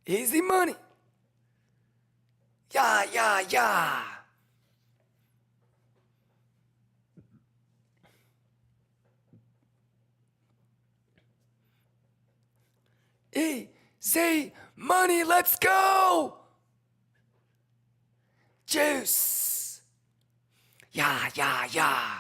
Easy money. Yeah, yeah, yeah. Easy money, let's go. Juice. Yeah, yeah, yeah.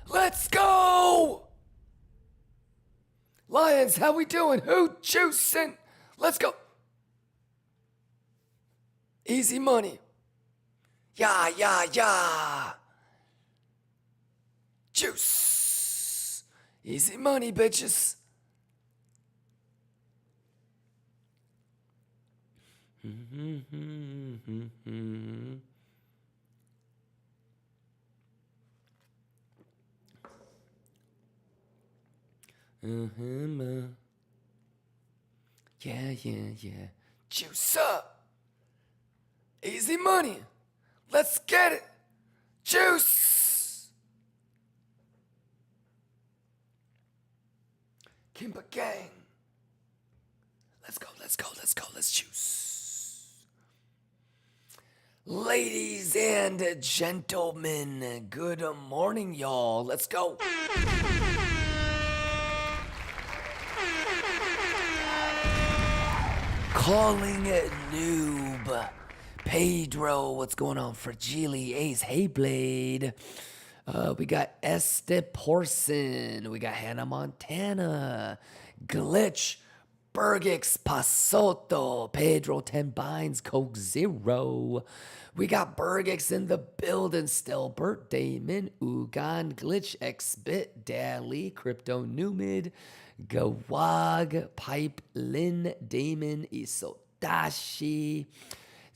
Let's go! Lions, how we doing? Who juicing? Let's go. Easy money. Yeah, yeah, yeah. Juice. Easy money, bitches. Yeah, yeah, yeah. Juice up. Easy money. Let's get it. Juice. KIMBA gang. Let's go, let's go, let's go, let's juice. Ladies and gentlemen, good morning, y'all. Let's go. Calling noob. Pedro, what's going on? Fragile Ace, Hey Blade. We got Este Porson. We got Hannah Montana. Glitch. Bergix Pasoto. Pedro 10 Binds. Coke Zero. We got Bergix in the building still. Bert Damon. Ugan. Glitch. Xbit. Dally. Crypto Numid. Gawag. Pipe. Lin. Damon. Isodashi.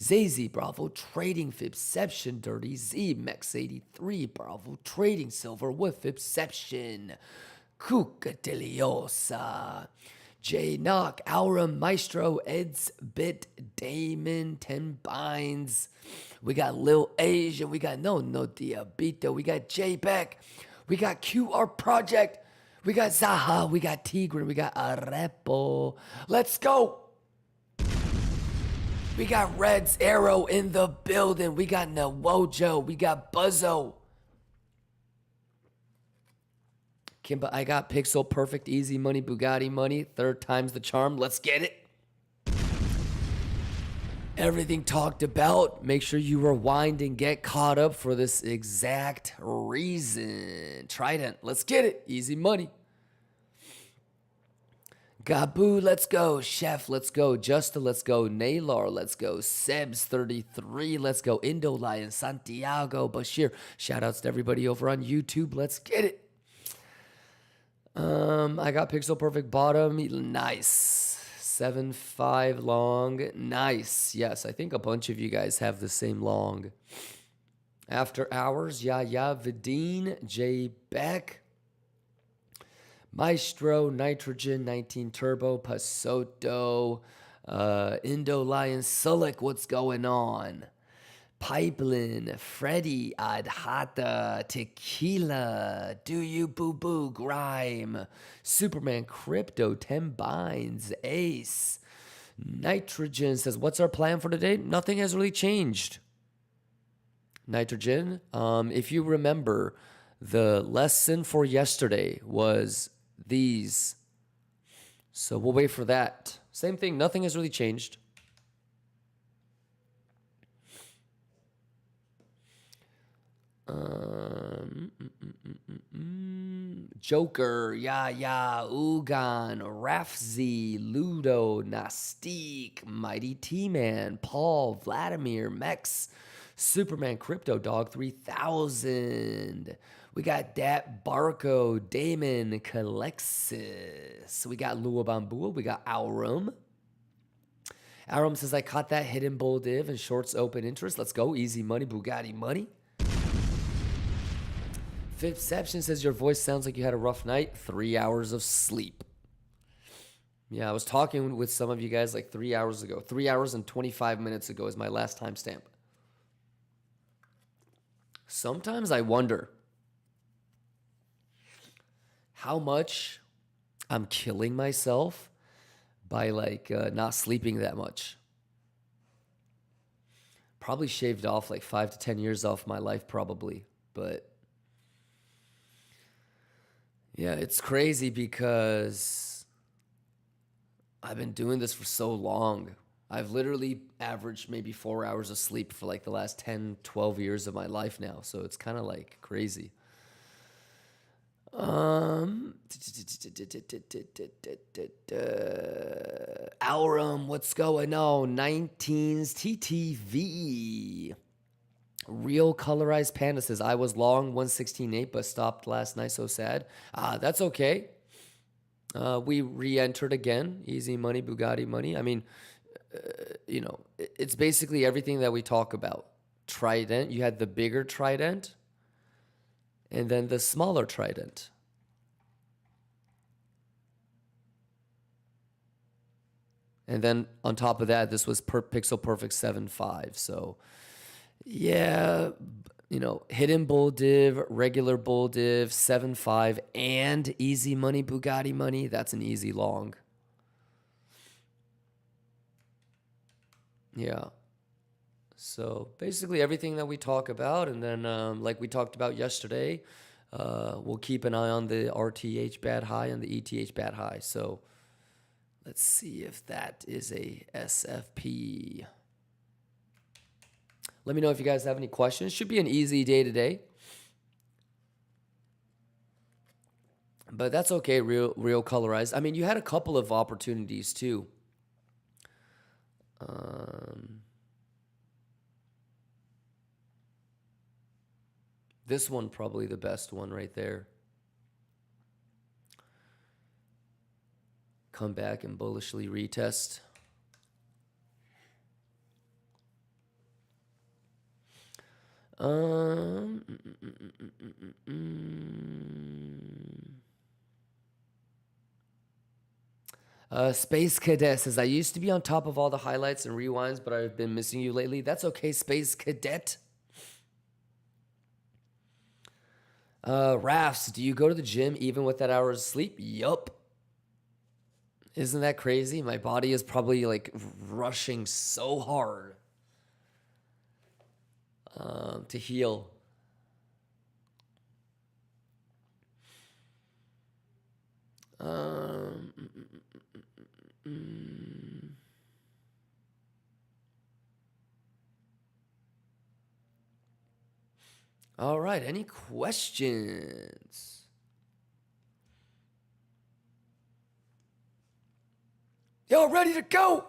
Zazy, Bravo, Trading, Fibception, Dirty Z, MEXC 83, Bravo, Trading, Silver with Fibception, Cuca Deliosa, J Knock, Aura, Maestro, Ed's Bit, Damon, 10 Binds. We got Lil Asian, we got No Diabito, we got J Beck, we got QR Project, we got Zaha, we got Tigran, we got Arepo. Let's go! We got Red's Arrow in the building. We got Nawojo. We got Buzzo. Kimba, I got Pixel Perfect Easy Money Bugatti Money. Third time's the charm. Let's get it. Everything talked about. Make sure you rewind and get caught up for this exact reason. Trident, let's get it. Easy money. Gabu, let's go. Chef, let's go. Justa, let's go. Naylor, let's go. Sebs, 33, let's go. Indo Lion, Santiago, Bashir. Shoutouts to everybody over on YouTube. Let's get it. I got Pixel Perfect bottom. Nice. 7.5 long. Nice. Yes, I think a bunch of you guys have the same long. After Hours, Yaya Vidine, J Beck. Maestro, Nitrogen, 19 Turbo, Pasoto, Indo Lion, Sulik, what's going on? Pipeline, Freddy, Adhata, Tequila, Do You Boo Boo, Grime, Superman, Crypto, 10 Binds, Ace, Nitrogen says, what's our plan for today? Nothing has really changed. Nitrogen, if you remember, the lesson for yesterday was these. So we'll wait for that. Same thing. Nothing has really changed. Joker, Yaya, Ugan, Rafzi, Ludo, Nastique, Mighty T-Man, Paul, Vladimir, Mex, Superman, Crypto Dog 3000. We got Dat Barco, Damon, Calexis. We got Lua Bambua. We got Aurum. Aurum says, I caught that hidden bull div and shorts open interest. Let's go. Easy money, Bugatti money. Fipception says your voice sounds like you had a rough night. 3 hours of sleep. Yeah, I was talking with some of you guys like 3 hours ago. 3 hours and 25 minutes ago is my last timestamp. Sometimes I wonder how much I'm killing myself by like not sleeping that much. Probably shaved off like 5 to 10 years off my life probably. But yeah, it's crazy because I've been doing this for so long. I've literally averaged maybe 4 hours of sleep for like the last 10, 12 years of my life now. So it's kind of like crazy. Aurum, what's going on? 19s TTV. Real Colorized Panda says, I was long 116.8 but stopped last night, so sad. That's okay. We re-entered again. Easy money, Bugatti money. I mean, you know, it's basically everything that we talk about. Trident, you had the bigger trident and then the smaller trident. And then on top of that, this was Pixel Perfect 7.5. So yeah, you know, hidden bull div, regular bull div, 7.5, and easy money, Bugatti money. That's an easy long. Yeah. So basically everything that we talk about, and then like we talked about yesterday, we'll keep an eye on the RTH bad high and the ETH bad high. So let's see if that is a SFP. Let me know if you guys have any questions. Should be an easy day today. But that's okay, real colorized. I mean, you had a couple of opportunities too. This one probably the best one right there. Come back and bullishly retest. Space Cadet says, I used to be on top of all the highlights and rewinds, but I've been missing you lately. That's okay, Space Cadet. Rafts, do you go to the gym even with that hour of sleep? Yup. Isn't that crazy? My body is probably like rushing so hard to heal. All right, any questions? Yo, ready to go.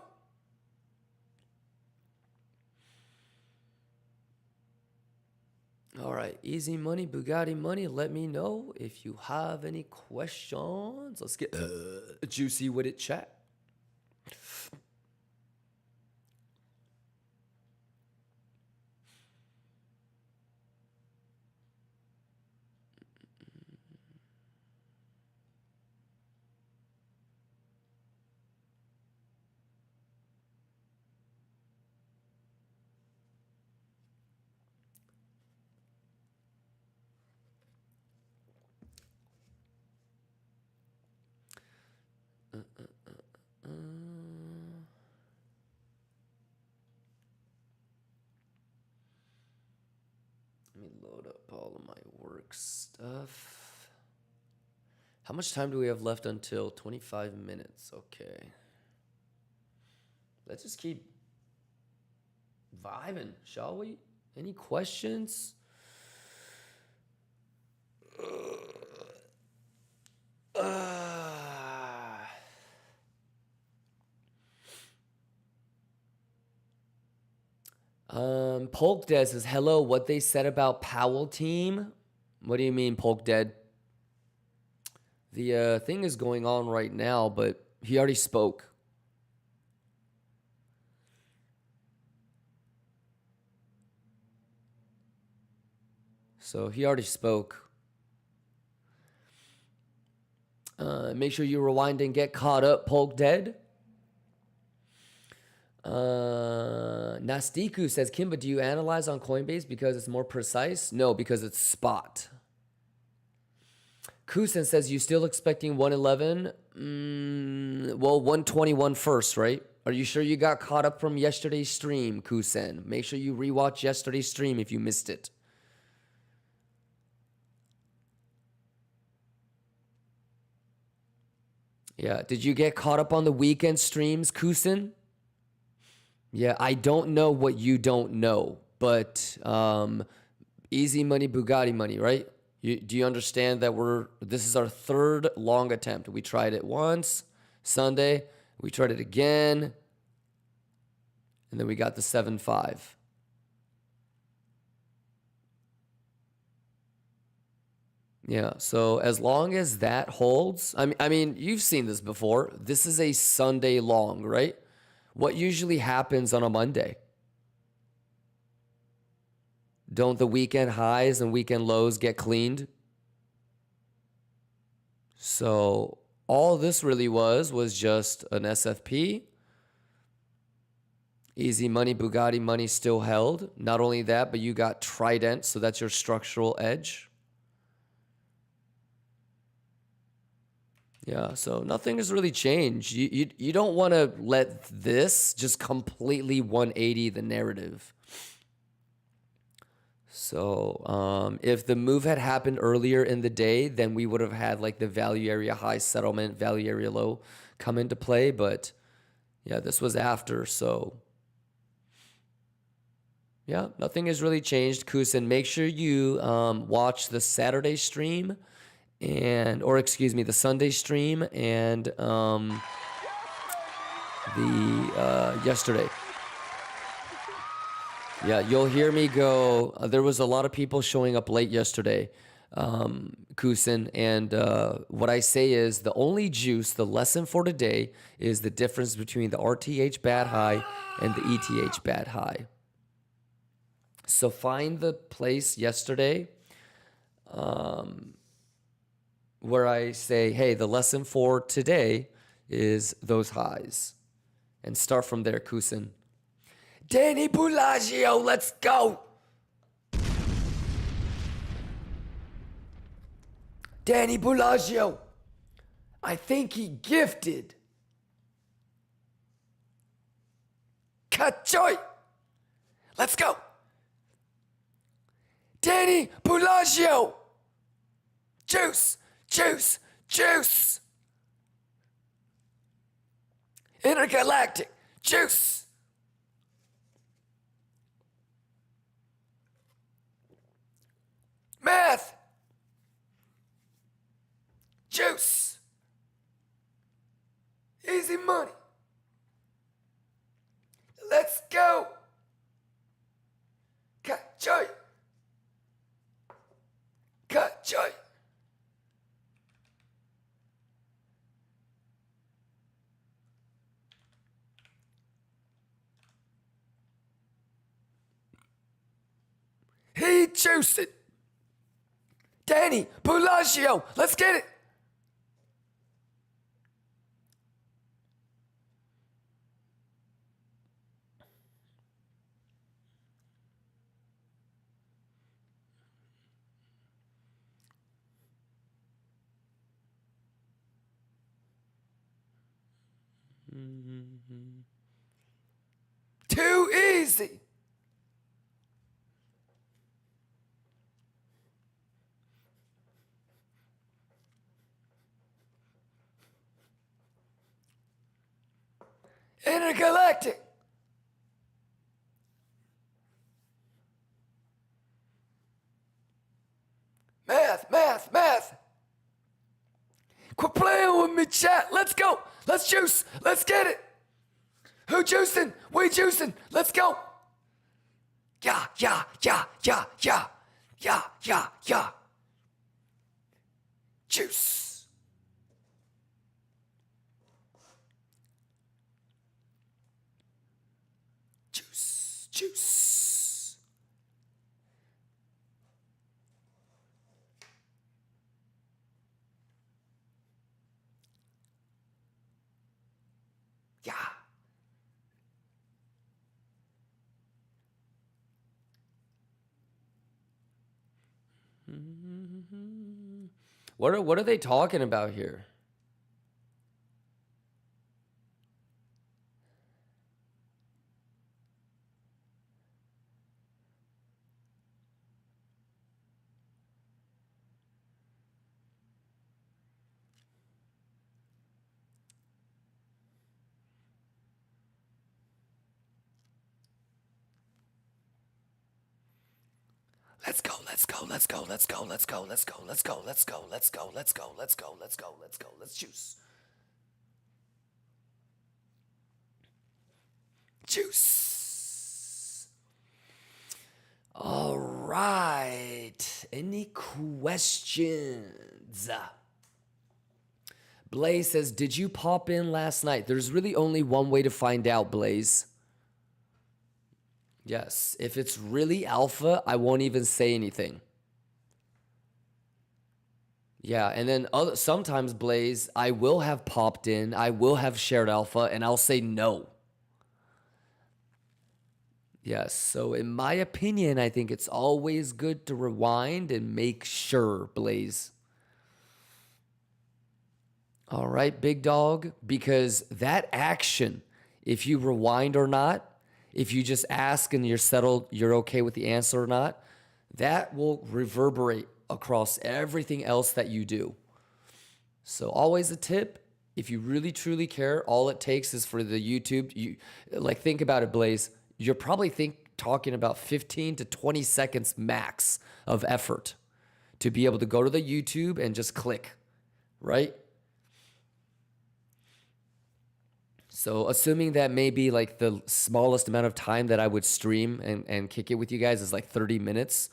All right, easy money, Bugatti money. Let me know if you have any questions. Let's get juicy with it, chat. Let me load up all of my work stuff. How much time do we have left until 25 minutes? Okay. Let's just keep vibing, shall we? Any questions? Polk Dead says, hello, what they said about Powell team? What do you mean, Polk Dead? The thing is going on right now, but he already spoke. So he already spoke. Make sure you rewind and get caught up. Poke dead. Nastiku says, Kimba, do you analyze on Coinbase because it's more precise? No, because it's spot. Kusen says, you still expecting 111? Well, 121 first, right? Are you sure you got caught up from yesterday's stream, Kusen? Make sure you rewatch yesterday's stream if you missed it. Yeah, did you get caught up on the weekend streams, Kusen? Yeah, I don't know what you don't know, but easy money, Bugatti money, right? Do you understand that this is our third long attempt? We tried it once, Sunday. We tried it again, and then we got the 7.5. Yeah, so as long as that holds, I mean, you've seen this before. This is a Sunday long, right? What usually happens on a Monday? Don't the weekend highs and weekend lows get cleaned? So all this really was just an SFP. Easy money, Bugatti money still held. Not only that, but you got Trident, so that's your structural edge. Yeah, so nothing has really changed. You don't want to let this just completely 180 the narrative. So if the move had happened earlier in the day, then we would have had like the value area high settlement, value area low come into play. But yeah, this was after. So yeah, nothing has really changed. Kusen, make sure you watch the Saturday stream. The Sunday stream and the yesterday. Yeah, you'll hear me go. There was a lot of people showing up late yesterday, Kusen, and what I say is the only juice, the lesson for today is the difference between the RTH bad high and the ETH bad high. So find the place yesterday. Where I say, hey, the lesson for today is those highs. And start from there, Kusen. Danny Bellagio, let's go! Danny Bellagio, I think he gifted. Kachoy! Let's go! Danny Bellagio! Juice! Juice! Juice! Intergalactic! Juice! Math! Juice! Easy money! Let's go! Ka-choy! Ka-choy! He juiced it. Danny Bellagio, let's get it. Too easy. Intergalactic. Math. Quit playing with me, chat. Let's go. Let's juice. Let's get it. Who juicing? We juicing. Let's go. Yeah. Juice. Juice. What are they talking about here? Let's go, let's go, let's go, let's go, let's go, let's go, let's go, let's go, let's go, let's go, let's go, let's go, let's go, let's juice. Juice. All right. Any questions? Blaze says, did you pop in last night? There's really only one way to find out, Blaze. Yes, if it's really alpha, I won't even say anything. Yeah, and then sometimes, Blaze, I will have popped in, I will have shared alpha, and I'll say no. Yes, so in my opinion, I think it's always good to rewind and make sure, Blaze. All right, big dog, because that action, if you rewind or not, if you just ask and you're settled, you're okay with the answer or not, that will reverberate across everything else that you do. So always a tip, if you really truly care, all it takes is for the YouTube, think about it, Blaze, you're probably talking about 15 to 20 seconds max of effort to be able to go to the YouTube and just click, right? So assuming that maybe like the smallest amount of time that I would stream and kick it with you guys is like 30 minutes,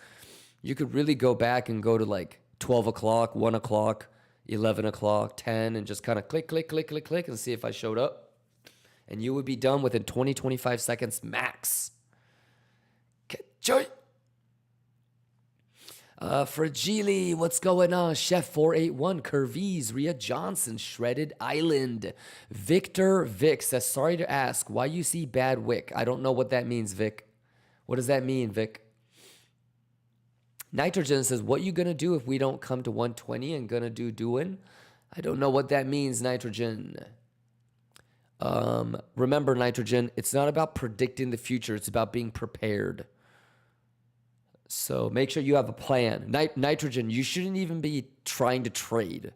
you could really go back and go to like 12 o'clock, 1 o'clock, 11 o'clock, 10, and just kind of click, click, click, click, click, and see if I showed up. And you would be done within 20, 25 seconds max. Joy. Fragile, what's going on? Chef 481, Curvies, Rhea Johnson, Shredded Island, Victor Vic says, sorry to ask, why you see bad wick? I don't know what that means, Vic. What does that mean, Vic? Nitrogen says, what you gonna do if we don't come to 120 and gonna do doing? I don't know what that means, Nitrogen. Remember, Nitrogen, it's not about predicting the future. It's about being prepared. So make sure you have a plan. Nitrogen, you shouldn't even be trying to trade.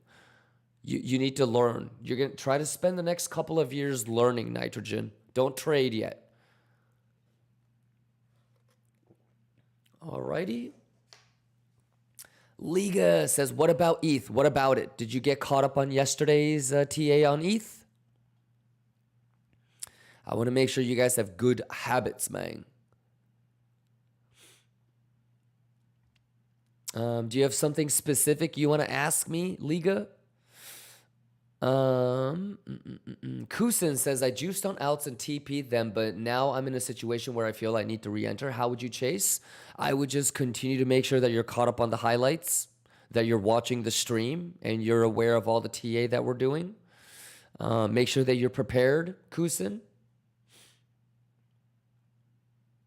You need to learn. You're going to try to spend the next couple of years learning, Nitrogen. Don't trade yet. Alrighty. Liga says, what about ETH? What about it? Did you get caught up on yesterday's TA on ETH? I want to make sure you guys have good habits, man. Do you have something specific you want to ask me, Liga? Kusin says, I juiced on outs and TP'd them, but now I'm in a situation where I feel I need to re-enter. How would you chase? I would just continue to make sure that you're caught up on the highlights, that you're watching the stream, and you're aware of all the TA that we're doing. Make sure that you're prepared, Kusin.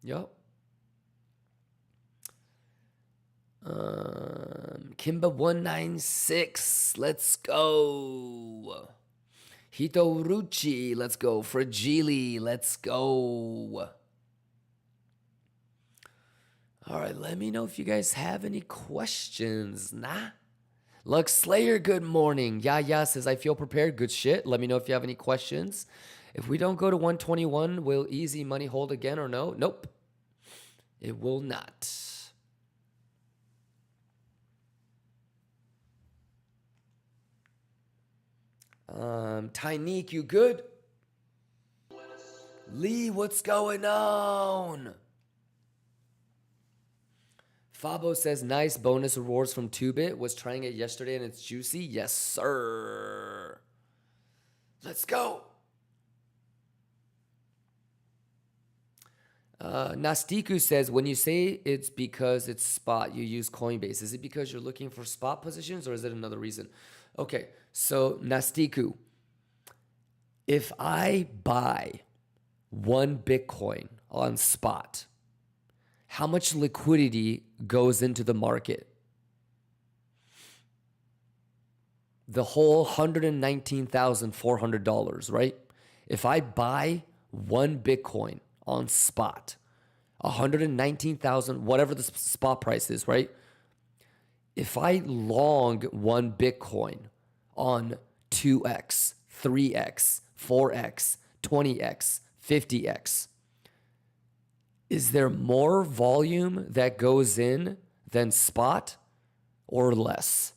Yep. KIMBA 196, let's go. Hitoruchi, let's go. Fragile, let's go. All right, let me know if you guys have any questions. Nah. Lux Slayer, good morning. Yaya says, I feel prepared. Good shit. Let me know if you have any questions. If we don't go to 121, will easy money hold again or no? Nope. It will not. Tyneek, you good? Lee, what's going on? Fabo says, nice bonus rewards from 2-Bit. Was trying it yesterday and it's juicy. Yes, sir. Let's go. Nastiku says, when you say it's because it's spot, you use Coinbase. Is it because you're looking for spot positions or is it another reason? Okay, so Nastiku, if I buy 1 Bitcoin on spot, how much liquidity goes into the market? the whole $119,400, right? If I buy one Bitcoin on spot, 119,000, whatever the spot price is, right? If I long one Bitcoin on 2x, 3x, 4x, 20x, 50x, is there more volume that goes in than spot or less?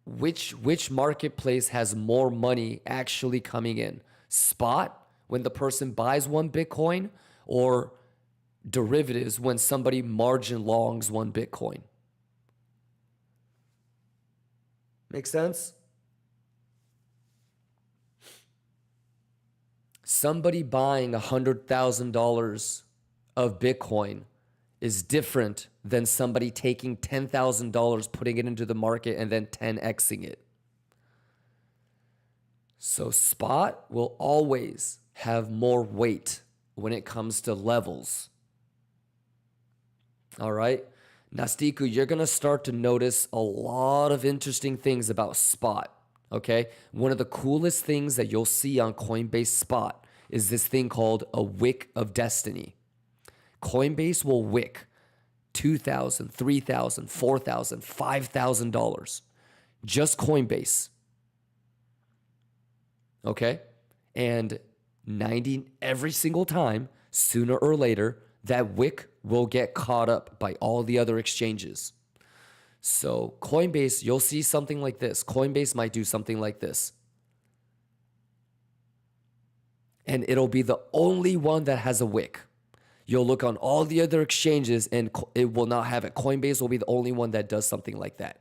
Which marketplace has more money actually coming in? Spot, when the person buys one Bitcoin, or derivatives when somebody margin longs one Bitcoin? Make sense? Somebody buying $100,000 of Bitcoin is different than somebody taking $10,000, putting it into the market, and then 10xing it. So spot will always have more weight when it comes to levels. All right. Nastiku, you're going to start to notice a lot of interesting things about spot. Okay. One of the coolest things that you'll see on Coinbase Spot is this thing called a wick of destiny. Coinbase will wick $2,000, $3,000, $4,000, $5,000. Just Coinbase. Okay. And every single time, sooner or later, that wick will get caught up by all the other exchanges. So Coinbase, you'll see something like this. Coinbase might do something like this. And it'll be the only one that has a wick. You'll look on all the other exchanges and it will not have it. Coinbase will be the only one that does something like that.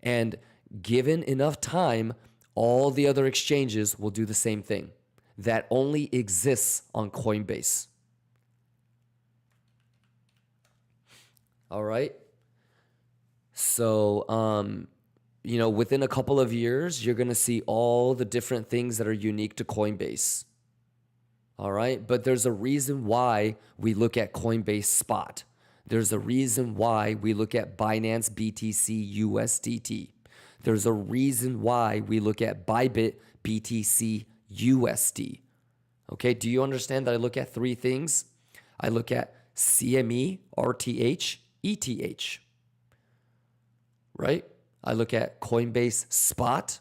And given enough time, all the other exchanges will do the same thing. That only exists on Coinbase. All right. So, within a couple of years, you're going to see all the different things that are unique to Coinbase. All right. But there's a reason why we look at Coinbase Spot. There's a reason why we look at Binance BTC USDT. There's a reason why we look at Bybit BTC USD. Okay. Do you understand that I look at three things? I look at CME, RTH, ETH, right? I look at Coinbase Spot.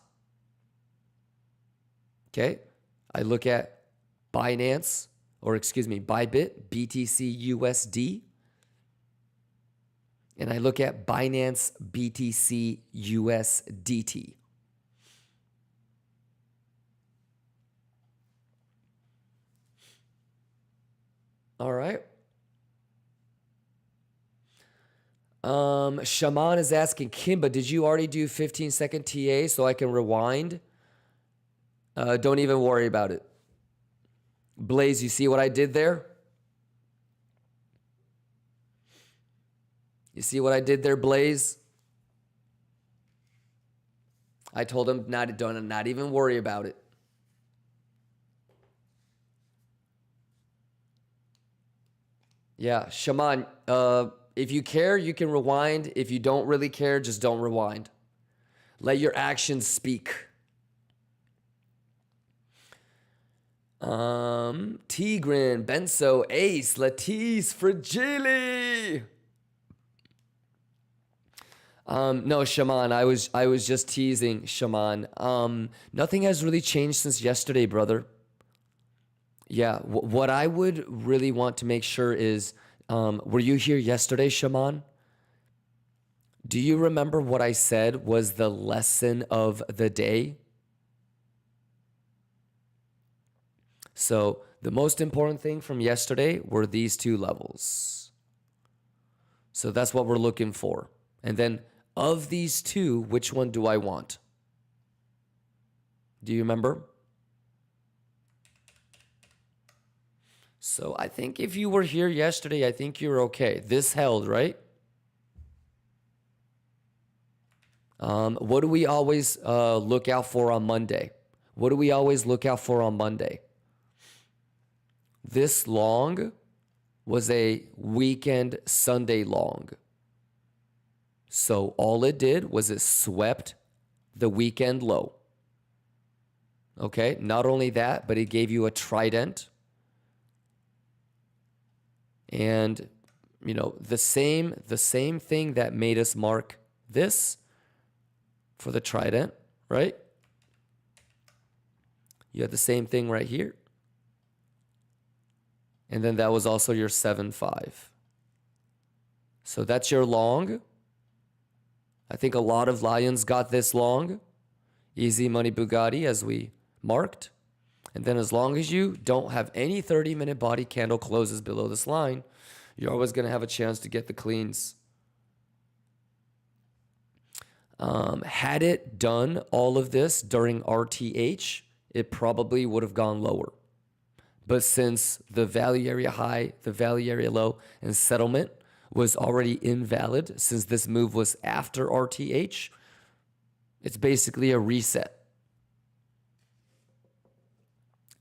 Okay. I look at Bybit, BTC USD. And I look at Binance BTC USDT. All right. Shaman is asking, Kimba, did you already do 15-second TA so I can rewind? Don't even worry about it. Blaze, you see what I did there? You see what I did there, Blaze? I told him not even worry about it. Yeah, Shaman, if you care, you can rewind. If you don't really care, just don't rewind. Let your actions speak. Tigran, Benso, Ace, Latisse, Fragile. No, Shaman, I was just teasing, Shaman. Nothing has really changed since yesterday, brother. Yeah, what I would really want to make sure is, were you here yesterday, Shaman? Do you remember what I said was the lesson of the day? So the most important thing from yesterday were these two levels. So that's what we're looking for. And then of these two, which one do I want? Do you remember? So I think if you were here yesterday, I think you're okay. This held, right? What do we always look out for on Monday? What do we always look out for on Monday? This long was a weekend Sunday long. So all it did was it swept the weekend low. Okay, not only that, but it gave you a trident. And, you know, the same thing that made us mark this for the trident, right? You had the same thing right here. And then that was also your 7-5. So that's your long. I think a lot of lions got this long. Easy money Bugatti as we marked. And then as long as you don't have any 30-minute body candle closes below this line, you're always going to have a chance to get the cleans. Had it done all of this during RTH, it probably would have gone lower. But since the value area high, the value area low, and settlement was already invalid, since this move was after RTH, it's basically a reset.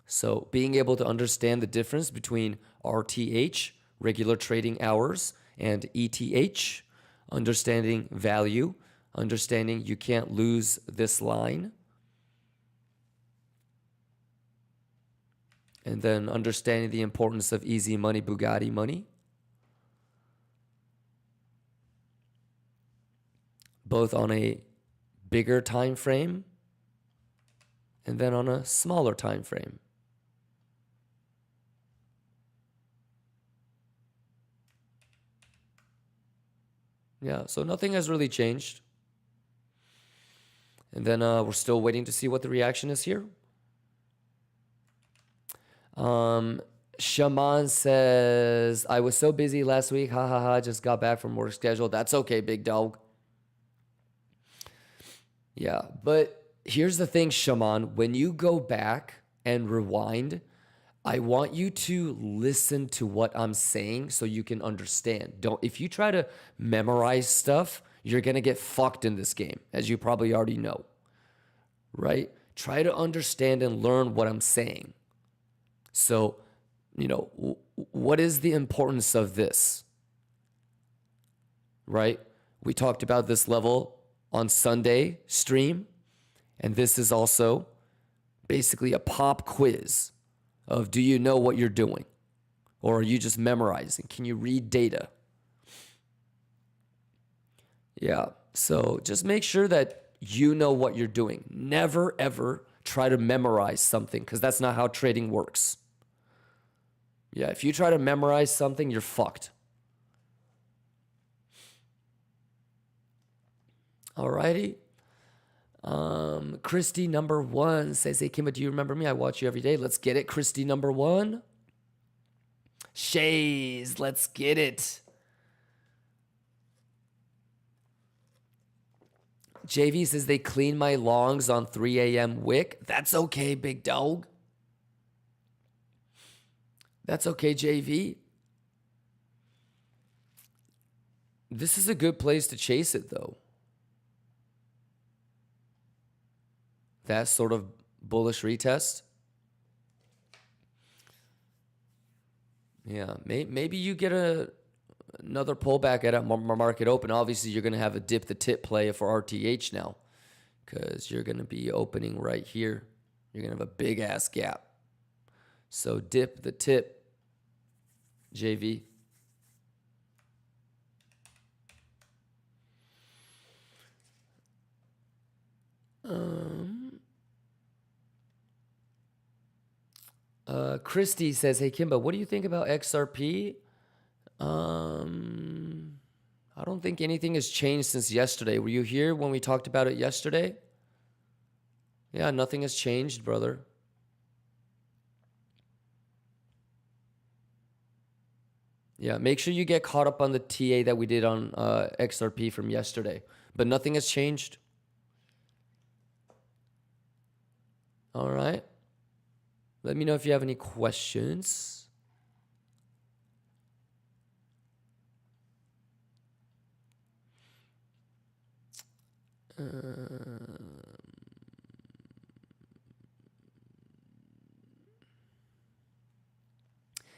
So being able to understand the difference between RTH, regular trading hours, and ETH, understanding value, understanding you can't lose this line, and then understanding the importance of easy money, Bugatti money. Both on a bigger time frame and then on a smaller time frame. Yeah, so nothing has really changed. And then we're still waiting to see what the reaction is here. Shaman says, I was so busy last week. Ha ha ha. Just got back from work schedule. That's okay, big dog. Yeah, but here's the thing, Shaman. When you go back and rewind, I want you to listen to what I'm saying so you can understand. If you try to memorize stuff, you're going to get fucked in this game, as you probably already know. Right? Try to understand and learn what I'm saying. So, you know, what is the importance of this? Right? We talked about this level on Sunday stream, and this is also basically a pop quiz of, do you know what you're doing? Or are you just memorizing? Can you read data? Yeah, so just make sure that you know what you're doing. Never, ever try to memorize something, because that's not how trading works. Yeah, if you try to memorize something, you're fucked. Alrighty. Christy number 1 says, hey, Kimba, do you remember me? I watch you every day. Let's get it, Christy number 1. Shays, let's get it. JV says they clean my longs on 3 a.m. wick. That's okay, big dog. That's okay, JV. This is a good place to chase it, though. That sort of bullish retest. Yeah, maybe you get another pullback at a market open. Obviously, you're going to have a dip the tip play for RTH now, because you're going to be opening right here. You're going to have a big ass gap. So dip the tip, JV. Christy says, hey, Kimba, what do you think about XRP? I don't think anything has changed since yesterday. Were you here when we talked about it yesterday? Yeah, nothing has changed, brother. Yeah, make sure you get caught up on the TA that we did on XRP from yesterday. But nothing has changed. All right. Let me know if you have any questions.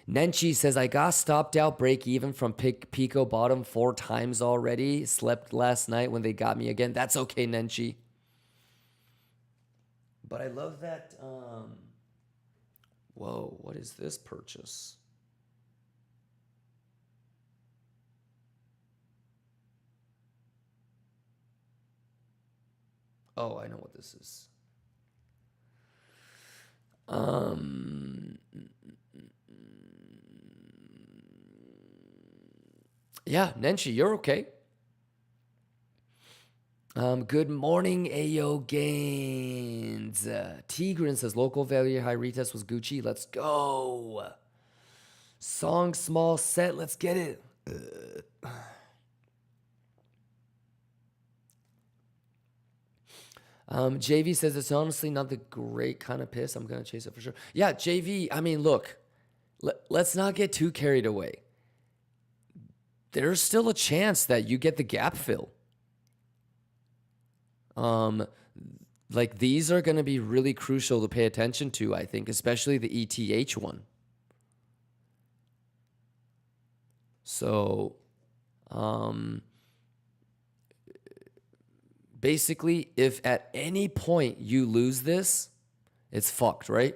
Nenchi says, I got stopped out break even from Pico bottom 4 times already. Slept last night when they got me again. That's okay, Nenchi. But I love that. Whoa, what is this purchase? Oh, I know what this is. Yeah, Nenshi, you're okay. Good morning, Ayo Gains. Tigran says local value high retest was Gucci. Let's go. Song small set. Let's get it. JV says it's honestly not the great kind of piss. I'm gonna chase it for sure. Yeah, JV. I mean, look. Let's not get too carried away. There's still a chance that you get the gap fill. Like these are going to be really crucial to pay attention to, I think, especially the ETH one. So, basically, if at any point you lose this, it's fucked, right?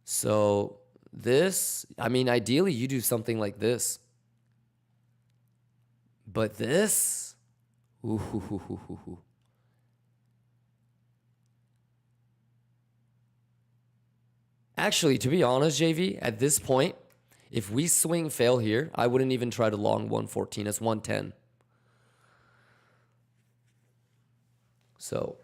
So this, I mean, ideally you do something like this. But this, ooh. Actually, to be honest, JV, at this point, if we swing fail here, I wouldn't even try to long 114. It's 110. So.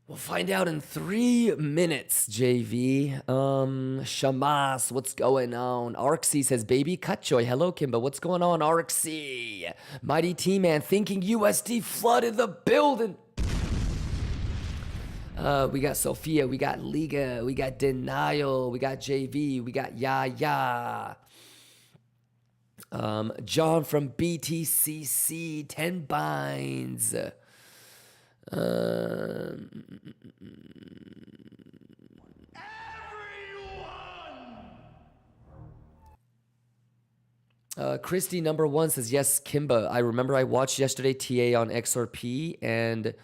We'll find out in 3 minutes, JV. Shamas, what's going on? Arxie says, baby Cutjoy. Hello, Kimba. What's going on, Arxie? Mighty T-Man thinking USD flooded the building. We got Sophia, we got Liga, we got Denial, we got JV, we got Ya. John from BTCC, 10 binds. Christy number 1 says, yes, Kimba. I remember I watched yesterday TA on XRP, and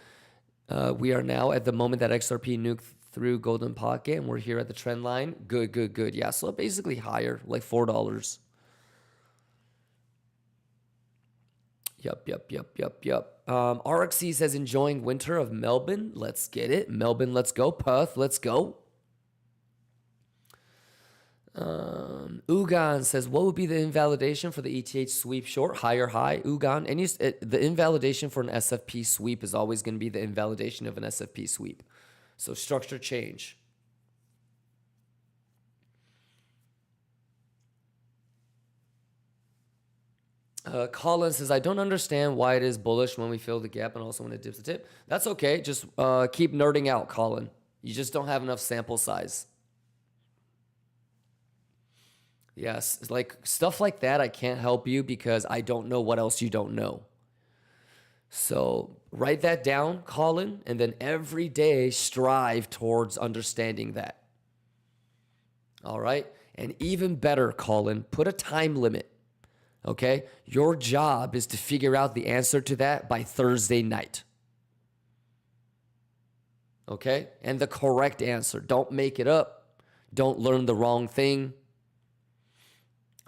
we are now at the moment that XRP nuked through Golden Pocket, and we're here at the trend line. Good. Yeah, so basically higher, like $4. Yup. RXC says, enjoying winter of Melbourne. Let's get it. Melbourne, let's go. Perth, let's go. Ugan says, what would be the invalidation for the ETH sweep short? Higher high. Ugan, the invalidation for an SFP sweep is always going to be the invalidation of an SFP sweep. So structure change. Colin says, I don't understand why it is bullish when we fill the gap and also when it dips the tip. That's okay. Just keep nerding out, Colin. You just don't have enough sample size. Yes, like stuff like that, I can't help you because I don't know what else you don't know. So write that down, Colin, and then every day strive towards understanding that. All right? And even better, Colin, put a time limit. Okay? Your job is to figure out the answer to that by Thursday night. Okay? And the correct answer. Don't make it up. Don't learn the wrong thing.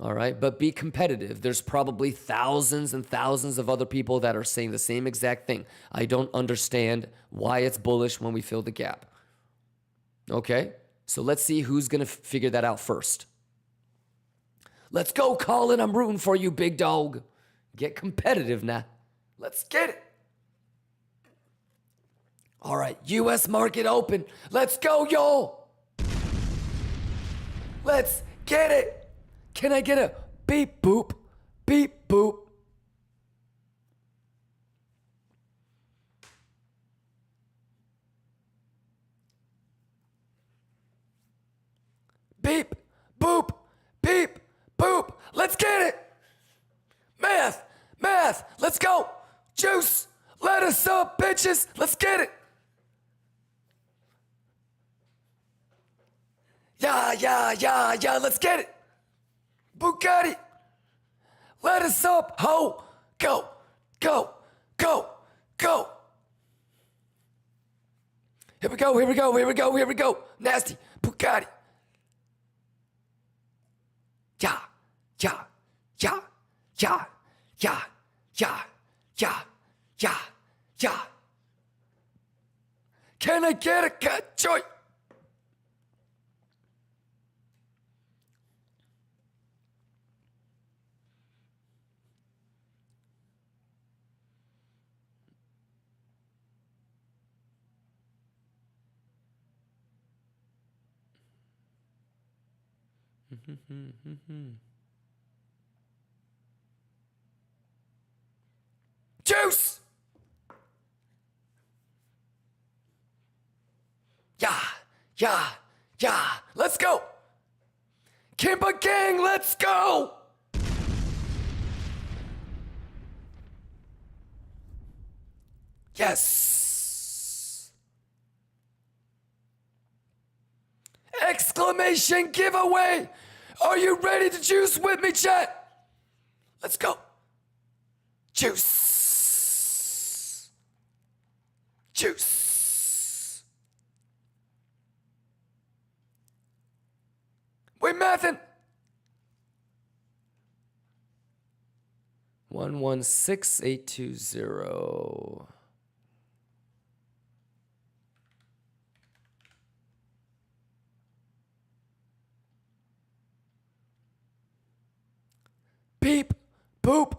All right? But be competitive. There's probably thousands and thousands of other people that are saying the same exact thing. I don't understand why it's bullish when we fill the gap. Okay? So let's see who's going to figure that out first. Let's go, Colin. I'm rooting for you, big dog. Get competitive now. Let's get it. All right, U.S. market open. Let's go, y'all. Let's get it. Can I get a beep, boop, beep, boop? Beep, boop, beep, boop. Let's get it. bitches. Let's get it. Yeah, let's get it. Bugatti. Let us up, ho. Go. Here we go. Nasty. Bugatti. Yeah. Can I get a cut joy? Juice! Yeah. Let's go! KIMBA gang, let's go! Yes! Exclamation giveaway! Are you ready to juice with me, chat? Let's go. Juice. We mathin'. 116820. Beep, boop,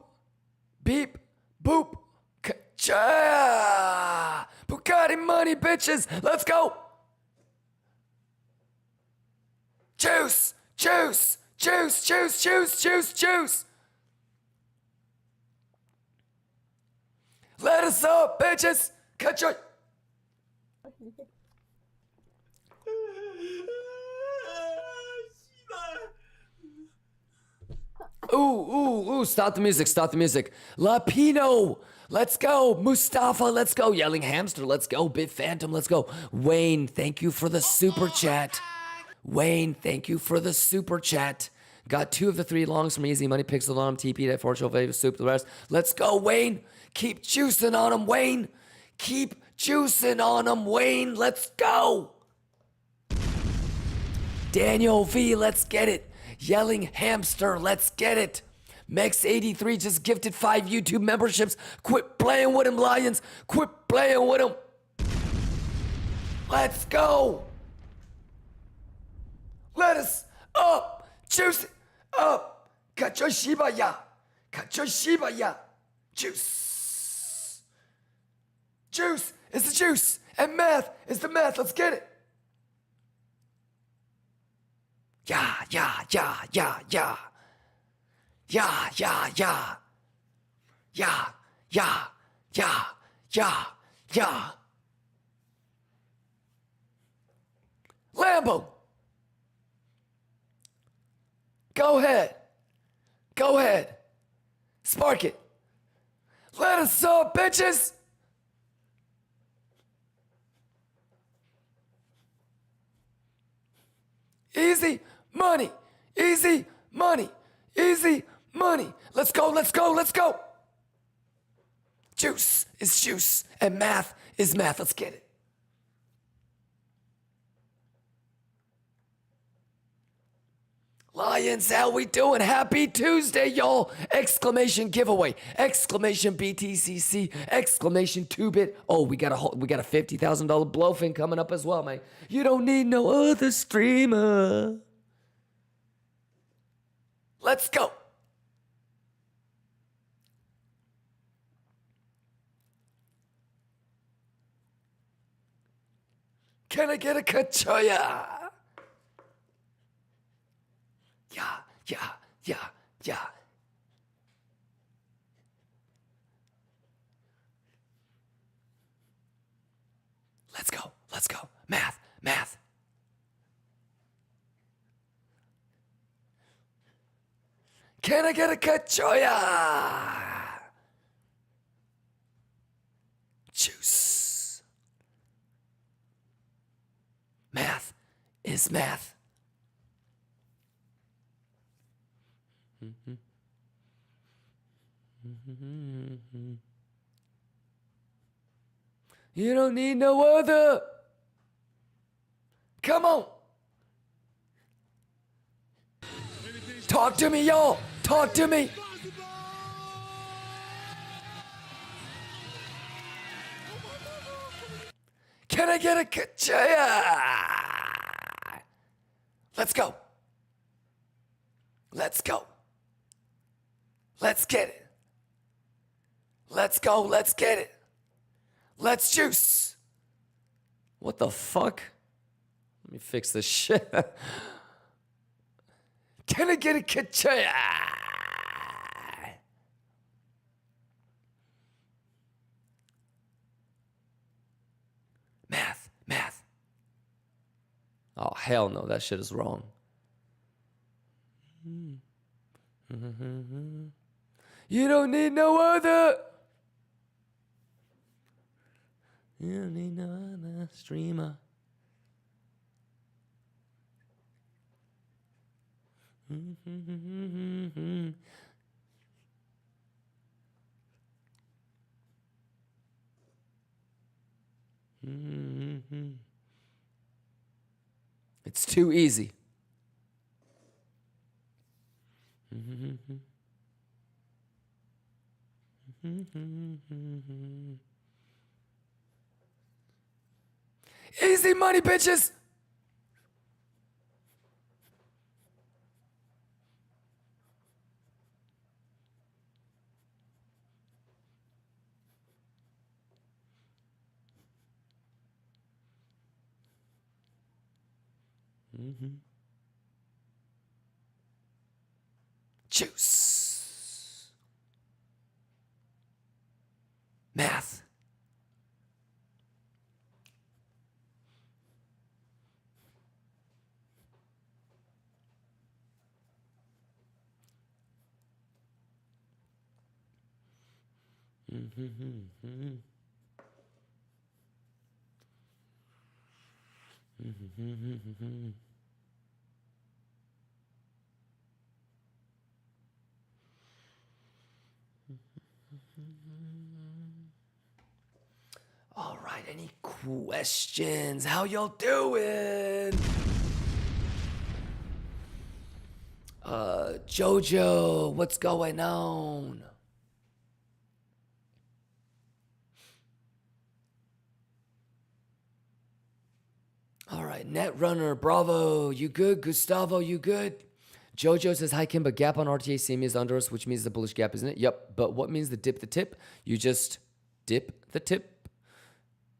beep, boop. Ka-cha! Bugatti money, bitches. Let's go. Juice. Let us up, bitches. Ka-cha! Ooh, stop the music. Lapino, let's go. Mustafa, let's go. Yelling Hamster, let's go. Bit Phantom, let's go. Wayne, thank you for the super chat. Got 2 of the 3 longs from Easy Money, Pixel on him, TP, that Fortune Favor, Soup, the rest. Let's go, Wayne. Keep juicing on him, Wayne. Let's go. Daniel V, let's get it. Yelling Hamster, let's get it. MEXC83 just gifted 5 YouTube memberships. Quit playing with him, Lions. Quit playing with him. Let's go. Let us up. Juice it up. Kachoshibaya. Juice. Juice is the juice. And math is the math. Let's get it. Yeah. Lambo. Go ahead. Spark it. Let us up, bitches. Easy money. Let's go. Juice is juice and math is math. Let's get it. Lions, how we doing? Happy Tuesday, y'all. Exclamation giveaway. Exclamation BTCC. Exclamation 2-bit. Oh, we got a $50,000 BLOFIN coming up as well, man. You don't need no other streamer. Let's go. Can I get a kachoya? Yeah. Let's go. Math. Can I get a kachoya? Juice. Nice math. You don't need no other. Come on. Talk to me, y'all. Talk to me. Can I get a ka-chaya? Let's go. Let's go. Let's get it. Let's go. Let's get it. Let's juice. What the fuck? Let me fix this shit. Can I get a ka-chaya? Math. Oh, hell no. That shit is wrong. You don't need no other. You don't need no other streamer. It's too easy. Easy money, bitches. Juice. Math. All right, any questions? How y'all doing? Jojo, what's going on? All right, Netrunner, bravo. You good? Gustavo, you good? Jojo says, hi, Kimba. Gap on RTA CME is under us, which means the bullish gap, isn't it? Yep. But what means the dip the tip? You just dip the tip.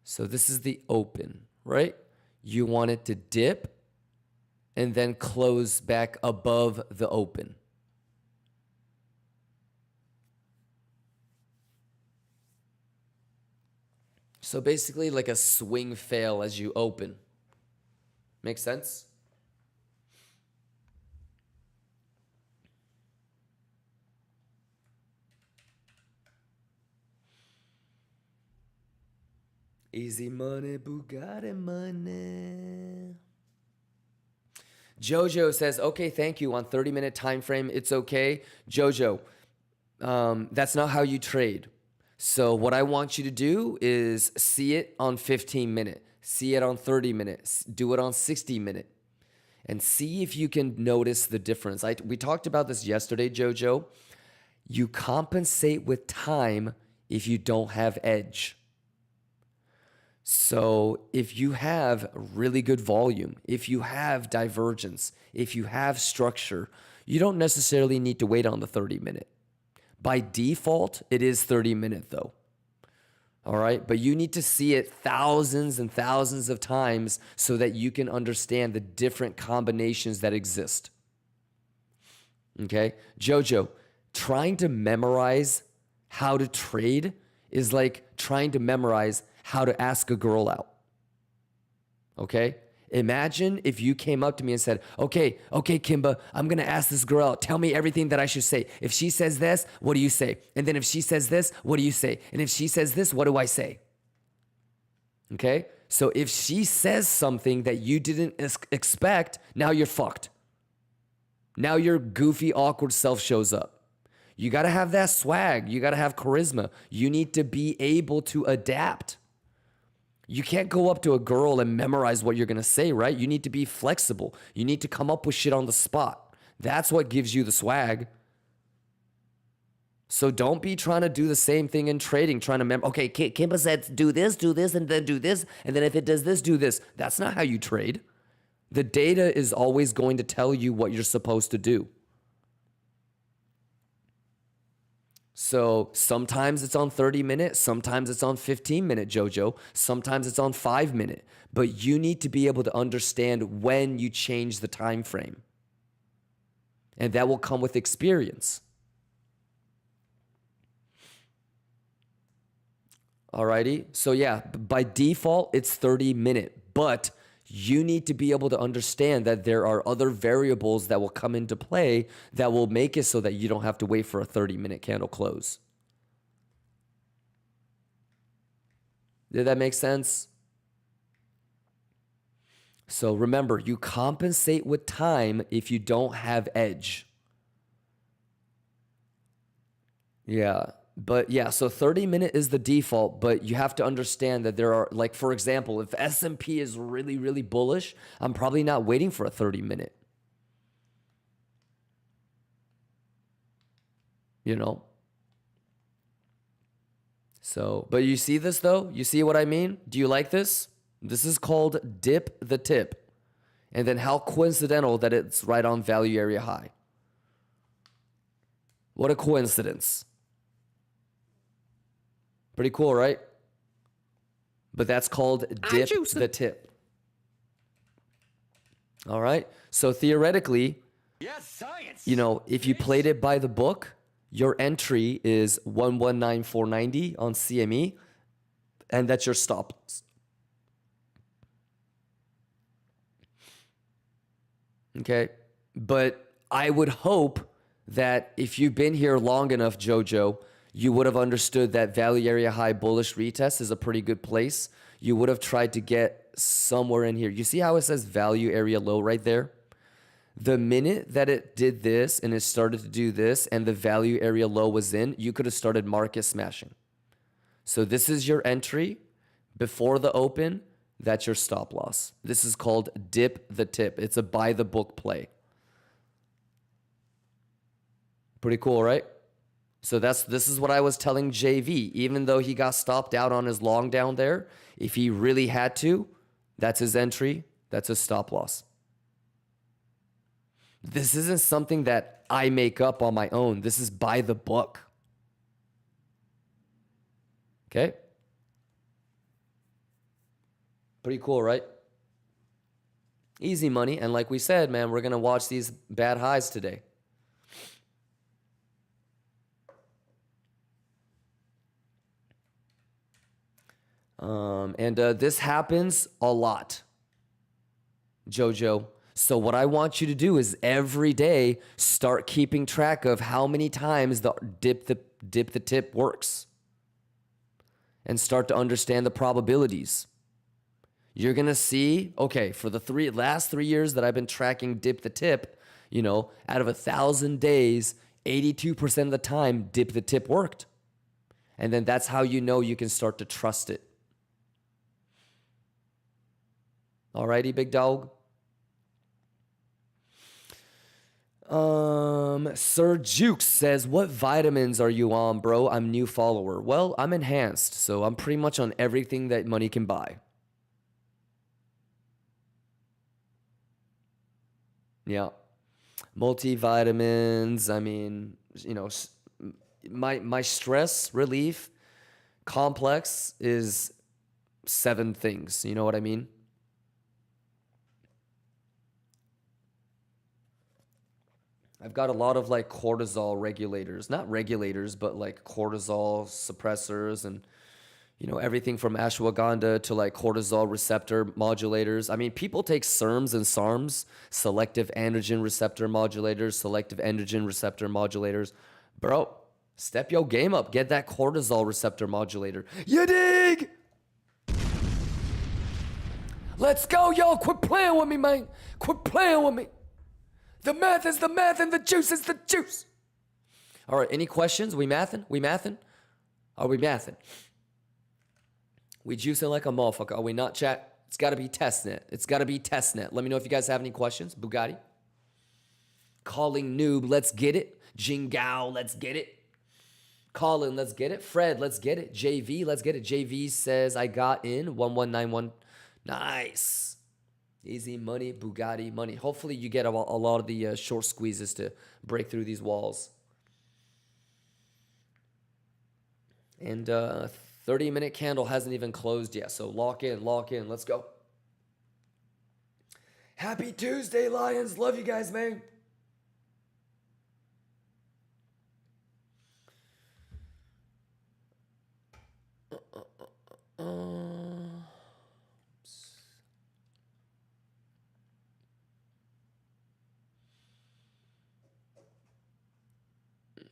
So this is the open, right? You want it to dip and then close back above the open. So basically like a swing fail as you open. Make sense? Easy money, Bugatti money. Jojo says, okay, thank you. On 30-minute time frame, it's okay. Jojo, that's not how you trade. So what I want you to do is see it on 15-minute, see it on 30 minutes, do it on 60-minute, and see if you can notice the difference. We talked about this yesterday, Jojo. You compensate with time if you don't have edge. So if you have really good volume, if you have divergence, if you have structure, you don't necessarily need to wait on the 30-minute. By default, it is 30-minute though. All right. But you need to see it thousands and thousands of times so that you can understand the different combinations that exist. Okay. Jojo, trying to memorize how to trade is like trying to memorize how to ask a girl out. Okay? Imagine if you came up to me and said, okay, Kimba, I'm going to ask this girl out. Tell me everything that I should say. If she says this, what do you say? And then if she says this, what do you say? And if she says this, what do I say? Okay? So if she says something that you didn't expect, now you're fucked. Now your goofy, awkward self shows up. You got to have that swag. You got to have charisma. You need to be able to adapt. You can't go up to a girl and memorize what you're going to say, right? You need to be flexible. You need to come up with shit on the spot. That's what gives you the swag. So don't be trying to do the same thing in trading, trying to remember, okay, Kimba said do this, and then do this, and then if it does this, do this. That's not how you trade. The data is always going to tell you what you're supposed to do. So sometimes it's on 30 minutes, sometimes it's on 15 minute, Jojo, sometimes it's on 5 minute, but you need to be able to understand when you change the time frame. And that will come with experience. Alrighty, so yeah, by default, it's 30 minute, but you need to be able to understand that there are other variables that will come into play that will make it so that you don't have to wait for a 30-minute candle close. Did that make sense? So remember, you compensate with time if you don't have edge. Yeah. But yeah, so 30 minute is the default, but you have to understand that there are, like, for example, if S&P is really, really bullish, I'm probably not waiting for a 30 minute. You know? So, but you see this though? You see what I mean? Do you like this? This is called dip the tip. And then how coincidental that it's right on value area high. What a coincidence. Pretty cool, right? But that's called dip the tip. All right. So theoretically, yes, science. You know, if you played it by the book, your entry is 119490 on CME, and that's your stop loss. Okay. But I would hope that if you've been here long enough, Jojo, you would have understood that value area high bullish retest is a pretty good place. You would have tried to get somewhere in here. You see how it says value area low right there? The minute that it did this and it started to do this and the value area low was in, you could have started market smashing. So this is your entry before the open. That's your stop loss. This is called dip the tip. It's a buy the book play. Pretty cool, right? So this is what I was telling JV. Even though he got stopped out on his long down there, if he really had to, that's his entry. That's his stop loss. This isn't something that I make up on my own. This is by the book. Okay? Pretty cool, right? Easy money. And like we said, man, we're going to watch these bad highs today. This happens a lot, Jojo. So what I want you to do is every day start keeping track of how many times the dip the tip works, and start to understand the probabilities. You're gonna see, okay, for the last 3 years that I've been tracking dip the tip, you know, out of 1,000 days, 82% of the time dip the tip worked, and then that's how you know you can start to trust it. Alrighty, big dog. Sir Jukes says, what vitamins are you on, bro? I'm new follower. Well, I'm enhanced, so I'm pretty much on everything that money can buy. Yeah. Multivitamins. I mean, you know, my stress relief complex is 7 things. You know what I mean? I've got a lot of like cortisol regulators, not regulators, but like cortisol suppressors and, you know, everything from ashwagandha to like cortisol receptor modulators. I mean, people take SERMs and SARMs, selective androgen receptor modulators, selective androgen receptor modulators. Bro, step your game up. Get that cortisol receptor modulator. You dig? Let's go, y'all. Quit playing with me, man. Quit playing with me. The math is the math and the juice is the juice. All right, any questions? We mathing? We mathing? Are we mathing? We juicing like a motherfucker. Are we not, chat? It's got to be testnet. It's got to be testnet. Let me know if you guys have any questions. Bugatti. Calling noob, let's get it. Jingao, let's get it. Colin, let's get it. Fred, let's get it. JV, let's get it. JV says, I got in 1191. Nice. Easy money, Bugatti money. Hopefully you get a lot of the short squeezes to break through these walls. And 30-minute candle hasn't even closed yet. So lock in, let's go. Happy Tuesday, Lions. Love you guys, man.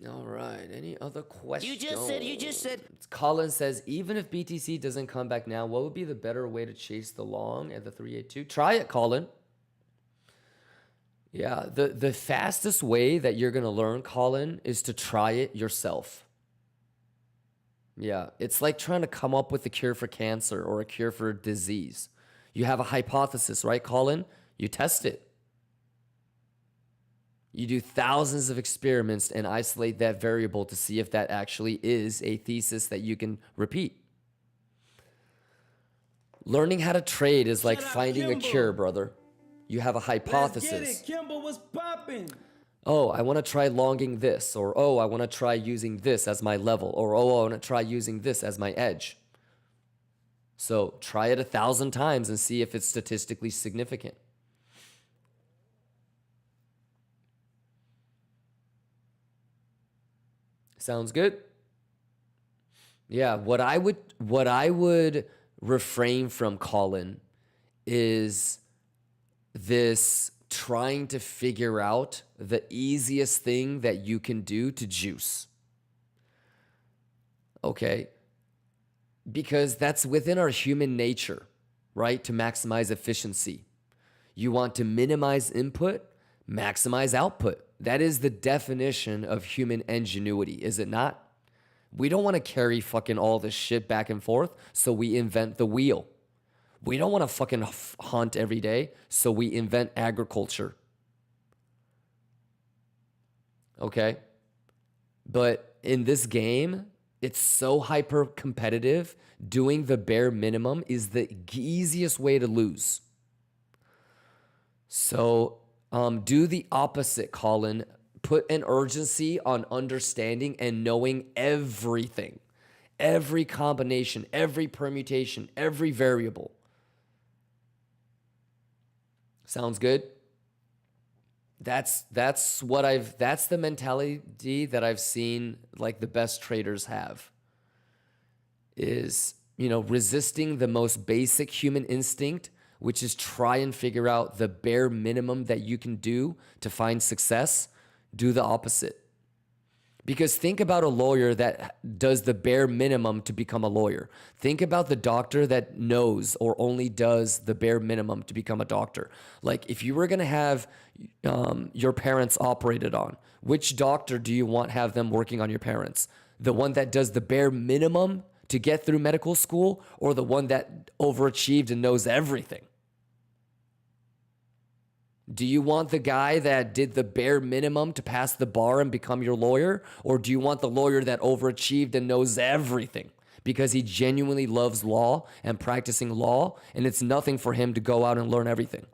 All right. Any other questions? You just said. Colin says, even if BTC doesn't come back now, what would be the better way to chase the long at the 382? Try it, Colin. Yeah, the fastest way that you're going to learn, Colin, is to try it yourself. Yeah, it's like trying to come up with a cure for cancer or a cure for disease. You have a hypothesis, right, Colin? You test it. You do thousands of experiments and isolate that variable to see if that actually is a thesis that you can repeat. Learning how to trade is like finding a cure, brother. You have a hypothesis. Let's get it. KIMBA was popping. Oh, I want to try longing this, or oh, I want to try using this as my level, or oh, I want to try using this as my edge. So try it 1,000 times and see if it's statistically significant. Sounds good? Yeah, what I would refrain from, Colin, is this trying to figure out the easiest thing that you can do to juice. Okay? Because that's within our human nature, right? To maximize efficiency. You want to minimize input, maximize output. That is the definition of human ingenuity, is it not? We don't want to carry fucking all this shit back and forth, so we invent the wheel. We don't want to fucking hunt every day, so we invent agriculture. Okay? But in this game, it's so hyper competitive. Doing the bare minimum is the easiest way to lose. So do the opposite, Colin. Put an urgency on understanding and knowing everything. Every combination, every permutation, every variable. Sounds good? That's the mentality that I've seen like the best traders have. Is, resisting the most basic human instinct, which is try and figure out the bare minimum that you can do to find success. Do the opposite. Because think about a lawyer that does the bare minimum to become a lawyer. Think about the doctor that knows or only does the bare minimum to become a doctor. Like if you were going to have your parents operated on, which doctor do you want have them working on your parents? The one that does the bare minimum to get through medical school, or the one that overachieved and knows everything? Do you want the guy that did the bare minimum to pass the bar and become your lawyer? Or do you want the lawyer that overachieved and knows everything because he genuinely loves law and practicing law, and it's nothing for him to go out and learn everything?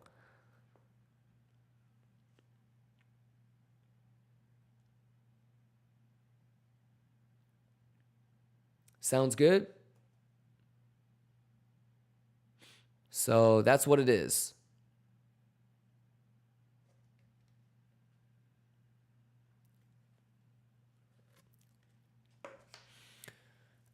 Sounds good? So that's what it is.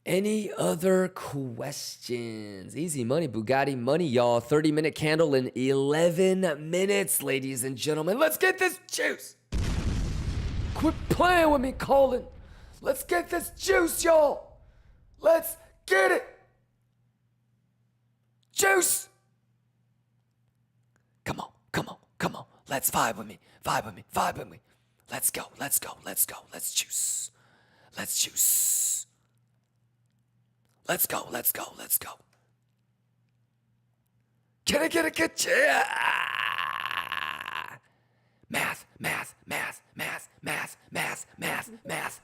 Any other questions? Easy money, Bugatti money, y'all. 30-minute candle in 11 minutes, ladies and gentlemen. Let's get this juice. Quit playing with me, Colin. Let's get this juice, y'all. Let's get it. Juice. Come on. Let's vibe with me. Vibe with me. Vibe with me. Let's go. Let's go. Let's go. Let's juice. Let's juice. Let's go. Let's go. Let's go. Can I get a good cheer? Math, math, math, math, math, math, math, math.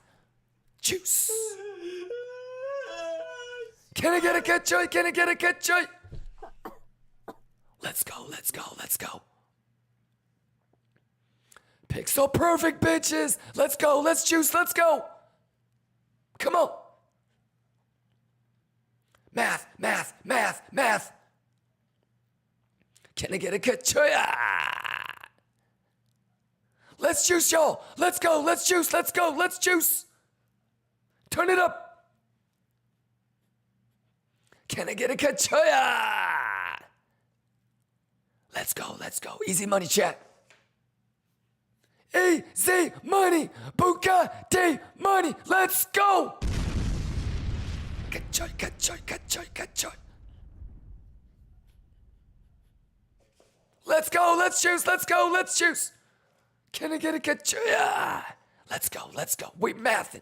Juice. Can I get a good joy? Can I get a good joy? Let's go, let's go, let's go. Pixel perfect, bitches. Let's go, let's juice, let's go. Come on. Math, math, math, math. Can I get a good joy? Let's juice, y'all. Let's go, let's juice, let's go, let's juice. Turn it up. Can I get a kachoya? Let's go, let's go. Easy money, chat. Easy money, Bugatti money. Let's go. Kachoy, kachoy, kachoy, kachoy. Let's go, let's juice, let's go, let's juice. Can I get a kachoya? Let's go, let's go. We mathing.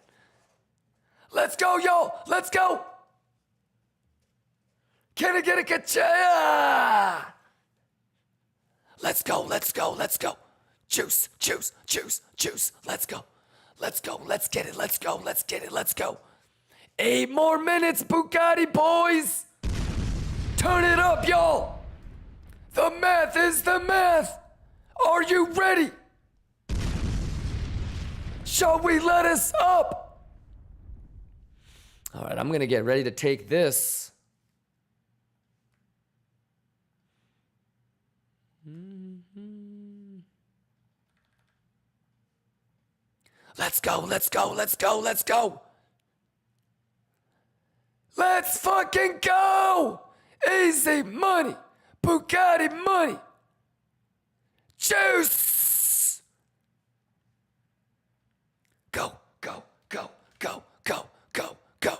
Let's go, y'all. Let's go. Can I get a kachaya? Let's go, let's go, let's go. Juice, juice, juice, juice. Let's go. Let's go, let's get it, let's go, let's get it, let's go. 8 more minutes, Bugatti boys. Turn it up, y'all. The math is the math. Are you ready? Shall we let us up? All right, I'm gonna get ready to take this. Let's go, let's go, let's go, let's go. Let's fucking go. Easy money, Bugatti money. Juice. Go, go, go, go, go, go, go.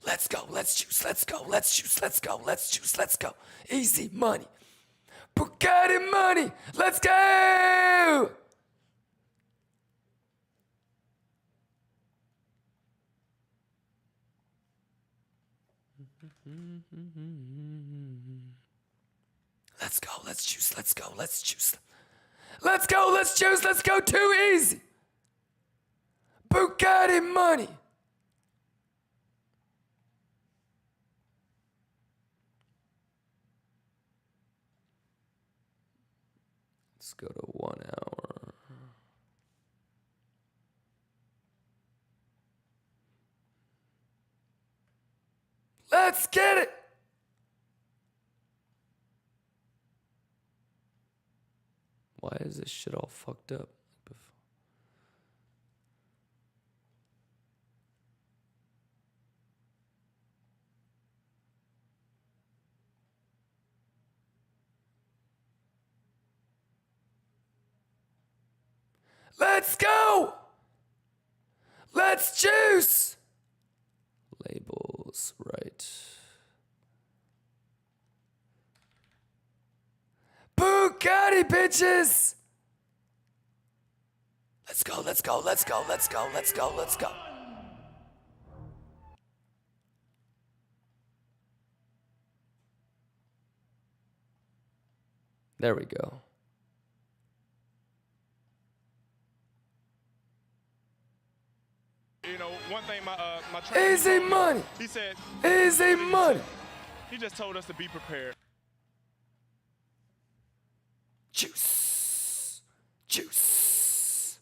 Let's go, let's juice, let's go, let's juice, let's go, let's juice, let's go. Easy money. Bugatti money. Let's go. Let's go, let's juice, let's go, let's juice. Let's go, let's juice, let's go. Too easy. Bugatti money. Let's go to 1 hour. Let's get it. Why is this shit all fucked up? Let's go. Let's juice. Labels, right. Bugatti, bitches. Let's go, let's go, let's go, let's go, let's go, let's go. There we go. You know, one thing my trainer Easy money. he said, Easy money. he just told us to be prepared. Juice. Juice.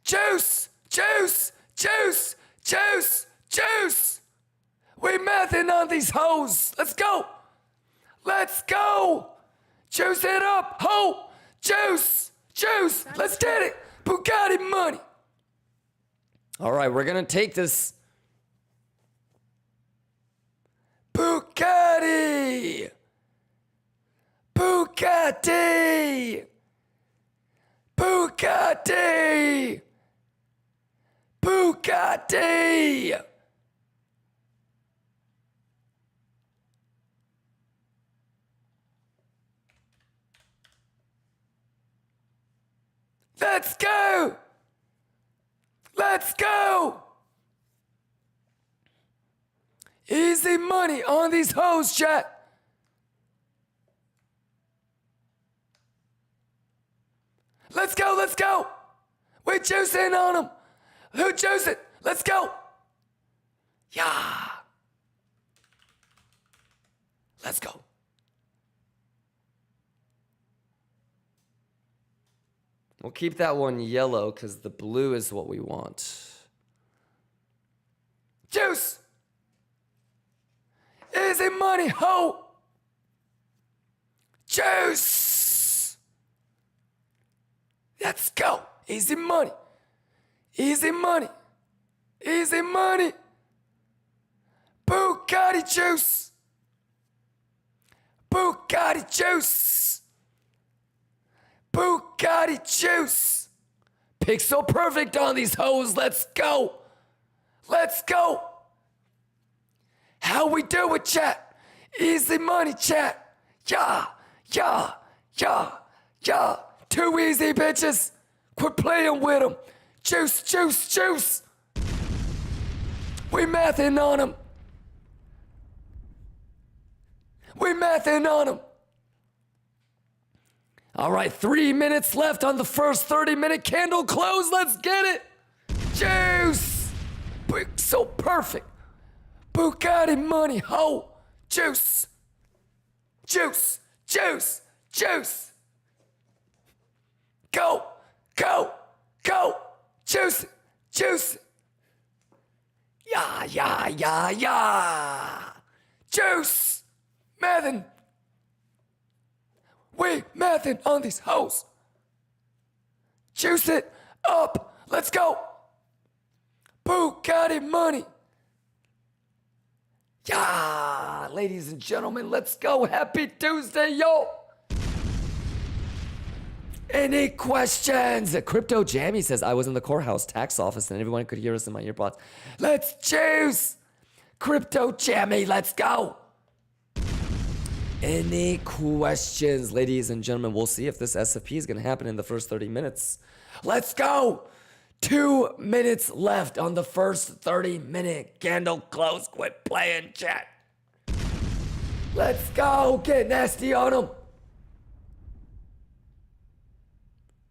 Juice. Juice. Juice. Juice. Juice. We mathing on these hoes. Let's go. Let's go. Juice it up. Ho. Juice. Juice. Let's get it. Bugatti money. All right, we're going to take this. Bugatti. Bugatti. Bugatti. Bugatti! Bugatti! Let's go! Let's go! Easy money on these hoes, chat. Let's go, let's go. We're juicing on them. Who juice it? Let's go. Yeah. Let's go. We'll keep that one yellow because the blue is what we want. Juice. Easy money, ho. Juice. Let's go. Easy money. Easy money. Easy money. Bugatti juice. Bugatti juice. Bugatti juice. Pixel perfect on these hoes. Let's go. Let's go. How we do it, chat? Easy money, chat. Yeah, yeah, yeah, yeah. Too easy, bitches. Quit playing with them. Juice, juice, juice. We mathing on them. We mathing on them. All right, 3 minutes left on the first 30-minute candle close. Let's get it. Juice. So perfect. Bugatti money, ho. Juice. Juice, juice, juice. Go, go, go. Juice it, juice it. Yeah, yeah, yeah, yeah. Juice. Mathin'. We mathin' on these hoes. Juice it up. Let's go. Bugatti money. Yeah, ladies and gentlemen, let's go. Happy Tuesday, yo. Any questions? Crypto Jammy says, I was in the courthouse tax office and everyone could hear us in my earpods. Let's juice. Crypto Jammy, let's go. Any questions, ladies and gentlemen? We'll see if this SFP is going to happen in the first 30 minutes. Let's go. 2 minutes left on the first 30-minute candle close. Quit playing, chat. Let's go. Get nasty on them.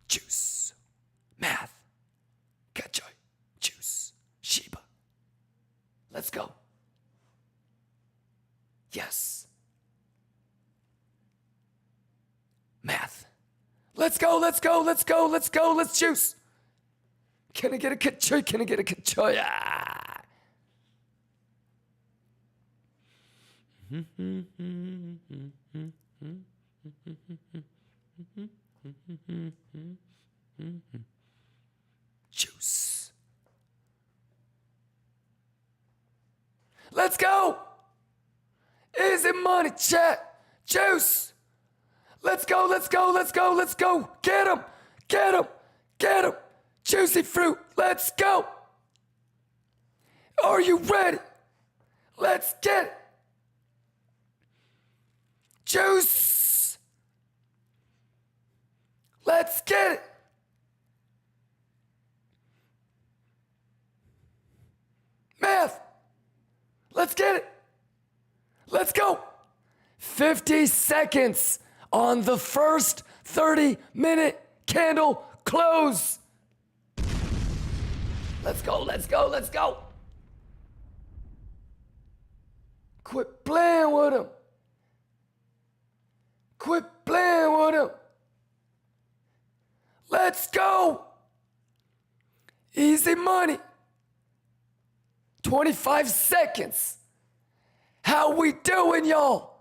Juice. Math. Kachoi. Juice. Shiba. Let's go. Yes. Math. Let's go, let's go, let's go, let's go, let's juice. Can I get a kachoi? Can I get a kachoi? Juice. Let's go. Easy money, chat. Juice. Let's go, let's go, let's go, let's go. Get him, get him, get him. Juicy fruit, let's go. Are you ready? Let's get it. Juice. Let's get it. Math. Let's get it. Let's go. 50 seconds on the first 30-minute candle close. Let's go, let's go, let's go. Quit playing with him. Quit playing with him. Let's go. Easy money. 25 seconds. How we doing, y'all?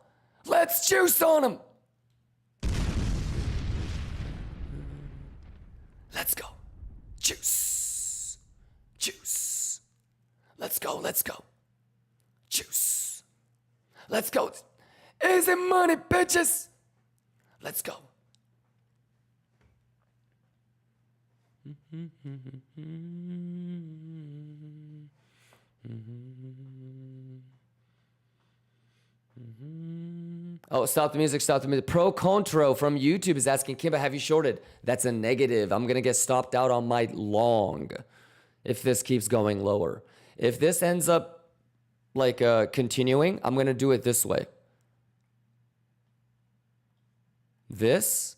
Let's juice on him. Let's go. Juice. Juice. Let's go, let's go. Juice. Let's go. Easy money, bitches. Let's go. Oh, stop the music, stop the music. Pro Contro from YouTube is asking, Kimba, have you shorted? That's a negative. I'm going to get stopped out on my long if this keeps going lower. If this ends up like continuing, I'm going to do it this way. This.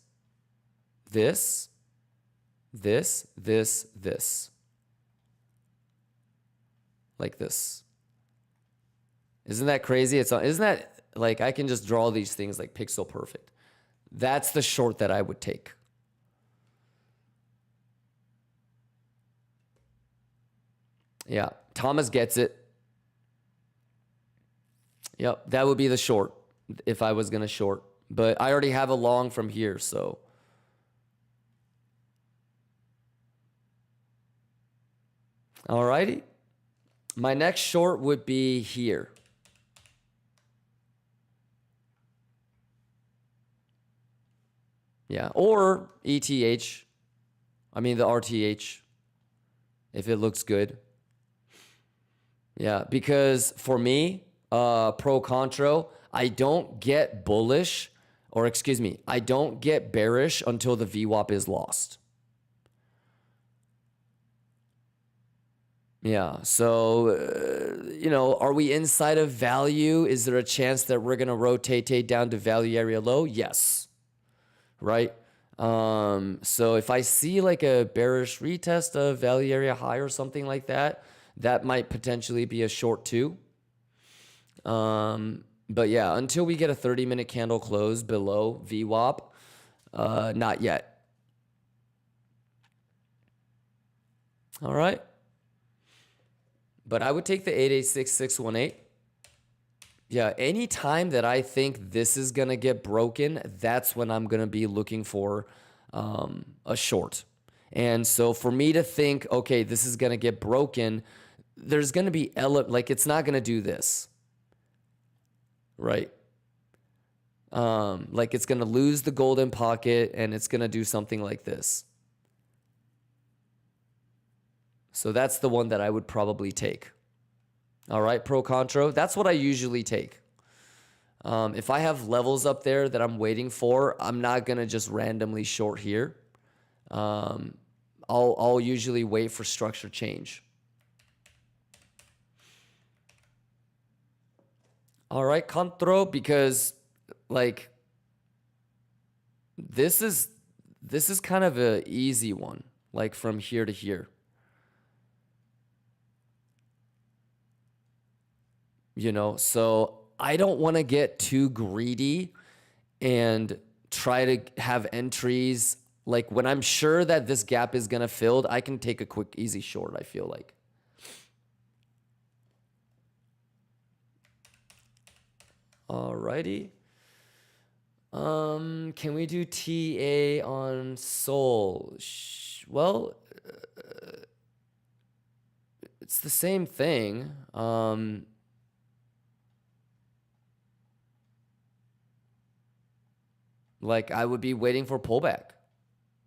Like this. Isn't that crazy? Isn't that like I can just draw these things like pixel perfect. That's the short that I would take. Yeah, Thomas gets it. Yep, that would be the short if I was going to short. But I already have a long from here, so. Alrighty. My next short would be here. Yeah, or ETH. I mean the RTH, if it looks good. Yeah, because for me, pro contro, I don't get bullish, or excuse me, I don't get bearish until the VWAP is lost. Yeah, so, you know, are we inside of value? Is there a chance that we're going to rotate down to value area low? Yes. Right? So if I see like a bearish retest of value area high or something like that, that might potentially be a short too. But yeah, until we get a 30-minute candle close below VWAP, not yet. All right. But I would take the 886618. Yeah, anytime that I think this is going to get broken, that's when I'm going to be looking for a short. And so for me to think, okay, this is going to get broken, there's going to be, like it's not going to do this. Right? Like it's going to lose the golden pocket and it's going to do something like this. So that's the one that I would probably take. All right, pro contro. That's what I usually take. If I have levels up there that I'm waiting for, I'm not gonna just randomly short here. I'll usually wait for structure change. All right, contro, because like this is kind of an easy one, like from here to here. You know, so I don't want to get too greedy and try to have entries. Like when I'm sure that this gap is going to fill, I can take a quick, easy short, I feel like. Alrighty. Can we do TA on Sol? Well, it's the same thing. Like I would be waiting for pullback.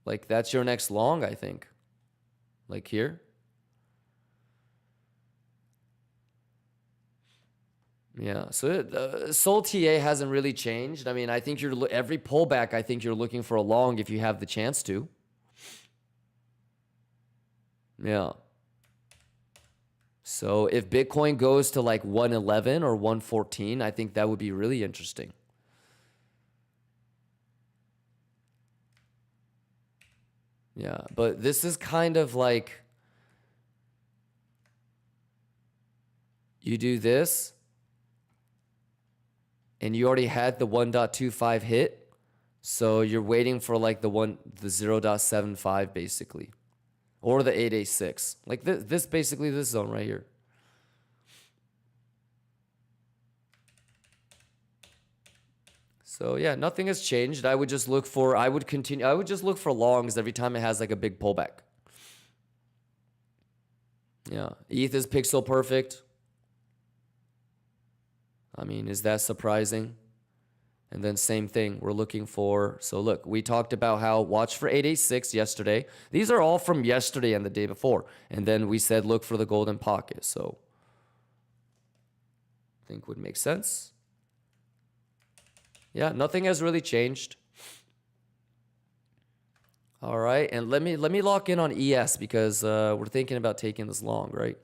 Like that's your next long, I think. Like here. Yeah, so Sol TA hasn't really changed. I mean, I think every pullback, I think you're looking for a long if you have the chance to. Yeah. So if Bitcoin goes to like 111 or 114, I think that would be really interesting. Yeah, but this is kind of like you do this and you already had the 1.25 hit. So you're waiting for like the 0.75 basically, or the 886. Like this basically this zone right here. So yeah, nothing has changed. I would just look for, I would just look for longs every time it has like a big pullback. Yeah, ETH is pixel perfect. I mean, is that surprising? And then same thing, we're looking for, so look, we talked about how watch for 886 yesterday. These are all from yesterday and the day before. And then we said look for the golden pocket. So I think would make sense. Yeah, nothing has really changed. All right, and let me lock in on ES because we're thinking about taking this long, right?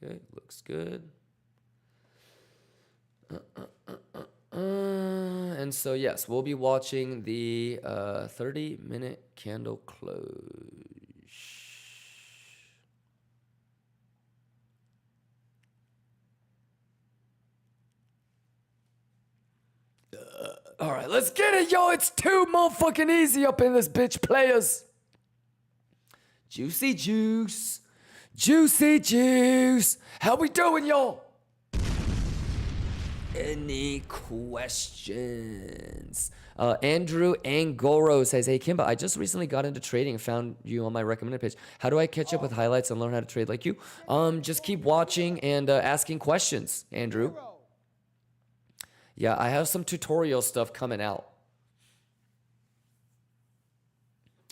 Okay, looks good. And so, yes, we'll be watching the 30-minute candle close. All right, let's get it, yo. It's too motherfucking easy up in this bitch, players. Juicy juice. Juicy juice. How we doing, y'all? Any questions? Andrew Angoro says, hey, Kimba, I just recently got into trading and found you on my recommended page. How do I catch up with highlights and learn how to trade like you? Just keep watching and asking questions, Andrew. Yeah, I have some tutorial stuff coming out.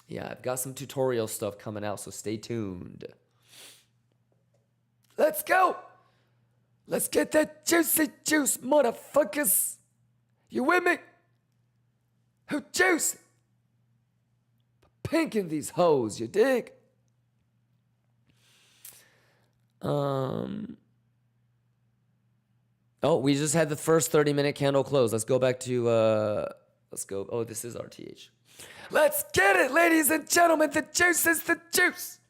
Yeah, I've got some tutorial stuff coming out, so stay tuned. Let's go! Let's get that juicy juice, motherfuckers. You with me? Who juice? Pink in these hoes, you dig? Oh, we just had the first 30-minute candle close. Let's go back to, let's go. Oh, this is RTH. Let's get it, ladies and gentlemen. The juice is the juice.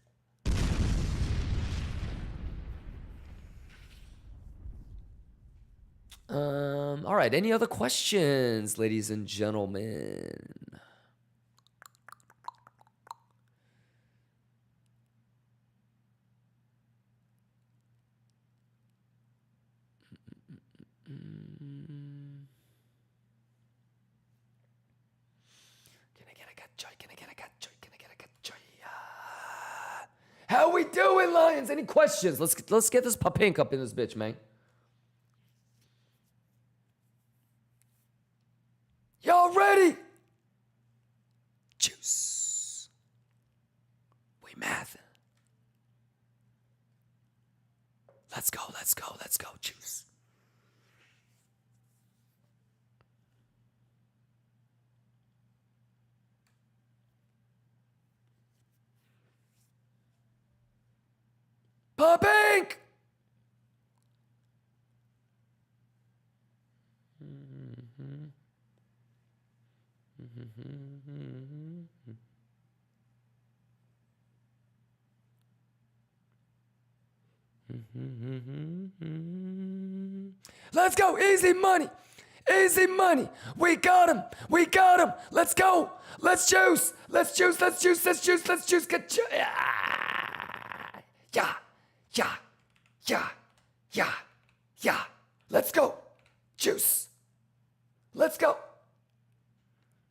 All right. Any other questions, ladies and gentlemen? How we doing, Lions? Any questions? Let's get this pink up in this bitch, man. Y'all ready? Juice. We math. Let's go, let's go, let's go, juice. Pink! Let's go, easy money. Easy money. We got him. We got him. Let's go. Let's juice. Let's juice. Let's juice. Let's juice. Let's juice. Get ju- yeah. Yeah. Yeah. Yeah. Yeah. Let's go. Juice. Let's go.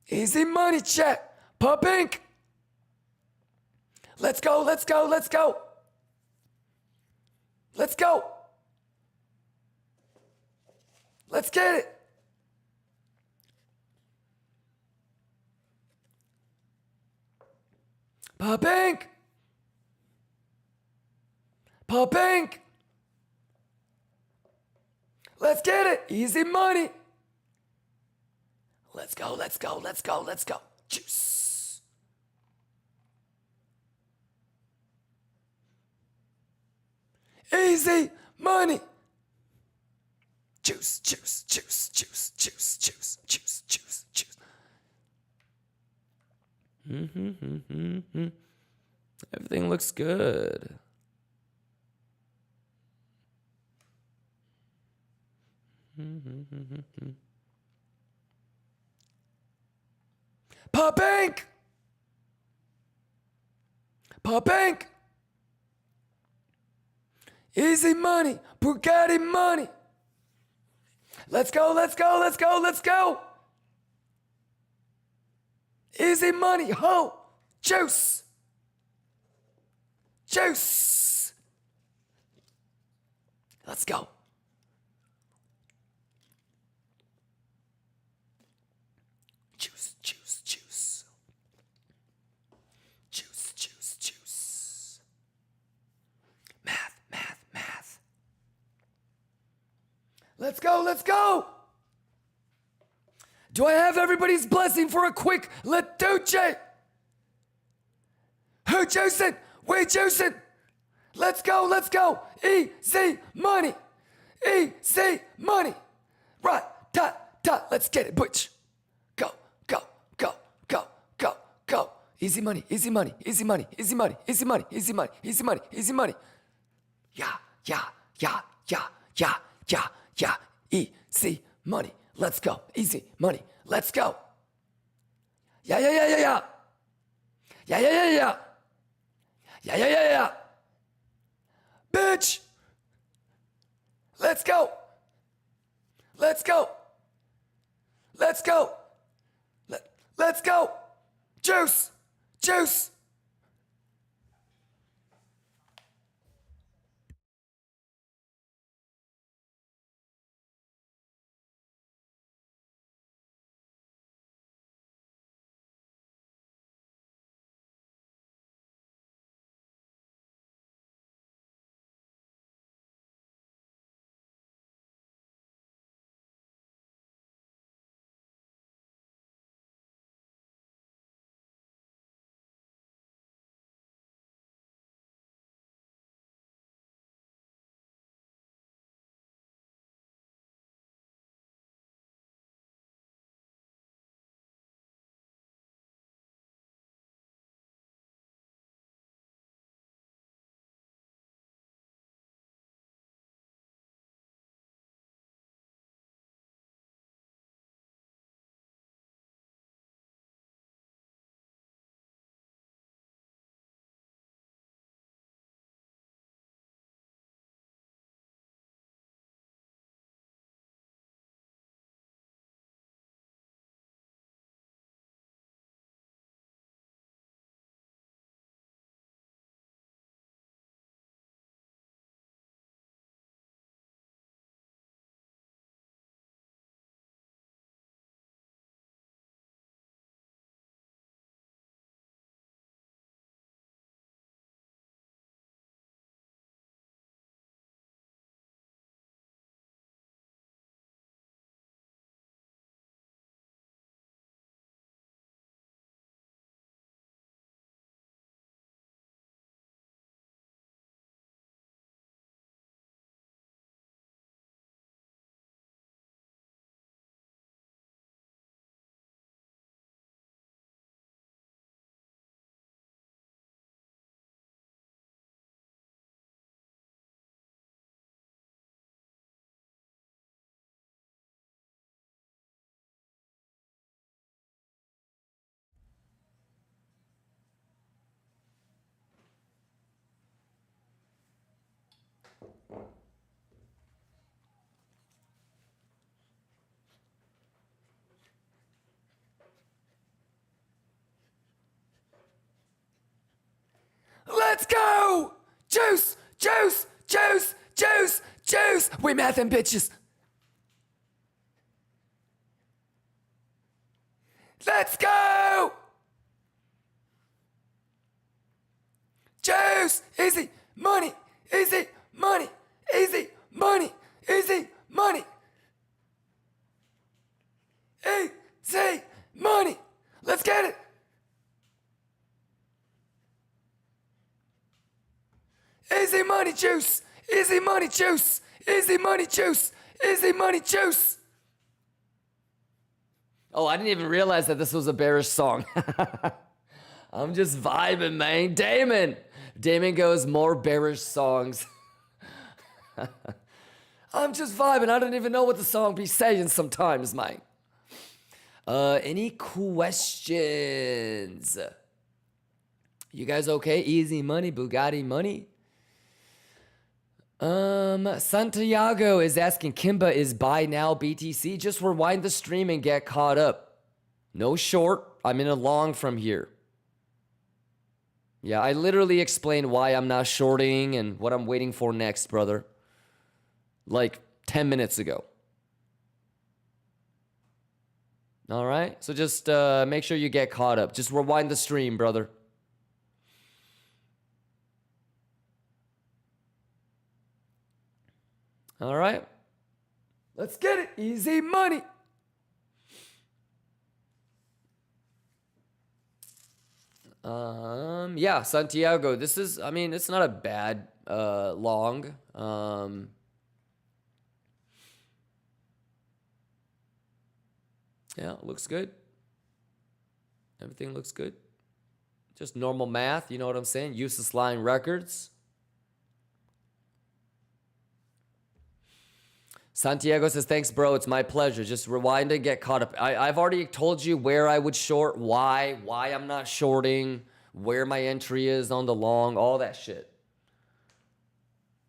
Easy money, chat. Pink. Let's go. Let's go. Let's go. Let's go. Let's get it. Pink. Pink. Let's get it. Easy money. Let's go, let's go, let's go, let's go. Juice. Easy money. Juice, juice, juice, juice, juice, juice, juice, juice, juice. Everything looks good. Pink. Pink. Easy money. Bugatti money. Let's go, let's go, let's go, let's go. Easy money. Ho. Juice. Juice. Let's go. Juice, juice, juice. Juice, juice, juice. Math, math, math. Let's go, let's go. Do I have everybody's blessing for a quick Leduce? Who juicing? We juicing. Let's go, let's go. Easy money. Easy money. Right, let's get it, butch. Go, go, go, go, go, go. Easy money, easy money, easy money, easy money, easy money, easy money, easy money, easy money. Yeah, yeah, yeah, yeah, yeah, yeah, yeah. Easy money. Let's go. Easy money. Let's go. Yeah, yeah, yeah, yeah, yeah. Yeah, yeah, yeah, yeah. Yeah, yeah, yeah, yeah. Bitch. Let's go. Let's go. Let's go. Let's go. Juice. Juice. Let's go! Juice, juice, juice, juice, juice. We mathin' bitches. Let's go! Juice, easy money, easy money, easy money, easy money. Easy money. Let's get it. Easy money juice. Easy money juice. Easy money juice. Easy money juice. Oh, I didn't even realize that this was a bearish song. I'm just vibing, man. Damon goes more bearish songs. I'm just vibing. I don't even know what the song be saying sometimes, man. Any questions? You guys okay? Easy money, Bugatti money. Santiago is asking, Kimba is buy now BTC. Just rewind the stream and get caught up. No short. I'm in a long from here. Yeah, I literally explained why I'm not shorting and what I'm waiting for next, brother. Like 10 minutes ago. All right? So just make sure you get caught up. Just rewind the stream, brother. All right? Let's get it. Easy money. Yeah, Santiago, this is, I mean, it's not a bad long. Yeah, looks good. Everything looks good. Just normal math, you know what I'm saying? Useless line records. Santiago says, thanks, bro. It's my pleasure. Just rewind and get caught up. I've already told you where I would short, why I'm not shorting, where my entry is on the long, all that shit.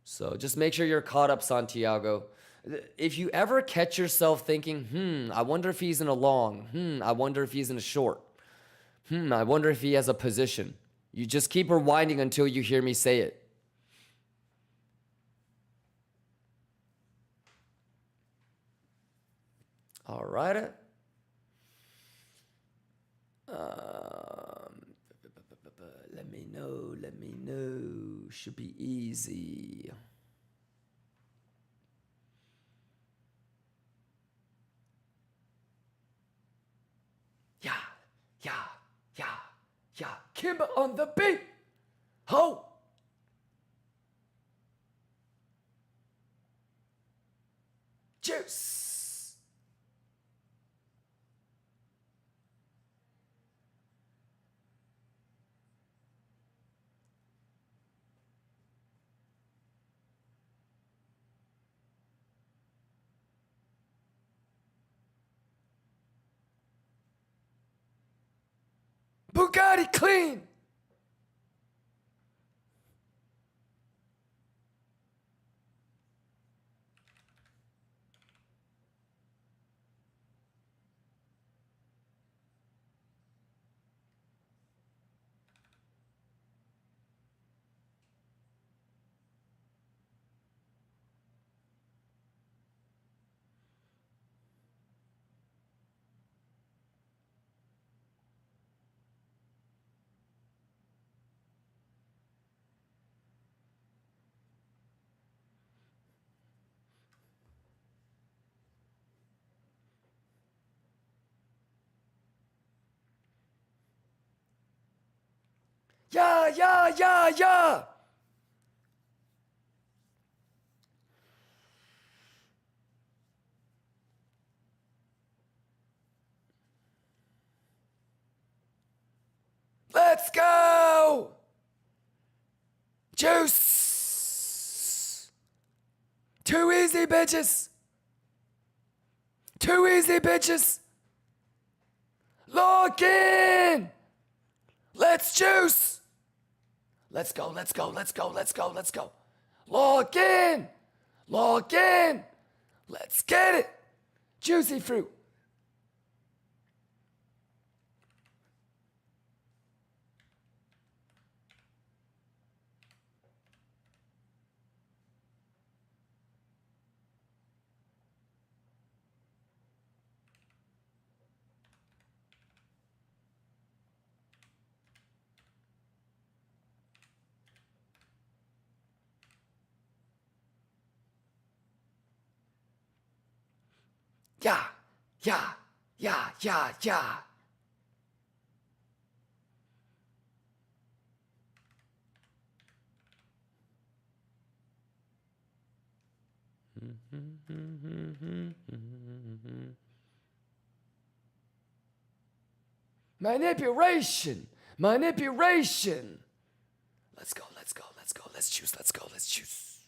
So just make sure you're caught up, Santiago. If you ever catch yourself thinking, I wonder if he's in a long, I wonder if he's in a short, I wonder if he has a position, you just keep rewinding until you hear me say it. All right. Let me know. Should be easy. Yeah. Kimba on the beat. Ho. Juice. Bugatti clean. Yeah. Let's go. Juice. Too easy, bitches. Too easy, bitches. Log in. Let's juice. Let's go. Log in. Let's get it. Juicy fruit. Yeah. Manipulation. Let's go. Let's choose.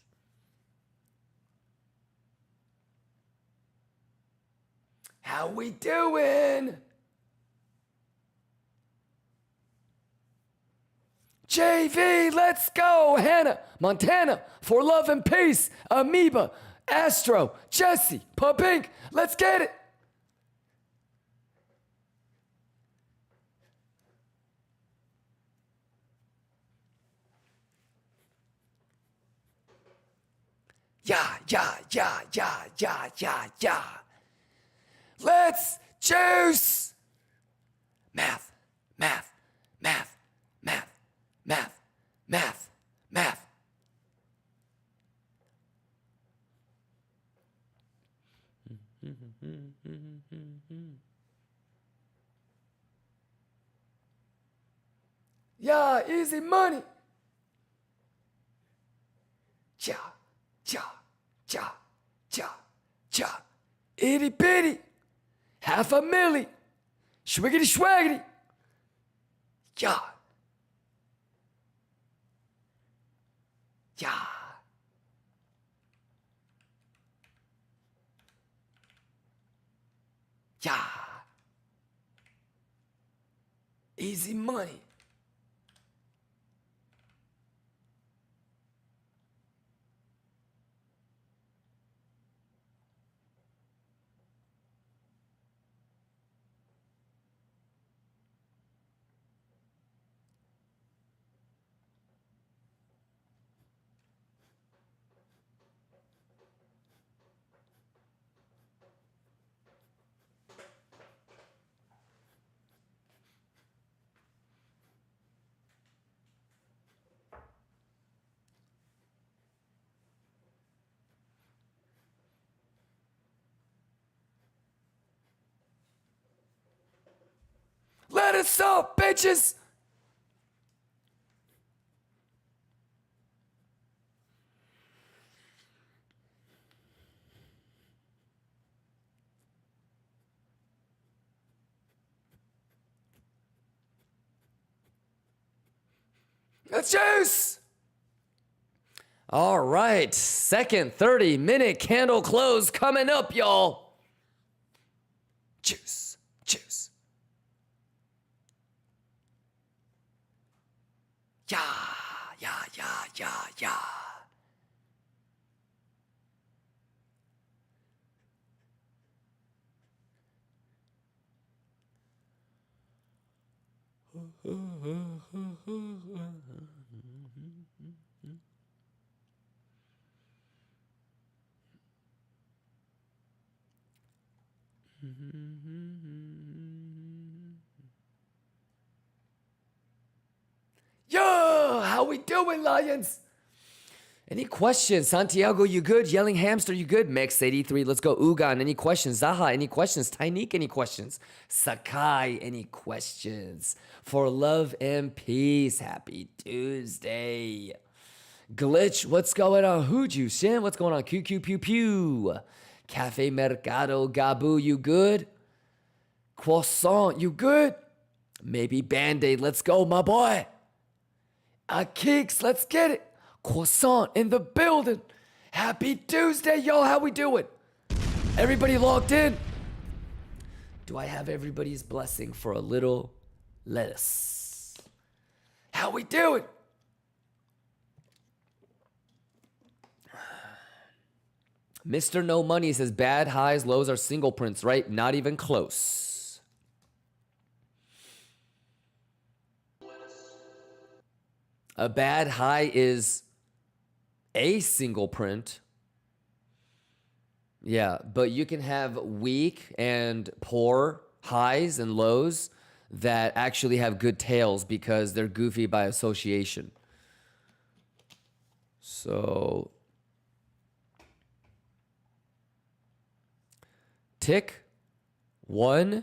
How we doing? JV, let's go. Hannah, Montana, for love and peace. Amoeba, Astro, Jesse, Pink, let's get it. Yeah. Let's juice. Math. Yeah, easy money. Ja. Itty bitty. Half a milli. Schwiggity schwaggity. Yeah. Easy money. Let us up, bitches! Let's juice! All right, second 30-minute candle close coming up, y'all. Juice. Yeah. Yo, how we doing, Lions? Any questions? Santiago, you good? Yelling Hamster, you good? MEXC83, let's go. Ugan, any questions? Zaha, any questions? Tainik, any questions? Sakai, any questions? For love and peace, happy Tuesday. Glitch, what's going on? Huju, Sin, what's going on? QQ Pew Pew. Cafe Mercado, Gabu, you good? Croissant, you good? Maybe Band-Aid, let's go, my boy. KCEX, let's get it. Croissant in the building. Happy Tuesday, y'all. How we doing? Everybody logged in? Do I have everybody's blessing for a little lettuce? How we doing? Mr. No Money says bad highs, lows are single prints, right? Not even close. A bad high is a single print. Yeah, but you can have weak and poor highs and lows that actually have good tails because they're goofy by association. So, tick 1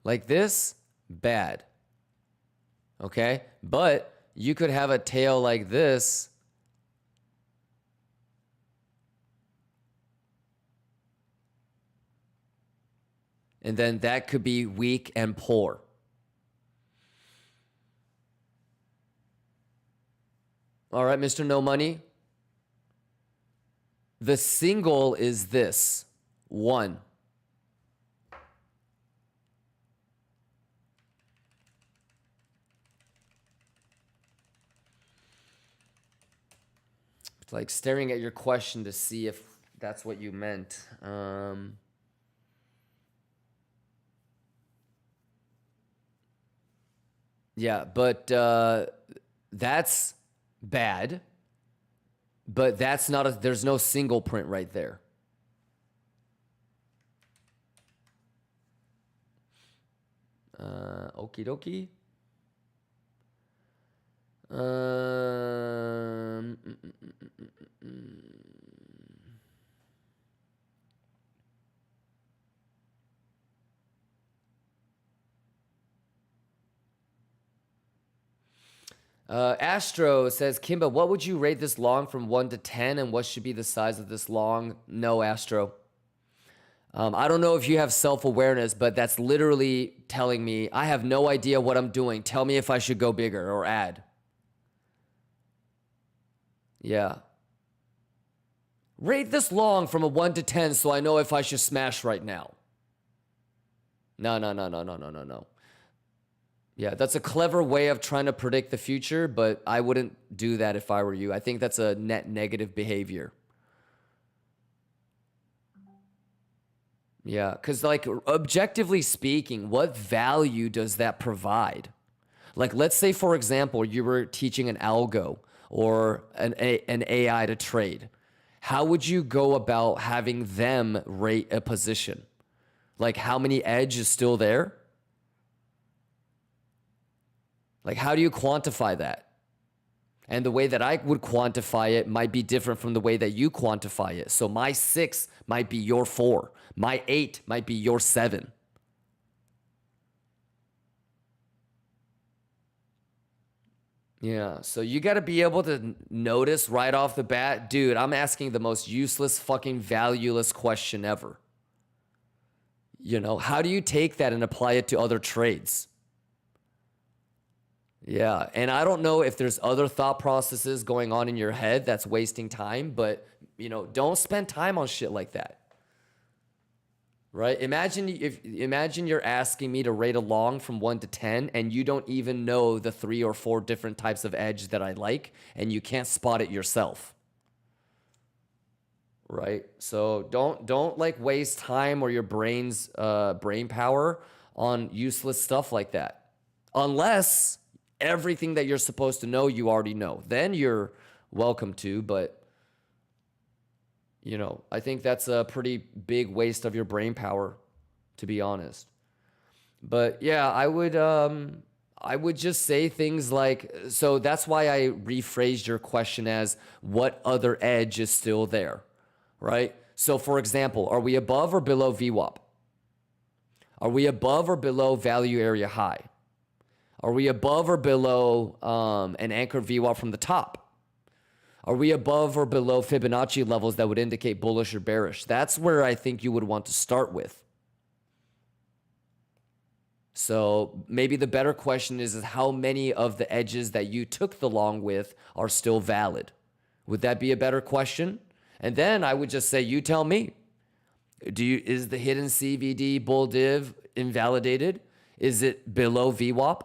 like this, bad. Okay? But you could have a tail like this. And then that could be weak and poor. All right, Mr. No Money. The single is this, 1. like staring at your question to see if that's what you meant. Yeah, but that's bad. But that's not a, there's no single print right there. Okie dokie. Astro says, Kimba, what would you rate this long from 1 to 10, and what should be the size of this long? No, Astro. I don't know if you have self-awareness, but that's literally telling me I have no idea what I'm doing. Tell me if I should go bigger or add. Yeah. Rate this long from a 1 to 10 so I know if I should smash right now. No. Yeah, that's a clever way of trying to predict the future, but I wouldn't do that if I were you. I think that's a net negative behavior. Yeah, because like objectively speaking, what value does that provide? Like, let's say, for example, you were teaching an algo or an AI to trade. How would you go about having them rate a position? Like, how many edge is still there? Like, how do you quantify that? And the way that I would quantify it might be different from the way that you quantify it. So my 6 might be your 4. My 8 might be your 7. Yeah, so you got to be able to notice right off the bat, dude, I'm asking the most useless, fucking valueless question ever. You know, how do you take that and apply it to other trades? Yeah, and I don't know if there's other thought processes going on in your head that's wasting time, but, you know, don't spend time on shit like that. Right? Imagine you're asking me to rate a long from 1 to 10 and you don't even know the 3 or 4 different types of edge that I like and you can't spot it yourself. Right? So don't like waste time or your brain's brain power on useless stuff like that. Unless everything that you're supposed to know, you already know. Then you're welcome to, but you know, I think that's a pretty big waste of your brain power, to be honest. But yeah, I would just say things like, so that's why I rephrased your question as what other edge is still there, right? So for example, are we above or below VWAP? Are we above or below value area high? Are we above or below an anchored VWAP from the top? Are we above or below Fibonacci levels that would indicate bullish or bearish? That's where I think you would want to start with. So maybe the better question is how many of the edges that you took the long with are still valid? Would that be a better question? And then I would just say, you tell me. Is the hidden CVD bull div invalidated? Is it below VWAP?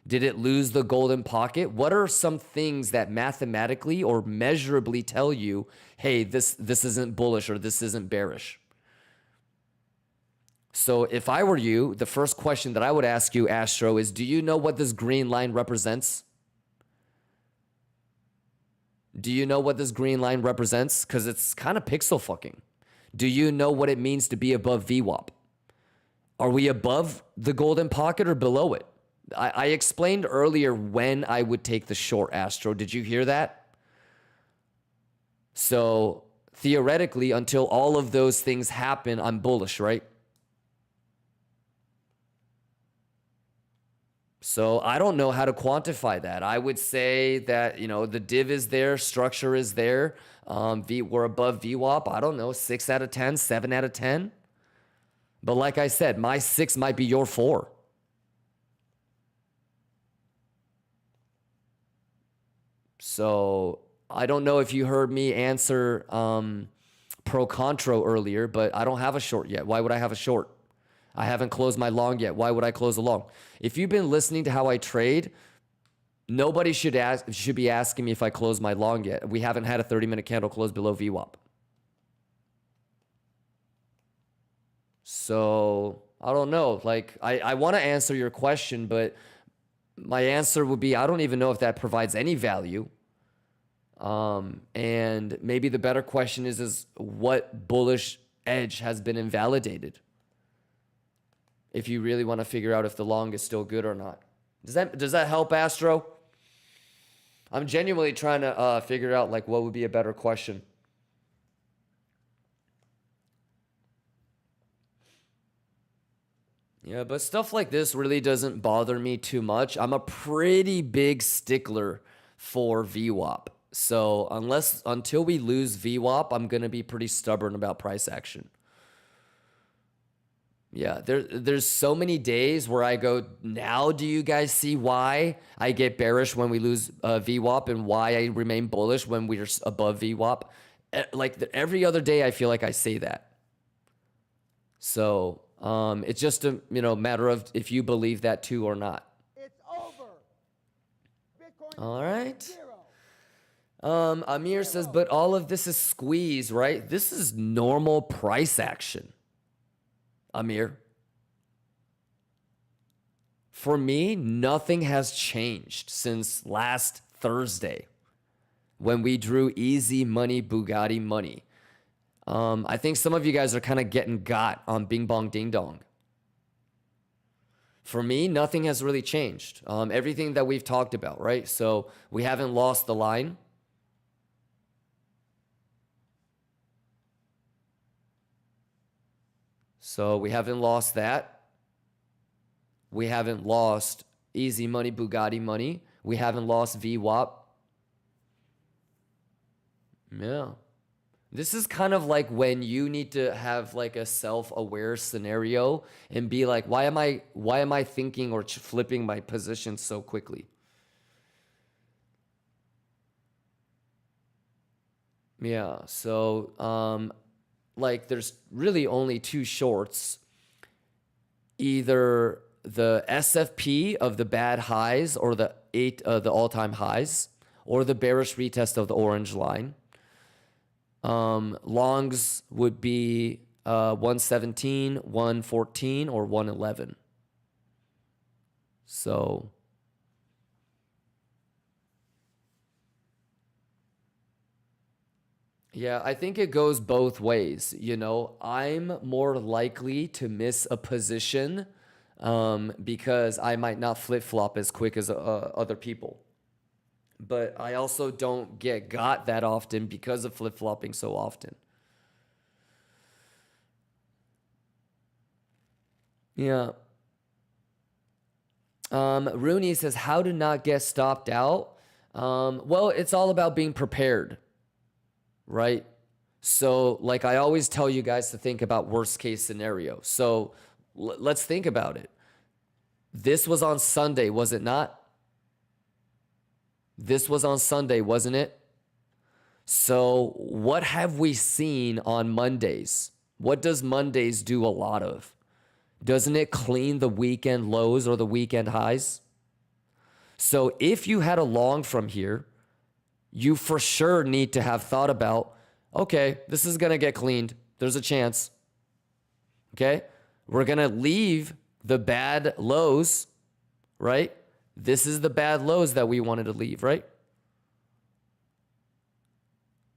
Did it lose the golden pocket? What are some things that mathematically or measurably tell you, hey, this isn't bullish or this isn't bearish? So if I were you, the first question that I would ask you, Astro, is do you know what this green line represents? Do you know what this green line represents? Because it's kind of pixel fucking. Do you know what it means to be above VWAP? Are we above the golden pocket or below it? I explained earlier when I would take the short, Astro. Did you hear that? So theoretically, until all of those things happen, I'm bullish, right? So I don't know how to quantify that. I would say that, you know, the div is there, structure is there. We're above VWAP. I don't know, 6 out of 10, 7 out of 10. But like I said, my 6 might be your 4. So I don't know if you heard me answer pro contro earlier, but I don't have a short yet. Why would I have a short? I haven't closed my long yet. Why would I close a long? If you've been listening to how I trade, nobody should be asking me if I close my long yet. We haven't had a 30-minute candle close below VWAP. So I don't know. Like, I want to answer your question, but my answer would be I don't even know if that provides any value. And maybe the better question is what bullish edge has been invalidated? If you really want to figure out if the long is still good or not. Does that help, Astro? I'm genuinely trying to figure out like what would be a better question. Yeah, but stuff like this really doesn't bother me too much. I'm a pretty big stickler for VWAP. So until we lose VWAP, I'm going to be pretty stubborn about price action. Yeah, there's so many days where I go, now do you guys see why I get bearish when we lose VWAP and why I remain bullish when we're above VWAP? Like every other day I feel like I say that. So it's just a matter of if you believe that too or not. It's over. Bitcoin All right. zero. Amir says, but all of this is squeeze, right? This is normal price action. Amir. For me, nothing has changed since last Thursday when we drew easy money, Bugatti money. I think some of you guys are kind of getting got on Bing Bong Ding Dong. For me, nothing has really changed. Everything that we've talked about, right? So we haven't lost the line. So we haven't lost that. We haven't lost easy money, Bugatti money. We haven't lost VWAP. Yeah. This is kind of like when you need to have like a self-aware scenario and be like, why am I thinking or flipping my position so quickly? Yeah, so like there's really only two shorts. Either the SFP of the bad highs or the all-time highs, or the bearish retest of the orange line. Longs would be 117, 114, or 111. So yeah, I think it goes both ways. I'm more likely to miss a position because I might not flip-flop as quick as other people. But I also don't get got that often because of flip-flopping so often. Yeah. Rooney says, how to not get stopped out? Well, it's all about being prepared, right? So like I always tell you guys to think about worst case scenario. So let's think about it. This was on Sunday, was it not? This was on Sunday, wasn't it? So what have we seen on Mondays? What does Mondays do a lot of? Doesn't it clean the weekend lows or the weekend highs? So if you had a long from here, you for sure need to have thought about, okay, this is going to get cleaned. There's a chance. Okay? We're going to leave the bad lows, right? This is the bad lows that we wanted to leave, right?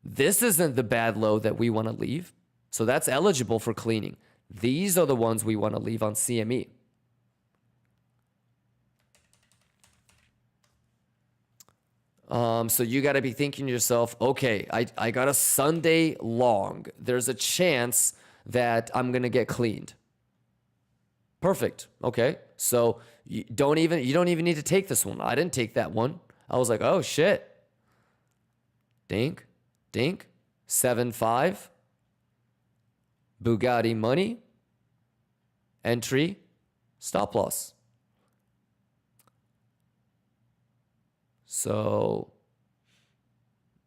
This isn't the bad low that we want to leave. So that's eligible for cleaning. These are the ones we want to leave on CME. So you got to be thinking to yourself, okay, I got a Sunday long. There's a chance that I'm going to get cleaned. Perfect. Okay. So you don't even need to take this one. I didn't take that one. I was like, oh shit. Dink, dink, 7.5. Bugatti money. Entry, stop loss. So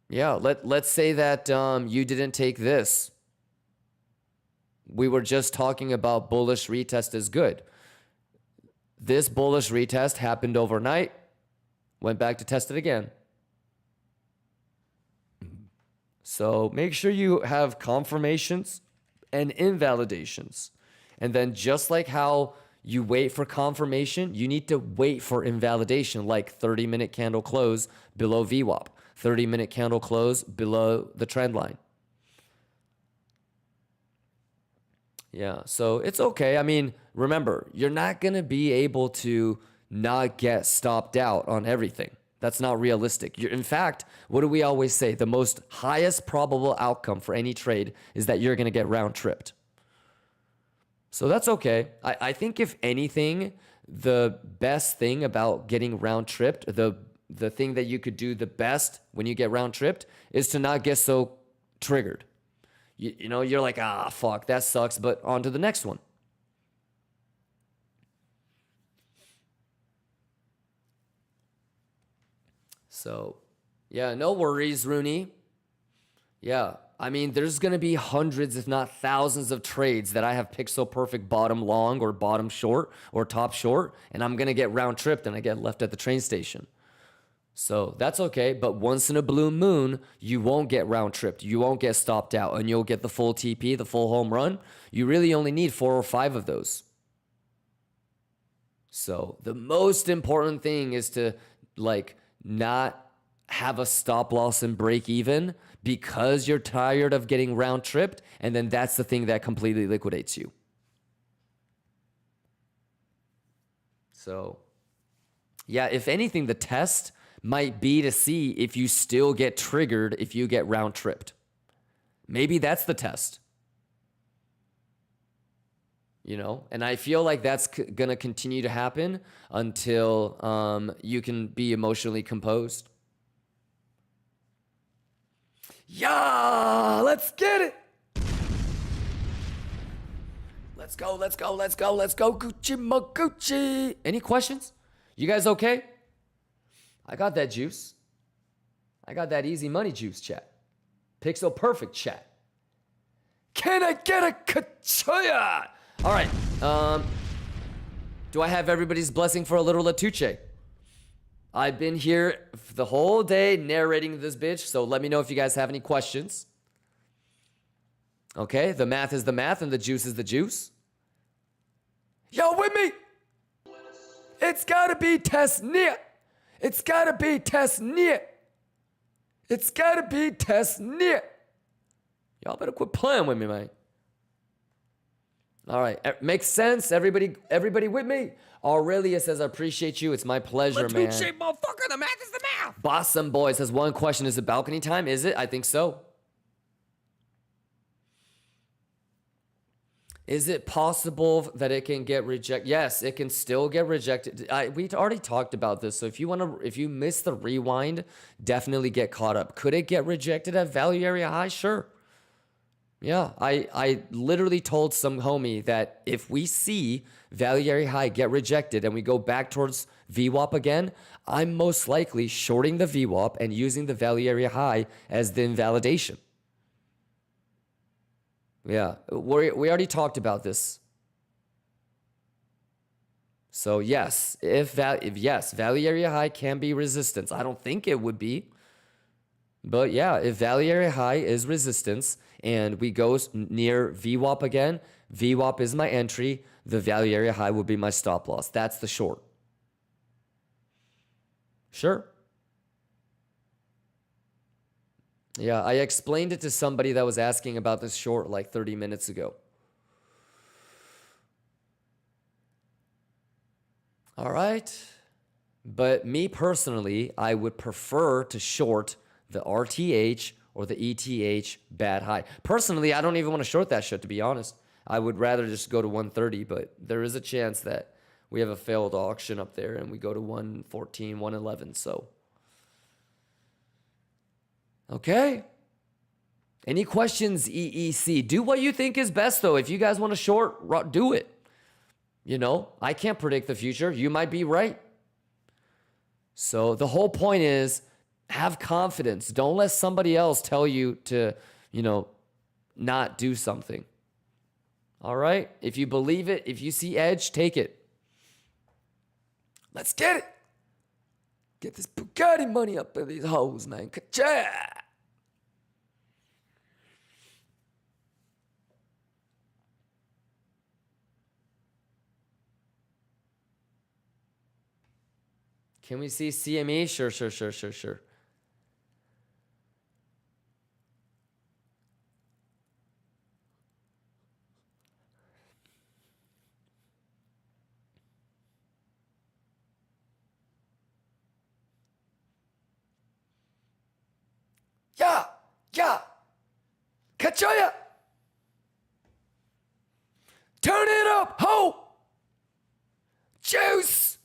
yeah, let's say that you didn't take this. We were just talking about bullish retest is good. This bullish retest happened overnight. went back to test it again. So make sure you have confirmations and invalidations. And then just like how you wait for confirmation, you need to wait for invalidation, like 30-minute candle close below VWAP, 30-minute candle close below the trend line. Yeah, so it's okay. I mean, remember, you're not going to be able to not get stopped out on everything. That's not realistic. In fact, what do we always say? The most highest probable outcome for any trade is that you're going to get round tripped. So that's okay. I think if anything, the best thing about getting round tripped, the thing that you could do the best when you get round tripped is to not get so triggered. You know, you're like, ah, fuck, that sucks, but on to the next one. So, yeah, no worries, Rooney. Yeah, I mean, there's going to be hundreds, if not thousands of trades that I have pixel perfect bottom long or bottom short or top short, and I'm going to get round tripped and I get left at the train station. So that's okay, but once in a blue moon, you won't get round tripped. You won't get stopped out, and you'll get the full TP, the full home run. You really only need 4 or 5 of those. So the most important thing is to not have a stop loss and break even because you're tired of getting round tripped, and then that's the thing that completely liquidates you. So yeah, if anything, the test might be to see if you still get triggered if you get round tripped. Maybe that's the test. You know, and I feel like that's going to continue to happen until you can be emotionally composed. Yeah, let's get it. Let's go, let's go, let's go, let's go, Gucci Magucci. Any questions? You guys okay? I got that juice. I got that easy money juice, chat. Pixel perfect, chat. Can I get a kachuya? All right. Do I have everybody's blessing for a little Latuche? I've been here the whole day narrating this bitch, so let me know if you guys have any questions. Okay, the math is the math and the juice is the juice. Yo, with me? It's gotta be Tesnia. It's gotta be Tesnia. It's gotta be Tesnia. Y'all better quit playing with me, man. All right, makes sense. Everybody with me. Aurelia says, I appreciate you. It's my pleasure, man. Let's go, motherfucker. The math is the math. Bossum Boy says, one question, is it balcony time? Is it? I think so. Is it possible that it can get rejected? Yes, it can still get rejected. We already talked about this. So if you miss the rewind, definitely get caught up. Could it get rejected at value area high? Sure. Yeah, I literally told some homie that if we see value area high get rejected and we go back towards VWAP again, I'm most likely shorting the VWAP and using the value area high as the invalidation. Yeah, we already talked about this. So yes, if value area high can be resistance. I don't think it would be. But yeah, if value area high is resistance and we go near VWAP again, VWAP is my entry, the value area high would be my stop loss. That's the short. Sure. Yeah, I explained it to somebody that was asking about this short like 30 minutes ago. All right. But me personally, I would prefer to short the RTH or the ETH bad high. Personally, I don't even want to short that shit, to be honest. I would rather just go to 130, but there is a chance that we have a failed auction up there and we go to 114, 111, so. Okay. Any questions, EEC? Do what you think is best, though. If you guys want to short, do it. You know, I can't predict the future. You might be right. So the whole point is have confidence. Don't let somebody else tell you to, not do something. All right? If you believe it, if you see edge, take it. Let's get it. Get this Bugatti money up in these hoes, man. Ka-cha! Can we see CME? Sure. Yeah. Kachaya. Turn it up, ho. Juice.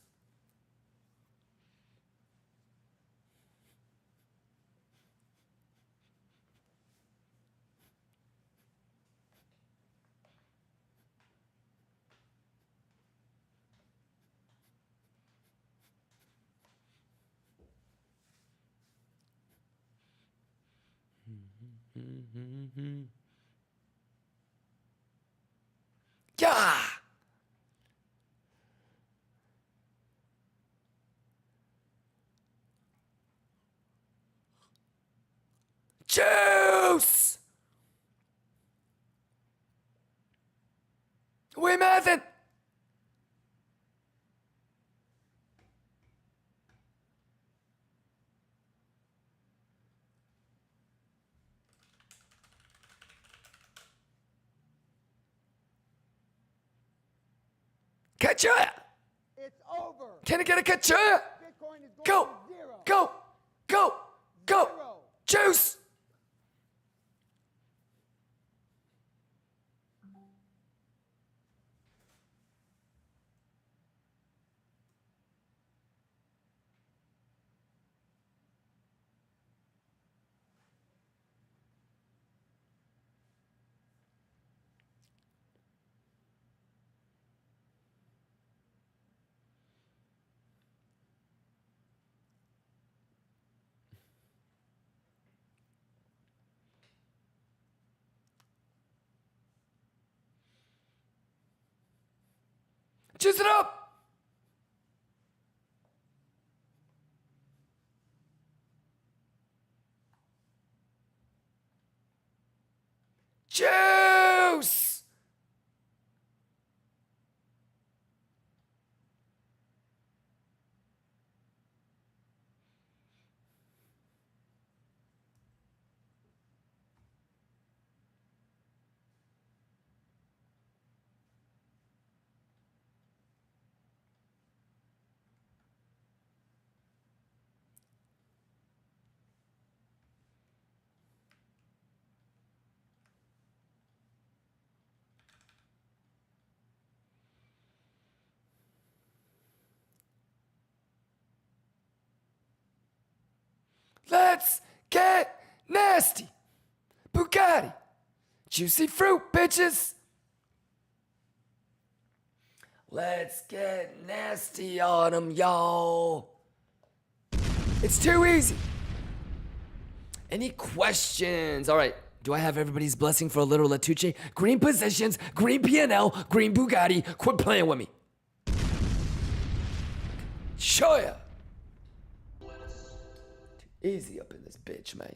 Yeah. Juice. We mathin'. Kachaya. It's over. Can I get a kachaya? Bitcoin is going Go. to zero. Go. Zero. Juice. Juice it up. Juice. Let's get nasty. Bugatti. Juicy fruit, bitches. Let's get nasty on them, y'all. It's too easy. Any questions? All right. Do I have everybody's blessing for a little Latucci? Green positions, green PNL, green Bugatti. Quit playing with me. Show ya. Too easy up in this bitch, man.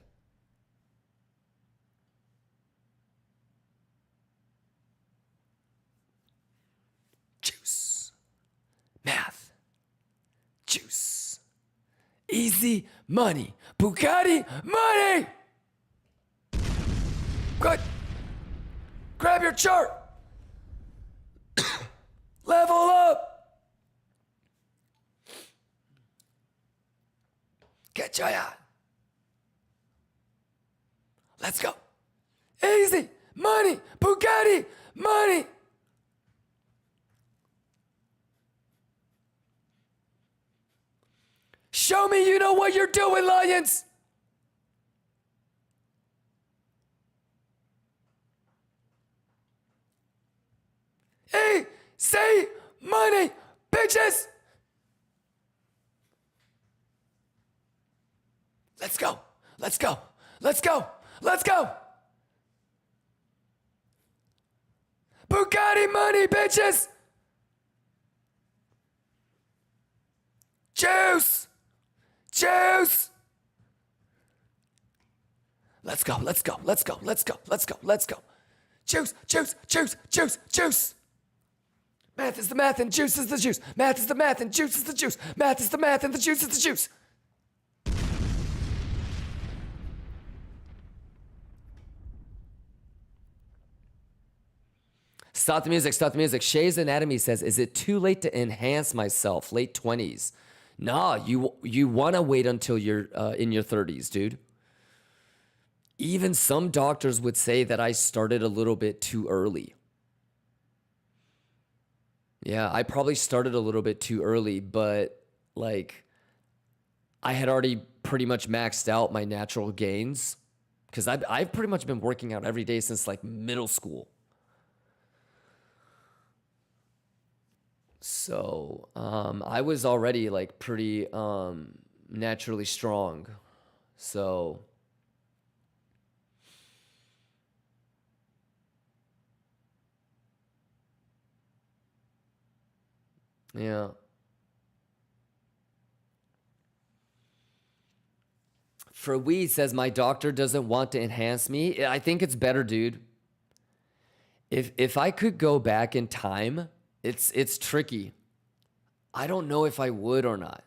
Juice. Math. Juice. Easy money. Bugatti money! Good. Grab your chart. Level up. Get your eye. Let's go. Easy money. Bugatti money. Show me you know what you're doing, Lions. Easy money, bitches. Let's go. Let's go. Let's go. Let's go. Bugatti money, bitches. Juice. Juice! Let's go, let's go, let's go, let's go, let's go, let's go. Juice, juice, juice, juice, juice. Math is the math and juice is the juice. Math is the math and juice is the juice. Math is the math and the juice is the juice. Stop the music, stop the music. Shay's Anatomy says, is it too late to enhance myself? Late 20s. Nah, you want to wait until you're in your 30s, dude. Even some doctors would say that I started a little bit too early. Yeah, I probably started a little bit too early, but like I had already pretty much maxed out my natural gains because I've pretty much been working out every day since like middle school. So I was already like pretty naturally strong. So yeah. For Weed says my doctor doesn't want to enhance me. I think it's better, dude. If I could go back in time, it's tricky. I don't know if I would or not.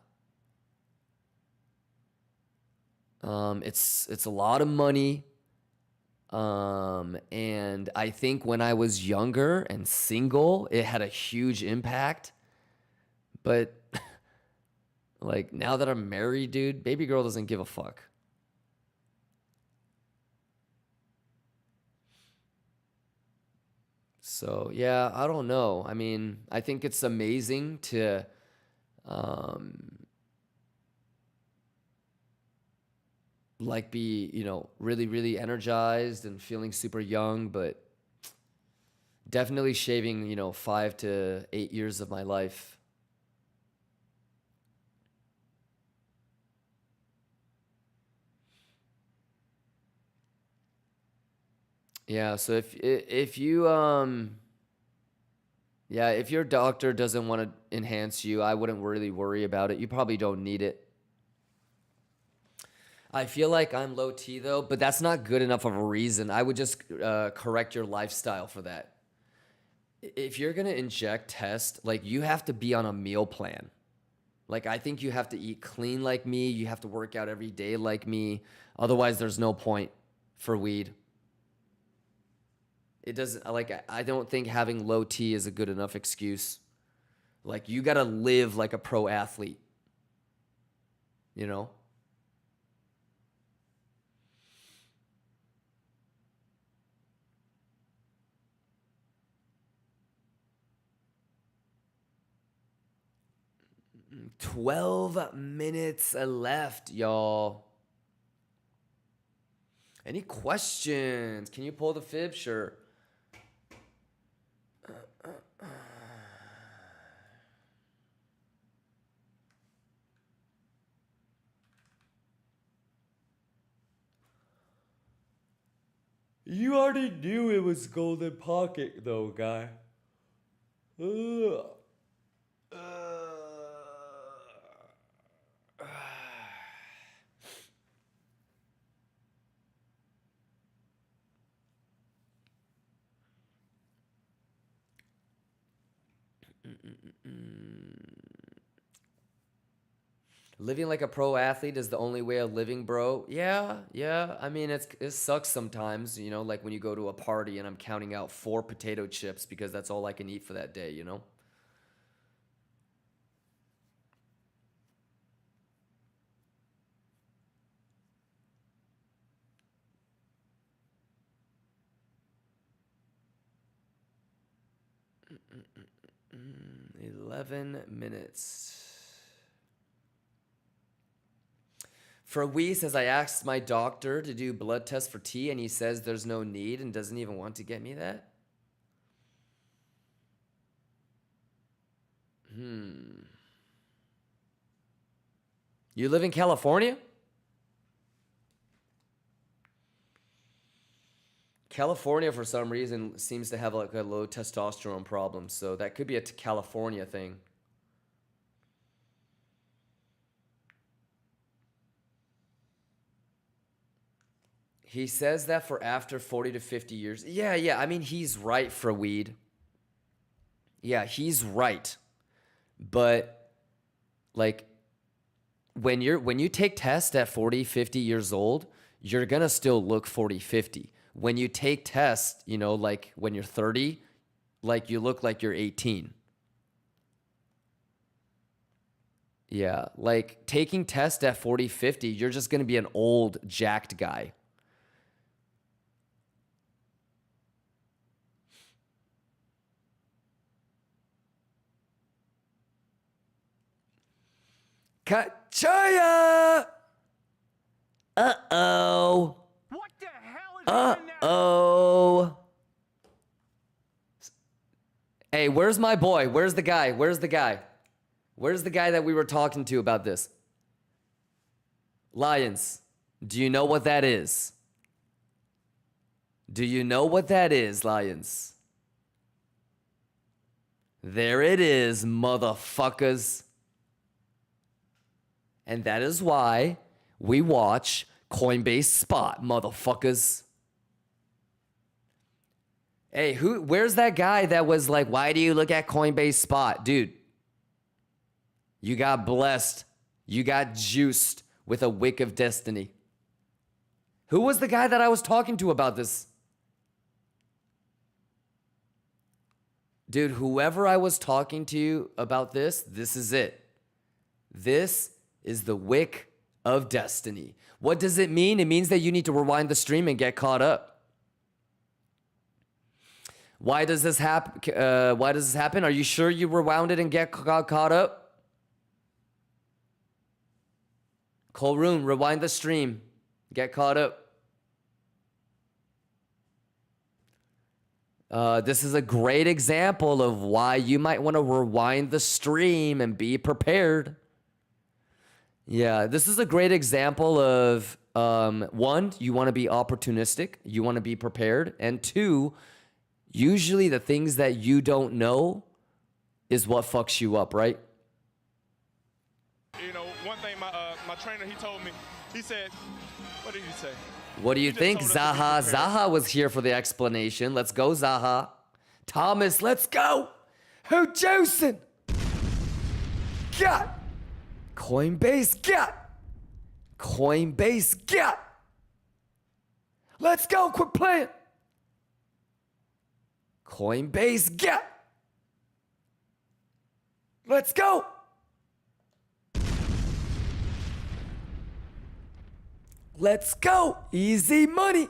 It's a lot of money. And I think when I was younger and single, it had a huge impact. But like now that I'm married, dude, baby girl doesn't give a fuck. So yeah, I don't know. I mean, I think it's amazing to like be, you know, really, really energized and feeling super young, but definitely shaving, you know, 5 to 8 years of my life. Yeah, so if you yeah, if your doctor doesn't want to enhance you, I wouldn't really worry about it. You probably don't need it. I feel like I'm low T though, but that's not good enough of a reason. I would just correct your lifestyle for that. If you're gonna inject test, like you have to be on a meal plan. Like I think you have to eat clean like me. You have to work out every day like me. Otherwise, there's no point for weed. It doesn't like I don't think having low T is a good enough excuse. Like you gotta live like a pro athlete. You know? Mm, 12 minutes left, y'all. Any questions? Can you pull the fib? Sure. You already knew it was golden pocket, though, guy. Ugh. 'Living like a pro athlete is the only way of living, bro. Yeah. I mean, it sucks sometimes, you know, like when you go to a party and I'm counting out 4 potato chips because that's all I can eat for that day, you know? Mm, 11 minutes. For we says I asked my doctor to do blood tests for T and he says there's no need and doesn't even want to get me that. You live in California? California, for some reason, seems to have like a low testosterone problem, so that could be a California thing. He says that for after 40 to 50 years. Yeah. I mean, he's right for weed. Yeah, he's right. But like when you take tests at 40, 50 years old, you're going to still look 40, 50. When you take tests, you know, like when you're 30, like you look like you're 18. Yeah, like taking tests at 40, 50, you're just going to be an old, jacked guy. Kachaya! Uh-oh. What the hell is Uh-oh. Hey, where's my boy? Where's the guy? Where's the guy? Where's the guy that we were talking to about this? Lions, do you know what that is? Do you know what that is, Lions? There it is, motherfuckers. And that is why we watch Coinbase Spot, motherfuckers. Hey, where's that guy that was like, why do you look at Coinbase Spot? Dude, you got blessed. You got juiced with a wick of destiny. Who was the guy that I was talking to about this? Dude, whoever I was talking to about this is it. This is the wick of destiny. What does it mean? It means that you need to rewind the stream and get caught up. Why does this happen? Why does this happen? Are you sure you rewound it and got caught up? Colroon, rewind the stream. Get caught up. This is a great example of why you might want to rewind the stream and be prepared. Yeah, this is a great example of, one, you want to be opportunistic. You want to be prepared. And two, usually the things that you don't know is what fucks you up, right? You know, one thing my trainer, he told me, he said, what did he say? What do you think, Zaha? Zaha was here for the explanation. Let's go, Zaha. Thomas, let's go. Who juicing? Got. Coinbase got. Coinbase got. Let's go, quit playing. Coinbase got. Let's go. Let's go. Easy money.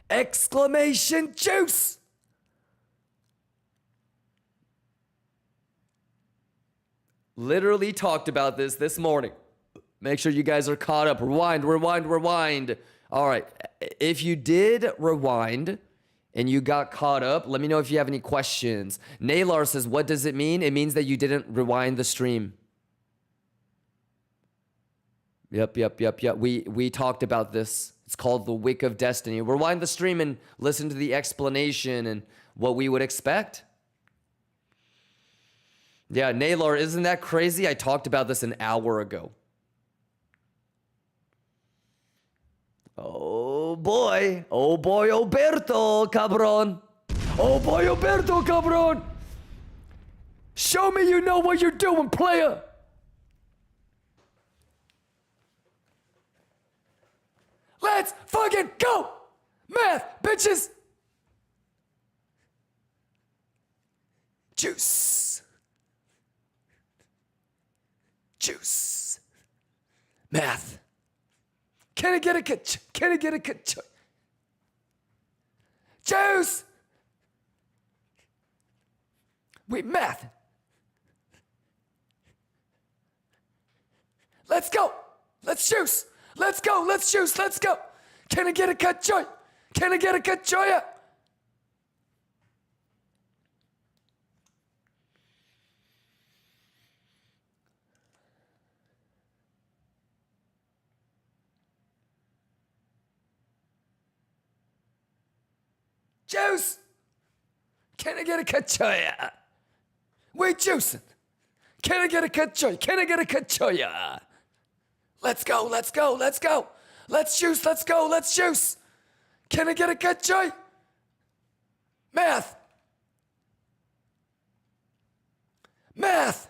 Exclamation juice. Literally talked about this morning. Make sure you guys are caught up. Rewind, rewind, rewind. All right. If you did rewind and you got caught up, let me know if you have any questions. Naylor says, what does it mean? It means that you didn't rewind the stream. Yep. We talked about this. It's called the Wick of Destiny. Rewind the stream and listen to the explanation and what we would expect. Yeah, Naylor, isn't that crazy? I talked about this an hour ago. Oh boy, Alberto, cabron. Oh boy, Alberto, cabron. Show me you know what you're doing, player. Let's fucking go! Math, bitches! Juice. Juice. Math. Can I get a can I get a juice? Wait, math. Let's go. Let's juice. Let's go. Let's juice. Let's go. Can I get a cut joy? Can I get a cut joy? Juice. Can I get a cut joy? Wait, juicing. Can I get a cut joy? Can I get a cut joy? Let's go, let's go, let's go. Let's juice, let's go, let's juice. Can I get a cut joy? Math. Math.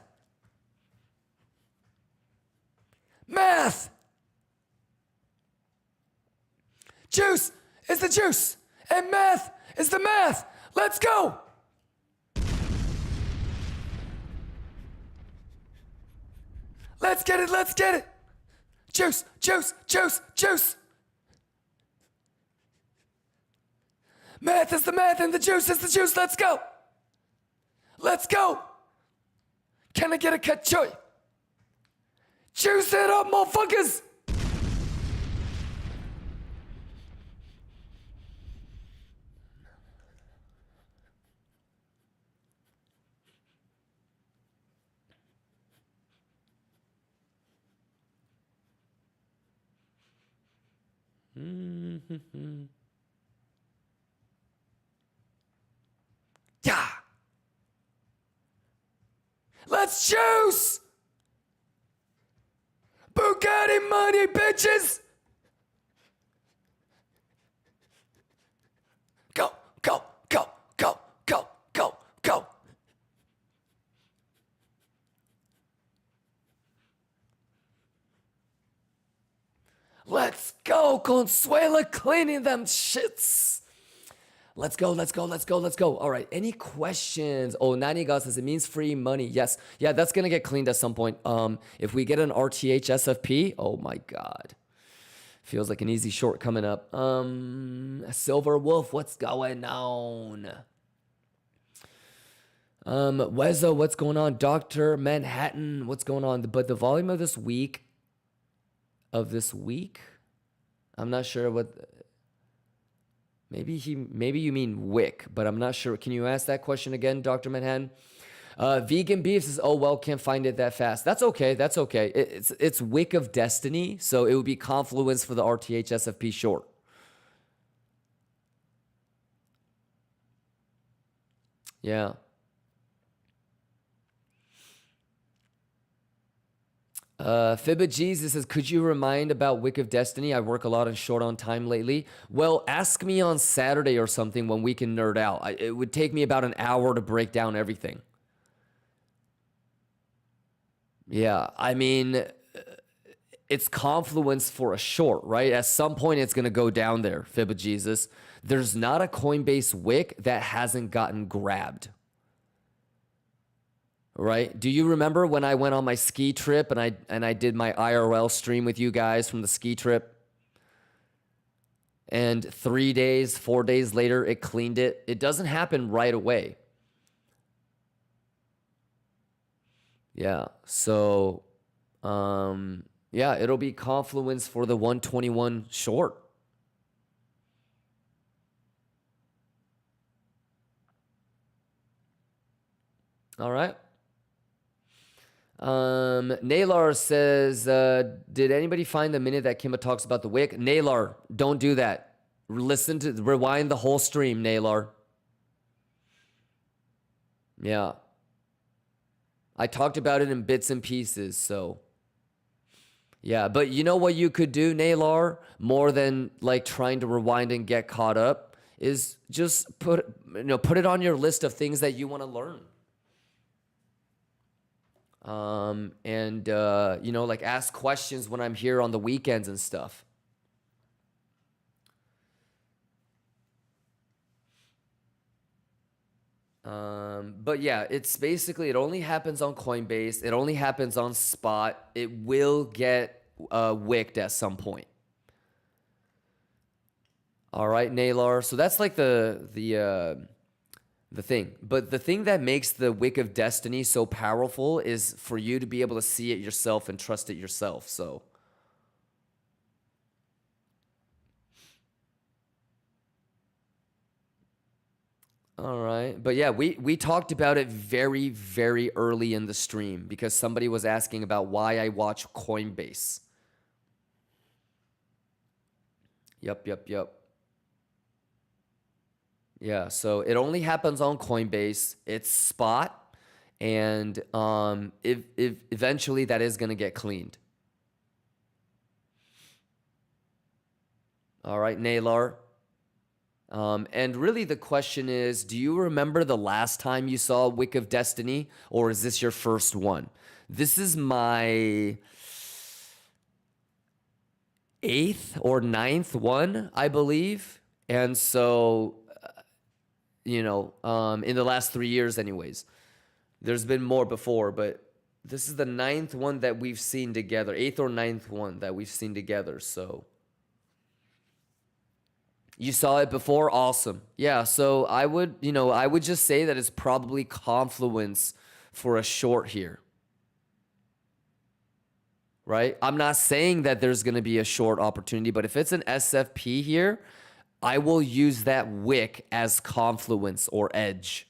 Math. Juice is the juice, and math is the math. Let's go. Let's get it, let's get it. Juice, juice, juice, juice. Math is the math and the juice is the juice. Let's go. Let's go. Can I get a cut joy? Juice it up, motherfuckers. Yeah. Let's juice. Bugatti money, bitches. Go, go, go, go, go, go, go. Let's go, Consuela, cleaning them shits. Let's go, let's go, let's go, let's go. All right, any questions? Oh, Naniga says it means free money. Yes, yeah, that's gonna get cleaned at some point. If we get an RTH SFP, oh my God. Feels like an easy short coming up. Silver Wolf, what's going on? Wezo, what's going on? Dr. Manhattan, what's going on? But the volume of this week, I'm not sure what. Maybe you mean wick, but I'm not sure. Can you ask that question again, Dr. Manhattan? Vegan Beef says, oh, well, can't find it that fast. That's okay. That's okay. It's Wick of Destiny, so it would be Confluence for the RTH SFP short. Yeah. Fibba Jesus says, could you remind about Wick of Destiny? I work a lot on short on time lately. Well, ask me on Saturday or something when we can nerd out. It would take me about an hour to break down everything. Yeah, I mean, it's Confluence for a short, right? At some point, it's going to go down there, Fibba Jesus. There's not a Coinbase Wick that hasn't gotten grabbed. Right? Do you remember when I went on my ski trip and I did my IRL stream with you guys from the ski trip? And 3 days, 4 days later, it cleaned it. It doesn't happen right away. Yeah. So, yeah, it'll be Confluence for the 121 short. All right. Naylor says, did anybody find the minute that Kimba talks about the wick? Naylor, don't do that. Rewind the whole stream, Naylor. Yeah. I talked about it in bits and pieces, so. Yeah, but you know what you could do, Naylor, more than like trying to rewind and get caught up, is just put it on your list of things that you want to learn. Like ask questions when I'm here on the weekends and stuff. But yeah, it's basically, it only happens on Coinbase. It only happens on spot. It will get wicked at some point. All right, Naylor. So that's like the thing. But the thing that makes the Wick of Destiny so powerful is for you to be able to see it yourself and trust it yourself. So. All right. But yeah, we talked about it very, very early in the stream because somebody was asking about why I watch Coinbase. Yep. Yeah, so it only happens on Coinbase. It's spot, and if eventually that is going to get cleaned. All right, Naylor. And really the question is, do you remember the last time you saw Wick of Destiny, or is this your first one? This is my 8th or 9th one, I believe. And so, in the last 3 years anyways. There's been more before, but this is the 9th one that we've seen together. 8th or 9th one that we've seen together, so. You saw it before? Awesome. Yeah, so I would just say that it's probably confluence for a short here. Right? I'm not saying that there's going to be a short opportunity, but if it's an SFP here, I will use that wick as confluence or edge.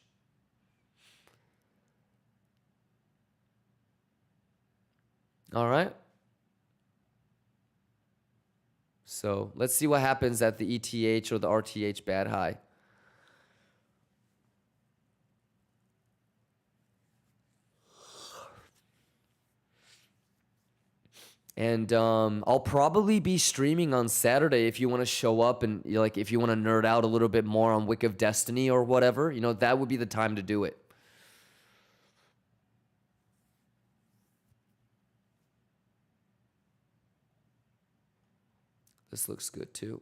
All right? So let's see what happens at the ETH or the RTH bad high. And I'll probably be streaming on Saturday if you want to show up and if you want to nerd out a little bit more on Wick of Destiny or whatever, that would be the time to do it. This looks good too.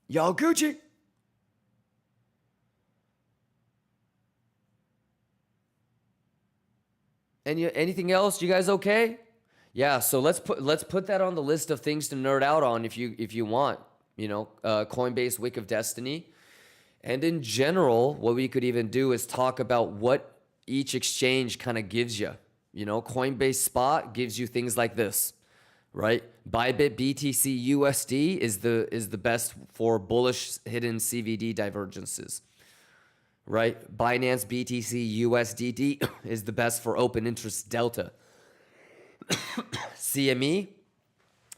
Y'all Gucci. Anything else? You guys okay? Yeah, so let's put that on the list of things to nerd out on if you want. Coinbase Wick of Destiny. And in general, what we could even do is talk about what each exchange kind of gives you. Coinbase Spot gives you things like this, right? Bybit BTC USD is the best for bullish hidden CVD divergences, right? Binance BTC USDD is the best for open interest delta. CME,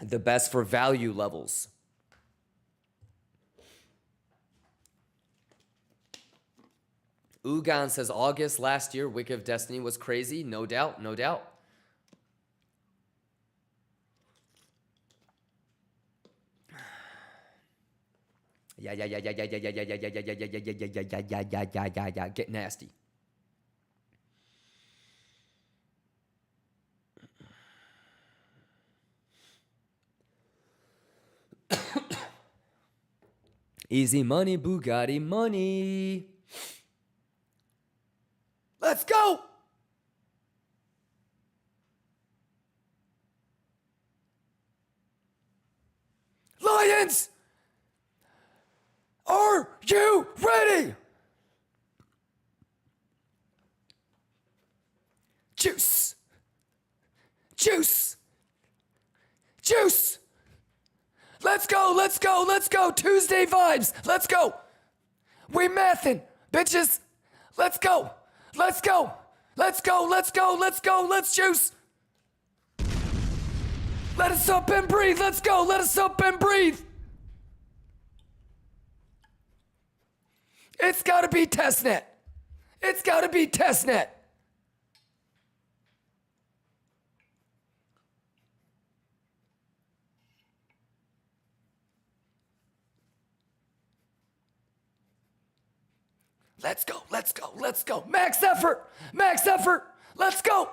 the best for value levels. Ugan says August last year, Wick of Destiny was crazy. No doubt, no doubt. Yeah. Get nasty. Easy money, Bugatti money. Let's go. Lions, are you ready? Juice. Juice. Juice. Let's go, let's go, let's go. Tuesday vibes. Let's go. We mathin', bitches. Let's go. Let's go. Let's go, let's go, let's go. Let's juice. Let us up and breathe. Let's go. Let us up and breathe. It's got to be testnet. It's got to be testnet. Let's go, let's go, let's go. Max effort, max effort. Let's go.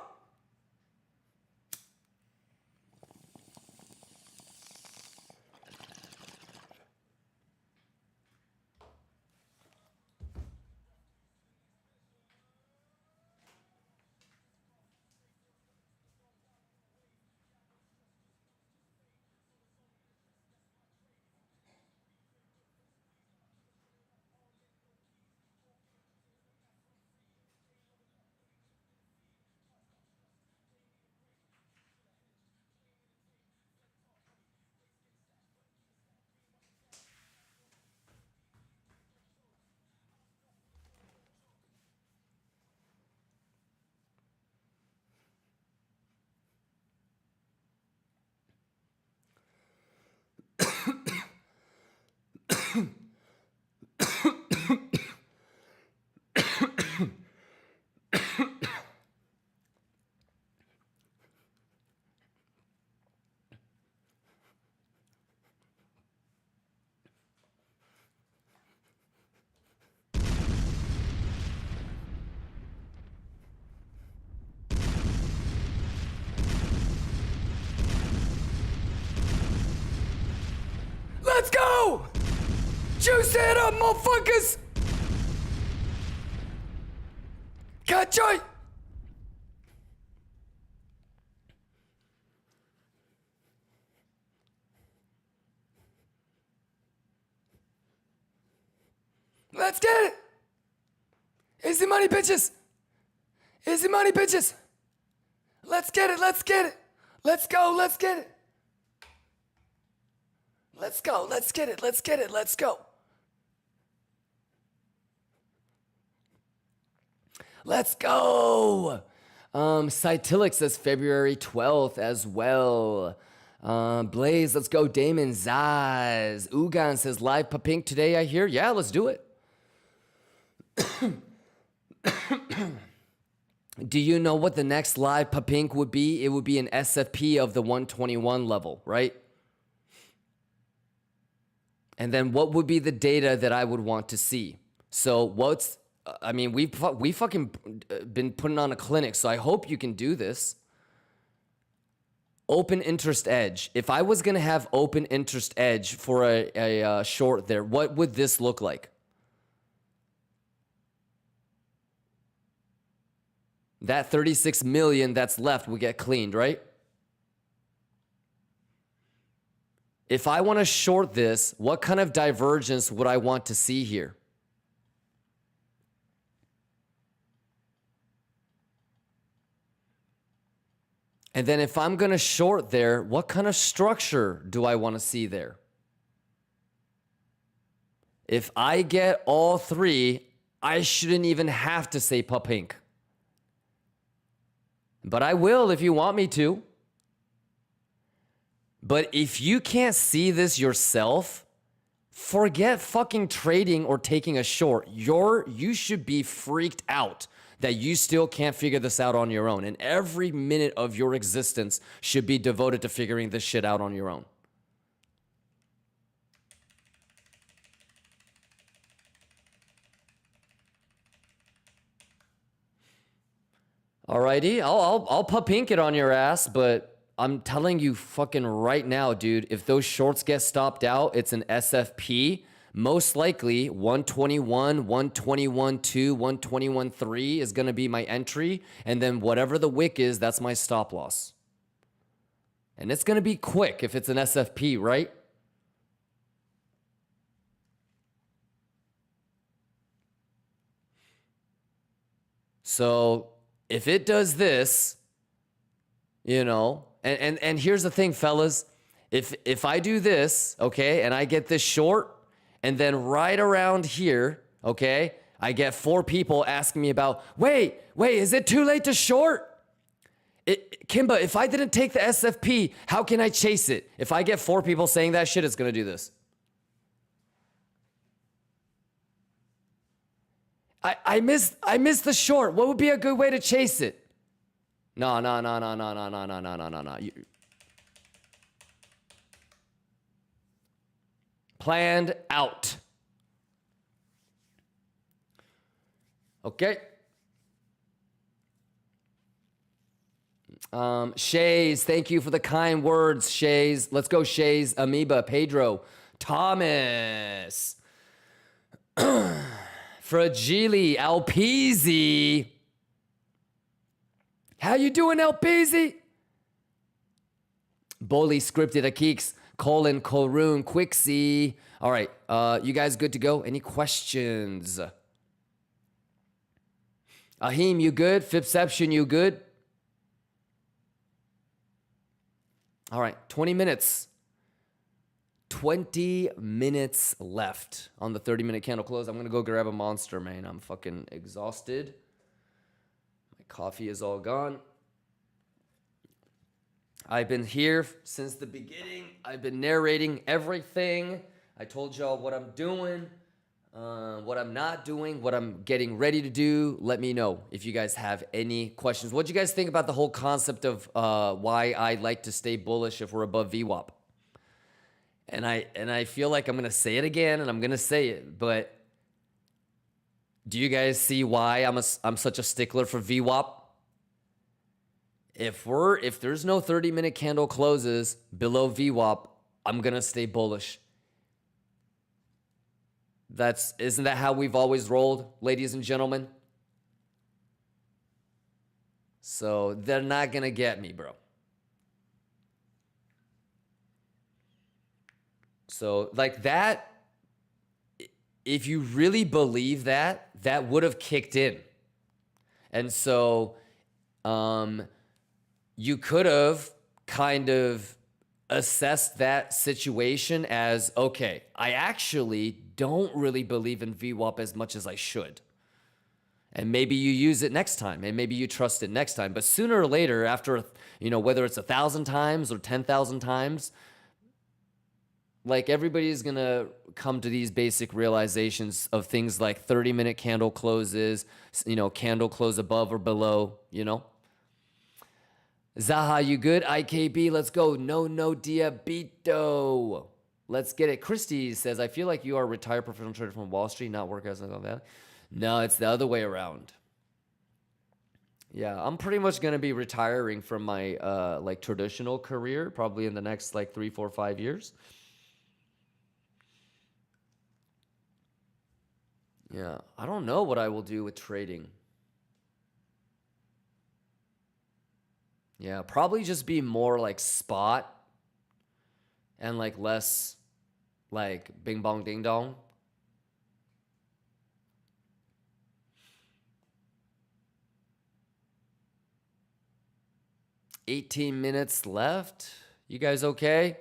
Let's go! Juice it up, motherfuckers! Catch it! Let's get it! Easy money, bitches! Easy money, bitches! Let's get it, let's get it! Let's go, let's get it! Let's go, let's get it, let's get it, let's go! Let's go! Cytilic says February 12th as well. Blaze, let's go. Damon Zaz. Ugan says live Papink today, I hear. Yeah, let's do it. Do you know what the next live Papink would be? It would be an SFP of the 121 level, right? And then what would be the data that I would want to see? So what's, I mean, we fucking been putting on a clinic, so I hope you can do this. Open interest edge. If I was going to have open interest edge for a short there, what would this look like? That 36 million that's left would get cleaned, right? If I want to short this, what kind of divergence would I want to see here? And then if I'm going to short there, what kind of structure do I want to see there? If I get all three, I shouldn't even have to say Papink. But I will if you want me to. But if you can't see this yourself, forget fucking trading or taking a short. You should be freaked out that you still can't figure this out on your own. And every minute of your existence should be devoted to figuring this shit out on your own. Alrighty, I'll Papink it on your ass, but I'm telling you fucking right now, dude, if those shorts get stopped out, it's an SFP. Most likely 121, 121.2, 121.3 is going to be my entry. And then whatever the wick is, that's my stop loss. And it's going to be quick if it's an SFP, right? So if it does this, you know, and here's the thing, fellas. If I do this, okay, and I get this short, and then right around here, okay, I get 4 people asking me about, wait, is it too late to short? Kimba, if I didn't take the SFP, how can I chase it? If I get 4 people saying that shit, it's going to do this. I missed the short. What would be a good way to chase it? No. Planned out. Okay. Shays, thank you for the kind words, Shays. Let's go, Shays. Amoeba, Pedro, Thomas, Fragili, Alpeasy. How you doing, Alpeasy? Boli scripted Akix. Colin, Colroon, Quixie. All right, you guys good to go? Any questions? Ahim, you good? Fipception, you good? All right, 20 minutes. 20 minutes left on the 30-minute candle close. I'm going to go grab a monster, man. I'm fucking exhausted. My coffee is all gone. I've been here since the beginning. I've been narrating everything. I told y'all what I'm doing, what I'm not doing, what I'm getting ready to do. Let me know if you guys have any questions. What do you guys think about the whole concept of why I like to stay bullish if we're above VWAP? And I feel like I'm gonna say it again, and I'm gonna say it, but do you guys see why I'm such a stickler for VWAP? If there's no 30-minute candle closes below VWAP, I'm gonna stay bullish. Isn't that how we've always rolled, ladies and gentlemen? So they're not gonna get me, bro. So like that, if you really believe that, that would have kicked in. And so you could have kind of assessed that situation as, okay, I actually don't really believe in VWAP as much as I should. And maybe you use it next time, and maybe you trust it next time. But sooner or later, after, whether it's 1,000 times or 10,000 times, like everybody's gonna come to these basic realizations of things like 30-minute candle closes, candle close above or below, Zaha, you good? IKB, let's go. No diabito. Let's get it. Christy says, I feel like you are a retired professional trader from Wall Street, not work as a that. No, it's the other way around. Yeah, I'm pretty much gonna be retiring from my like traditional career, probably in the next like 3, 4, 5 years. Yeah, I don't know what I will do with trading. Yeah, probably just be more like spot and like less like bing bong ding dong. $18 minutes left. You guys okay?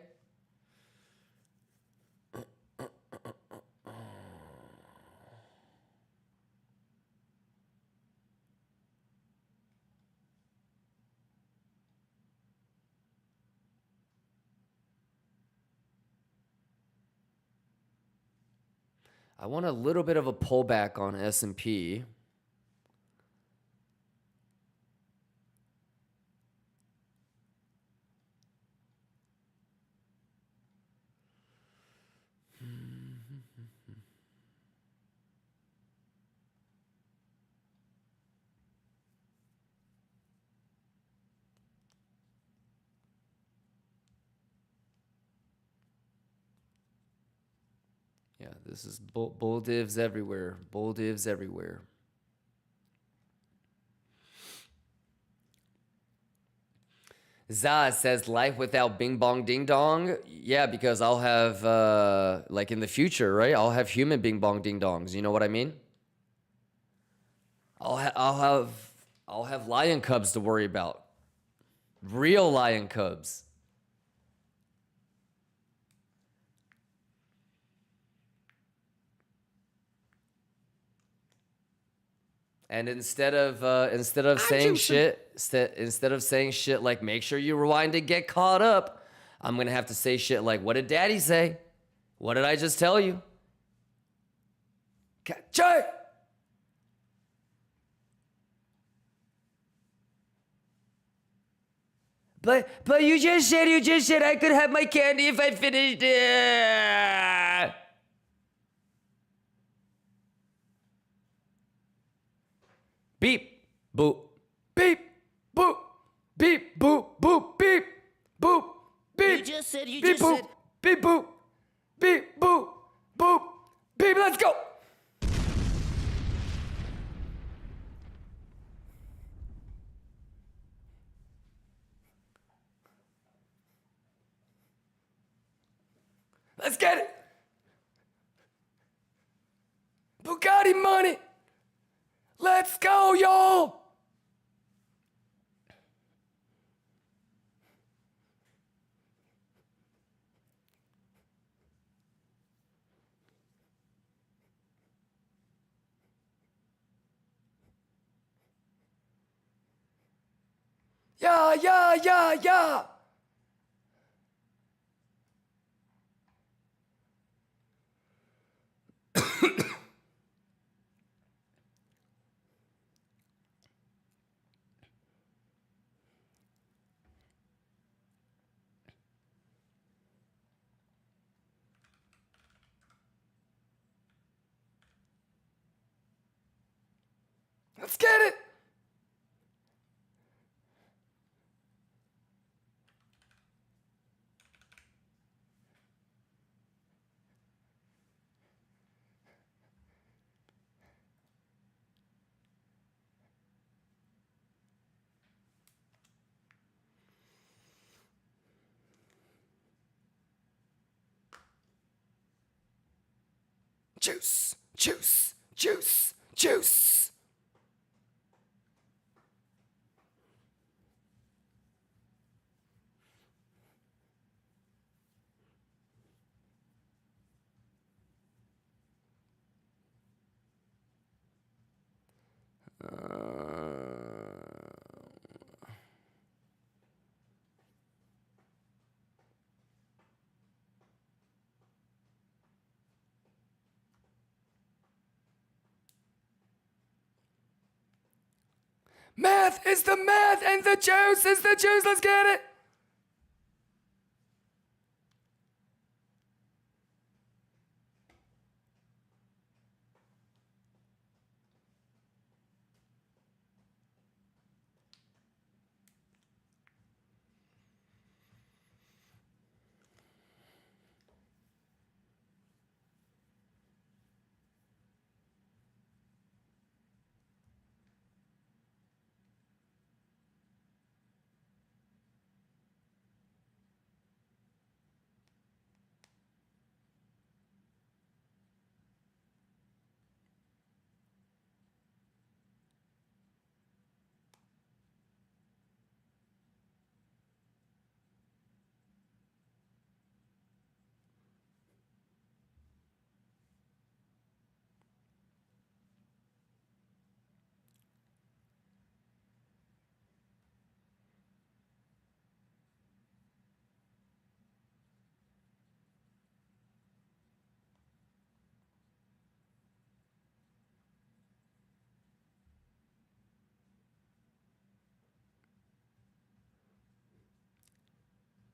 I want a little bit of a pullback on S&P. Yeah, this is bull divs everywhere. Bull divs everywhere. Zaz says, life without bing bong ding dong. Yeah, because I'll have, like in the future, right? I'll have human bing bong ding dongs. You know what I mean? I'll have lion cubs to worry about. Real lion cubs. And instead of saying shit like make sure you rewind and get caught up, I'm gonna have to say shit like, what did Daddy say? What did I just tell you? Jay! But you just said I could have my candy if I finished it. Beep, boop, beep, boop, beep, boop, boop, beep, boop, beep. You just said, beep, boop, beep, boop, beep, boop, boop, beep. Let's go. Let's get it. Bugatti money. Let's go, y'all! Yeah. Let's get it. Juice, juice, juice, juice. Math is the math and the juice is the juice. Let's get it.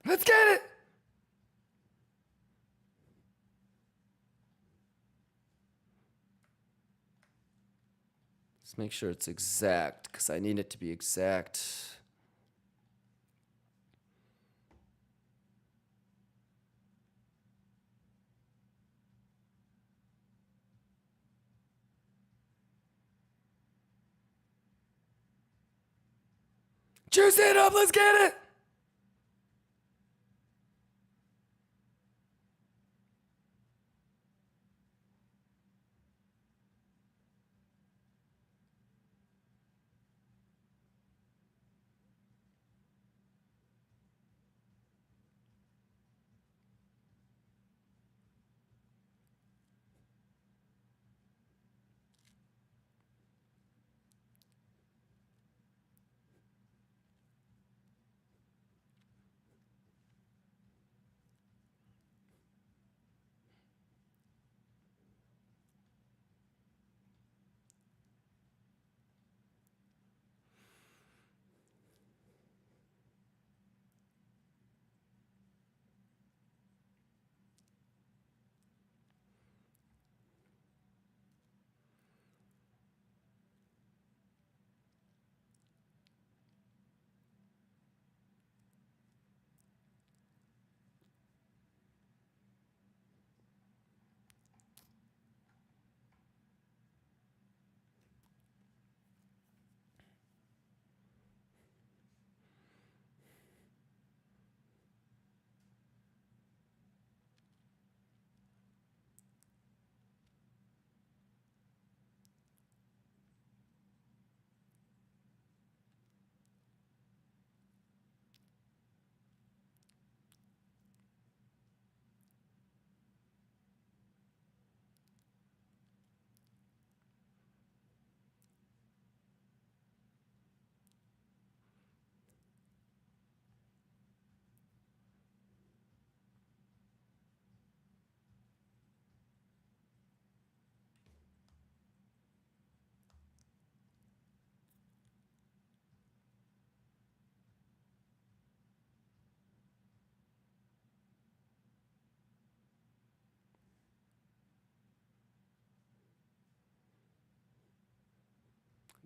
Let's get it. Let's make sure it's exact because I need it to be exact. Juice it up. Let's get it.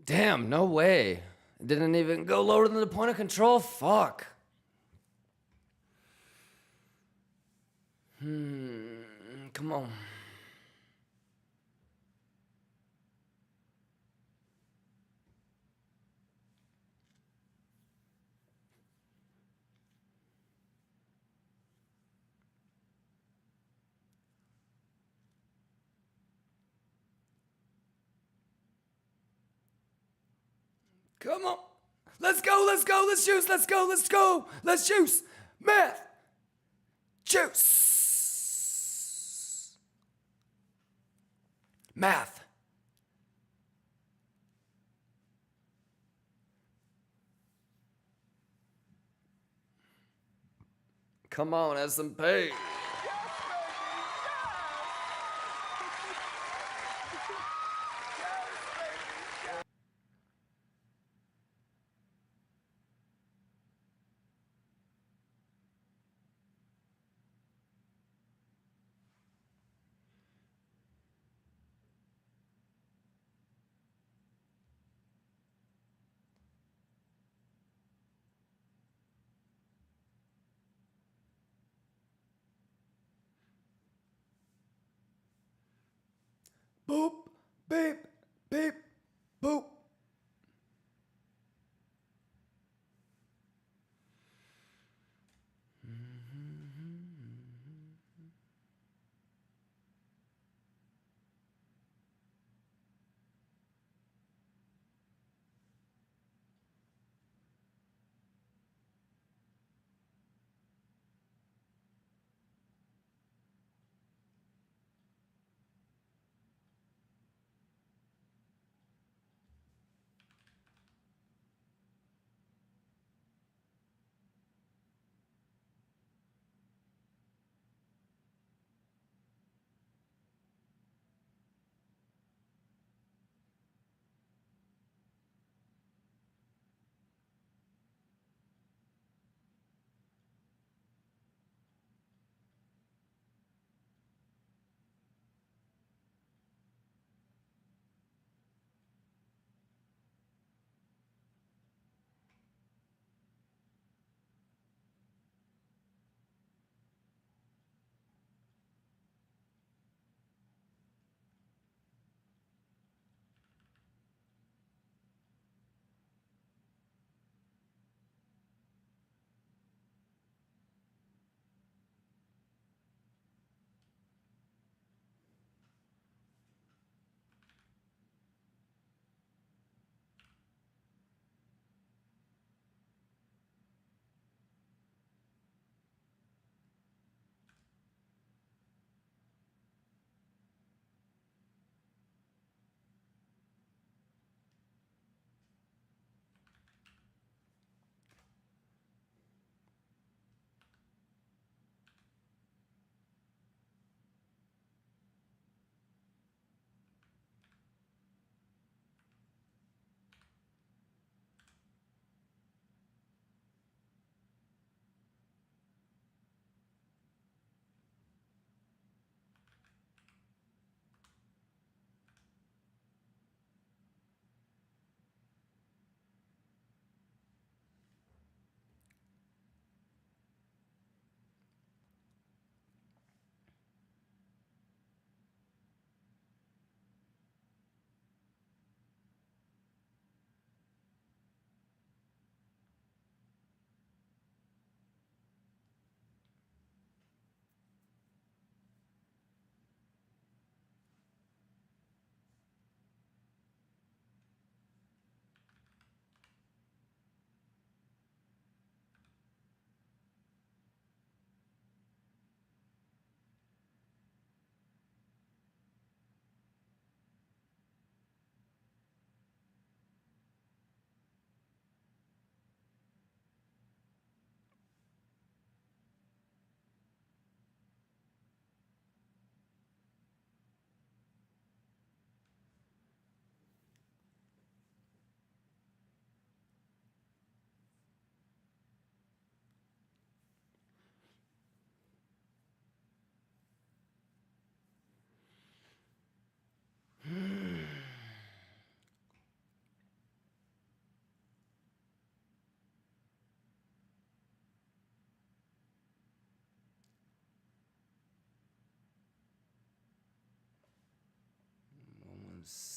Damn, no way. It didn't even go lower than the point of control? Fuck. Come on. Come on. Let's go, let's go, let's juice, let's go, let's go. Let's juice. Math. Juice. Math. Come on, S&P. Boop, beep, beep, boop.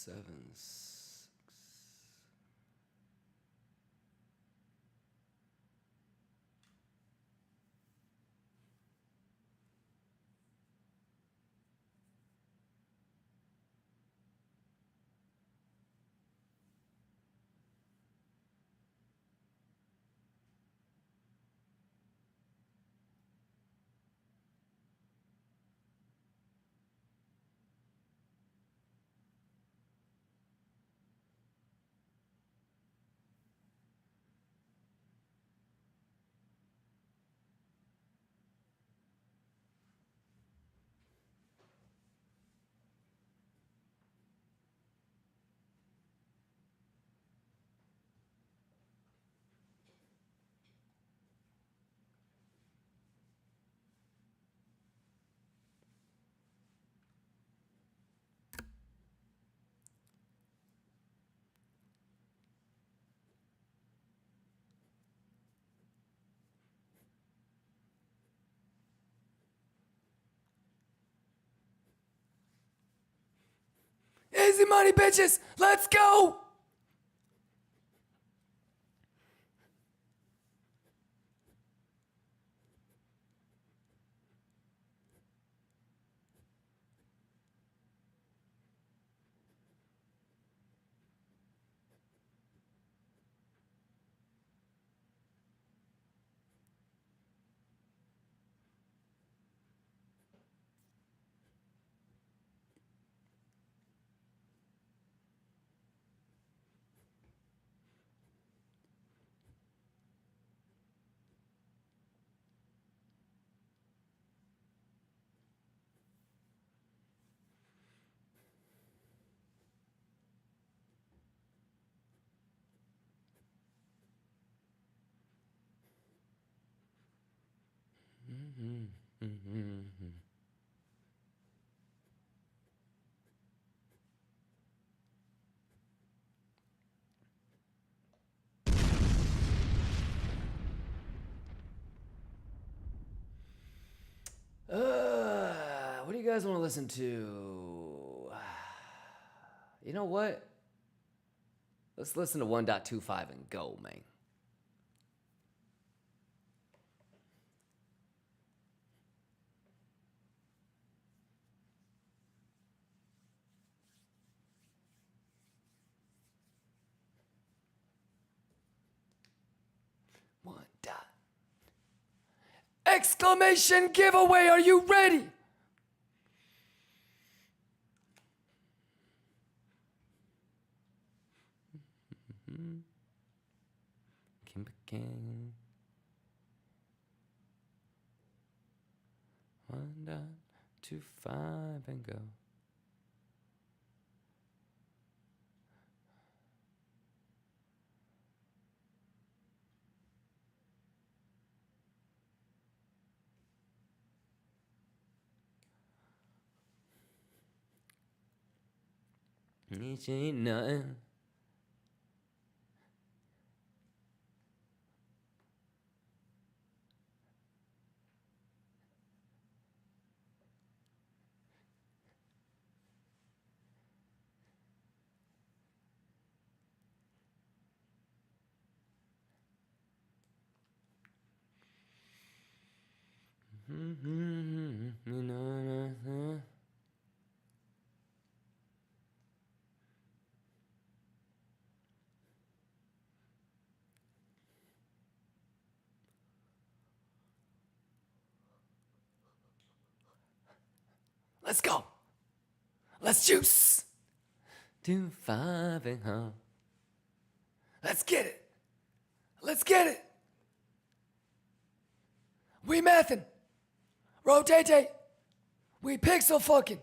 7, 6. Easy money, bitches. Let's go. What do you guys want to listen to? You know what? Let's listen to 1.25 and go, man. One dot. Exclamation giveaway, are you ready? KIMBA Gang. 1.25 and go. This ain't nothing. Let's go. Let's juice. 2-5 and home. Let's get it. Let's get it. We mathin'. Rotate. We pixel fucking.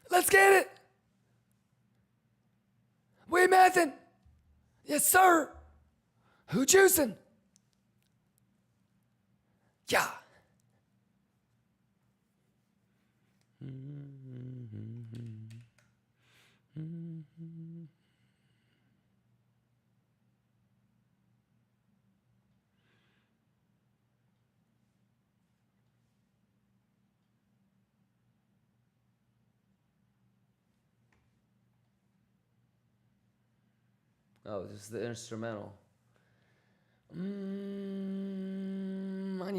Let's get it. We mathin'. Yes, sir. Who juicing? Yeah. Oh, this is the instrumental. Mani,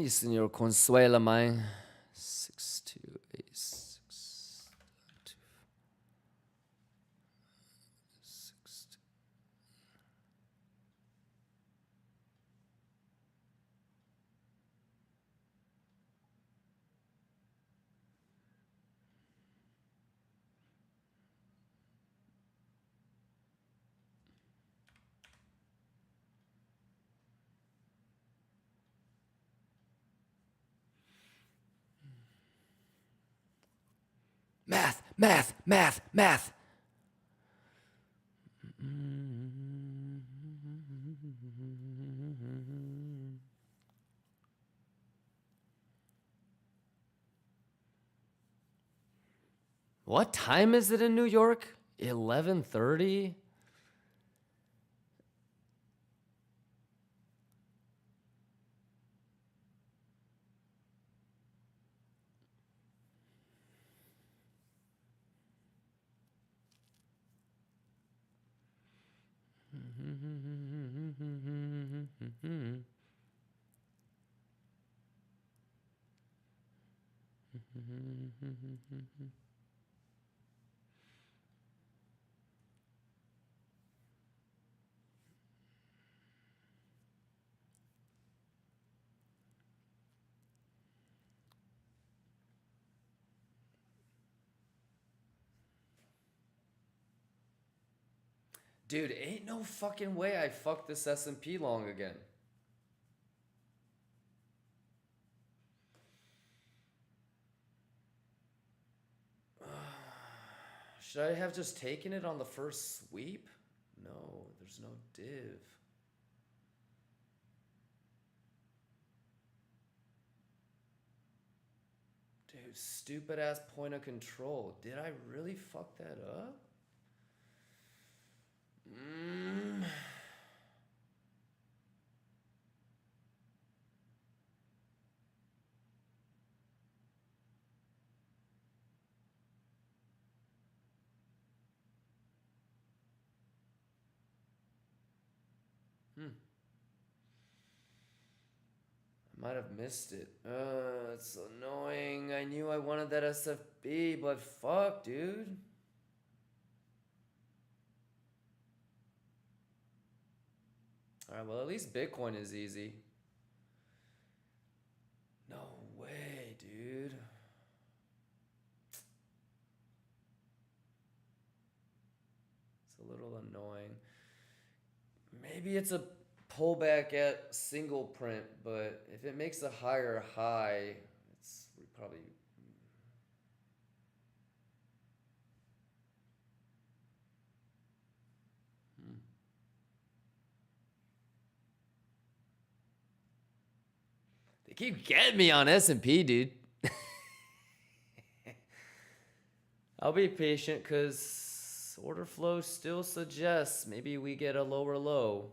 Senor Consuela, mine. 628 6 2. Math, math, math, math. What time is it in New York? 11:30? Dude, ain't no fucking way I fucked this S&P long again. Should I have just taken it on the first sweep? No, there's no div. Dude, stupid ass point of control. Did I really fuck that up? I might have missed it. It's annoying. I knew I wanted that SFB, but fuck, dude. Alright, well, at least Bitcoin is easy. No way, dude. It's a little annoying. Maybe it's a pullback at single print, but if it makes a higher high, it's probably... They keep getting me on S&P, dude. I'll be patient because order flow still suggests maybe we get a lower low.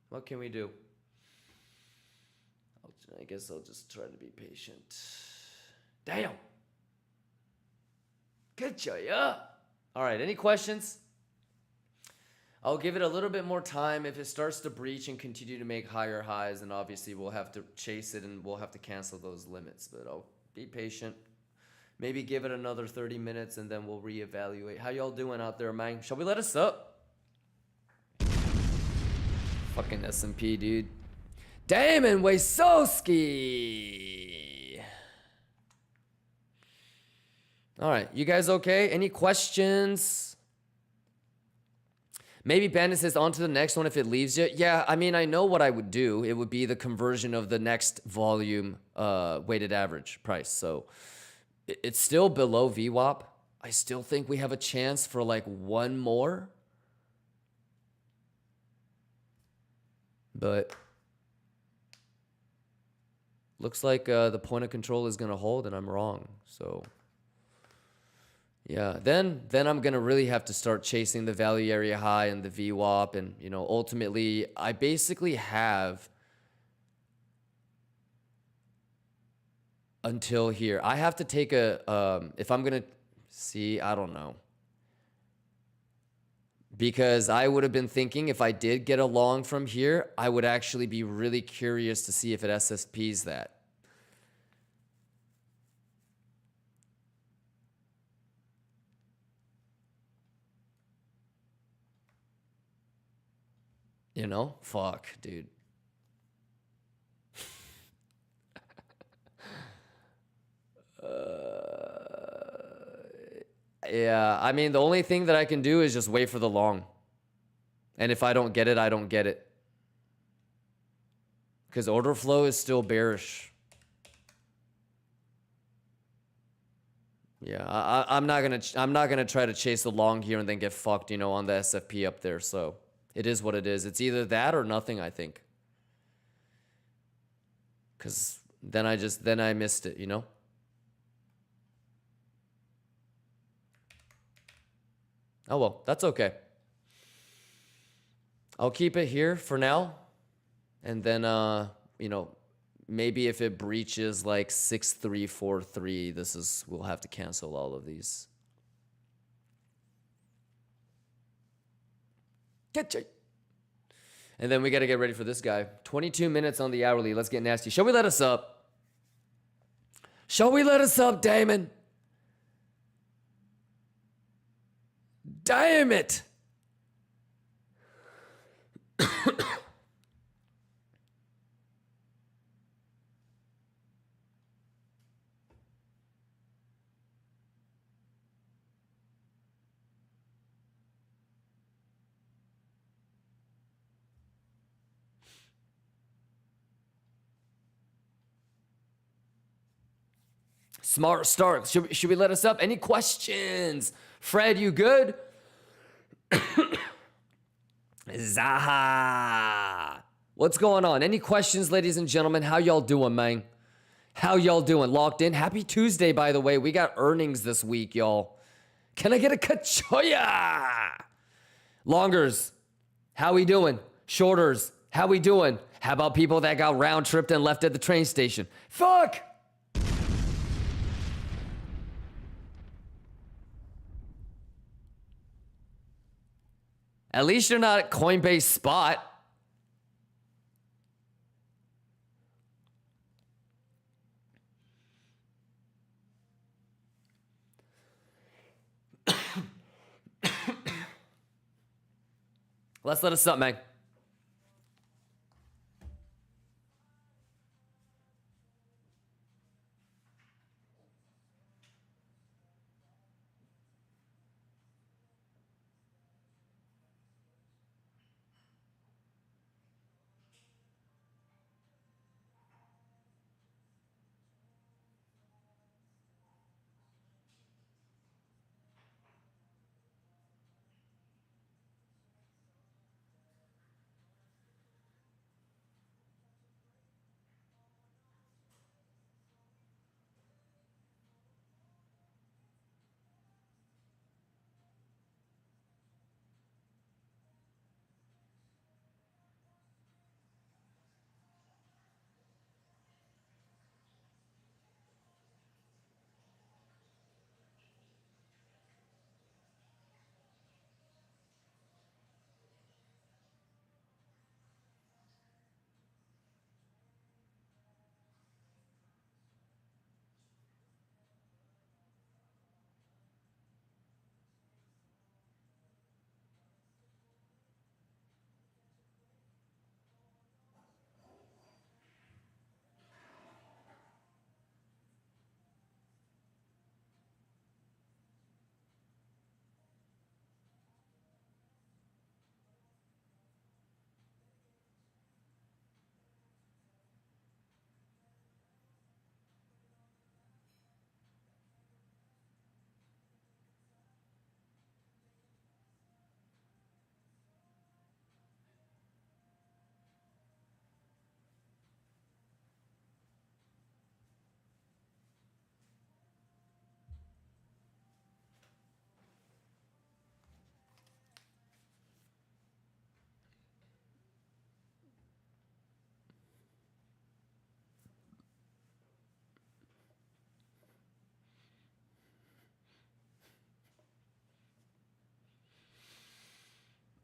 What can we do? I guess I'll just try to be patient. Damn. Good job, yeah. All right, any questions? I'll give it a little bit more time. If it starts to breach and continue to make higher highs, then obviously we'll have to chase it and we'll have to cancel those limits. But I'll be patient. Maybe give it another 30 minutes and then we'll reevaluate. How y'all doing out there, man? Shall we let us up? Fucking S&P, dude. Damon Wysowski. All right, you guys okay? Any questions? Maybe Bandit says on to the next one if it leaves you. Yeah, I mean, I know what I would do. It would be the conversion of the next volume weighted average price. So it's still below VWAP. I still think we have a chance for like one more. But looks like the point of control is going to hold and I'm wrong. So yeah, then I'm going to really have to start chasing the value area high and the VWAP. And, you know, ultimately, I basically have until here. I have to take a, if I'm going to see, I don't know. Because I would have been thinking if I did get a long from here, I would actually be really curious to see if it SSPs that. You know? Fuck, dude. Yeah, I mean, the only thing that I can do is just wait for the long. And if I don't get it, I don't get it. Because order flow is still bearish. Yeah, I'm not gonna try to chase the long here and then get fucked, you know, on the SFP up there. So it is what it is. It's either that or nothing, I think. Because then I missed it, you know? Oh, well, that's okay. I'll keep it here for now. And then, you know, maybe if it breaches like 6343, we'll have to cancel all of these. Get you. And then we got to get ready for this guy. 22 minutes on the hourly. Let's get nasty. Shall we let us up? Shall we let us up, Damon? Damn it! Smart start. Should we let us up? Any questions? Fred, you good? Zaha. What's going on? Any questions, ladies and gentlemen? How y'all doing, man? How y'all doing? Locked in? Happy Tuesday, by the way. We got earnings this week, y'all. Can I get a kachoya? Longers, how we doing? Shorters, how we doing? How about people that got round-tripped and left at the train station? Fuck! At least you're not at Coinbase Spot. Let's let us up, man.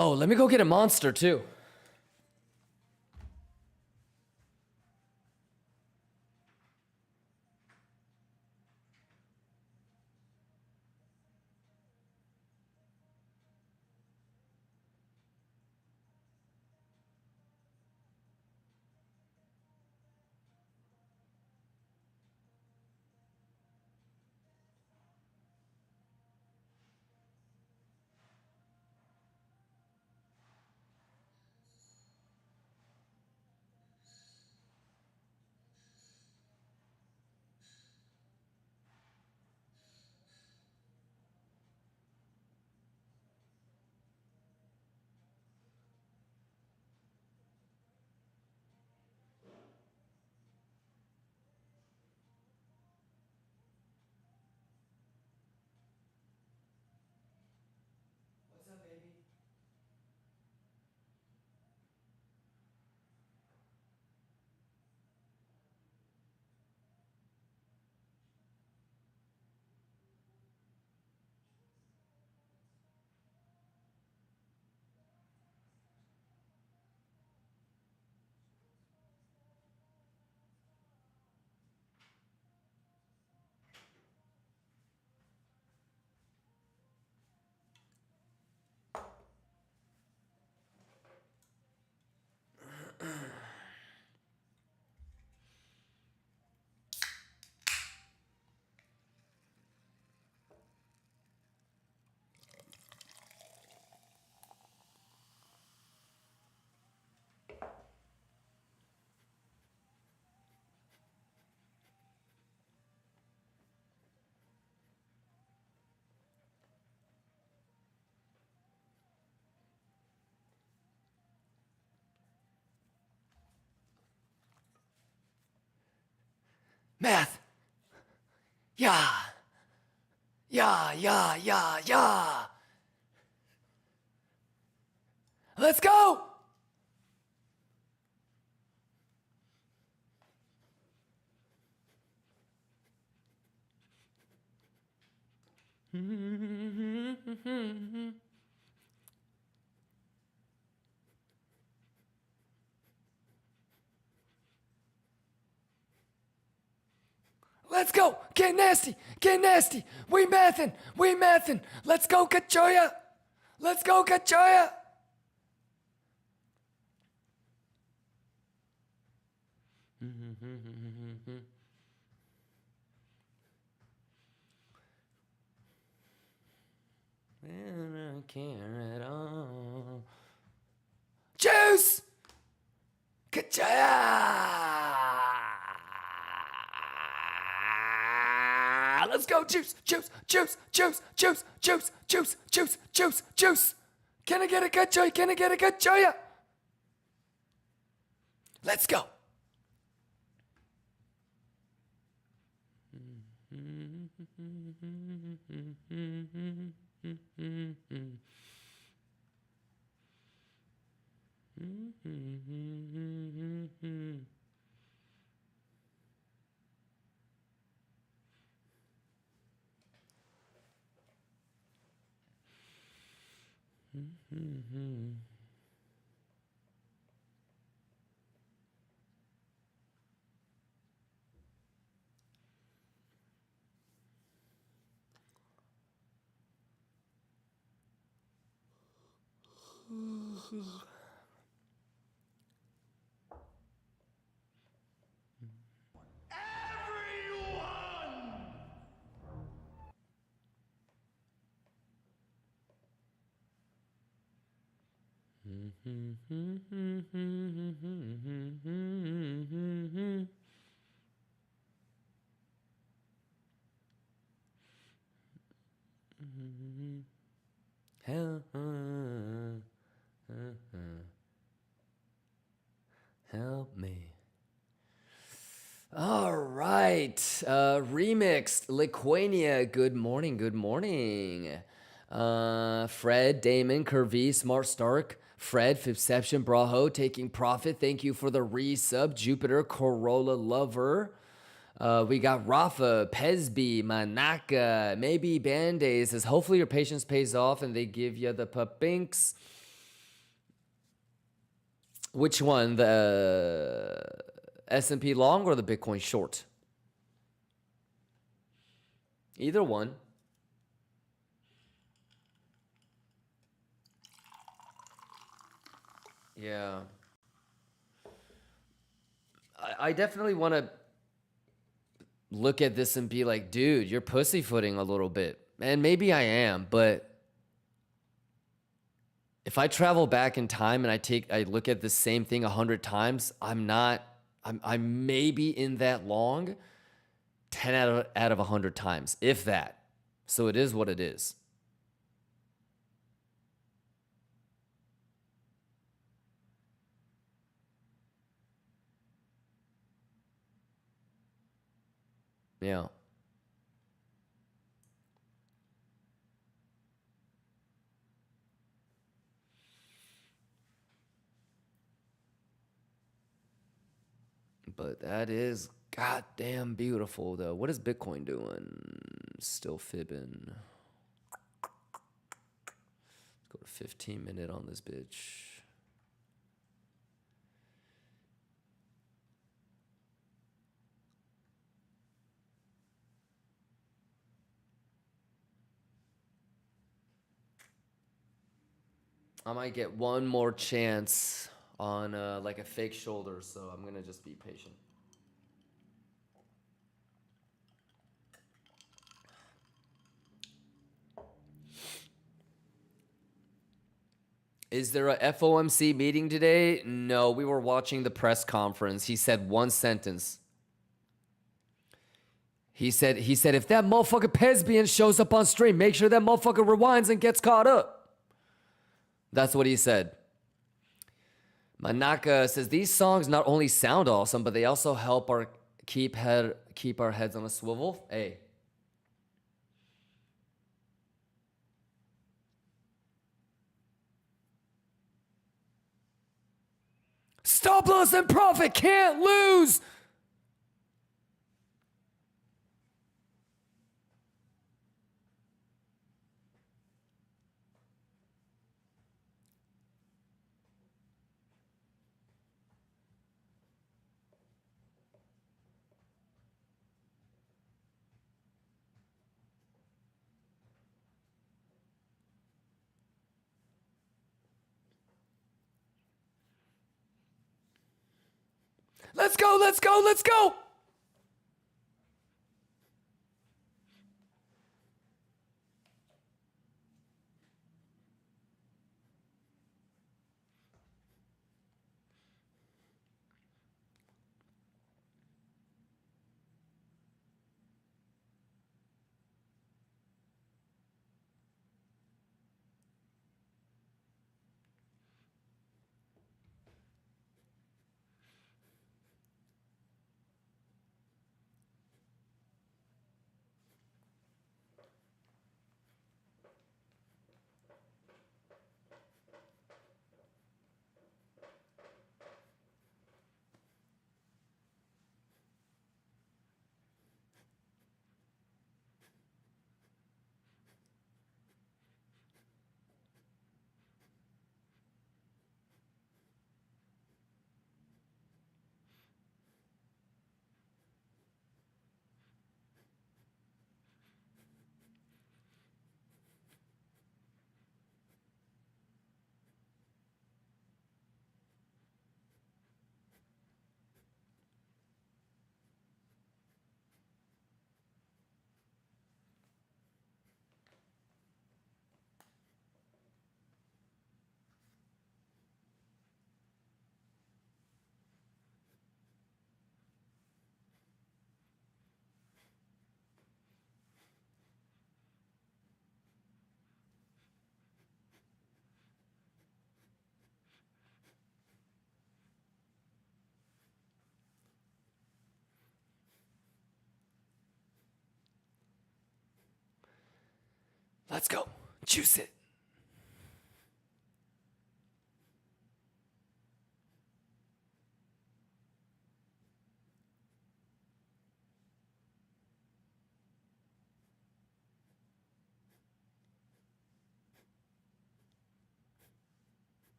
Oh, let me go get a monster too. What's up, baby? Math. Yeah. Yeah, yeah, yeah, yeah. Let's go. Let's go. Get nasty. Get nasty. We mathin'. We mathin'. Let's go, Kachoya. Let's go, Kachoya. I don't care at all. Juice! Ka-cha! Let's go, juice, juice, juice, juice, juice, juice, juice, juice, juice, juice. Can I get a good joy? Can I get a good joy? Let's go. Help me. All right. Remixed. Liquania. Good morning. Good morning. Fred, Damon, Curvy, Smart Stark, Fred, Fipception, Braho, Taking Profit. Thank you for the resub. Jupiter, Corolla Lover. We got Rafa, Pesby, Manaka, maybe Band-Aid says, hopefully your patience pays off and they give you the papinks. Which one? The S&P long or the Bitcoin short? Either one. Yeah. I definitely want to look at this and be like, dude, you're pussyfooting a little bit. And maybe I am, but if I travel back in time and I look at the same thing 100 times, I'm maybe in that long 10 out of 100 times, if that. So it is what it is. Yeah. But that is goddamn beautiful, though. What is Bitcoin doing? Still fibbing. Let's go to 15-minute on this bitch. I might get one more chance on like a fake shoulder, so I'm gonna just be patient. Is there a FOMC meeting today? No, we were watching the press conference. He said one sentence. He said if that motherfucker Pesbian shows up on stream, make sure that motherfucker rewinds and gets caught up. That's what he said. Manaka says these songs not only sound awesome, but they also help keep our heads on a swivel. Hey. Stop loss and profit can't lose. Let's go, let's go, let's go. Let's go. Juice it.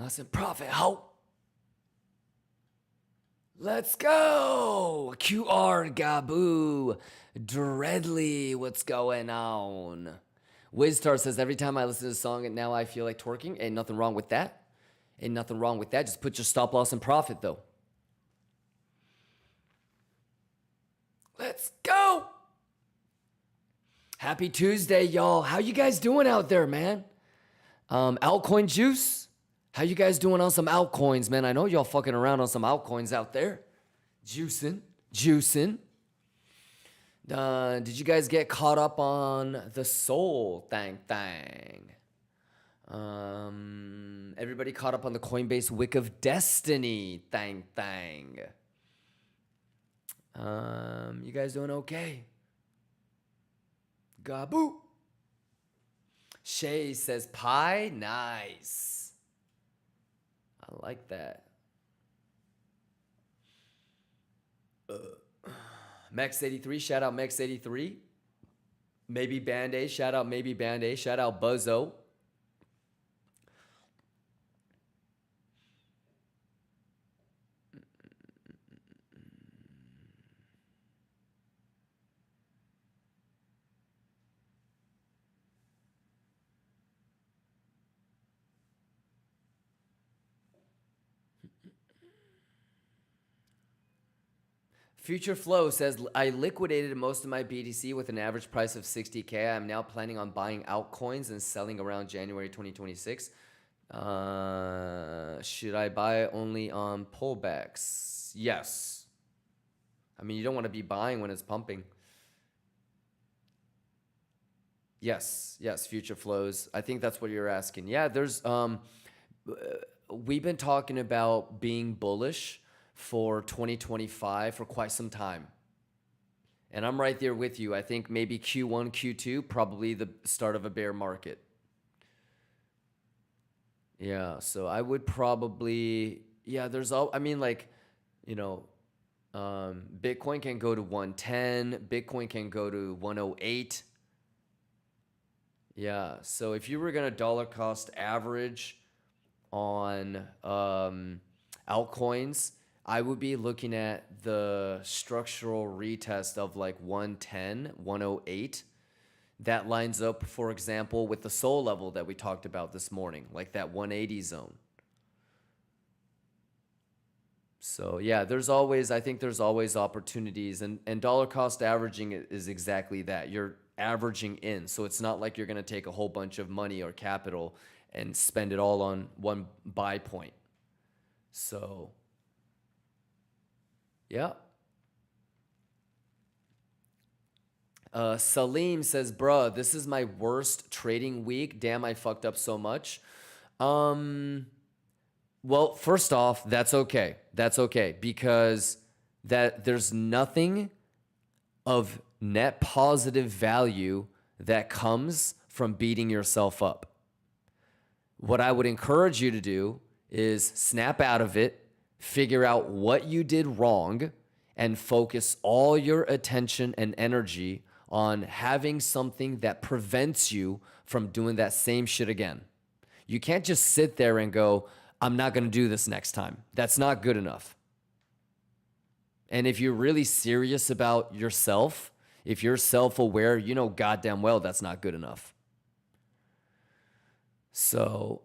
Loss in profit. Ho. Let's go. QR Gaboo. Dreadly. What's going on? Wizstar says, every time I listen to a song and now I feel like twerking. Ain't nothing wrong with that. Ain't nothing wrong with that. Just put your stop loss in profit, though. Let's go. Happy Tuesday, y'all. How you guys doing out there, man? Altcoin juice. How you guys doing on some altcoins, man? I know y'all fucking around on some altcoins out there. Juicing. Did you guys get caught up on the soul thing? Everybody caught up on the Coinbase Wick of Destiny thing. You guys doing okay? Gaboo. Shay says pie. Nice. I like that. MEXC83, shout out MEXC83. Maybe Band-Aid, shout out Maybe Band-Aid. Shout out Buzzo. Future Flow says, I liquidated most of my BTC with an average price of 60K. I'm now planning on buying altcoins and selling around January 2026. Should I buy only on pullbacks? Yes. I mean, you don't want to be buying when it's pumping. Yes, Future Flows. I think that's what you're asking. Yeah, there's we've been talking about being bullish for 2025 for quite some time. And I'm right there with you. I think maybe Q1, Q2, probably the start of a bear market. Yeah, so I would probably, there's all, I mean, like, Bitcoin can go to 110, Bitcoin can go to 108. Yeah, so if you were going to dollar cost average on altcoins, I would be looking at the structural retest of like 110, 108. That lines up, for example, with the soul level that we talked about this morning, like that 180 zone. So yeah, I think there's always opportunities, and dollar cost averaging is exactly that. You're averaging in. So it's not like you're going to take a whole bunch of money or capital and spend it all on one buy point. So yeah. Salim says, bruh, this is my worst trading week. Damn, I fucked up so much. Well, first off, that's okay. That's okay, because there's nothing of net positive value that comes from beating yourself up. What I would encourage you to do is snap out of it, figure out what you did wrong, and focus all your attention and energy on having something that prevents you from doing that same shit again. You can't just sit there and go, I'm not going to do this next time. That's not good enough. And if you're really serious about yourself, if you're self-aware, you know goddamn well that's not good enough. So,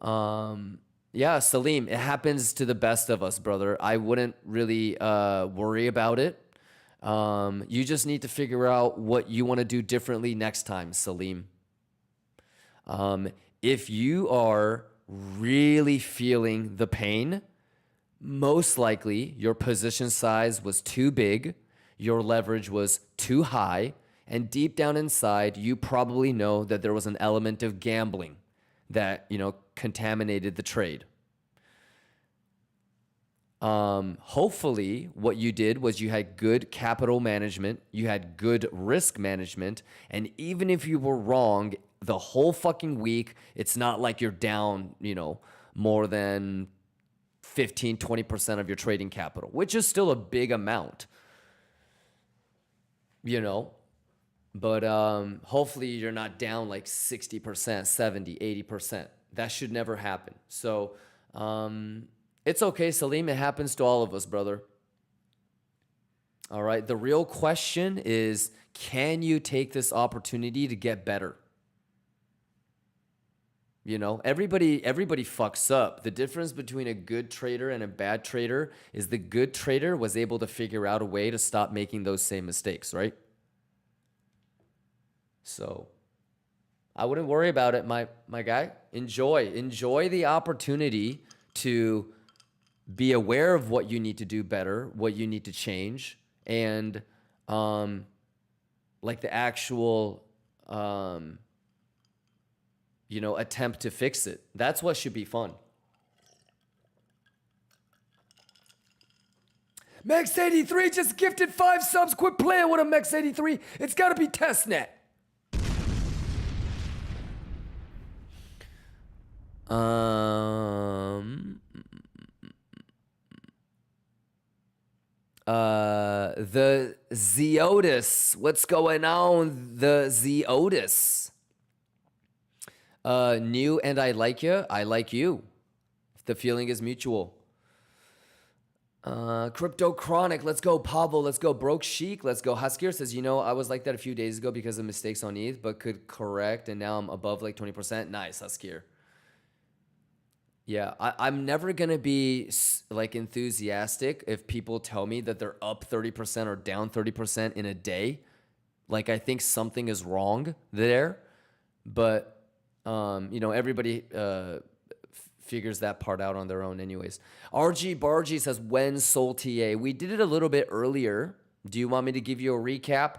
yeah, Salim, it happens to the best of us, brother. I wouldn't really worry about it. You just need to figure out what you want to do differently next time, Salim. If you are really feeling the pain, most likely your position size was too big, your leverage was too high, and deep down inside, you probably know that there was an element of gambling that, contaminated the trade. Hopefully what you did was you had good capital management, you had good risk management, and even if you were wrong the whole fucking week, it's not like you're down, more than 15, 20% of your trading capital, which is still a big amount, but hopefully you're not down like 60%, 70, 80%. That should never happen. So It's okay, Salim. It happens to all of us, brother. All right. The real question is, can you take this opportunity to get better? You know, everybody fucks up. The difference between a good trader and a bad trader is the good trader was able to figure out a way to stop making those same mistakes, right? So I wouldn't worry about it, my guy. Enjoy the opportunity to be aware of what you need to do better, what you need to change, and like the actual you know, attempt to fix it. That's what should be fun. MEXC83 just gifted 5 subs. Quit playing with a MEXC83. It's got to be testnet. The Zeotis. What's going on? The Zeotis. New and I like you. I like you. The feeling is mutual. Crypto Chronic. Let's go, Pablo. Let's go, Broke Chic. Let's go. Haskir says, you know, I was like that a few days ago because of mistakes on ETH, but could correct, and now I'm above like 20%. Nice, Haskir. Yeah, I'm never going to be like enthusiastic if people tell me that they're up 30% or down 30% in a day. Like, I think something is wrong there, but you know, everybody figures that part out on their own anyways. RG Bargy says, when sold TA? We did it a little bit earlier. Do you want me to give you a recap?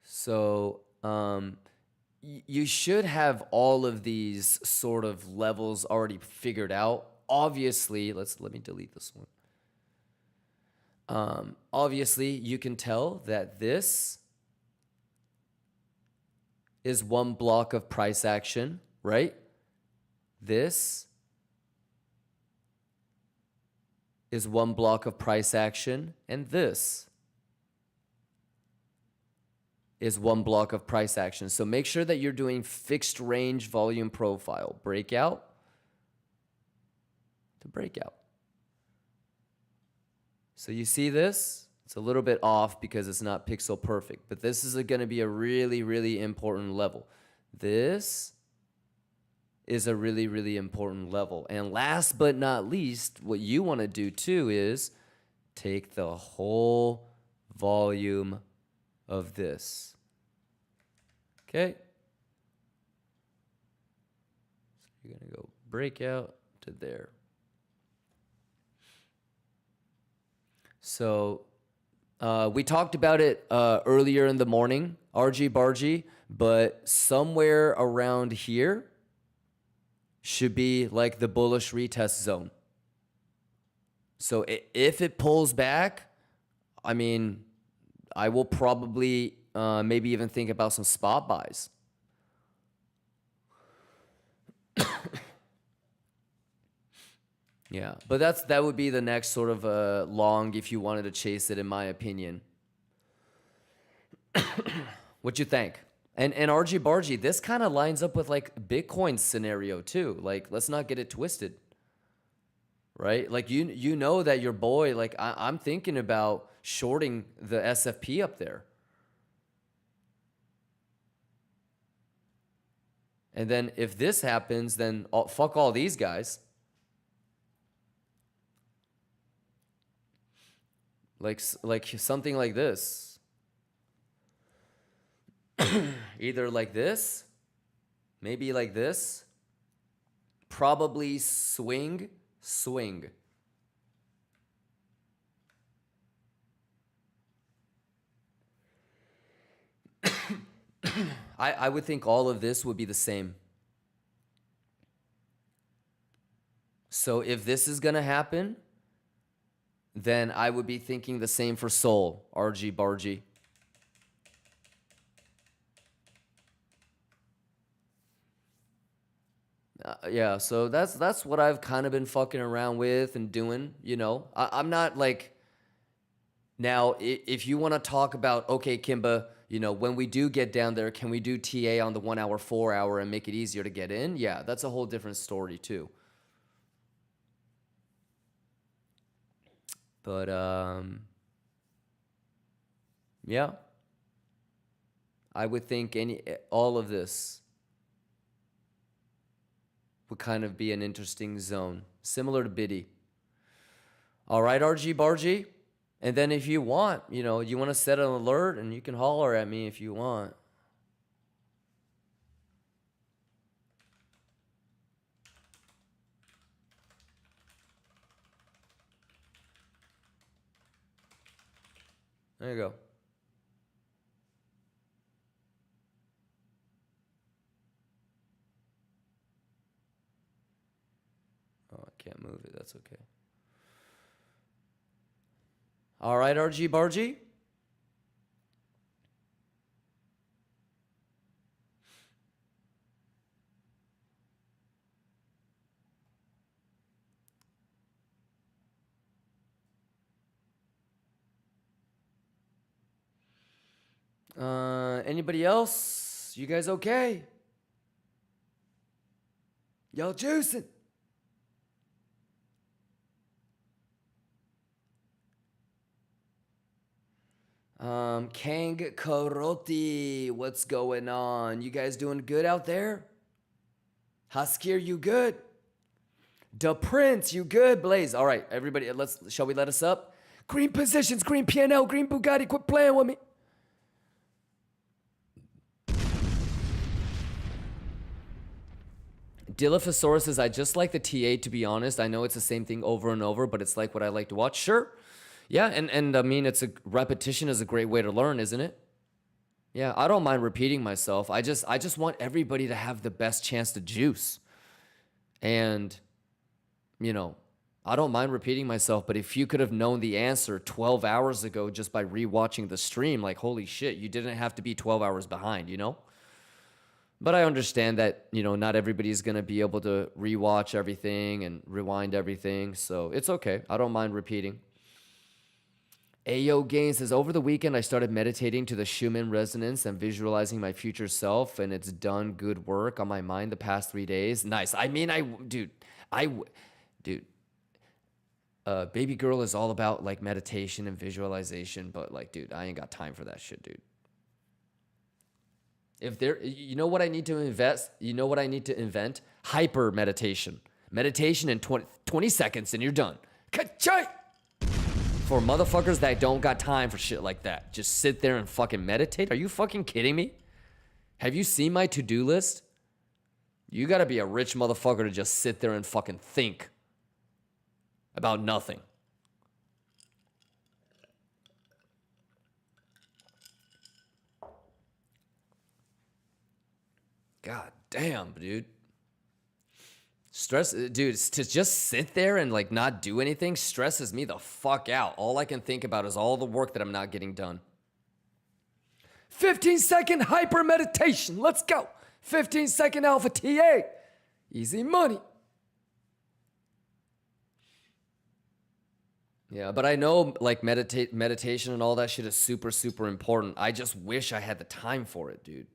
So you should have all of these sort of levels already figured out. Obviously, let me delete this one. Obviously, you can tell that this is one block of price action, right? This is one block of price action, and this is one block of price action. So make sure that you're doing fixed range volume profile, breakout to breakout. So you see this? It's a little bit off because it's not pixel perfect, but this is going to be a really, really important level. This is a really, really important level. And last but not least, what you want to do too is take the whole volume of this. Okay? So you're going to go breakout to there. So we talked about it earlier in the morning, RG Bargy, but somewhere around here should be like the bullish retest zone. So if it pulls back, I mean, I will probably maybe even think about some spot buys. Yeah, but that would be the next sort of long if you wanted to chase it, in my opinion. What you think? And RG Bargy, this kind of lines up with like Bitcoin's scenario too. Like, let's not get it twisted, right? Like you know that your boy, like I'm thinking about shorting the SFP up there. And then if this happens, then fuck all these guys. Like something like this. Either like this, maybe like this, probably swing. I would think all of this would be the same. So if this is going to happen, then I would be thinking the same for Sol, RG Bargy. Yeah, so that's what I've kind of been fucking around with and doing, you know. I'm not like Now, if you want to talk about, okay, Kimba, you know, when we do get down there, can we do TA on the 1 hour, 4 hour and make it easier to get in? Yeah, that's a whole different story too. But, yeah, I would think all of this would kind of be an interesting zone, similar to Biddy. All right, RG Bargy. And then if you want, you know, you want to set an alert and you can holler at me if you want. There you go. Oh, I can't move it. That's okay. All right, RG Bargy. Anybody else? You guys okay? Y'all juicing? Kang Karoti, what's going on? You guys doing good out there? Huskir, you good? Da Prince, you good? Blaze, all right, everybody, shall we let us up? Green positions, green PNL, green Bugatti, quit playing with me. Dilophosaurus says, I just like the TA, to be honest. I know it's the same thing over and over, but it's like what I like to watch. Sure. Yeah, and I mean, repetition is a great way to learn, isn't it? Yeah, I don't mind repeating myself. I just want everybody to have the best chance to juice. And, you know, I don't mind repeating myself, but if you could have known the answer 12 hours ago just by rewatching the stream, like, holy shit, you didn't have to be 12 hours behind, you know? But I understand that, you know, not everybody's going to be able to rewatch everything and rewind everything. So it's okay. I don't mind repeating. Ayo Gain says, over the weekend, I started meditating to the Schumann resonance and visualizing my future self, and it's done good work on my mind the past 3 days. Nice. I mean, dude, Baby Girl is all about like meditation and visualization, but like, dude, I ain't got time for that shit, dude. You know what I need to invest? You know what I need to invent? Hyper meditation. Meditation in 20 seconds and you're done. Ka-chai! For motherfuckers that don't got time for shit like that. Just sit there and fucking meditate? Are you fucking kidding me? Have you seen my to-do list? You gotta be a rich motherfucker to just sit there and fucking think about nothing. God damn, dude. Stress, dude, to just sit there and like not do anything stresses me the fuck out. All I can think about is all the work that I'm not getting done. 15-second hyper meditation. Let's go. 15-second alpha TA. Easy money. Yeah, but I know like meditation and all that shit is super, super important. I just wish I had the time for it, dude.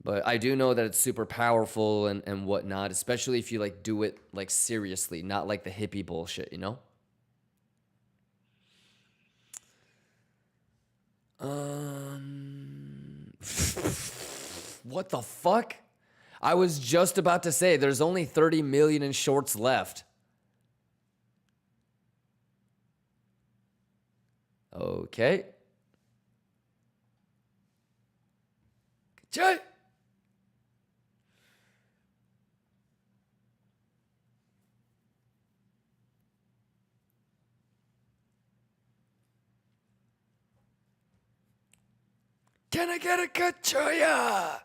But I do know that it's super powerful and whatnot, especially if you like do it like seriously, not like the hippie bullshit, you know? What the fuck? I was just about to say there's only 30 million in shorts left. Okay. Jay. Can I get a kachoya?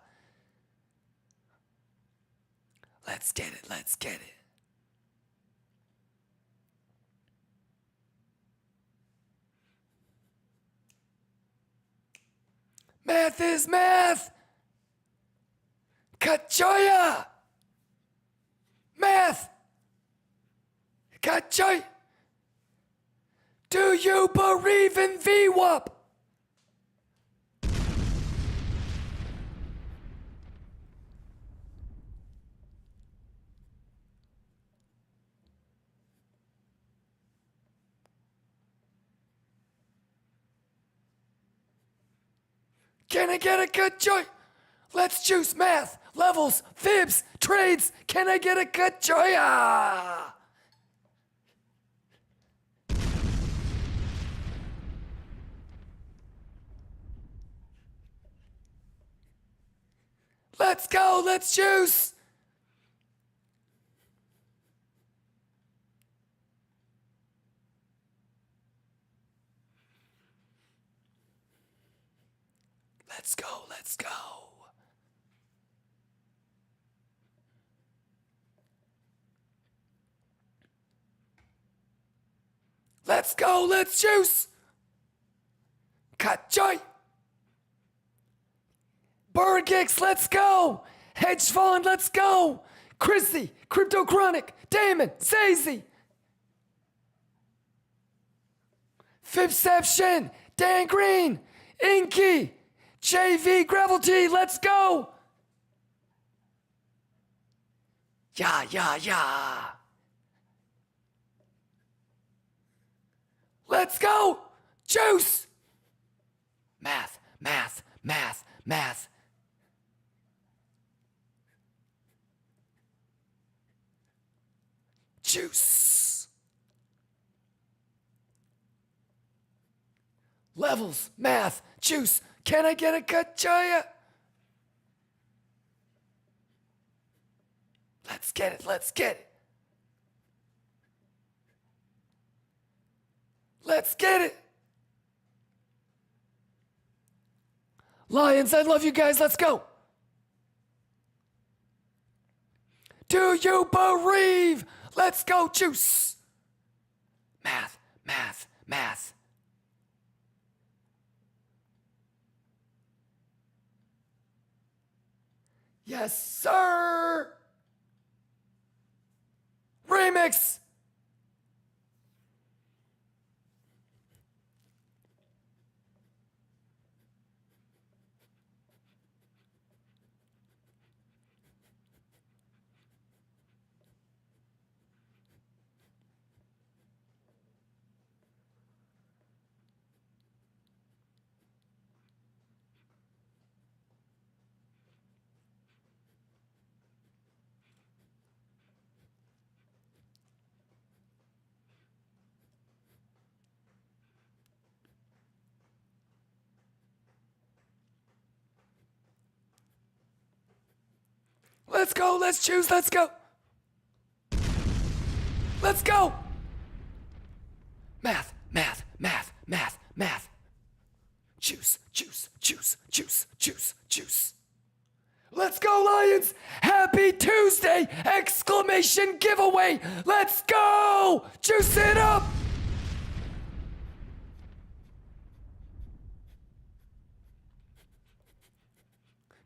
Let's get it. Let's get it. Math is math. Kachoya. Math. Kachoy. Do you believe in VWAP? Can I get a good joy? Let's juice math, levels, fibs, trades. Can I get a good joy? Ah! Let's go, let's juice. Let's go, let's go. Let's go, let's juice. Cut joy. Bird Geeks, let's go. Hedge Fund, let's go. Chrissy, Crypto Chronic, Damon, Sazy. Fibception, Dan Green, Inky, JV Gravel T, let's go. Yeah. Let's go. Juice. Math. Juice. Levels, math, juice. Can I get a kachaya? Let's get it. Let's get it. Lions, I love you guys. Let's go. Do you believe? Let's go, juice. Math. Yes, sir. Remix. Let's go, let's choose, let's go. Let's go. Math. Juice. Let's go, Lions. Happy Tuesday! Exclamation giveaway. Let's go. Juice it up.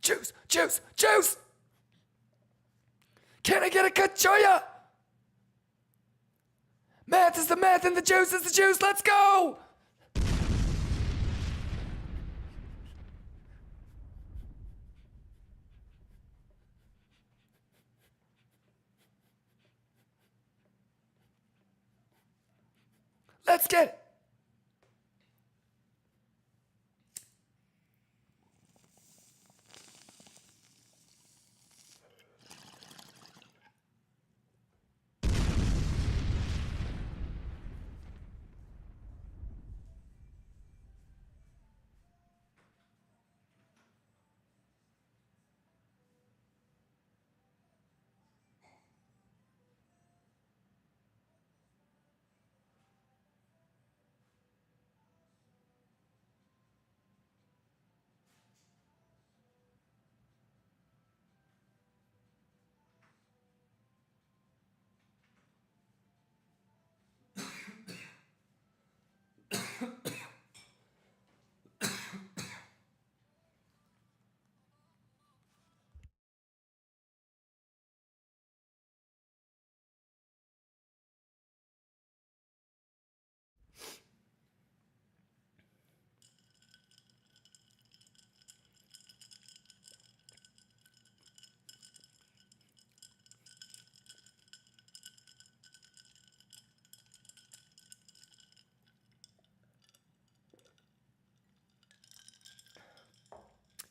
Juice. Can I get a kachoya? Math is the math and the juice is the juice. Let's go! Let's get it.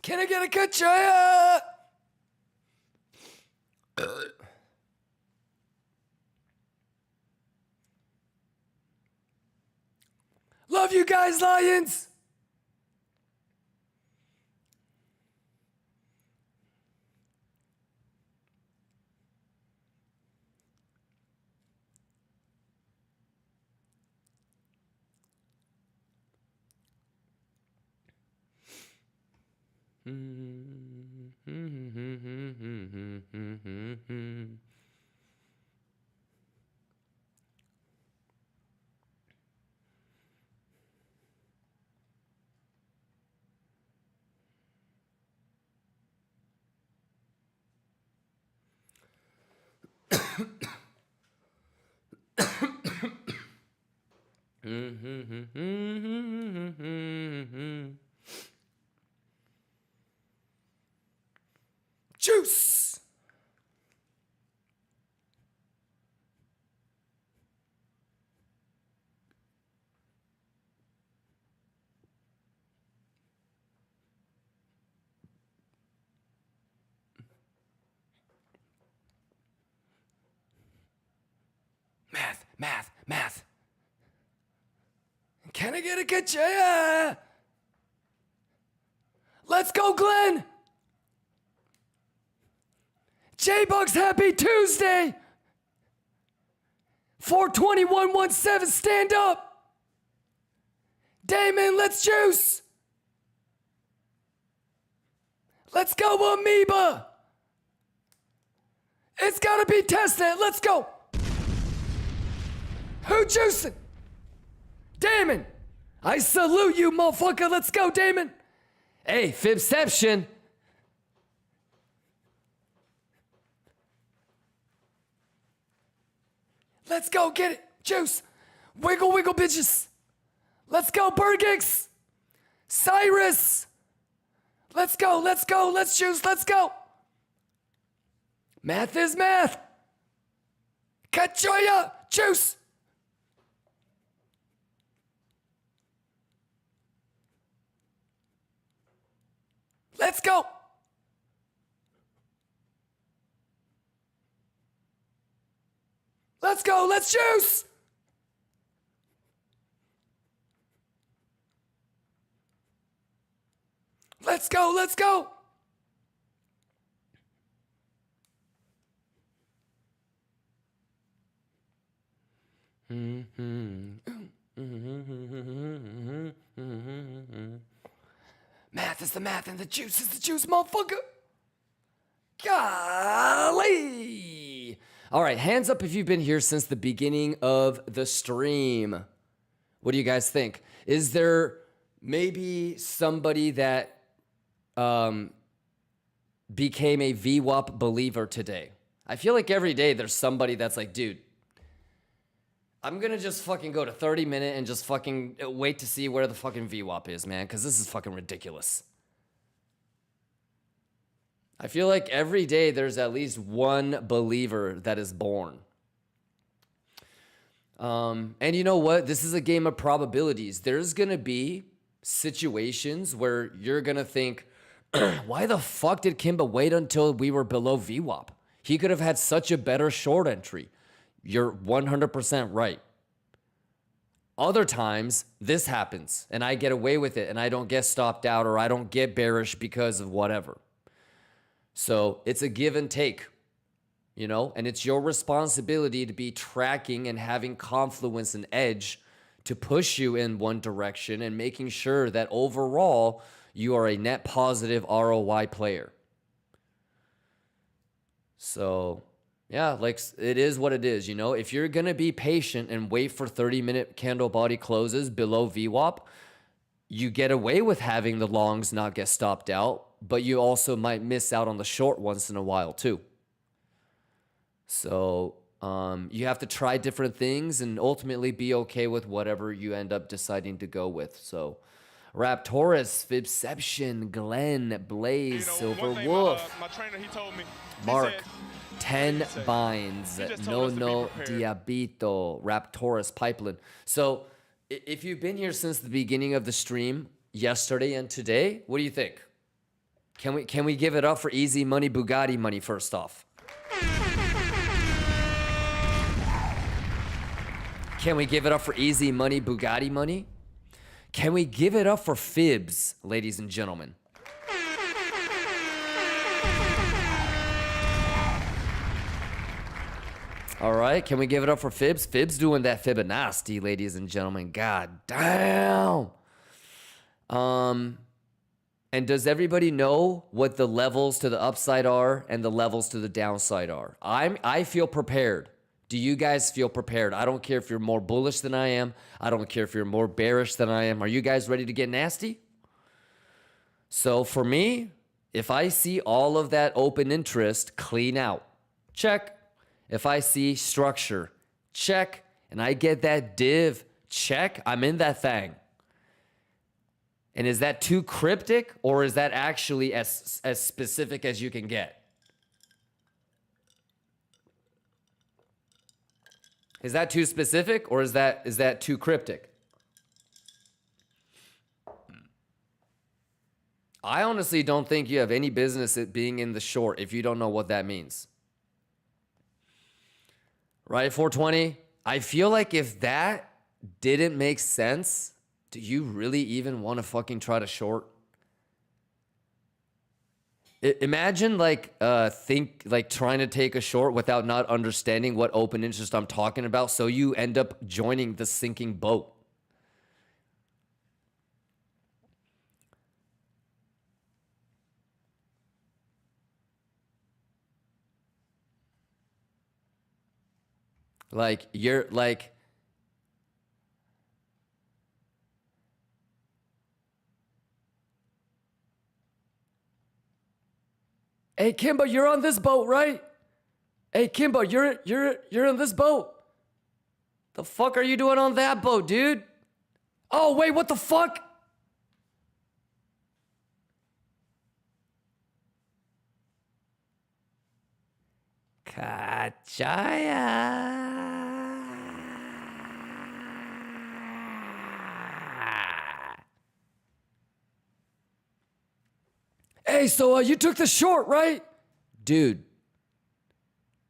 Can I get a kachaya? Love you guys, Lions. Juice. Math. Can I get a kachaya? Let's go, Glenn. J-Bugs, happy Tuesday. 42117, stand up. Damon, let's juice. Let's go, Amoeba. It's gotta be tested. Let's go. Who juicing? Damon. I salute you, motherfucker. Let's go, Damon. Hey, Fibception. Let's go, get it. Juice. Wiggle, wiggle, bitches. Let's go, Burgix. Cyrus. Let's go, let's juice, let's go. Math is math. Kachoya, juice. Let's go. Let's go, let's juice. Let's go, let's go. Math is the math and the juice is the juice, motherfucker. Golly. All right, hands up if you've been here since the beginning of the stream. What do you guys think? Is there maybe somebody that became a VWAP believer today? I feel like every day there's somebody that's like, dude, I'm gonna just fucking go to 30-minute and just fucking wait to see where the fucking VWAP is, man, because this is fucking ridiculous. I feel like every day there's at least one believer that is born. And you know what? This is a game of probabilities. There's gonna be situations where you're gonna think, why the fuck did Kimba wait until we were below VWAP? He could have had such a better short entry. You're 100% right. Other times, this happens, and I get away with it, and I don't get stopped out, or I don't get bearish because of whatever. So it's a give and take, you know? And it's your responsibility to be tracking and having confluence and edge to push you in one direction and making sure that overall you are a net positive ROI player. So yeah, like it is what it is, you know? If you're gonna be patient and wait for 30-minute candle body closes below VWAP, you get away with having the longs not get stopped out, but you also might miss out on the short once in a while too. So you have to try different things and ultimately be okay with whatever you end up deciding to go with. So Raptorus, Fibception, Glenn, Blaze, Silver Wolf, my trainer, he told me, Mark, said, 10 binds, He just no told us to be prepared. diabito, Raptorus, Pipeline. So if you've been here since the beginning of the stream, yesterday and today, what do you think? Can we give it up for easy money, Bugatti money first off? Can we give it up for easy money, Bugatti money? Can we give it up for fibs, ladies and gentlemen? All right, can we give it up for fibs? Fibs doing that Fibonacci, ladies and gentlemen. God damn. And does everybody know what the levels to the upside are and the levels to the downside are? I feel prepared. Do you guys feel prepared? I don't care if you're more bullish than I am. I don't care if you're more bearish than I am. Are you guys ready to get nasty? So for me, if I see all of that open interest, clean out. Check. If I see structure, check. And I get that div, check. I'm in that thing. And is that too cryptic, or is that actually as specific as you can get? Is that too specific, or is that too cryptic? I honestly don't think you have any business at being in the short if you don't know what that means. Right, 420? I feel like if that didn't make sense, do you really even want to fucking try to short? Imagine trying to take a short without not understanding what open interest I'm talking about, so you end up joining the sinking boat. Like you're like Hey Kimba, you're on this boat, right? Hey Kimba, you're in this boat. The fuck are you doing on that boat, dude? Oh wait, what the fuck? Kachaya. Hey, so you took the short, right? Dude,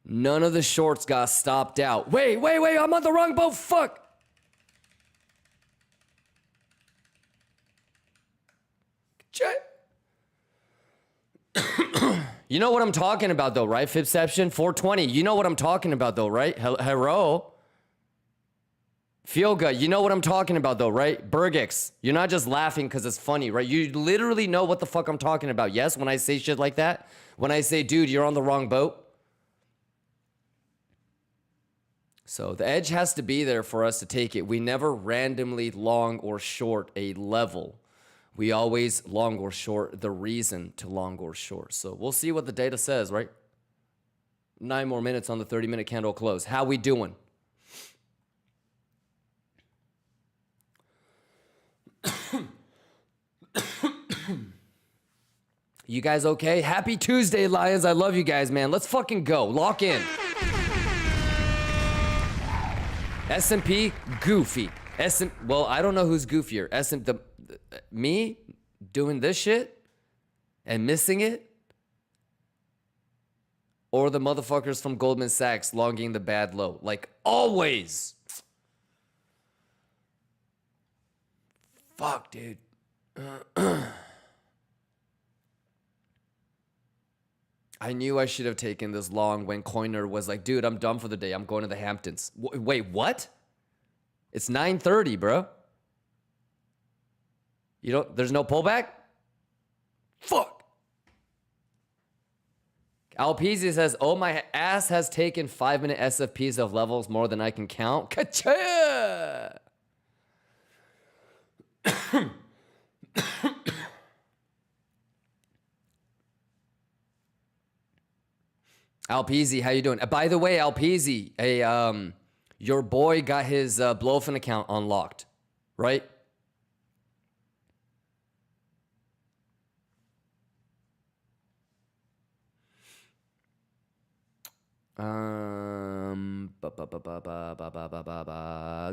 none of the shorts got stopped out. Wait, I'm on the wrong boat, fuck. You know what I'm talking about though, right? Fibception 420. You know what I'm talking about though, right? Hello? Fioga, you know what I'm talking about though, right? Bergix, you're not just laughing because it's funny, right? You literally know what the fuck I'm talking about. Yes, when I say shit like that? When I say, dude, you're on the wrong boat? So the edge has to be there for us to take it. We never randomly long or short a level. We always long or short the reason to long or short. So we'll see what the data says, right? 9 more minutes on the 30-minute candle close. How we doing? You guys okay? Happy Tuesday, Lions. I love you guys, man. Let's fucking go. Lock in. S&P, goofy. Well, I don't know who's goofier. Me doing this shit and missing it, or the motherfuckers from Goldman Sachs longing the bad low, like always. Fuck, dude. I knew I should have taken this long when Coiner was like, dude, I'm done for the day. I'm going to the Hamptons. Wait, what? It's 9:30, bro. There's no pullback? Fuck. Alpezy says, oh, my ass has taken 5-minute SFPs of levels more than I can count. Ka-cha! Alpezy, how you doing? By the way, Alpezy, your boy got his BLOFIN account unlocked, right?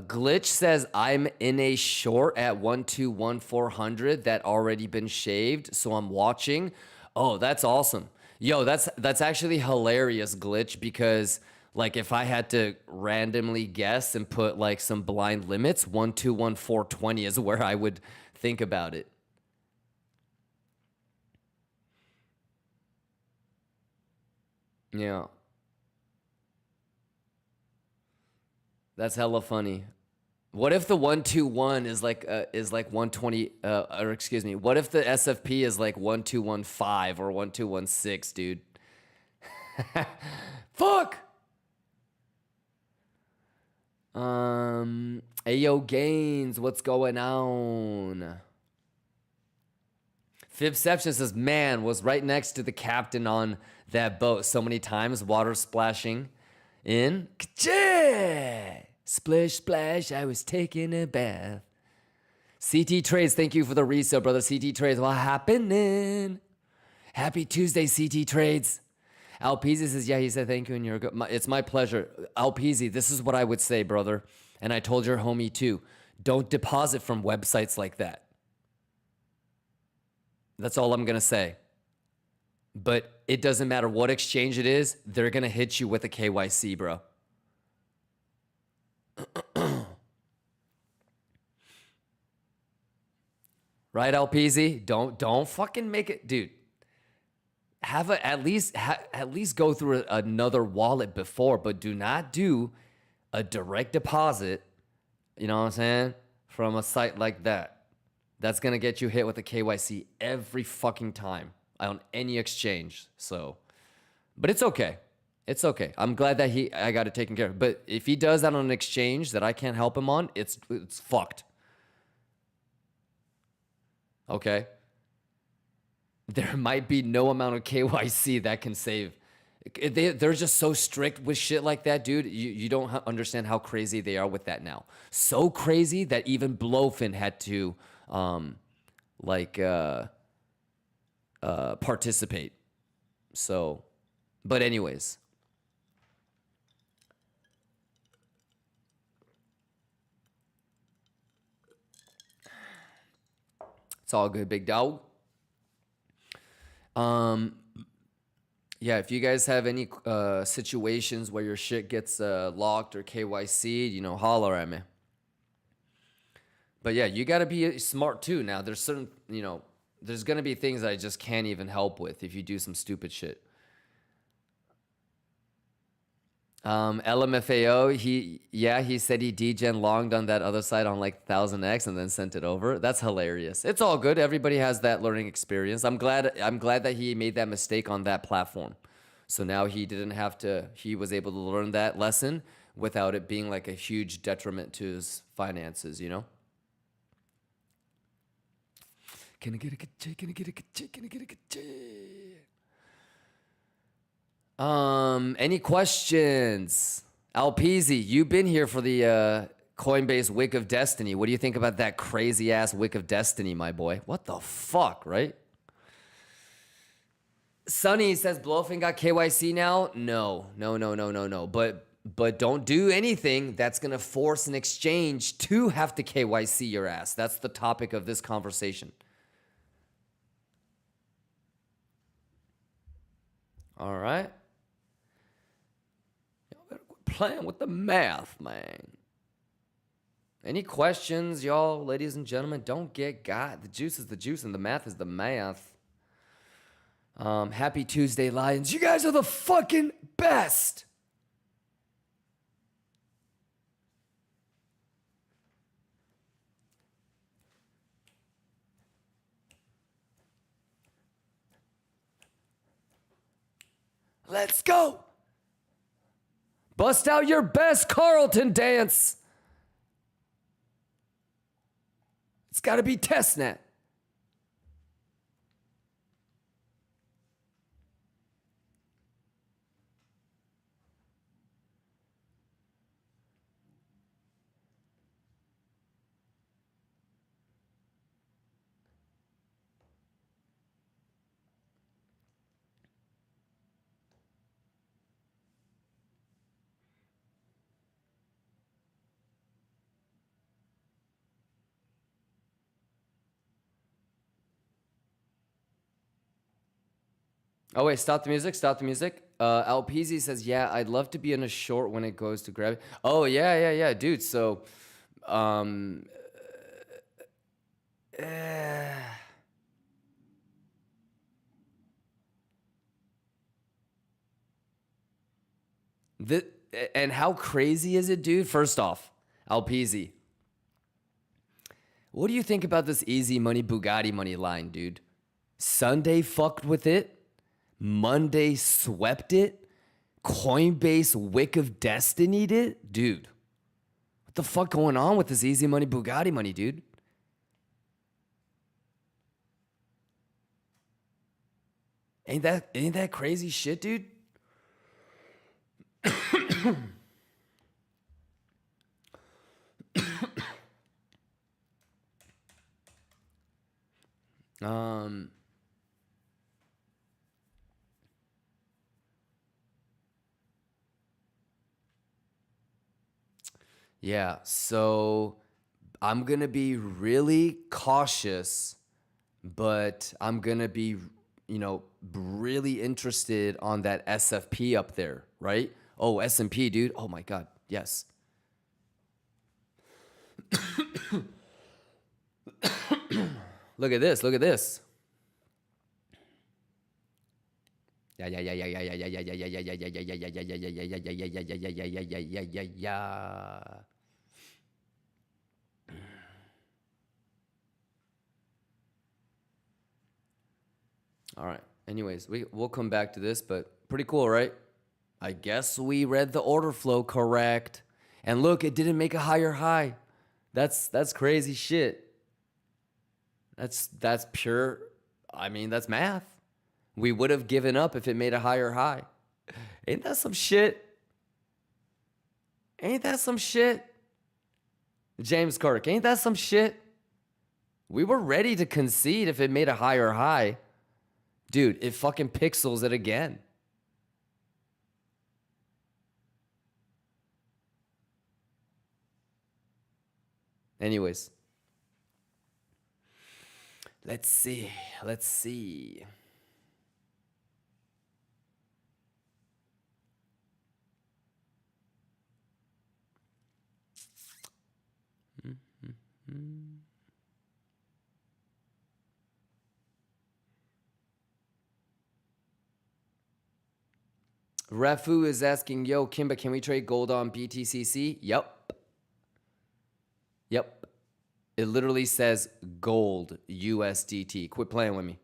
Glitch says I'm in a short at 121400 that already been shaved, so I'm watching. Oh, that's awesome. Yo, that's actually hilarious glitch because like if I had to randomly guess and put like some blind limits, 121 420 is where I would think about it. Yeah. That's hella funny. What if the 121 is like 120 or excuse me, what if the SFP is like 1215 or 1216, dude? Fuck. Ayo Gaines, what's going on? Fibception says, man, was right next to the captain on that boat so many times, water splashing in. Ka-chah! Splish splash, I was taking a bath. CT Trades, thank you for the resale, brother. CT Trades, what happening? Happy Tuesday, CT Trades. Alpeasy says, yeah, he said thank you and you're good. It's my pleasure. Alpeasy, this is what I would say, brother. And I told your homie too. Don't deposit from websites like that. That's all I'm going to say. But it doesn't matter what exchange it is, they're going to hit you with a KYC, bro. Right, LPZ? Don't fucking make it, dude. Have a at least go through another wallet before, but do not do a direct deposit, you know what I'm saying, from a site like that. That's going to get you hit with a KYC every fucking time on any exchange. So, but it's okay. It's okay. I'm glad that I got it taken care of. But if he does that on an exchange that I can't help him on, it's fucked. Okay? There might be no amount of KYC that can save. They're just so strict with shit like that, dude. You don't understand how crazy they are with that now. So crazy that even BLOFIN had to participate. So, but anyways. It's all good, big dog. Yeah, if you guys have any situations where your shit gets locked or KYC'd, you know, holler at me. But yeah, you got to be smart too. Now, there's certain, you know, there's going to be things that I just can't even help with if you do some stupid shit. LMFAO, he said he degen longed on that other side on like 1000X and then sent it over. That's hilarious. It's all good. Everybody has that learning experience. I'm glad that he made that mistake on that platform. So now he was able to learn that lesson without it being like a huge detriment to his finances, you know? Can I get a ka-ching? Can I get a ka-ching? Can I get a ka-ching? Any questions? Alpeasy, you've been here for the Coinbase Wick of Destiny. What do you think about that crazy ass Wick of Destiny, my boy? What the fuck, right? Sunny says BLOFIN got KYC now. No. But don't do anything that's gonna force an exchange to have to KYC your ass. That's the topic of this conversation. All right. Playing with the math, man. Any questions, y'all, ladies and gentlemen? Don't get got. The juice is the juice and the math is the math. Happy Tuesday, Lions. You guys are the fucking best. Let's go. Bust out your best Carlton dance. It's got to be testnet. Oh wait, stop the music. Stop the music. Alpezy says, "Yeah, I'd love to be in a short when it goes to grab it." Oh yeah, dude. So, um, eh, the and how crazy is it, dude? First off, Alpezy, what do you think about this easy money Bugatti money line, dude? Sunday fucked with it. Monday swept it. Coinbase Wick of Destiny it, dude. What the fuck going on with this easy money Bugatti money, dude? Ain't that crazy shit, dude? um yeah, so I'm going to be really cautious, but I'm going to be, really interested on that SFP up there, right? Oh, S&P, dude. Oh my God. Yes. Look at this. Look at this. Yeah. All right. Anyways, we'll come back to this, but pretty cool, right? I guess we read the order flow correct. And look, it didn't make a higher high. That's crazy shit. That's pure, that's math. We would have given up if it made a higher high. Ain't that some shit? Ain't that some shit? James Kirk, ain't that some shit? We were ready to concede if it made a higher high. Dude, it fucking pixels it again. Anyways. Let's see. Rafu is asking, yo, Kimba, can we trade gold on BTCC? Yep. It literally says gold USDT. Quit playing with me.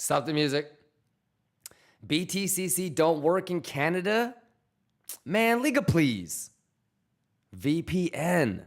Stop the music. BTCC don't work in Canada? Man, Liga, please. VPN.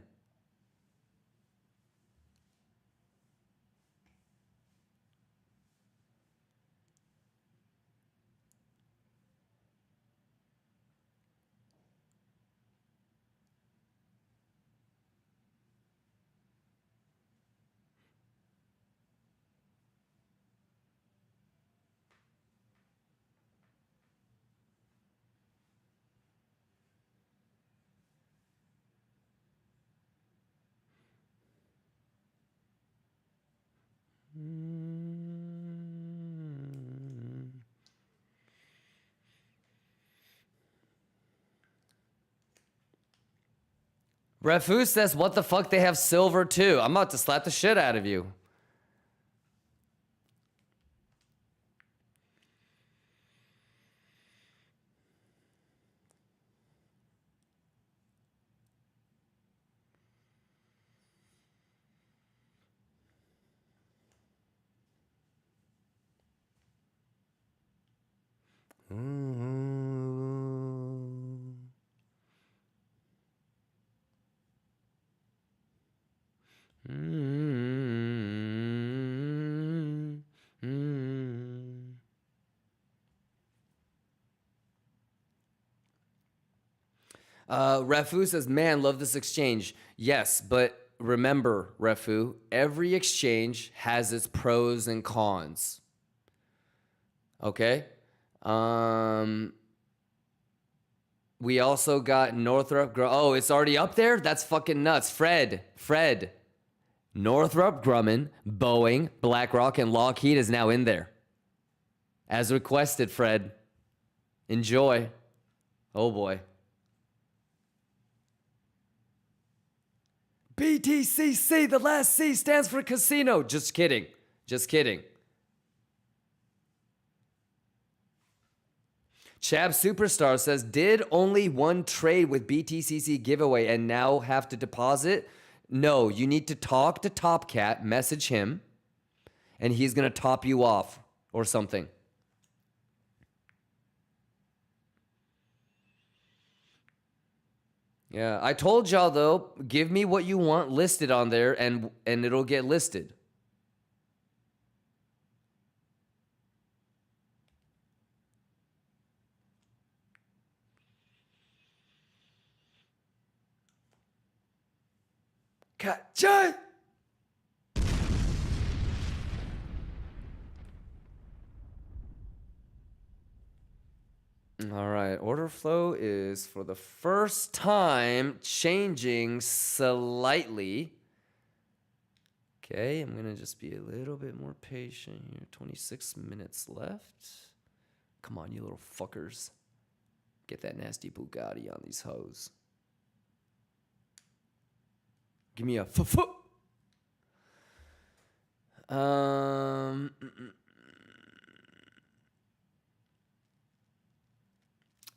Refu says, what the fuck, they have silver too. I'm about to slap the shit out of you. Refu says, man, love this exchange. Yes, but remember, Refu, every exchange has its pros and cons. Okay? We also got Northrop. Oh, it's already up there? That's fucking nuts. Fred. Northrop Grumman, Boeing, BlackRock, and Lockheed is now in there. As requested, Fred. Enjoy. Oh boy. BTCC, the last C stands for casino. Just kidding. Chab Superstar says, did only one trade with BTCC giveaway and now have to deposit? No, you need to talk to Top Cat, message him, and he's going to top you off or something. Yeah, I told y'all though, give me what you want listed on there and it'll get listed. Jay! All right, order flow is for the first time changing slightly. Okay, I'm gonna just be a little bit more patient here. 26 minutes left. Come on, you little fuckers. Get that nasty Bugatti on these hoes. Give me a foot.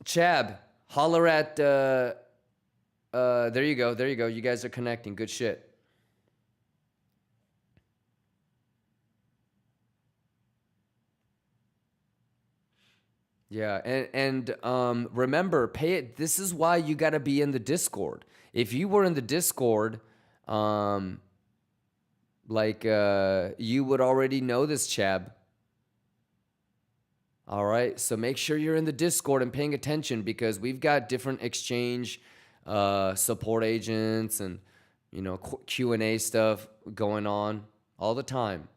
Chab, holler at, there you go. You guys are connecting. Good shit. Yeah, and remember, pay it. This is why you got to be in the Discord. If you were in the Discord, you would already know this, Chab. All right, so make sure you're in the Discord and paying attention because we've got different exchange support agents and Q&A stuff going on all the time.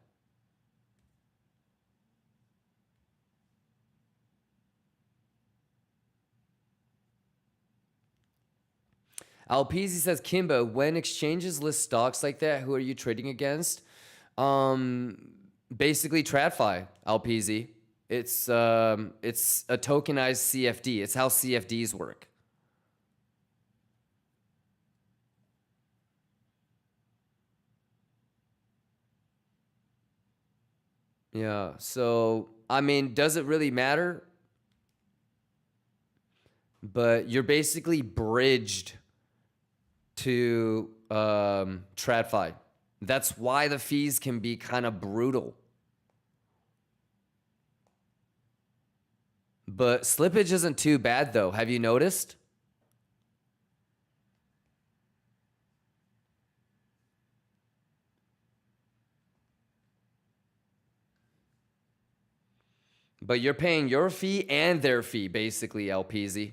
Alpeasy says, Kimba, when exchanges list stocks like that, who are you trading against? Basically TradFi, Alpeasy. It's a tokenized CFD. It's how CFDs work. Yeah, so, I mean, does it really matter? But you're basically bridged to TradFi. That's why the fees can be kind of brutal. But slippage isn't too bad, though. Have you noticed? But you're paying your fee and their fee, basically, LPZ.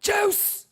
Juice!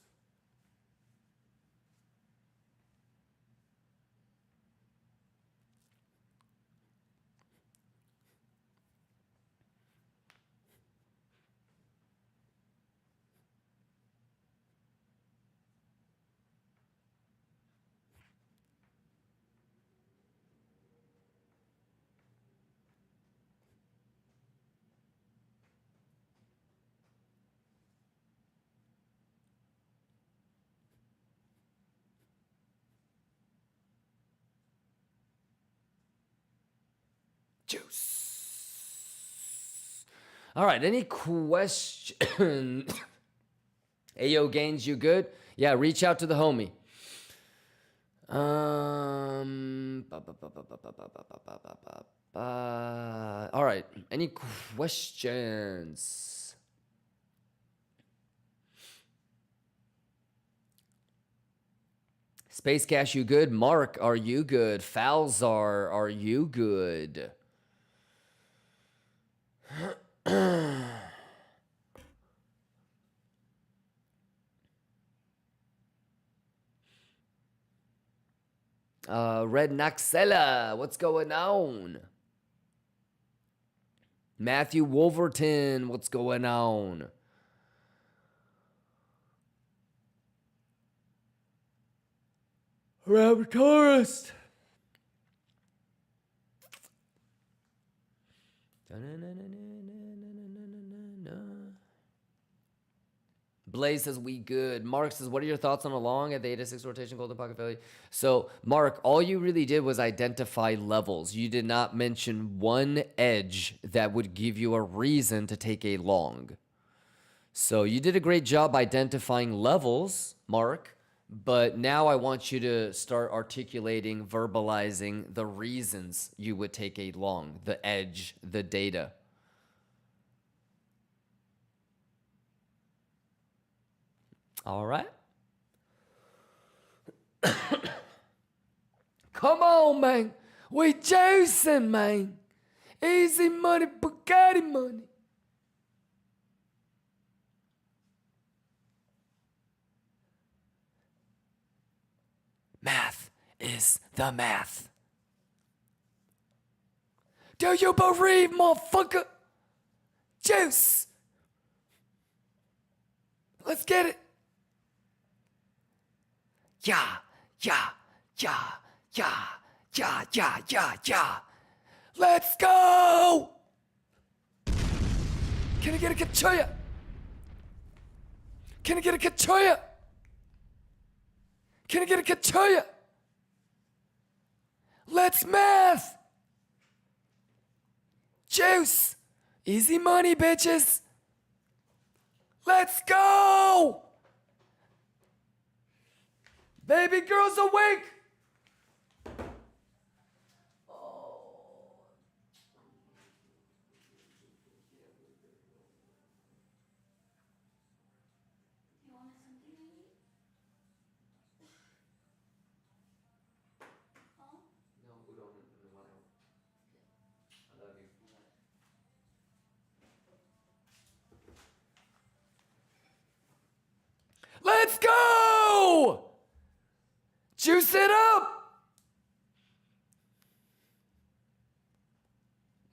Juice. All right, any questions? Ayo Gains, you good? Yeah, reach out to the homie. All right, any questions? Space Cash, you good? Mark, are you good? Falzar, are you good? Red Naxella, what's going on? Matthew Wolverton, what's going on? Raptorist. Blaze says we good. Mark says, what are your thoughts on a long at the 8 to 6 rotation golden pocket failure? So, Mark, all you really did was identify levels. You did not mention one edge that would give you a reason to take a long. So you did a great job identifying levels, Mark, but now I want you to start articulating, verbalizing the reasons you would take a long, the edge, the data. All right. Come on, man. We juicing, man. Easy money, Bugatti money. Math is the math. Do you believe, motherfucker? Juice. Let's get it. Yeah, yeah, yeah, yeah, yeah, yeah, yeah, yeah. Let's go! Can I get a kachoya? Can I get a kachoya? Can I get a kachoya? Let's math! Juice! Easy money, bitches! Let's go! Baby girl's awake! Let's go! Juice it up!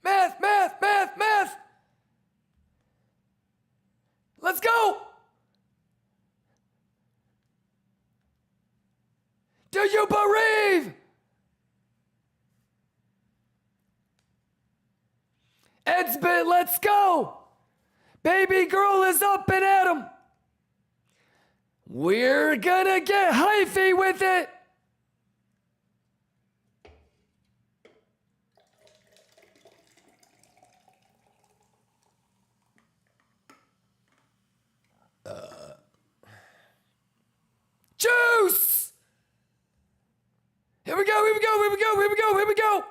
Math, math, math, math! Let's go! Do you believe? Ed's bit, let's go! Baby girl is up and at 'em. We're gonna get hyphy with it! Juice! Here we go, here we go, here we go, here we go, here we go!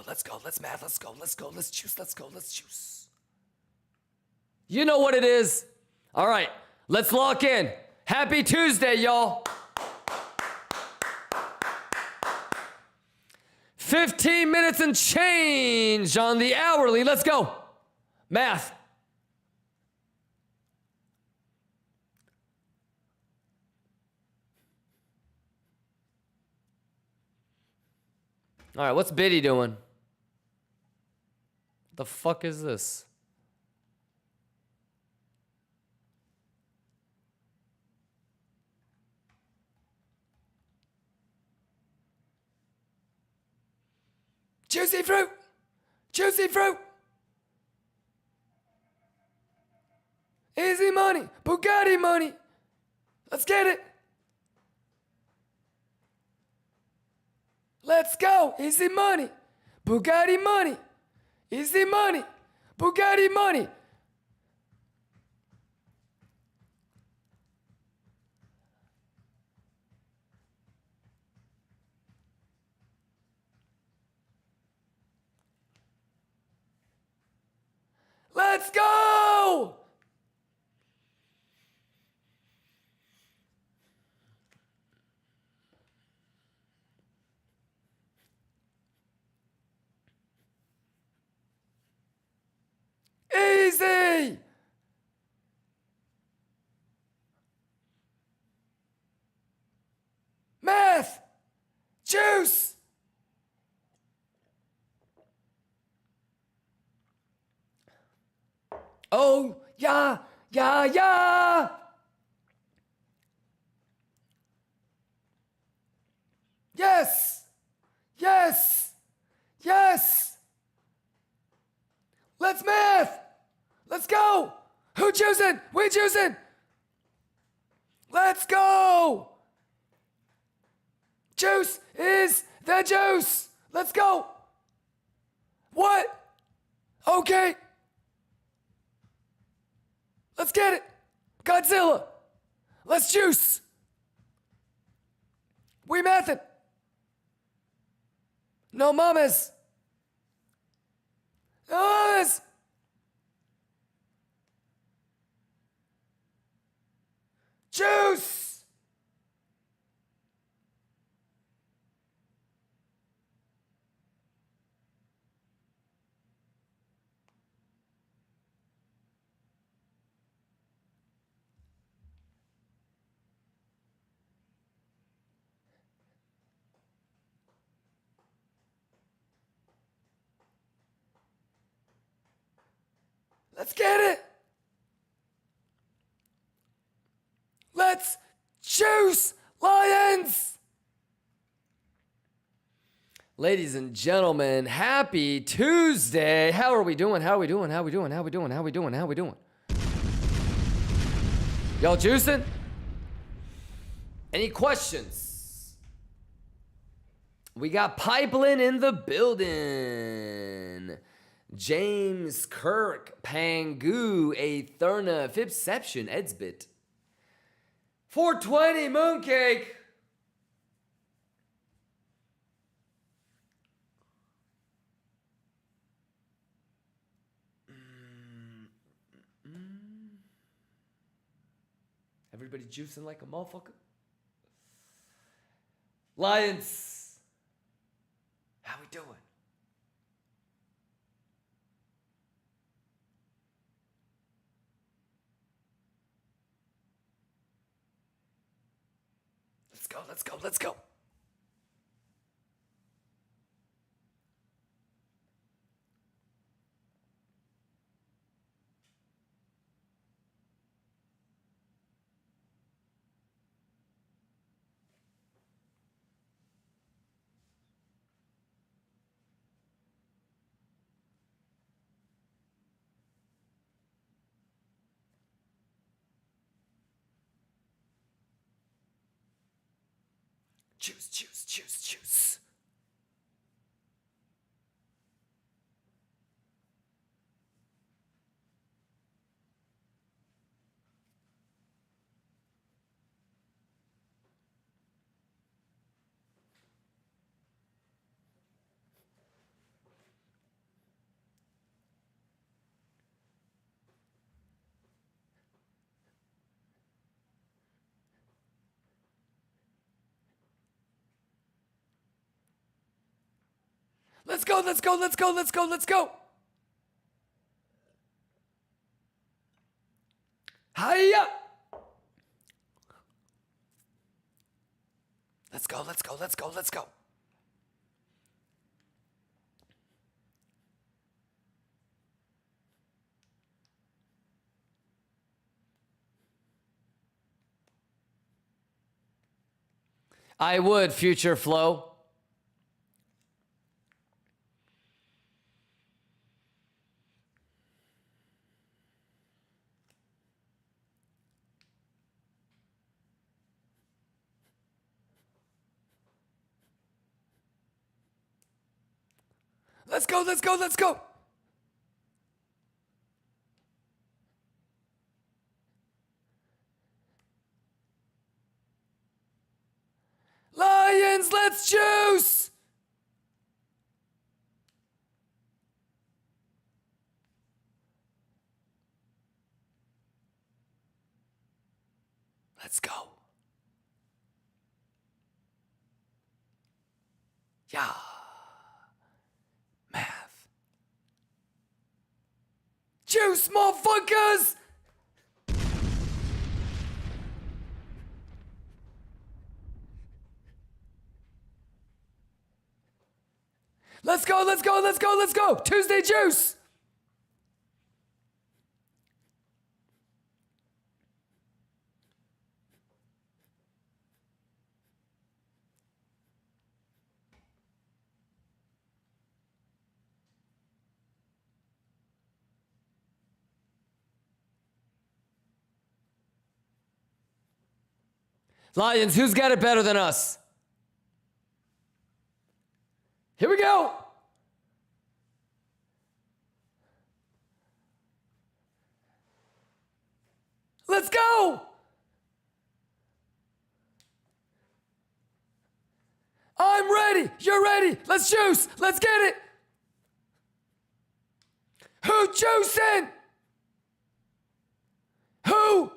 let's go, let's math, let's go, let's juice, let's go, let's juice. You know what it is. All right, let's lock in. Happy Tuesday, y'all. 15 minutes and change on the hourly. Let's go. Math. All right, what's Biddy doing? The fuck is this? Juicy fruit! Juicy fruit! Easy money! Bugatti money! Let's get it! Let's go! Easy money! Bugatti money! Easy money! Bugatti money! Let's go! Easy! Math! Juice! Oh, yeah, yeah, yeah! Yes! Yes! Yes! Let's math! Let's go! Who choosing? We choosing! Let's go! Juice is the juice! Let's go! What? Okay. Let's get it! Godzilla! Let's juice! We mathin'! No mamas! No mamas! Juice! Let's get it! Let's juice, Lions! Ladies and gentlemen, happy Tuesday. How are we doing? How are we doing? How are we doing? How are we doing? How are we doing? How are we doing? Y'all juicing? Any questions? We got Pipeline in the building. James Kirk, Pangu, Aetherna, Fibception, Edsbit. 420, Mooncake. Everybody juicing like a motherfucker. Lions. How we doing? Let's go, let's go, let's go. Juice, juice, juice, juice. go, let's go, let's go, let's go, let's go. Hiya. Let's go, let's go, let's go, let's go. I would, future flow. Let's go, let's go, let's go. Lions, let's juice. Let's go. Yeah. Math. Juice, motherfuckers. Let's go, let's go, let's go, let's go. Tuesday juice. Lions, who's got it better than us? Here we go. Let's go. I'm ready. You're ready. Let's juice. Let's get it. Who juicing? Who?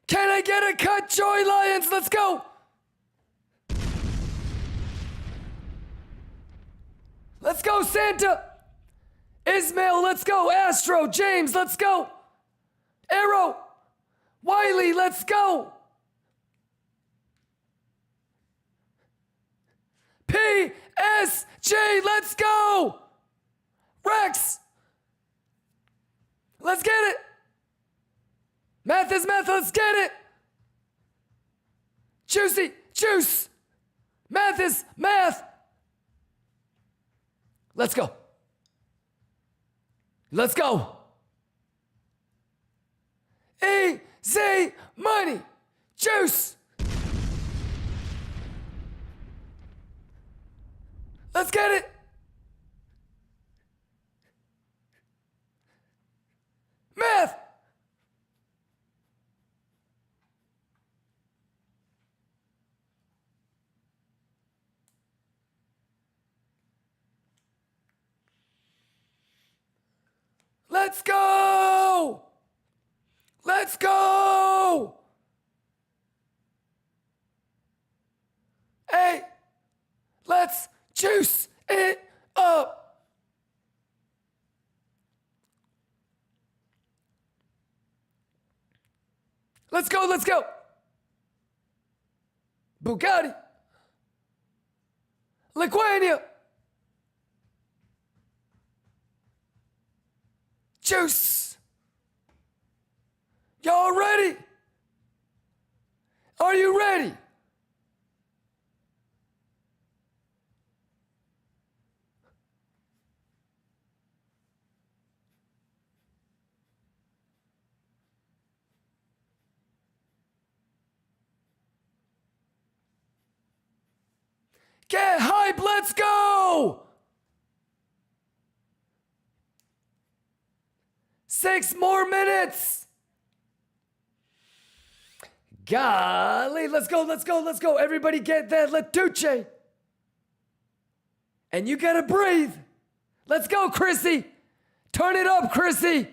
Can I get a cut, Joy Lions? Let's go. Let's go, Santa. Ismail, let's go. Astro, James, let's go. Arrow, Wiley, let's go. PSG, let's go. Rex, let's get it. Math is math, let's get it. Juicy, juice. Math is math. Let's go. Let's go. Easy money. Juice. Let's get it. Math. Let's go! Let's go! Hey, let's juice it up. Let's go, let's go. Bugatti. Lithuania. Juice. Y'all ready? Are you ready? Get hype, let's go! 6 more minutes. Golly, let's go, let's go, let's go. Everybody get that Latuche. And you gotta breathe. Let's go, Chrissy. Turn it up, Chrissy.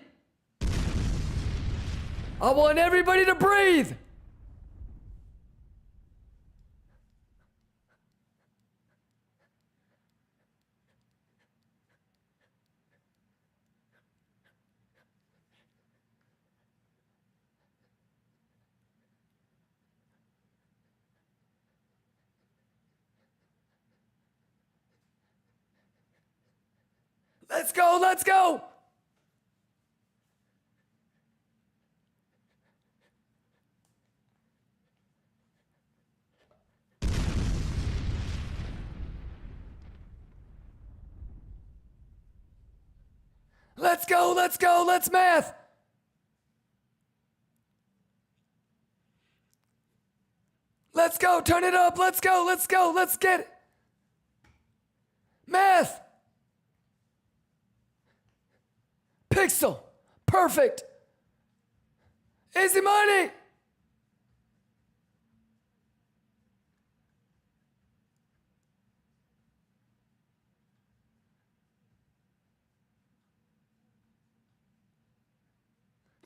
I want everybody to breathe. Let's go, let's go. Let's go, let's go, let's math. Let's go, turn it up, let's go, let's go, let's get it. Math. Pixel, perfect. Easy money.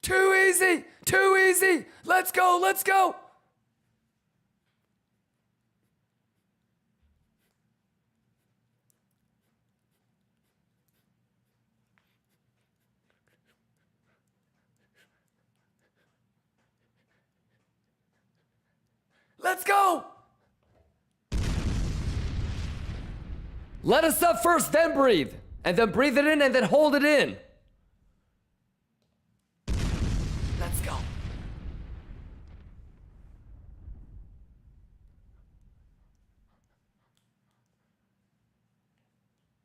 Too easy, too easy. Let's go, let's go. Let's go. Let us up first, then breathe. And then breathe it in and then hold it in. Let's go.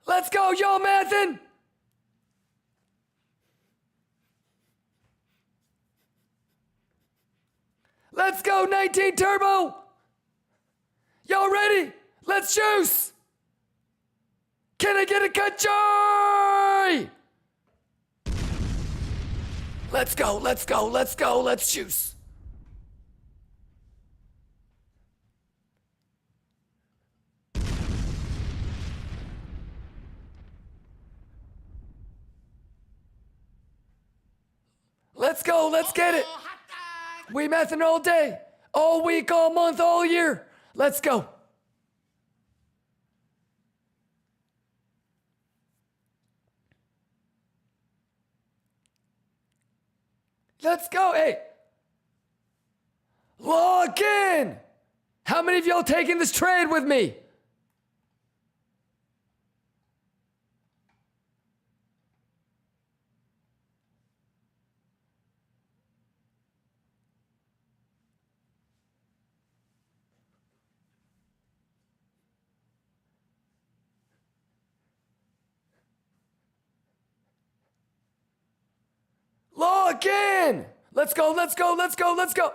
Let's go, yo, Mathin. Let's go, 19 turbo. Y'all ready? Let's juice. Can I get a cut joy? Let's go, let's go, let's go, let's juice. Let's go, let's get it. We mathin' all day, all week, all month, all year. Let's go. Let's go, hey. Log in. How many of y'all taking this trade with me? Log in. Let's go, let's go, let's go, let's go.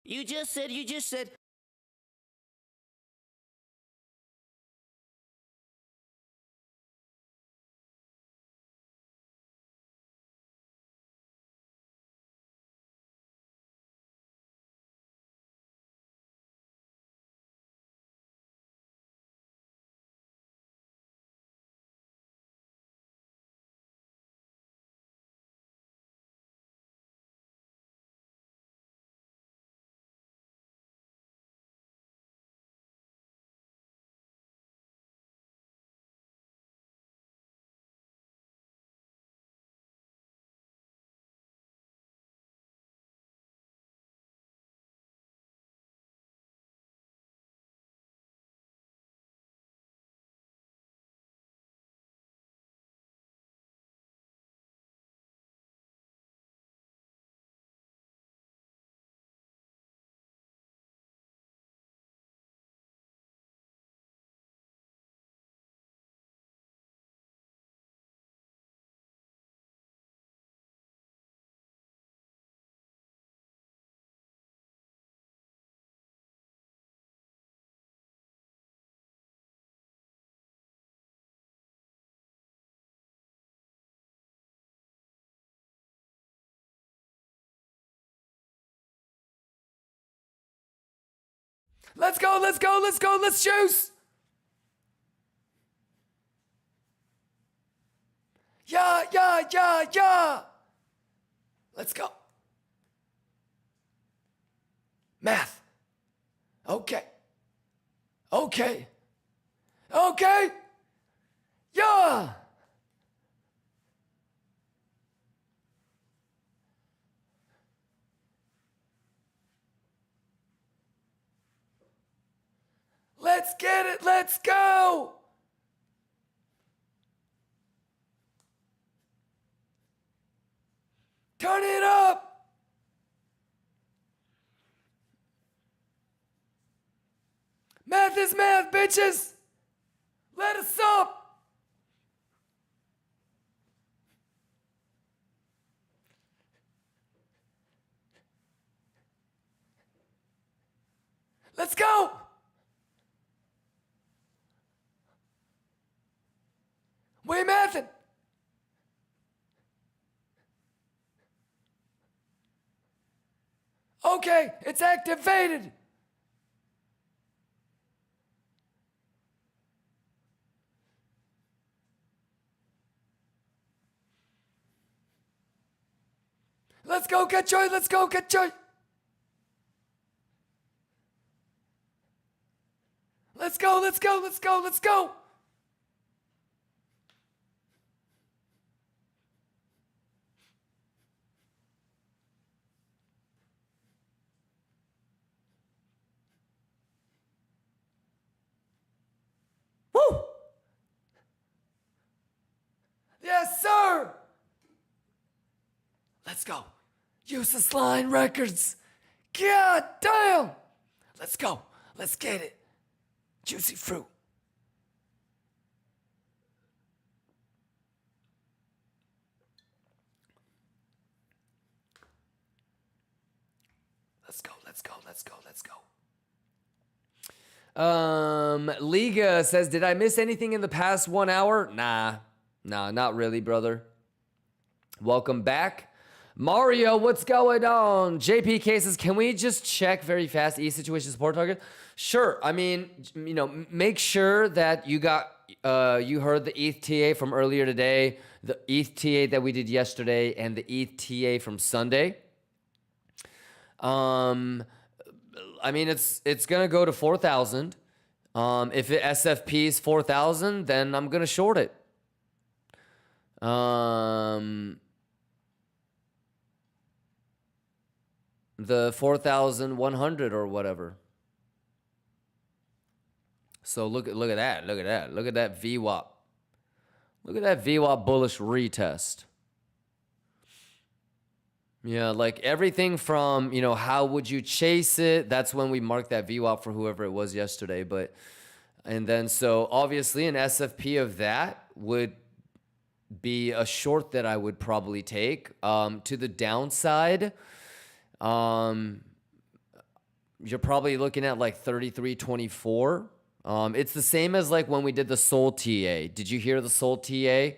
You just said. Let's go, let's go, let's go, let's juice. Yeah, yeah, yeah, yeah. Let's go. Math. Okay. Okay. Okay. Yeah. Let's get it. Let's go. Turn it up. Math is math, bitches. Let us up. Let's go. We mathin'. Okay, it's activated. Let's go get joy. Let's go get joy. Let's go, let's go, let's go, let's go. Woo! Yes, sir. Let's go. Useless Line Records. God damn. Let's go. Let's get it. Juicy fruit. Let's go, let's go, let's go, let's go. Liga says, did I miss anything in the past 1 hour? Nah, not really, brother. Welcome back. Mario, what's going on? JPK says, can we just check very fast E situation support target? Sure. I mean, you know, make sure that you got, you heard the ETH TA from earlier today, the ETH TA that we did yesterday, and the ETH TA from Sunday. I mean, it's gonna go to 4,000. If it SFP is 4,000, then I'm gonna short it. The 4,100 or whatever. So look at that. Look at that. Look at that VWAP. Look at that VWAP bullish retest. Yeah, like everything from, you know, how would you chase it? That's when we marked that VWAP for whoever it was yesterday. And then so obviously an SFP of that would be a short that I would probably take. To the downside, you're probably looking at like 33.24. It's the same as like when we did the Sol TA. Did you hear the Sol TA?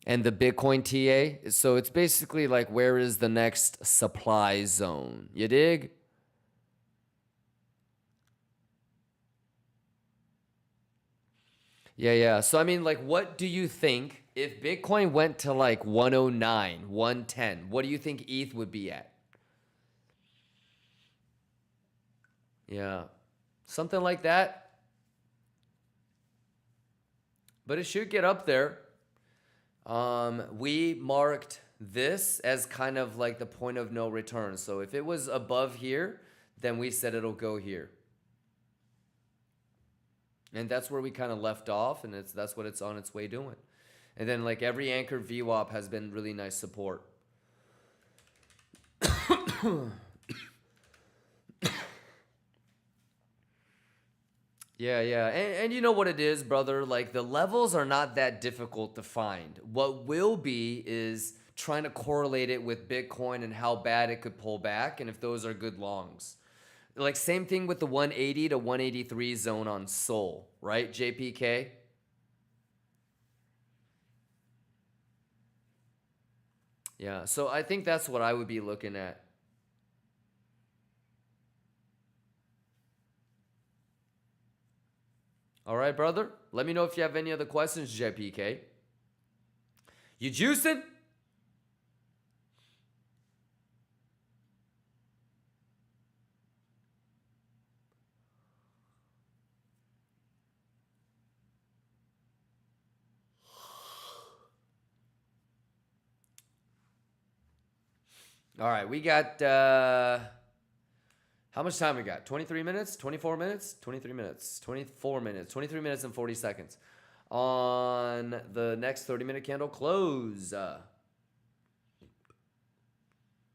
And the Bitcoin TA? So it's basically like, where is the next supply zone? You dig? Yeah. So I mean, like, what do you think if Bitcoin went to like 109, 110? What do you think ETH would be at? Yeah, something like that. But it should get up there. We marked this as kind of like the point of no return. So if it was above here, then we said it'll go here. And that's where we kind of left off, and that's what it's on its way doing. And then like every anchor VWAP has been really nice support. Yeah. And you know what it is, brother? Like the levels are not that difficult to find. What will be is trying to correlate it with Bitcoin and how bad it could pull back and if those are good longs. Like same thing with the 180 to 183 zone on Sol, right? JPK? Yeah, so I think that's what I would be looking at. All right, brother? Let me know if you have any other questions, JPK. You juicing? All right, we got, how much time we got? 23 minutes? 24 minutes? 23 minutes. 24 minutes. 23 minutes and 40 seconds. On the next 30-minute candle close.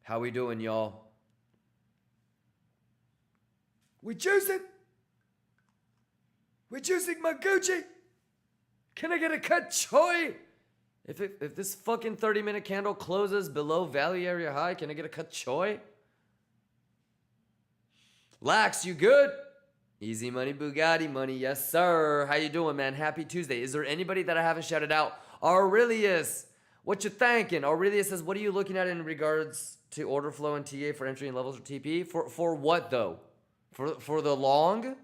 How we doing, y'all? We juicing? We juicing my Gucci? Can I get a cut, Choi? If this fucking 30-minute candle closes below value area high, can I get a cut, Choi? Lax, you good? Easy money, Bugatti money. Yes, sir. How you doing, man? Happy Tuesday. Is there anybody that I haven't shouted out? Aurelius, what you thinking? Aurelius says, what are you looking at in regards to order flow and TA for entry and levels or TP? For what, though? For the long?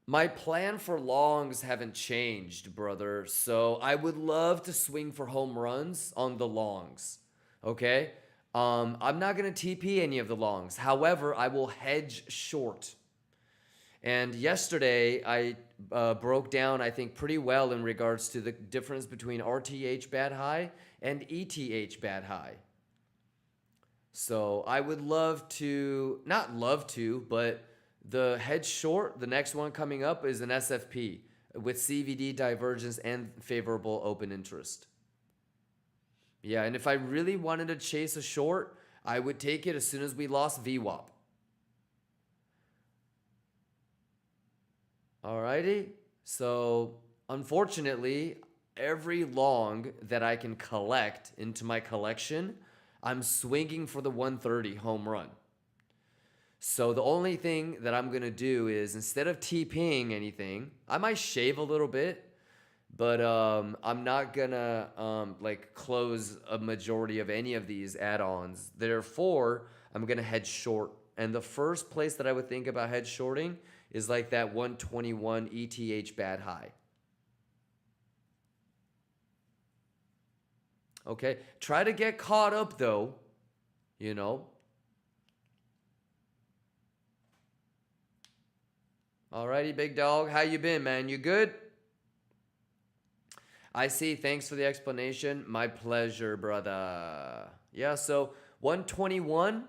My plan for longs haven't changed, brother. So I would love to swing for home runs on the longs. Okay? I'm not going to TP any of the longs. However, I will hedge short. And yesterday, I broke down, I think, pretty well in regards to the difference between RTH bad high and ETH bad high. So I would love to, not love to, but the hedge short, the next one coming up is an SFP with CVD divergence and favorable open interest. Yeah, and if I really wanted to chase a short, I would take it as soon as we lost VWAP. Alrighty, so unfortunately, every long that I can collect into my collection, I'm swinging for the 130 home run. So the only thing that I'm going to do is instead of TPing anything, I might shave a little bit, but I'm not going to like close a majority of any of these add-ons. Therefore, I'm going to hedge short. And the first place that I would think about hedge shorting is like that 121 ETH bad high. Okay, try to get caught up though, you know. Alrighty, big dog. How you been, man? You good? I see. Thanks for the explanation. My pleasure, brother. Yeah, so 121,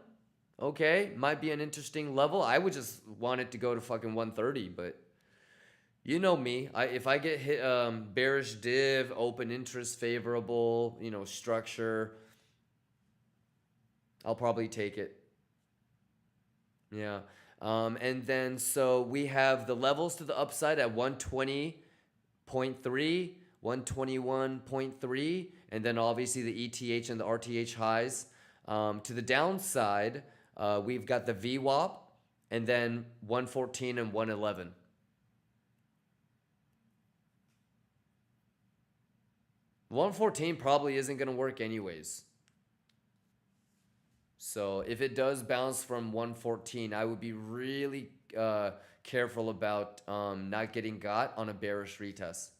okay, might be an interesting level. I would just want it to go to fucking 130, but you know me. If I get hit bearish div, open interest favorable, you know, structure, I'll probably take it. Yeah. And then so we have the levels to the upside at 120.3, 121.3, and then obviously the ETH and the RTH highs. To the downside, we've got the VWAP and then 114 and 111. $114 probably isn't going to work anyways. So if it does bounce from 114, I would be really careful about not getting got on a bearish retest.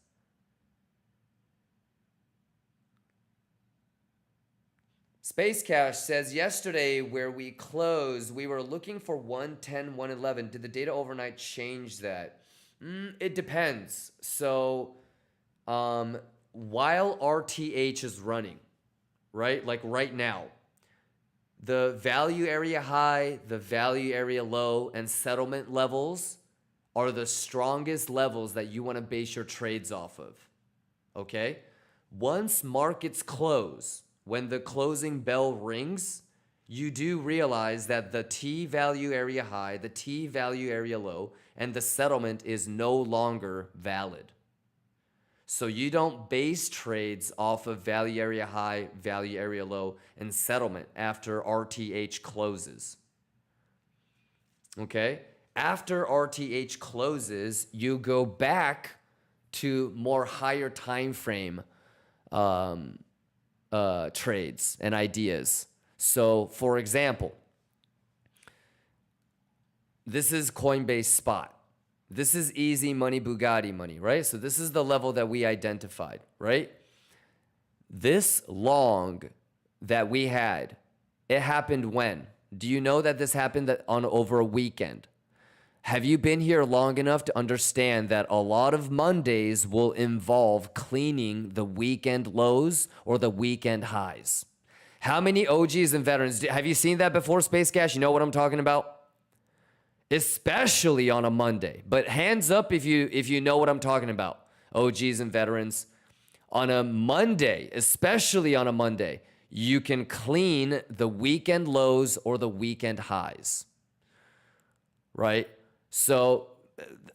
Space Cash says, yesterday where we closed, we were looking for 110, 111. Did the data overnight change that? It depends. So while RTH is running, right? Like right now, the value area high, the value area low, and settlement levels are the strongest levels that you want to base your trades off of. Okay? Once markets close, when the closing bell rings, you do realize that the T value area high, the T value area low, and the settlement is no longer valid. So you don't base trades off of value area high, value area low, and settlement after RTH closes. Okay? After RTH closes, you go back to more higher time frame trades and ideas. So, for example, this is Coinbase Spot. This is easy money, Bugatti money, right? So this is the level that we identified, right? This long that we had, it happened when? Do you know that this happened on over a weekend? Have you been here long enough to understand that a lot of Mondays will involve cleaning the weekend lows or the weekend highs? How many OGs and veterans, have you seen that before, Space Cash? You know what I'm talking about? Especially on a Monday. But hands up if you know what I'm talking about, OGs and veterans. On a Monday, especially on a Monday, you can clean the weekend lows or the weekend highs, right? So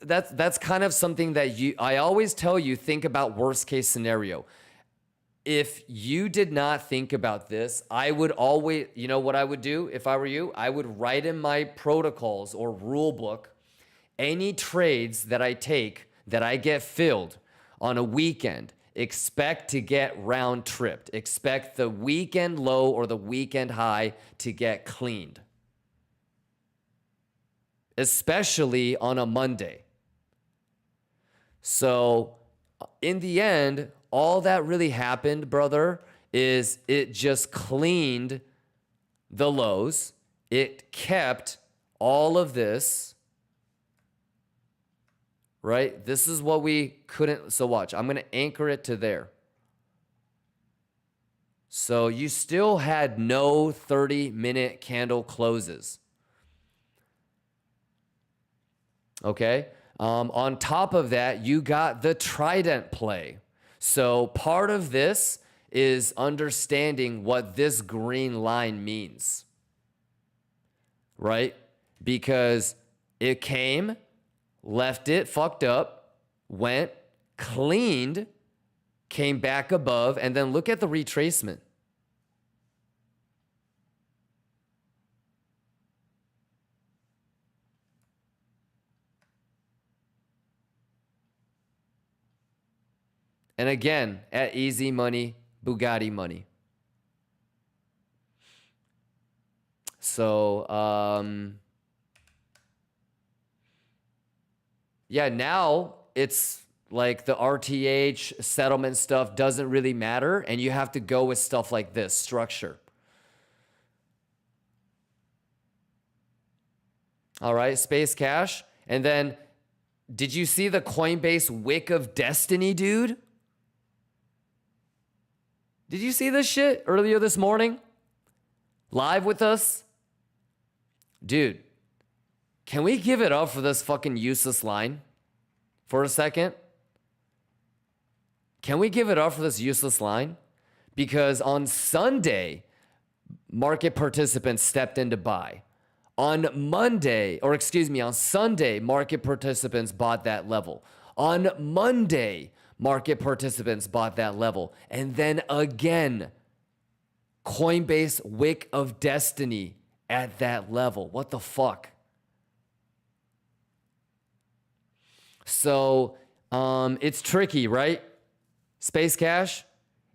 that's kind of something that I always tell you, think about worst case scenario. If you did not think about this, I would always, you know what I would do if I were you? I would write in my protocols or rule book, any trades that I take that I get filled on a weekend, expect to get round tripped. Expect the weekend low or the weekend high to get cleaned. Especially on a Monday. So in the end, all that really happened, brother, is it just cleaned the lows. It kept all of this, right? This is what we couldn't. So watch, I'm going to anchor it to there. So you still had no 30-minute candle closes. Okay. On top of that, you got the trident play. So part of this is understanding what this green line means, right? Because it came, left it fucked up, went, cleaned, came back above, and then look at the retracement. And again, at easy money, Bugatti money. So, yeah, now it's like the RTH settlement stuff doesn't really matter, and you have to go with stuff like this, structure. All right, Space Cash. And then, did you see the Coinbase Wick of Destiny, dude? Did you see this shit earlier this morning? Live with us? Dude, can we give it up for this fucking useless line for a second? Can we give it up for this useless line? Because on Sunday, market participants stepped in to buy. On Sunday, market participants bought that level. On Monday, market participants bought that level. And then again, Coinbase Wick of Destiny at that level. What the fuck? So it's tricky, right? Space Cash.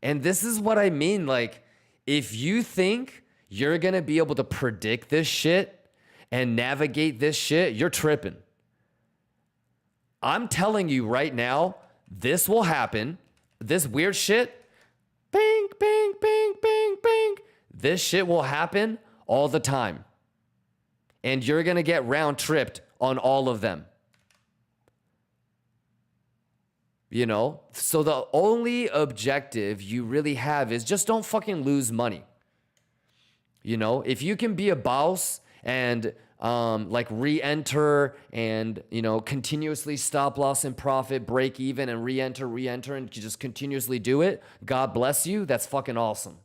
And this is what I mean. Like, if you think you're going to be able to predict this shit and navigate this shit, you're tripping. I'm telling you right now, this will happen. This weird shit, bang, bang, bang, bang, bang. This shit will happen all the time. And you're going to get round tripped on all of them. You know? So the only objective you really have is just don't fucking lose money. You know? If you can be a boss and like re-enter and, you know, continuously stop loss and profit, break even and re-enter, and just continuously do it, God bless you. That's fucking awesome.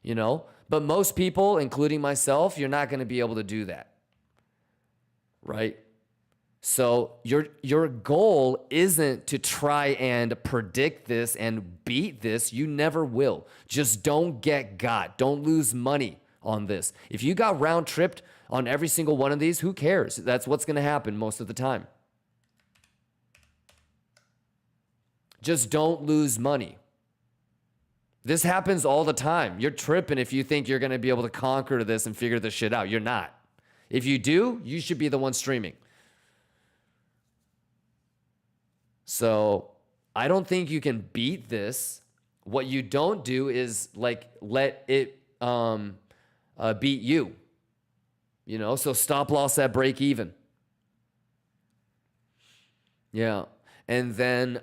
You know? But most people, including myself, you're not going to be able to do that. Right? So your goal isn't to try and predict this and beat this. You never will. Just don't get got. Don't lose money on this. If you got round tripped on every single one of these, who cares? That's what's going to happen most of the time. Just don't lose money. This happens all the time. You're tripping if you think you're going to be able to conquer this and figure this shit out. You're not. If you do, you should be the one streaming. So I don't think you can beat this. What you don't do is like let it beat you. You know, so stop loss at break even. Yeah. And then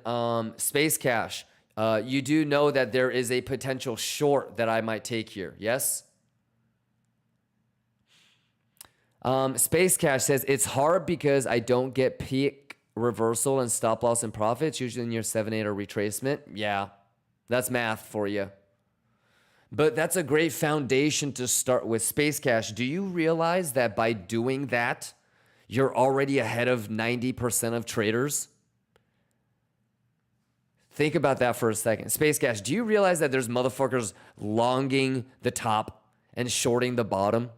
Space Cash. You do know that there is a potential short that I might take here. Yes? Space Cash says, it's hard because I don't get peak reversal and stop loss and profits, usually in your 7-8 or retracement. Yeah, that's math for you. But that's a great foundation to start with. Space Cash, do you realize that by doing that, you're already ahead of 90% of traders? Think about that for a second. Space Cash, do you realize that there's motherfuckers longing the top and shorting the bottom?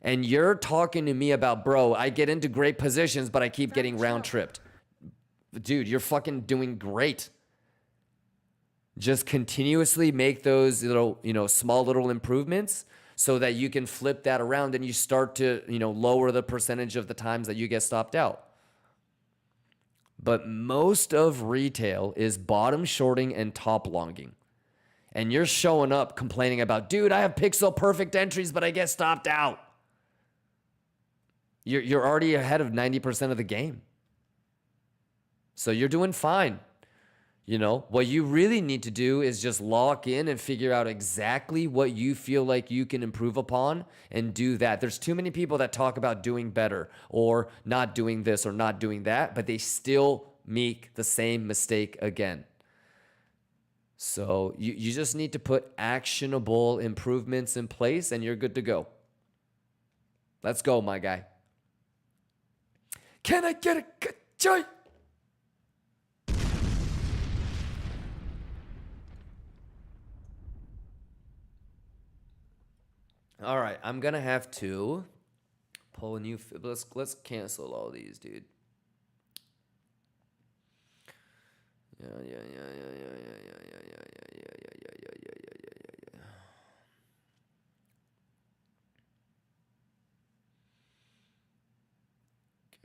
And you're talking to me about, bro, I get into great positions, but I keep getting round tripped. Dude, you're fucking doing great. Just continuously make those little, small little improvements so that you can flip that around and you start to, lower the percentage of the times that you get stopped out. But most of retail is bottom shorting and top longing. And you're showing up complaining about, dude, I have pixel perfect entries, but I get stopped out. You're already ahead of 90% of the game. So you're doing fine. What you really need to do is just lock in and figure out exactly what you feel like you can improve upon and do that. There's too many people that talk about doing better or not doing this or not doing that, but they still make the same mistake again. So you just need to put actionable improvements in place and you're good to go. Let's go, my guy. Can I get a good joy? All right, I'm gonna have to pull a new. Let's cancel all these, dude. Yeah.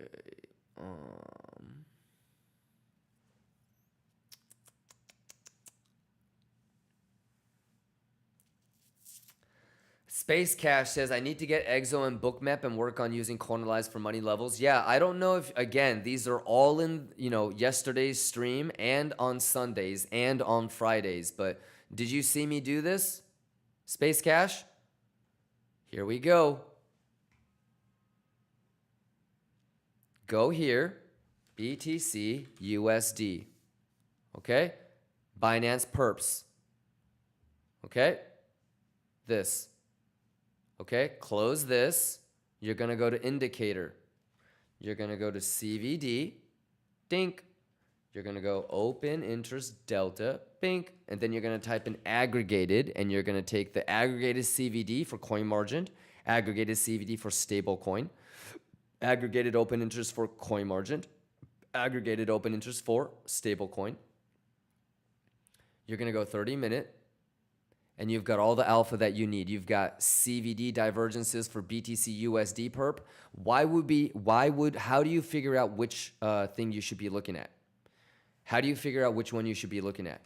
Okay. Space Cash says, I need to get Exo and Bookmap and work on using Coinalize for money levels. Yeah, I don't know if, again, these are all in, yesterday's stream and on Sundays and on Fridays. But did you see me do this? Space Cash? Here we go. Go here, BTC USD. Okay? Binance Perps. Okay? This. Okay, close this. You're going to go to indicator. You're going to go to CVD. Dink. You're going to go open interest delta. Bink. And then you're going to type in aggregated. And you're going to take the aggregated CVD for coin margin. Aggregated CVD for stable coin. Aggregated open interest for coin margin. Aggregated open interest for stable coin. You're going to go 30-minute. And you've got all the alpha that you need. You've got CVD divergences for BTC USD perp. How do you figure out which thing you should be looking at? How do you figure out which one you should be looking at?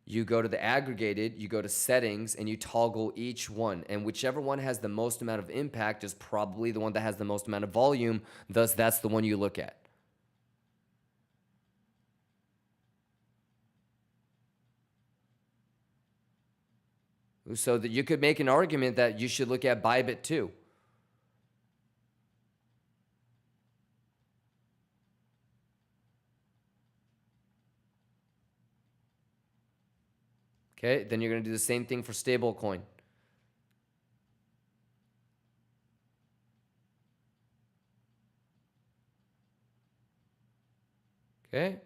You go to the aggregated, you go to settings, and you toggle each one. And whichever one has the most amount of impact is probably the one that has the most amount of volume. Thus, that's the one you look at. So that you could make an argument that you should look at Bybit too. Okay, then you're going to do the same thing for stablecoin. Okay.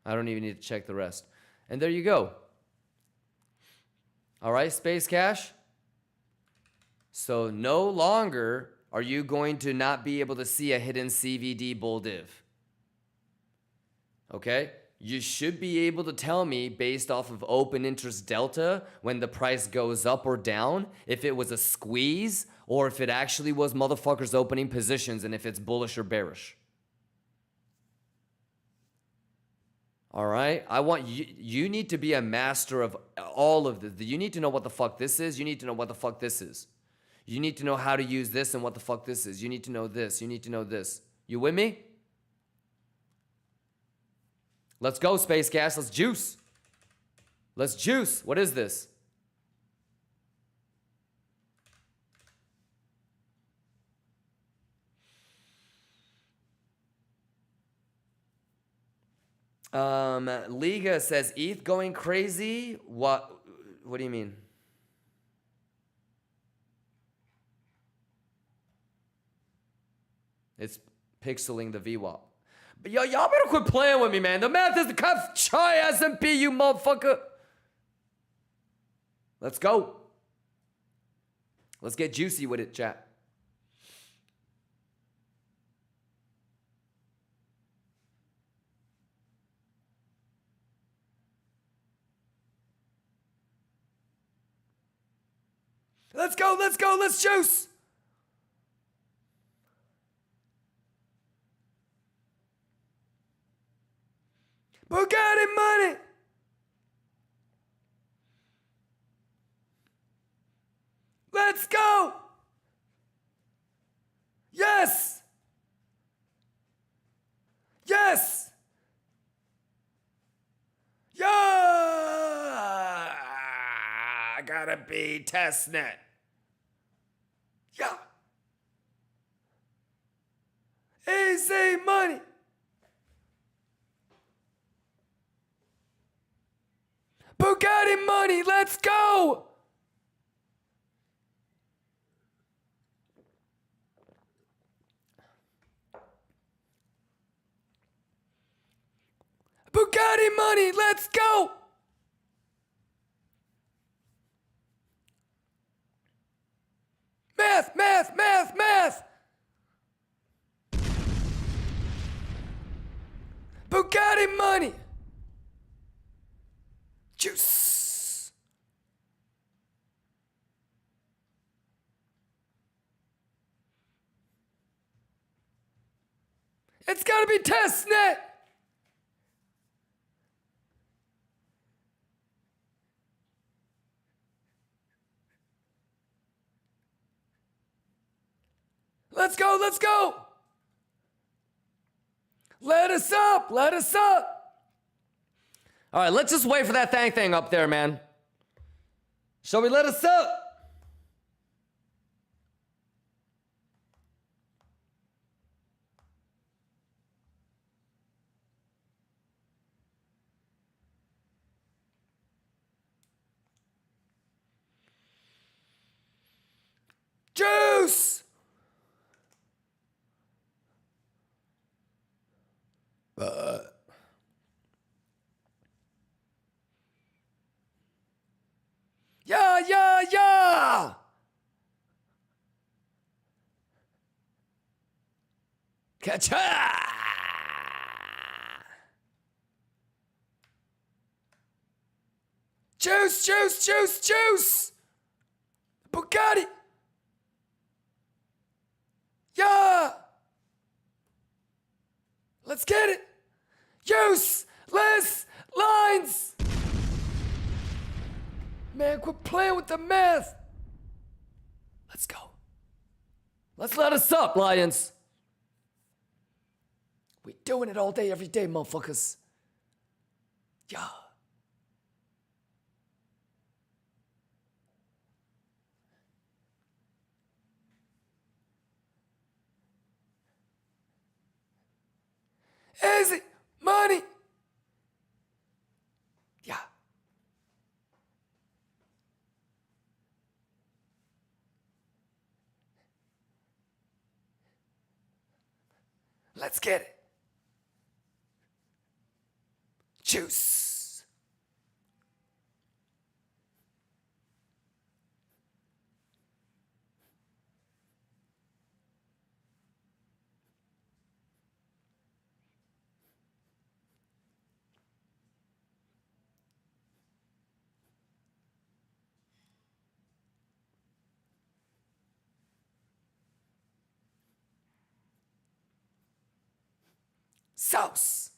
I don't even need to check the rest. And there you go. All right, Space Cash. So no longer are you going to not be able to see a hidden CVD bull div. Okay? you should be able to tell me based off of open interest delta when the price goes up or down, if it was a squeeze or if it actually was motherfuckers opening positions and if it's bullish or bearish. All right? I want you, you need to be a master of all of this. You need to know what the fuck this is. You need to know what the fuck this is. You need to know how to use this and what the fuck this is. You need to know this. You need to know this. You with me? Let's go, Space Gas. Let's juice. Let's juice. What is this? Liga says ETH going crazy. What do you mean? It's pixeling the VWAP. But y'all better quit playing with me, man. The math is the cuff. Chai S&P, you motherfucker. Let's go. Let's get juicy with it, chat. Let's go, let's go, let's juice. Bugatti money. Let's go. Yes. Yes. Yeah. I gotta be testnet. Yeah. Easy money. Bugatti money, let's go! Bugatti money, let's go! Math, math, math, math! Bugatti money! Juice. It's gotta be testnet. Let's go, let's go. Let us up, let us up. All right, let's just wait for that thing up there, man. Shall we let us up? Juice! Yeah, yeah, yeah! Catcha! Juice, juice, juice, juice! Bugatti! Yeah! Let's get it! Useless lines! Man, quit playing with the math! Let's go. Let's let us up, Lions. We doing it all day, every day, motherfuckers. Yeah. Easy money. Yeah. Let's get it. Juice. Sauce.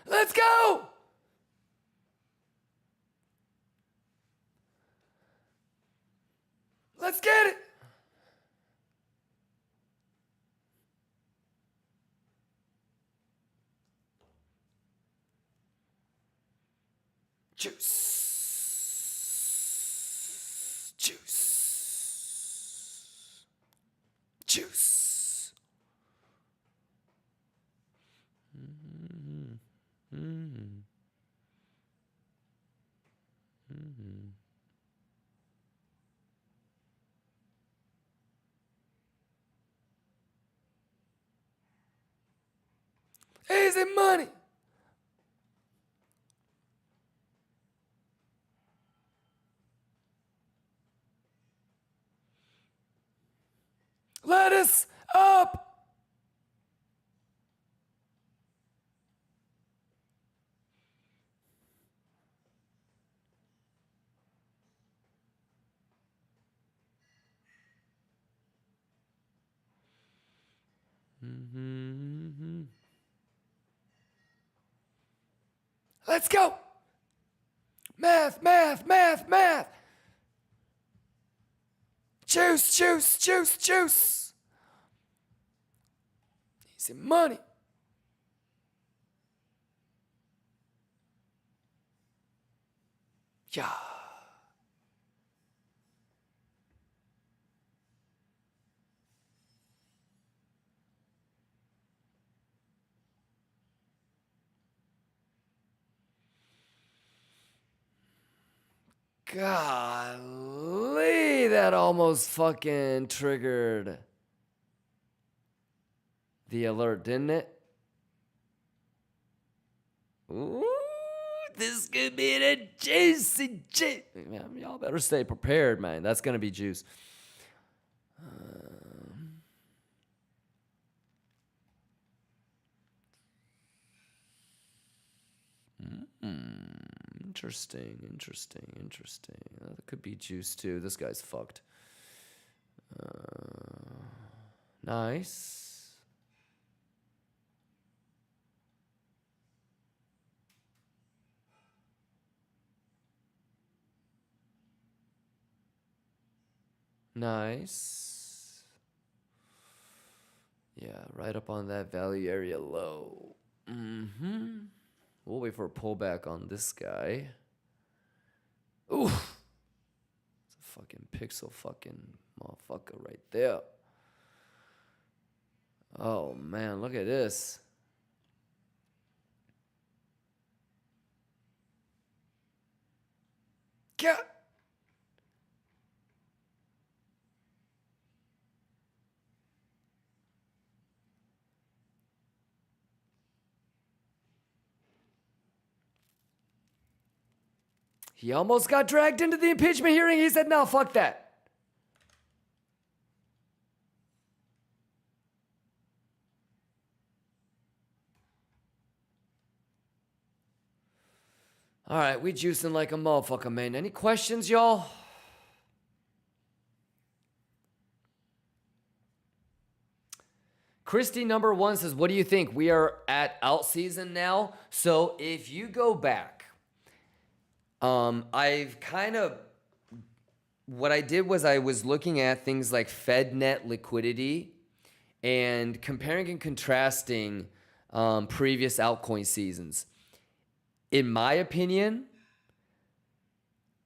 Let's go! Let's get it! Juice. Juice. Juice. Easy money. Lettuce up. Let's go. Math, math, math, math. Juice, juice, juice, juice. Easy money. Yeah. Golly, that almost fucking triggered the alert, didn't it? Ooh, this could be a juicy juice. Y'all better stay prepared, man. That's gonna be juice. Interesting, interesting, interesting. That could be juice too. This guy's fucked. Nice. Nice. Yeah, right up on that value area low. We'll wait for a pullback on this guy. Ooh. It's a fucking pixel fucking motherfucker right there. Oh man, look at this. God. He almost got dragged into the impeachment hearing. He said, no, fuck that. All right, we juicing like a motherfucker, man. Any questions, y'all? Christy number 1 says, what do you think? We are at out season now. So if you go back, I've kind of, what I did was I was looking at things like FedNet liquidity and comparing and contrasting previous altcoin seasons. In my opinion,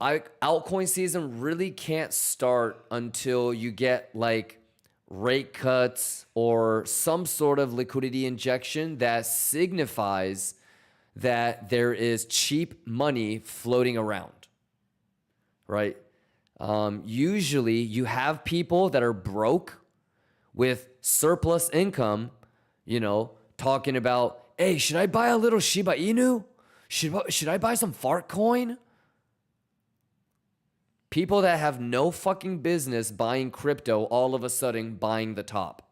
altcoin season really can't start until you get like rate cuts or some sort of liquidity injection that signifies that there is cheap money floating around, right? Usually you have people that are broke with surplus income, you know, talking about, hey, should I buy a little Shiba Inu? Should I buy some fart coin? People that have no fucking business buying crypto all of a sudden buying the top.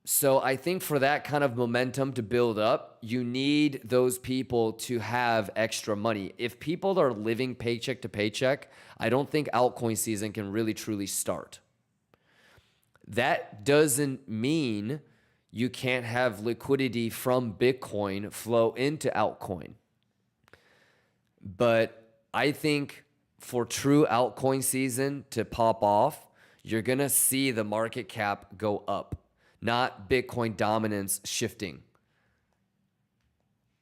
So I think for that kind of momentum to build up, you need those people to have extra money. If people are living paycheck to paycheck, I don't think altcoin season can really truly start. That doesn't mean you can't have liquidity from Bitcoin flow into altcoin. But I think for true altcoin season to pop off, you're going to see the market cap go up, not Bitcoin dominance shifting.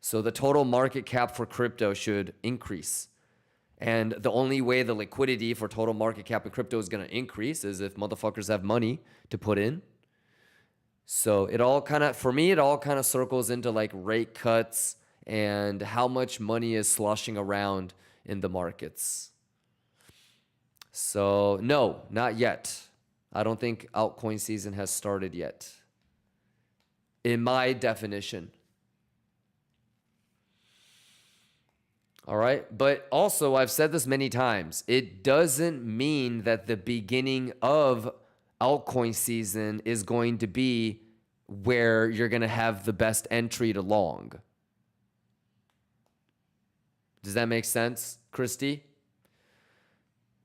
So the total market cap for crypto should increase. And the only way the liquidity for total market cap of crypto is going to increase is if motherfuckers have money to put in. So it all kind of, for me, it all kind of circles into like rate cuts and how much money is sloshing around in the markets. So no, not yet. I don't think altcoin season has started yet, in my definition. All right. But also, I've said this many times, it doesn't mean that the beginning of altcoin season is going to be where you're going to have the best entry to long. Does that make sense, Christy?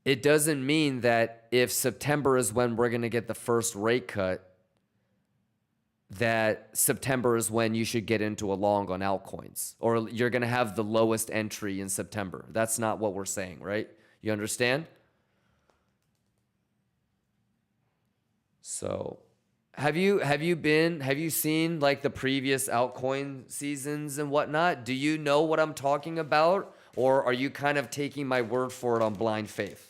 It doesn't mean that if September is when we're going to get the first rate cut, that September is when you should get into a long on altcoins, or you're going to have the lowest entry in September. That's not what we're saying, right? You understand? So have you seen like the previous altcoin seasons and whatnot? Do you know what I'm talking about? Or are you kind of taking my word for it on blind faith?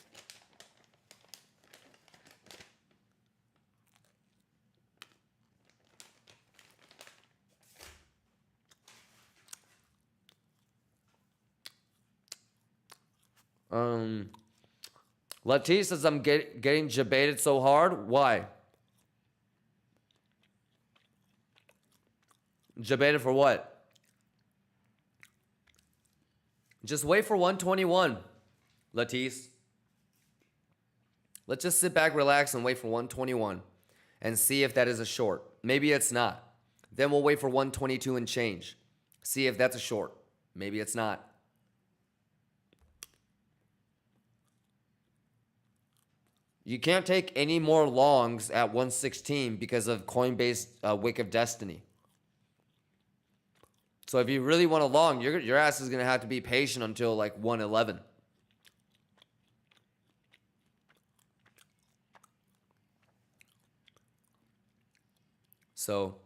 Latif says I'm getting debated so hard. Why? Debated for what? Just wait for 121, Latif. Let's just sit back, relax, and wait for 121 and see if that is a short. Maybe it's not. Then we'll wait for 122 and change. See if that's a short. Maybe it's not. You can't take any more longs at 116 because of Coinbase Wick of Destiny. So if you really want a long, your ass is going to have to be patient until like 111. So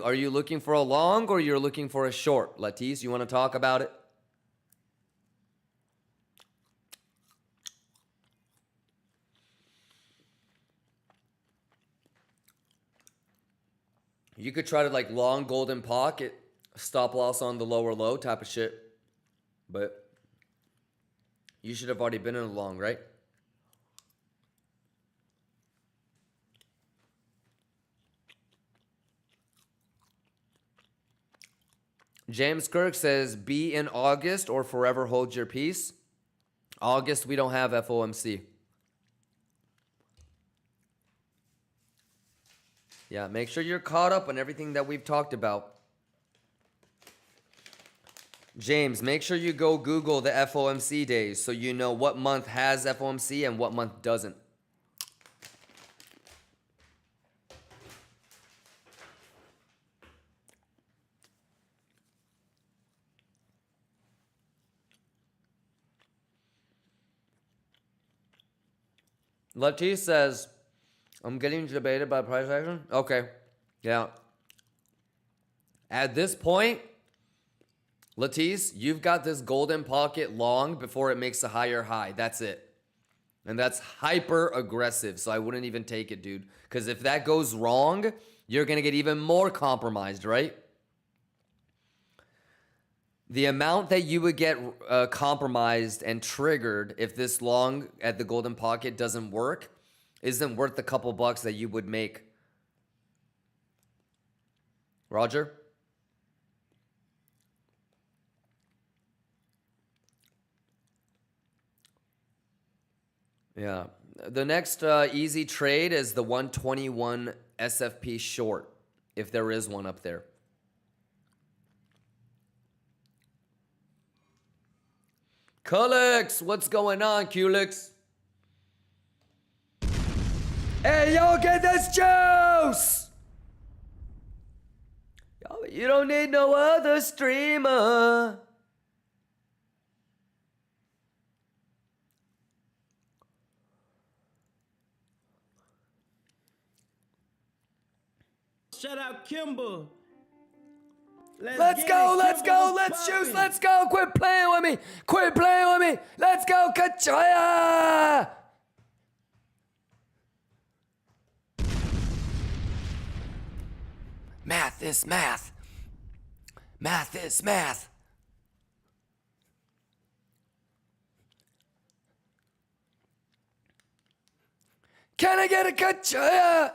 are you looking for a long or you're looking for a short? Latif, you want to talk about it? You could try to like long golden pocket, stop loss on the lower low type of shit. But you should have already been in a long, right? James Kirk says, be in August or forever hold your peace. August, we don't have FOMC. Yeah, make sure you're caught up on everything that we've talked about. James, make sure you go Google the FOMC days so you know what month has FOMC and what month doesn't. Latif says, I'm getting debated by price action. Okay. Yeah. At this point, Latif, you've got this golden pocket long before it makes a higher high. That's it. And that's hyper aggressive. So I wouldn't even take it, dude. Because if that goes wrong, you're going to get even more compromised, right? The amount that you would get compromised and triggered if this long at the golden pocket doesn't work isn't worth the couple bucks that you would make Roger? Yeah. The next easy trade is the 121 SFP short, if there is one up there. Kulix, what's going on, Kulix? Hey, y'all get this juice! Yo, you don't need no other streamer. Shout out KIMBA. Let's go, let's go, let's juice, let's go. Quit playing with me. Quit playing with me. Let's go, Kachaya. Math is math. Math is math. Can I get a Kachaya?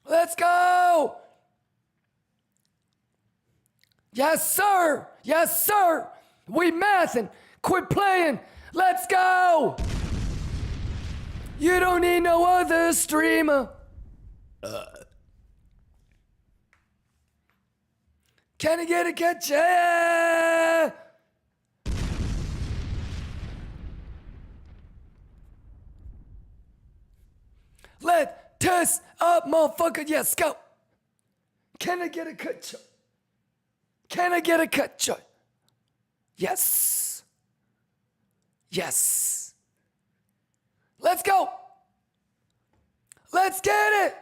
Let's go! Yes, sir! Yes, sir! We mathin'! Quit playing! Let's go! You don't need no other streamer. Can I get a catch? Let us up, motherfucker. Yes, go. Can I get a cut? Can I get a cut? Yes. Yes. Let's go. Let's get it.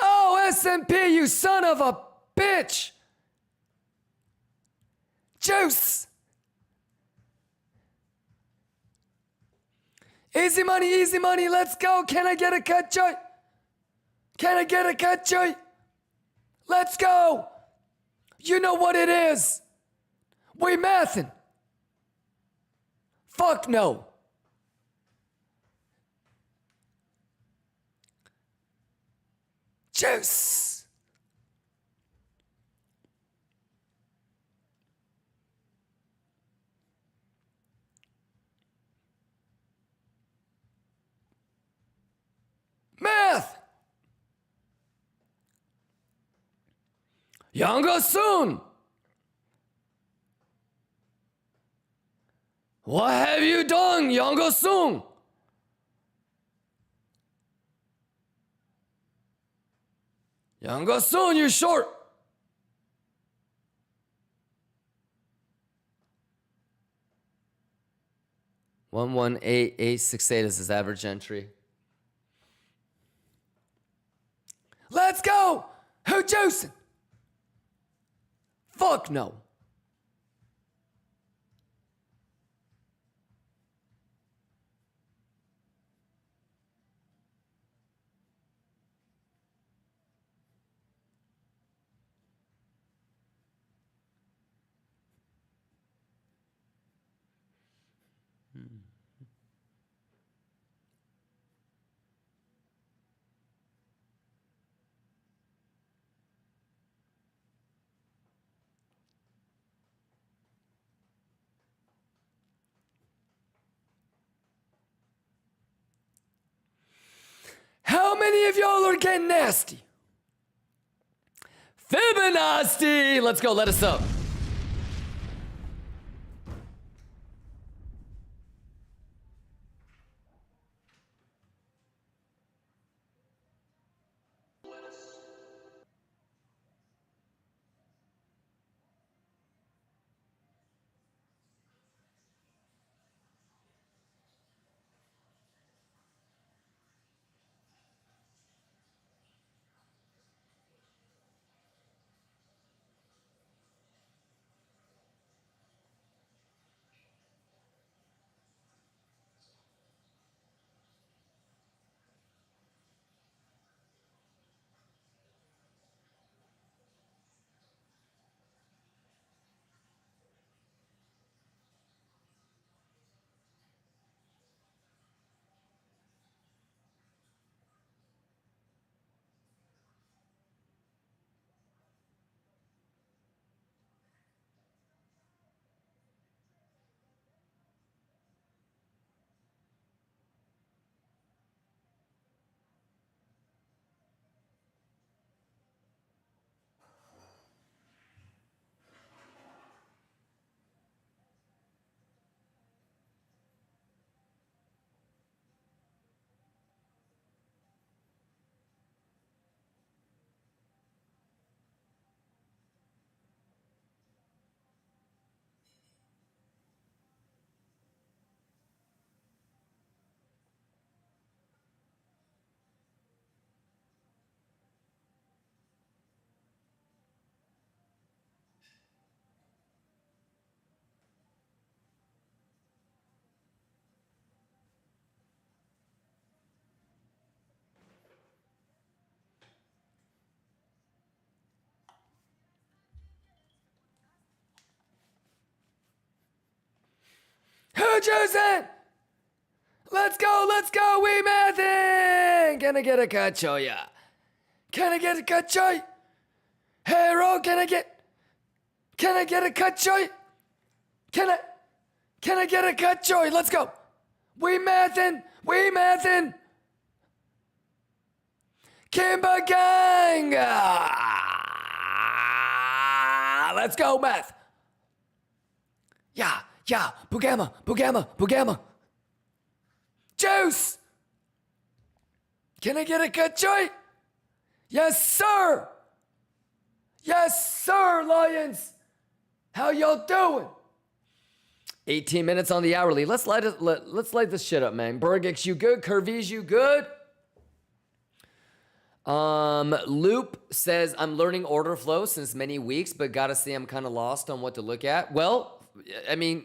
Oh, SMP, you son of a bitch. Juice. Easy money, let's go. Can I get a cut, Joy? Can I get a cut, Joy? Let's go. You know what it is. We mathin'. Fuck no. Juice. Math. Younger soon. What have you done, younger soon? Younger soon, you short. One 868 is his average entry. Let's go! Who juicing? Fuck no. How many of y'all are getting nasty? Fibonacci! Let's go, let us up. juicing? Let's go, we mathing. Can I get a cachoya? Can I get a cachoy? Hero, can I get a cachoy? Can I get a cachoy? Let's go. We mathin'. KIMBA gang. Let's go, math. Yeah. Bugama. Juice. Can I get a cachoy? Yes, sir. Lions. How y'all doing? 18 minutes on the hourly. Let's light this shit up, man. Burgix, you good? Curvies, you good? Loop says, I'm learning order flow since many weeks, but gotta say I'm kind of lost on what to look at. Well, I mean,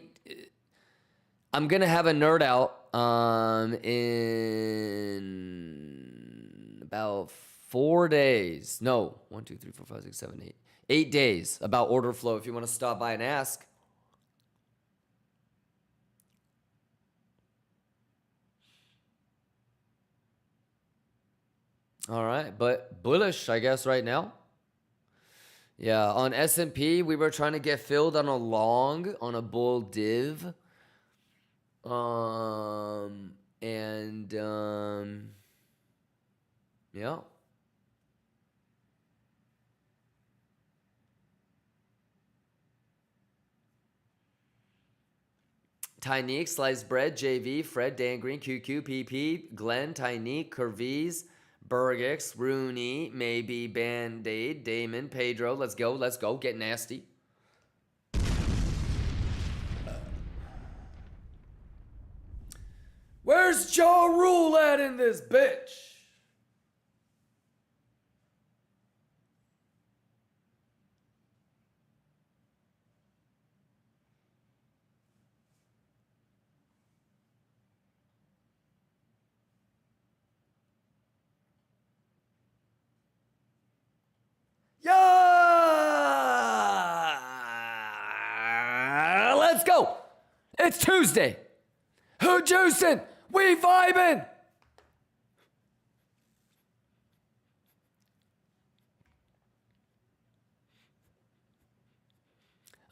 I'm gonna have a nerd out in about 4 days. No, 1, 2, 3, 4, 5, 6, 7, 8. 8 days about order flow if you want to stop by and ask. All right, but bullish, I guess, right now. Yeah, on S&P, we were trying to get filled on a long, on a bull div. Yeah. Tyneek, Sliced Bread, JV, Fred, Dan Green, QQ, PP, Glenn, Tyneek, Curvies, Burgix, Rooney, Maybe, Band-Aid, Damon, Pedro. Let's go. Get nasty. Where's Ja Rule at in this bitch? Yeah! Let's go. It's Tuesday. Who juicing? We vibing.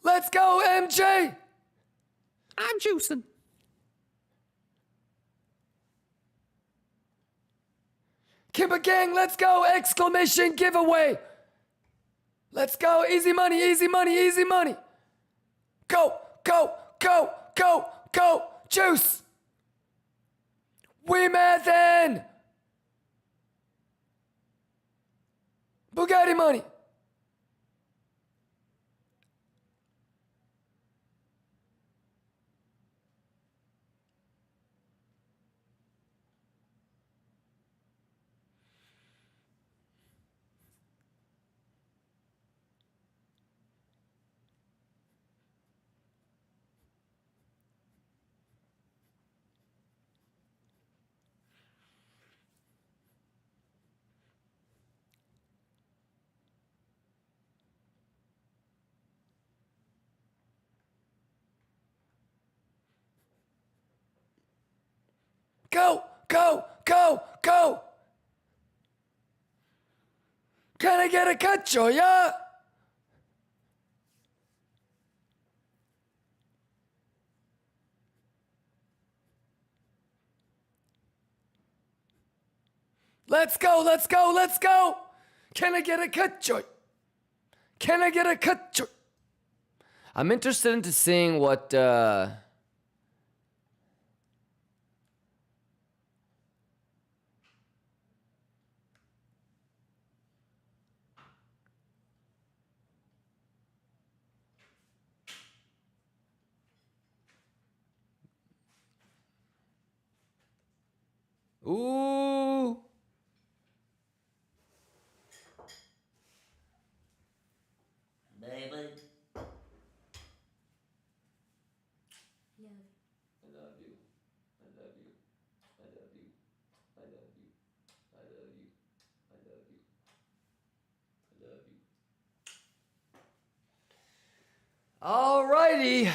Let's go, MJ. I'm juicing. KIMBA gang, let's go! Exclamation giveaway. Let's go. Easy money. Go. Juice. We mathin'. Bugatti money. Go. Can I get a cacho, yeah? Let's go. Can I get a cacho? I'm interested into seeing what, ooh. Baby. Alrighty.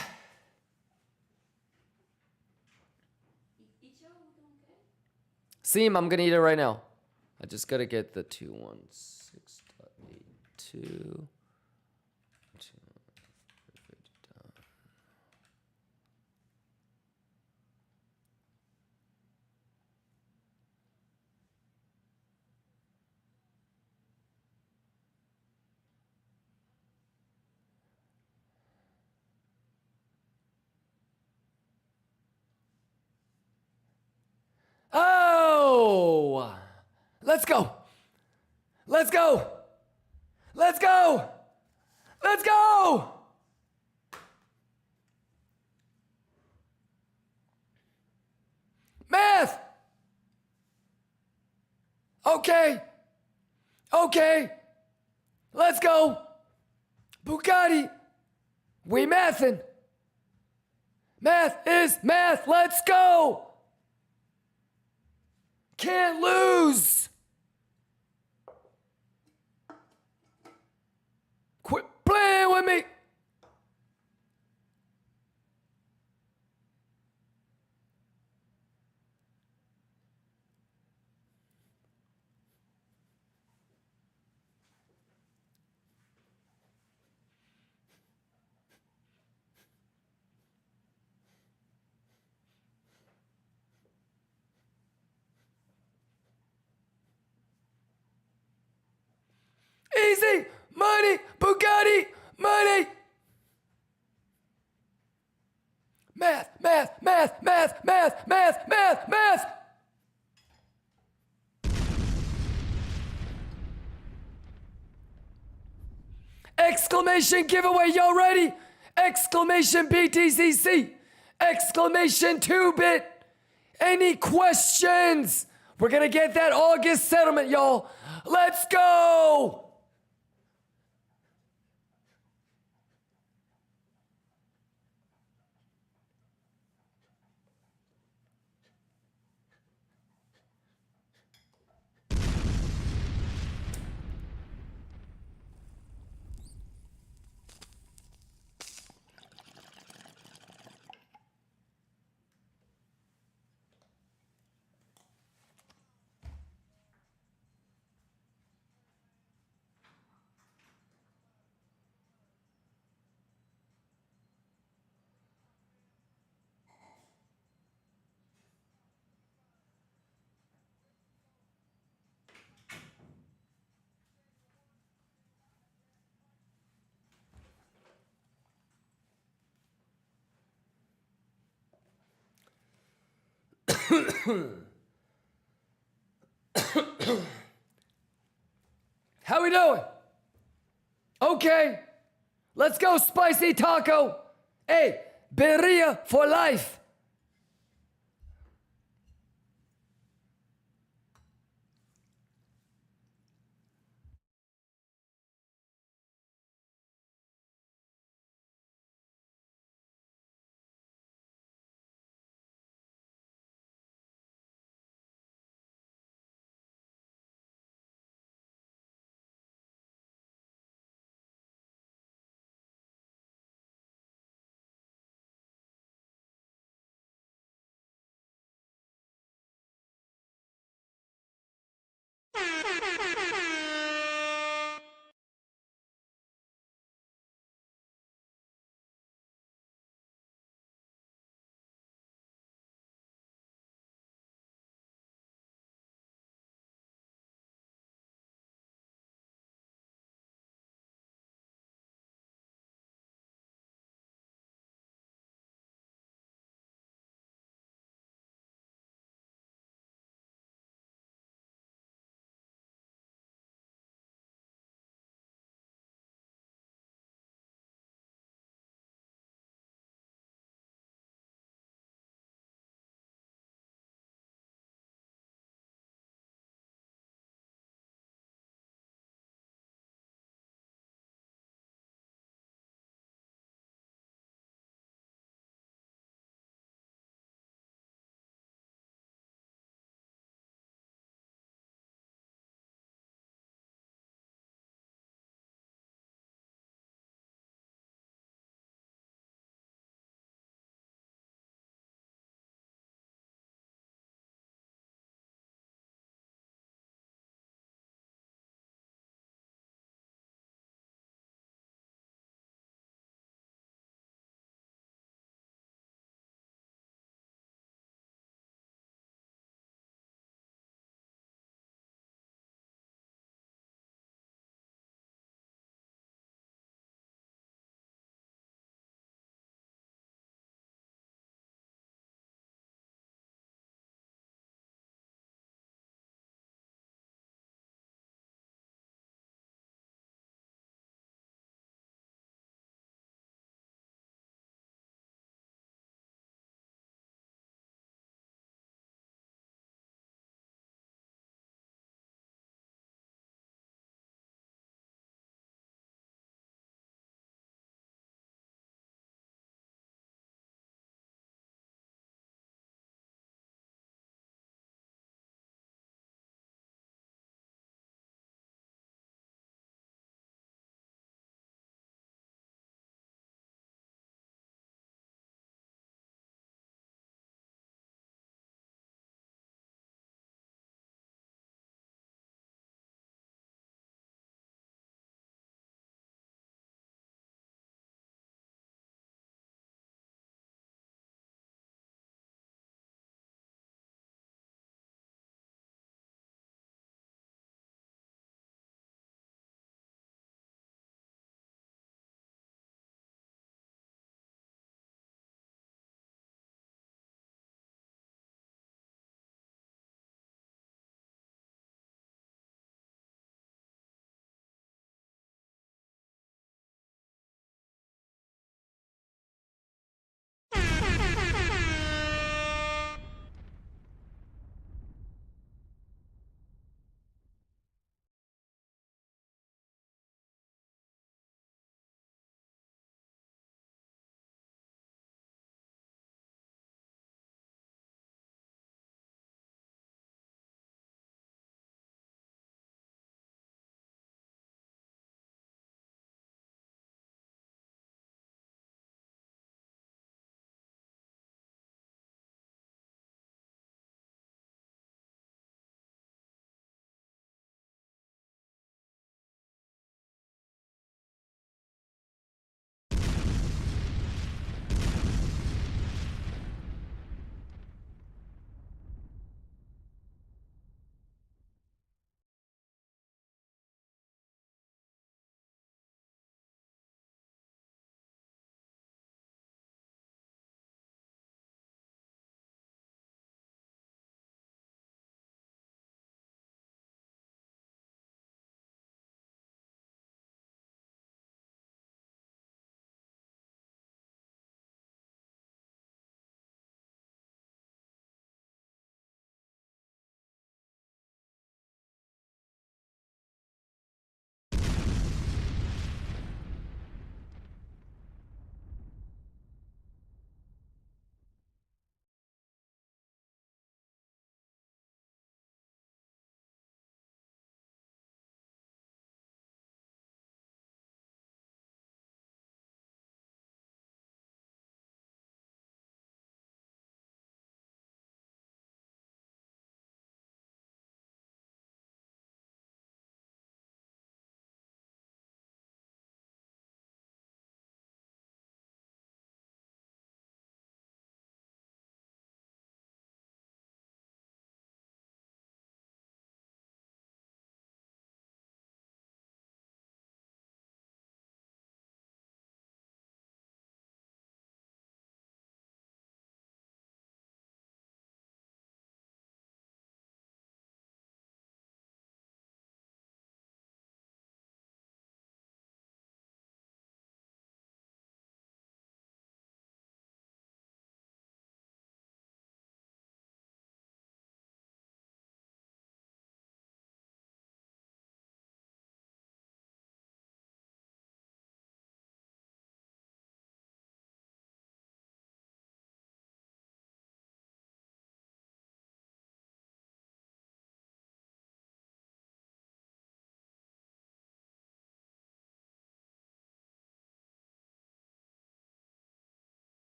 seam. I'm gonna eat it right now. I just gotta get the 216.82. Oh! Let's go! Let's go! Let's go! Let's go! Math! Okay. Okay. Let's go. Bugatti. We mathin'. Math is math. Let's go. Can't lose. Quit playing with me. Easy money, Bugatti money. Math, math, math, math, math, math, math, math. Exclamation giveaway, y'all ready? Exclamation BTCC. Exclamation 2-bit. Any questions? We're gonna get that August settlement, y'all. Let's go. How we doing? Okay. Let's go, spicy taco. Hey, birria for life.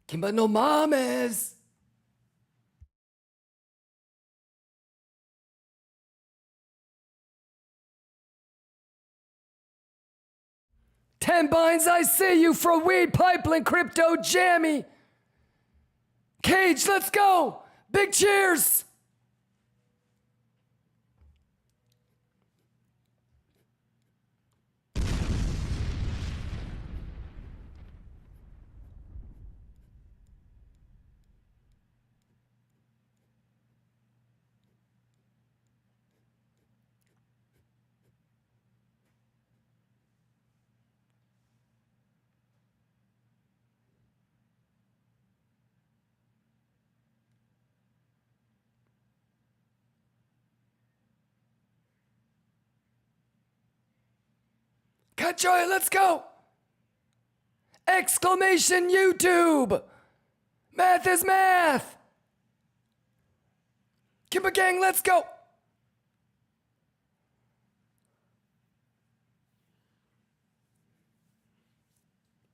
Kimba no mames. Ten binds, I see you for weed, pipeline, crypto, jammy. Cage, let's go. Big cheers. Kachoy, let's go! Exclamation YouTube! Math is math! Kimba gang, let's go!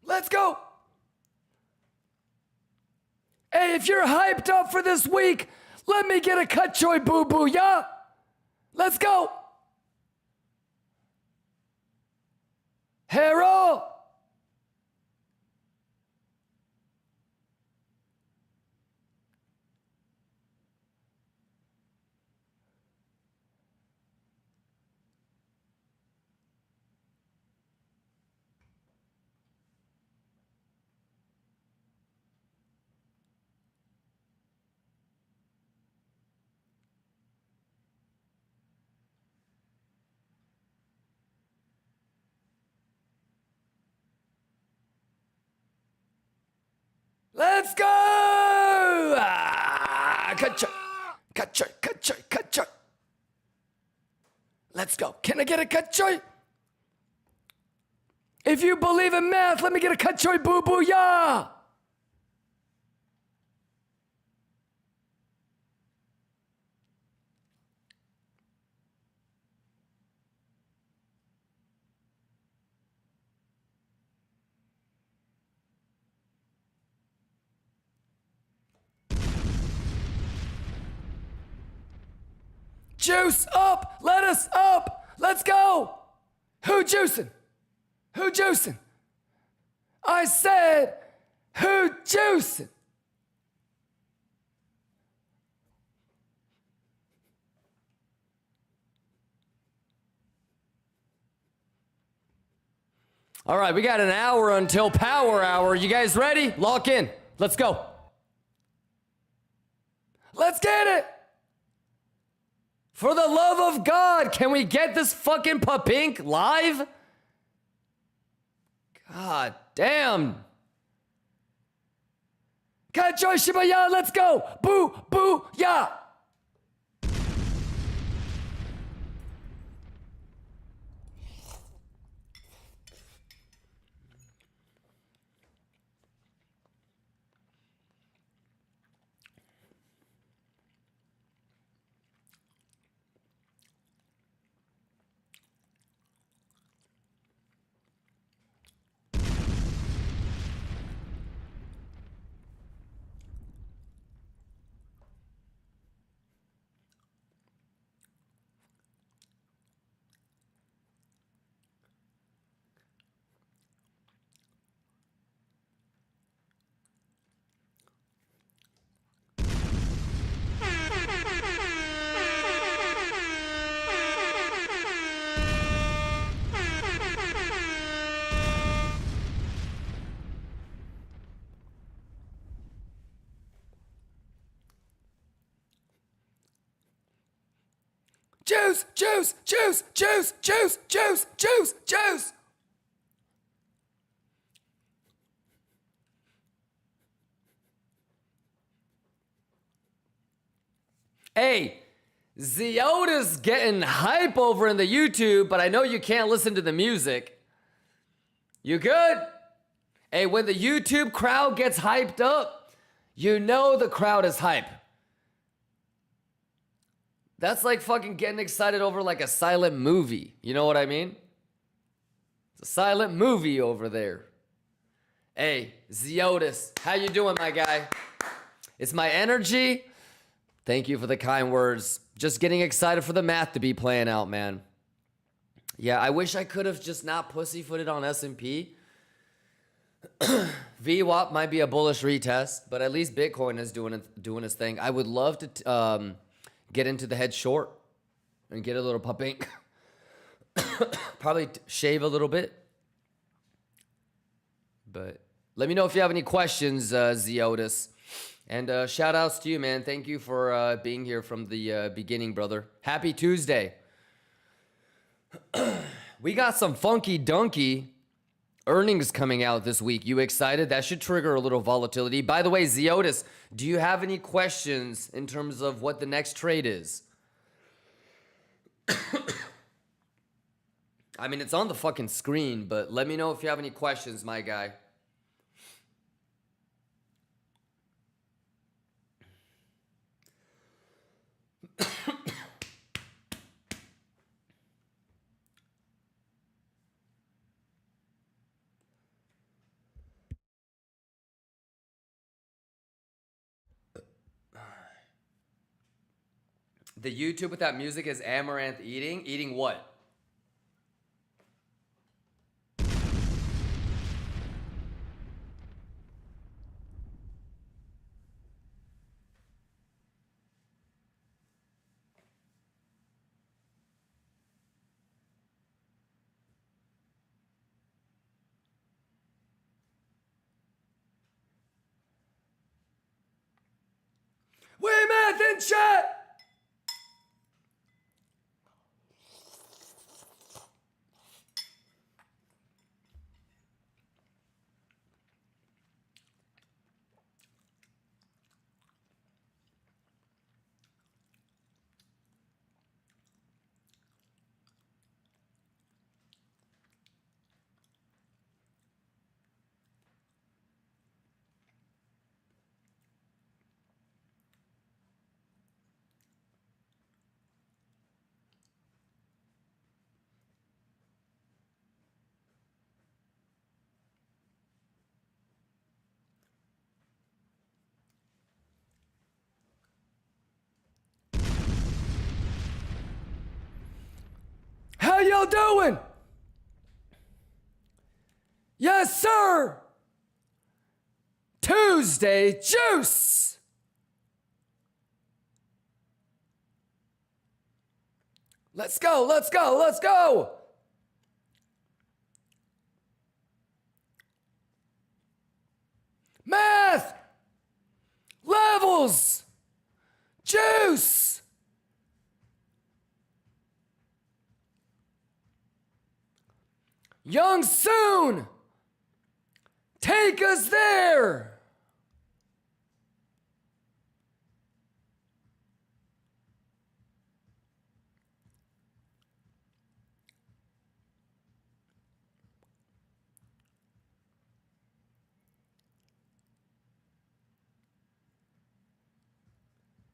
Let's go! Hey, if you're hyped up for this week, let me get a Kachoy boo boo, yeah? Let's go! Hero! Let's go! Kachoy, kachoy, kachoy, kachoy. Let's go. Can I get a kachoy? If you believe in math, let me get a kachoy boo boo ya. Juice up, lettuce up, let's go. Who juicing? Who juicing? I said, who juicing? All right, we got an hour until power hour. You guys ready? Lock in. Let's go. Let's get it. For the love of God, can we get this fucking Papink live? God damn. Kachoy Shibaya, let's go. Boo, boo, ya. Juice, juice, juice, juice, juice, juice, juice, juice. Hey, Zioda's getting hype over in the YouTube, but I know you can't listen to the music. You good? Hey, when the YouTube crowd gets hyped up, you know the crowd is hype. That's like fucking getting excited over like a silent movie. You know what I mean? It's a silent movie over there. Hey, Ziotis, how you doing, my guy? It's my energy. Thank you for the kind words. Just getting excited for the math to be playing out, man. Yeah, I wish I could have just not pussyfooted on S&P. VWAP might be a bullish retest, but at least Bitcoin is doing its thing. I would love to get into the head short and get a little pumping. Probably shave a little bit. But let me know if you have any questions, Ziotis. And shout outs to you, man. Thank you for being here from the beginning, brother. Happy Tuesday. We got some funky dunky earnings coming out this week. You excited? That should trigger a little volatility. By the way, Ziotis, do you have any questions in terms of what the next trade is? I mean, it's on the fucking screen, but let me know if you have any questions, my guy. The YouTube without music is Amaranth eating? Eating what? Wait, math in chat! How y'all doing? Yes, sir. Tuesday juice. Let's go, let's go, let's go. Math. Levels. Juice. Young Soon, take us there.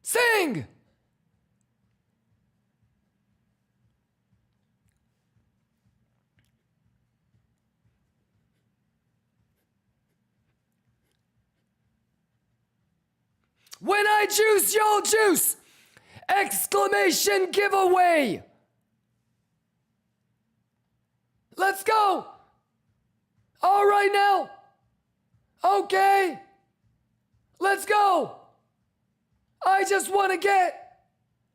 Sing. When I juice, y'all juice! Exclamation giveaway! Let's go! All right now! Okay! Let's go! I just want to get...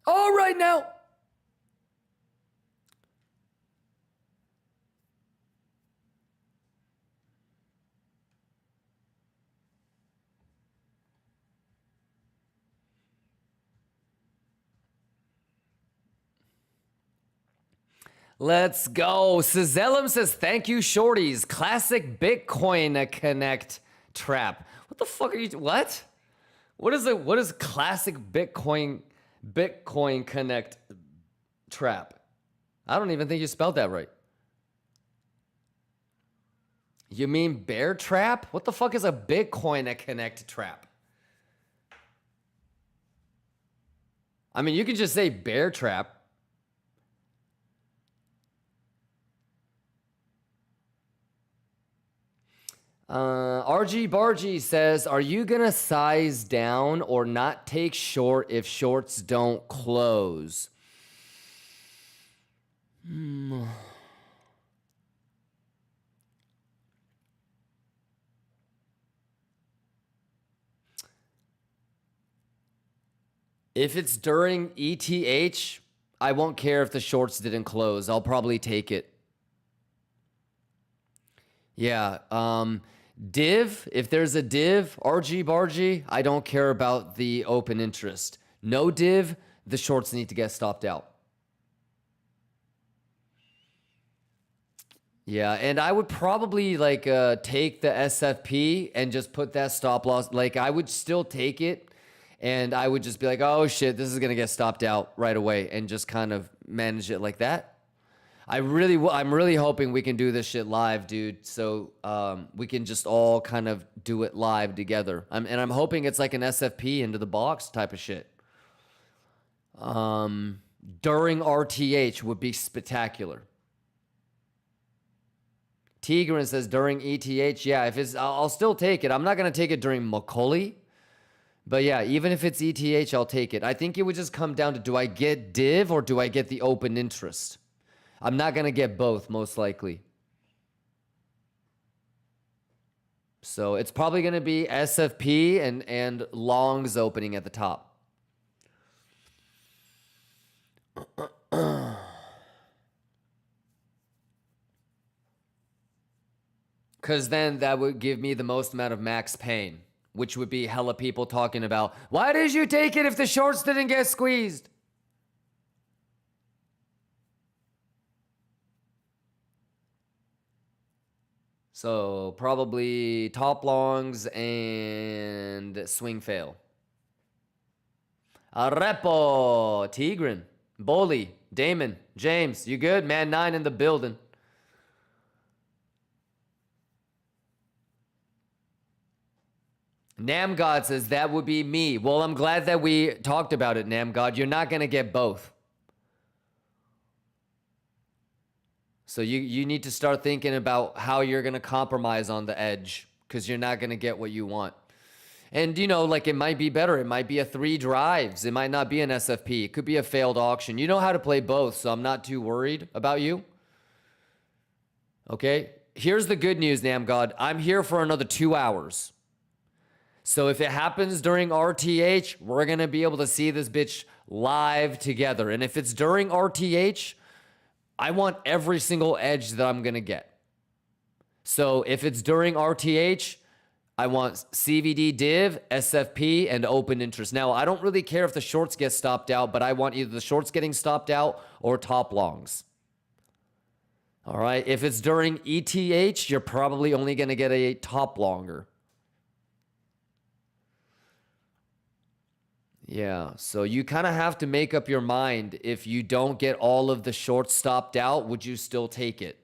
All right now! Let's go. Sizzellum says, thank you, shorties. Classic Bitcoin Connect trap. What the fuck are you, what? What is classic Bitcoin Connect trap? I don't even think you spelled that right. You mean bear trap? What the fuck is a Bitcoin Connect trap? I mean, you can just say bear trap. RG Bargy says, are you going to size down or not take short if shorts don't close? If it's during ETH, I won't care if the shorts didn't close. I'll probably take it. Yeah. Div, if there's a div, RG Bargy, I don't care about the open interest. No div, the shorts need to get stopped out. Yeah, and I would probably like take the SFP and just put that stop loss. Like I would still take it, and I would just be like, oh shit, this is gonna get stopped out right away, and just kind of manage it like that. I'm really hoping we can do this shit live, dude. So we can just all kind of do it live together. And I'm hoping it's like an SFP into the box type of shit. During RTH would be spectacular. Tigran says during ETH, yeah, if it's, I'll still take it. I'm not gonna take it during Macaulay, but yeah, even if it's ETH, I'll take it. I think it would just come down to, do I get div or do I get the open interest? I'm not gonna get both, most likely. So it's probably gonna be SFP and longs opening at the top. Because then that would give me the most amount of max pain, which would be hella people talking about, why did you take it if the shorts didn't get squeezed? So probably top longs and swing fail. Arepo, Tigran, Boli, Damon, James, you good? Man 9 in the building. Namgod says that would be me. Well, I'm glad that we talked about it, Namgod. You're not going to get both. So you need to start thinking about how you're going to compromise on the edge, because you're not going to get what you want. And, you know, like it might be better. It might be a 3 drives. It might not be an SFP. It could be a failed auction. You know how to play both, so I'm not too worried about you. Okay? Here's the good news, Namgod. I'm here for another 2 hours. So if it happens during RTH, we're going to be able to see this bitch live together. And if it's during RTH, I want every single edge that I'm going to get. So if it's during RTH, I want CVD div, SFP, and open interest. Now, I don't really care if the shorts get stopped out, but I want either the shorts getting stopped out or top longs. All right. If it's during ETH, you're probably only going to get a top longer. Yeah, so you kind of have to make up your mind. If you don't get all of the shorts stopped out, would you still take it?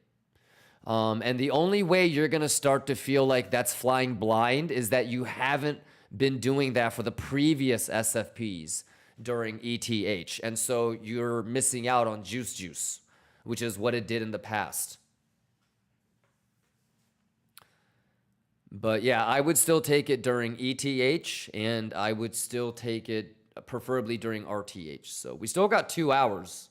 And the only way you're going to start to feel like that's flying blind is that you haven't been doing that for the previous SFPs during ETH. And so you're missing out on juice, which is what it did in the past. But yeah, I would still take it during ETH, and I would still take it preferably during RTH. So we still got 2 hours.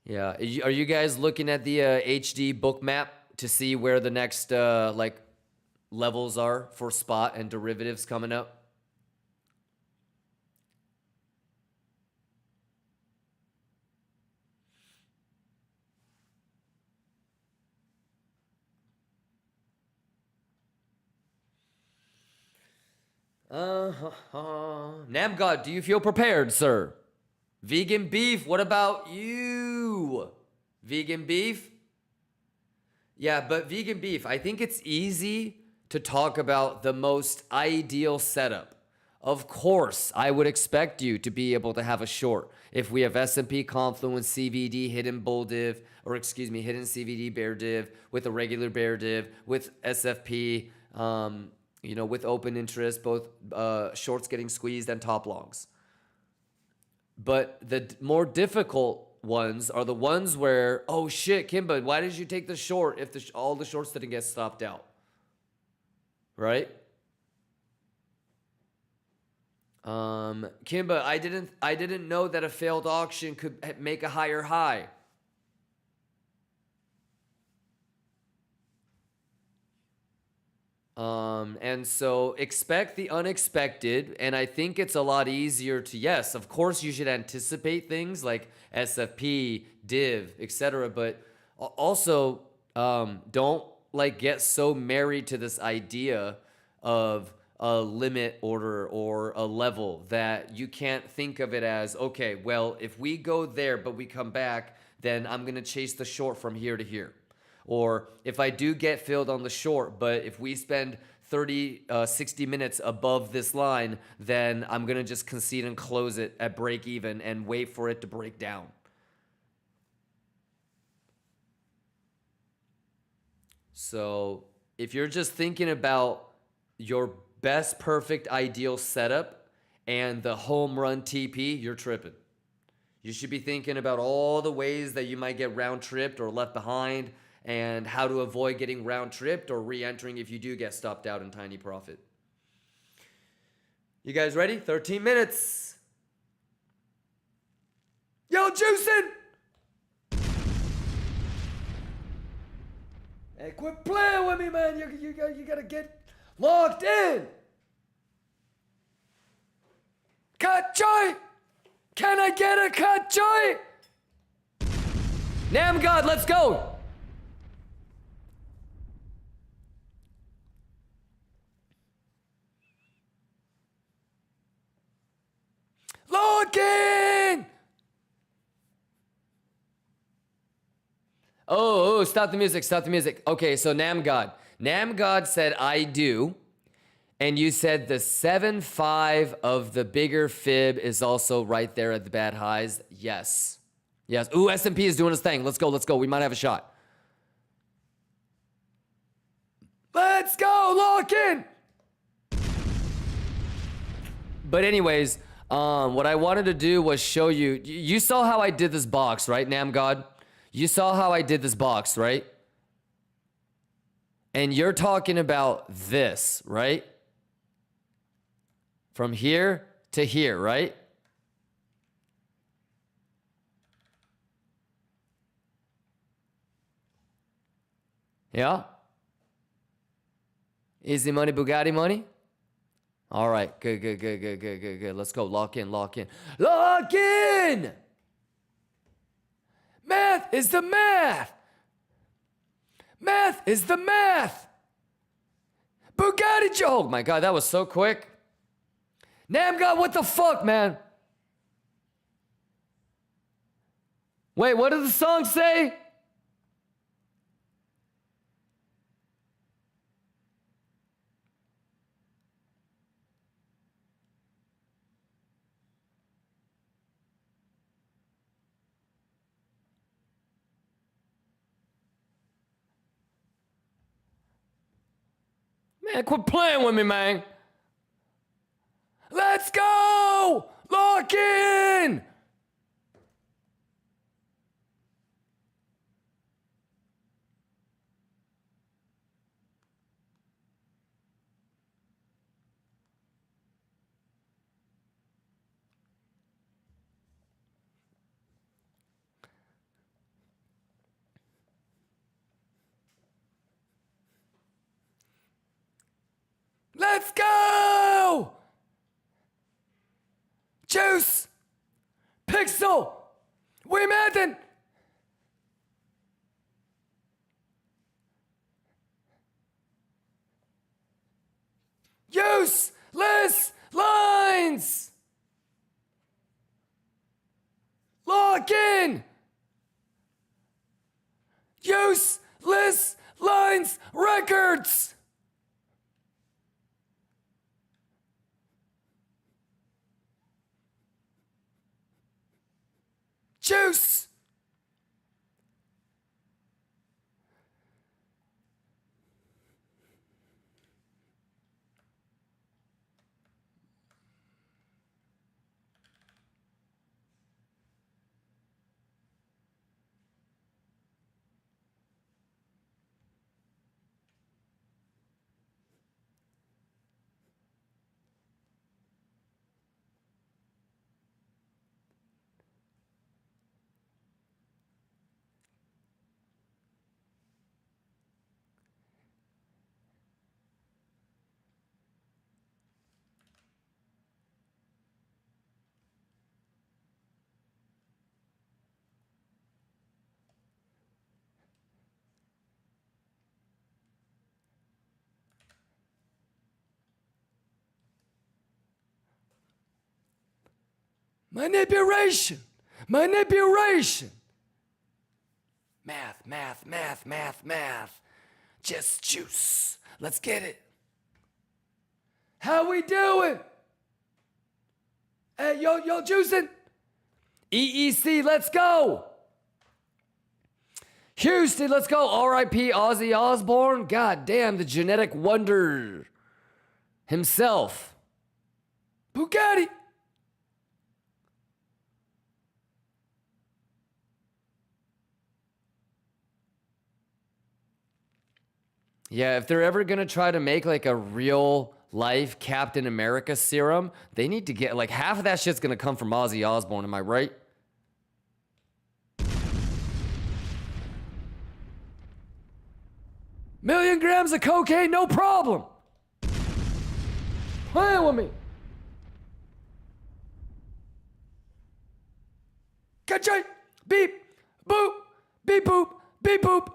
Yeah, are you guys looking at the HD book map to see where the next like levels are for spot and derivatives coming up? Namgod, do you feel prepared, sir? Vegan beef, what about you? Vegan beef? Yeah, but vegan beef, I think it's easy to talk about the most ideal setup. Of course, I would expect you to be able to have a short. If we have S&P Confluence, CVD, hidden bull div, or excuse me, hidden CVD bear div, with a regular bear div, with SFP, you know, with open interest, both shorts getting squeezed and top longs. But the more difficult ones are the ones where, oh shit, Kimba, why did you take the short if all the shorts didn't get stopped out? Right? Kimba, I didn't know that a failed auction could make a higher high. And so expect the unexpected, and I think it's a lot easier to, yes, of course you should anticipate things like SFP, div, etc. But also, don't like get so married to this idea of a limit order or a level that you can't think of it as, okay, well, if we go there but we come back, then I'm gonna chase the short from here to here. Or if I do get filled on the short, but if we spend 60 minutes above this line, then I'm gonna just concede and close it at break even and wait for it to break down. So if you're just thinking about your best perfect ideal setup and the home run TP, you're tripping. You should be thinking about all the ways that you might get round tripped or left behind, and how to avoid getting round tripped or re-entering if you do get stopped out in tiny profit. You guys ready? 13 minutes. Yo, juicing! Hey, quit playing with me, man. You gotta get locked in. Cut joy! Can I get a cut joy? Nam God, let's go! Logging! Oh, stop the music, stop the music. Okay, so Nam God. Nam God said, I do. And you said the 7-5 of the bigger fib is also right there at the bad highs. Yes. Yes. Ooh, S&P is doing his thing. Let's go, let's go. We might have a shot. Let's go, lock in! But anyways, what I wanted to do was show you. You saw how I did this box, right, Nam God? You saw how I did this box, right? And you're talking about this, right? From here to here, right? Yeah? Easy money, Bugatti money? All right, good, good, good, good, good, good, good. Let's go, lock in, lock in. Lock in! Math is the math! Math is the math! Bugatti Joe! Oh my God, that was so quick. Namgod, what the fuck, man? Wait, what does the song say? Man, quit playing with me, man. Let's go! Lock in! Let's go! Juice! Pixel! We Madden! Useless lines! Lock in! Useless lines records! Juice! Manipulation. Manipulation. Math, math, math, math, math. Just juice. Let's get it. How we doing? Hey, yo, juicing. EEC, let's go. Houston, let's go. R.I.P. Ozzy Osbourne. God damn, the genetic wonder himself. Bugatti. Yeah, if they're ever gonna try to make like a real life Captain America serum, they need to get like half of that shit's gonna come from Ozzy Osbourne, am I right? Million grams of cocaine, no problem. Playing with me. Ka-ching, beep, boop, beep, boop, beep, boop.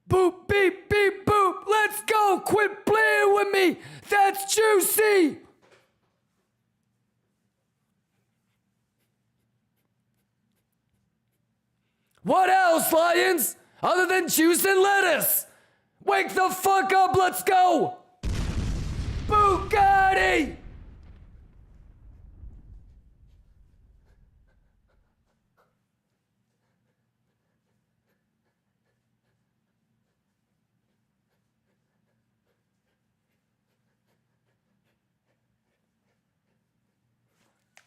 Boop, beep, beep, boop. Let's go. Quit playing with me. That's juicy. What else, Lions? Other than juice and lettuce. Wake the fuck up. Let's go. Bugatti.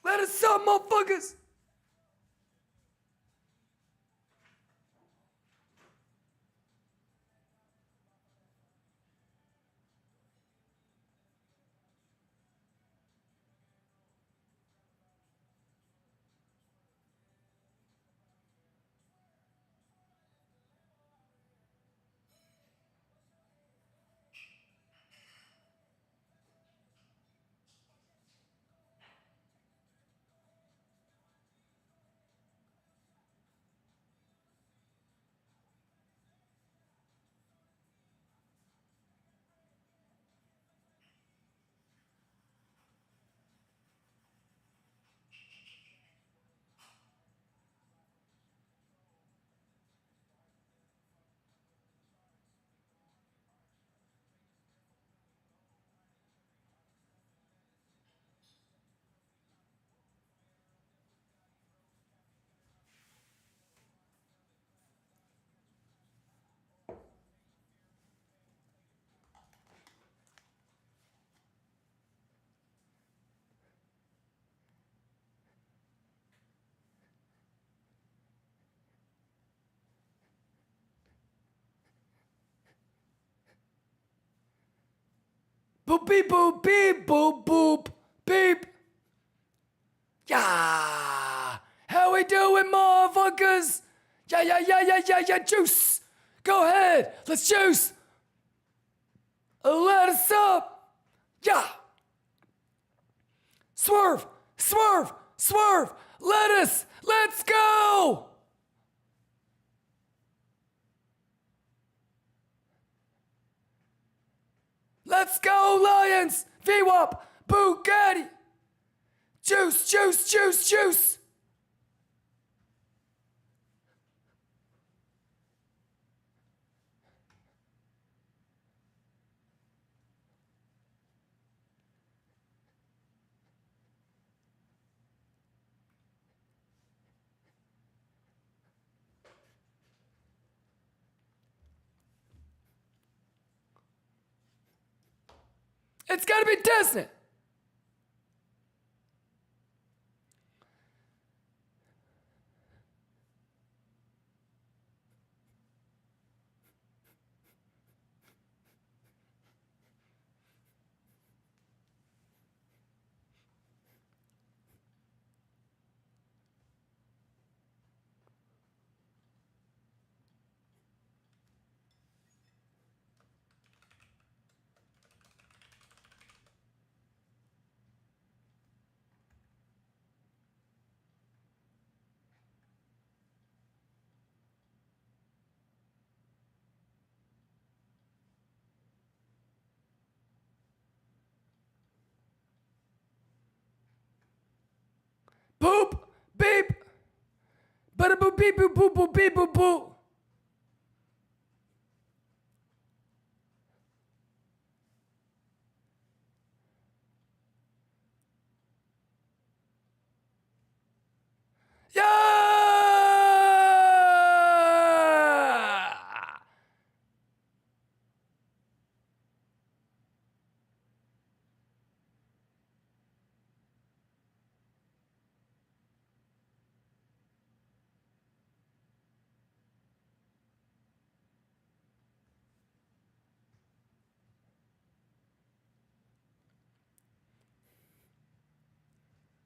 Let us up, motherfuckers! Boop, beep, boop, beep, boop, boop, beep. Yeah. How we doing, motherfuckers? Yeah, juice. Go ahead. Let's juice. Let us up. Yeah. Swerve, swerve, swerve. Let us. Let's go. Let's go, Lions! VWAP! Bugatti! Juice, juice, juice, juice! It's gotta be Disney! Bada boo beep boo boo boo beep boo boo. Yeah!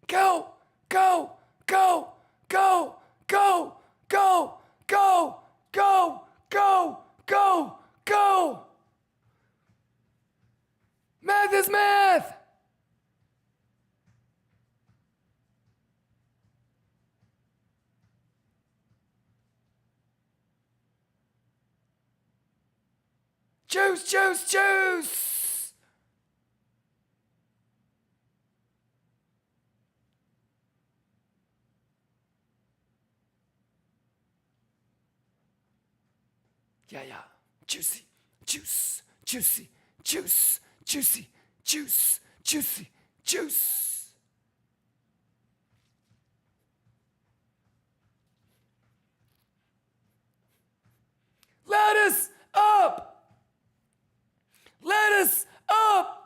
Go, go, go, go, go, go, go, go, go, go, go. Math is math. Juice, juice, juice. Yeah, yeah. Juicy, juice, juicy, juice, juicy, juice, juicy, juice. Lettuce up! Lettuce up!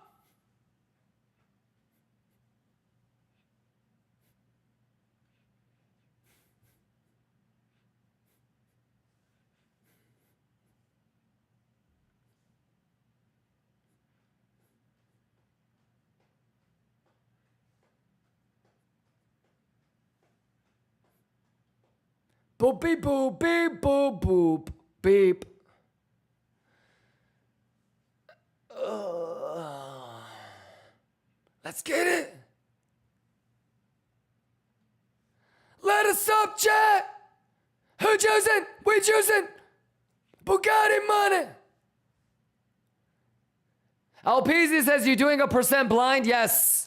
Boop beep boop beep boop boop beep. Let's get it. Let us up, chat. Who choosing? We choosing. Bugatti money. Alpeasy says, you doing a percent blind? Yes.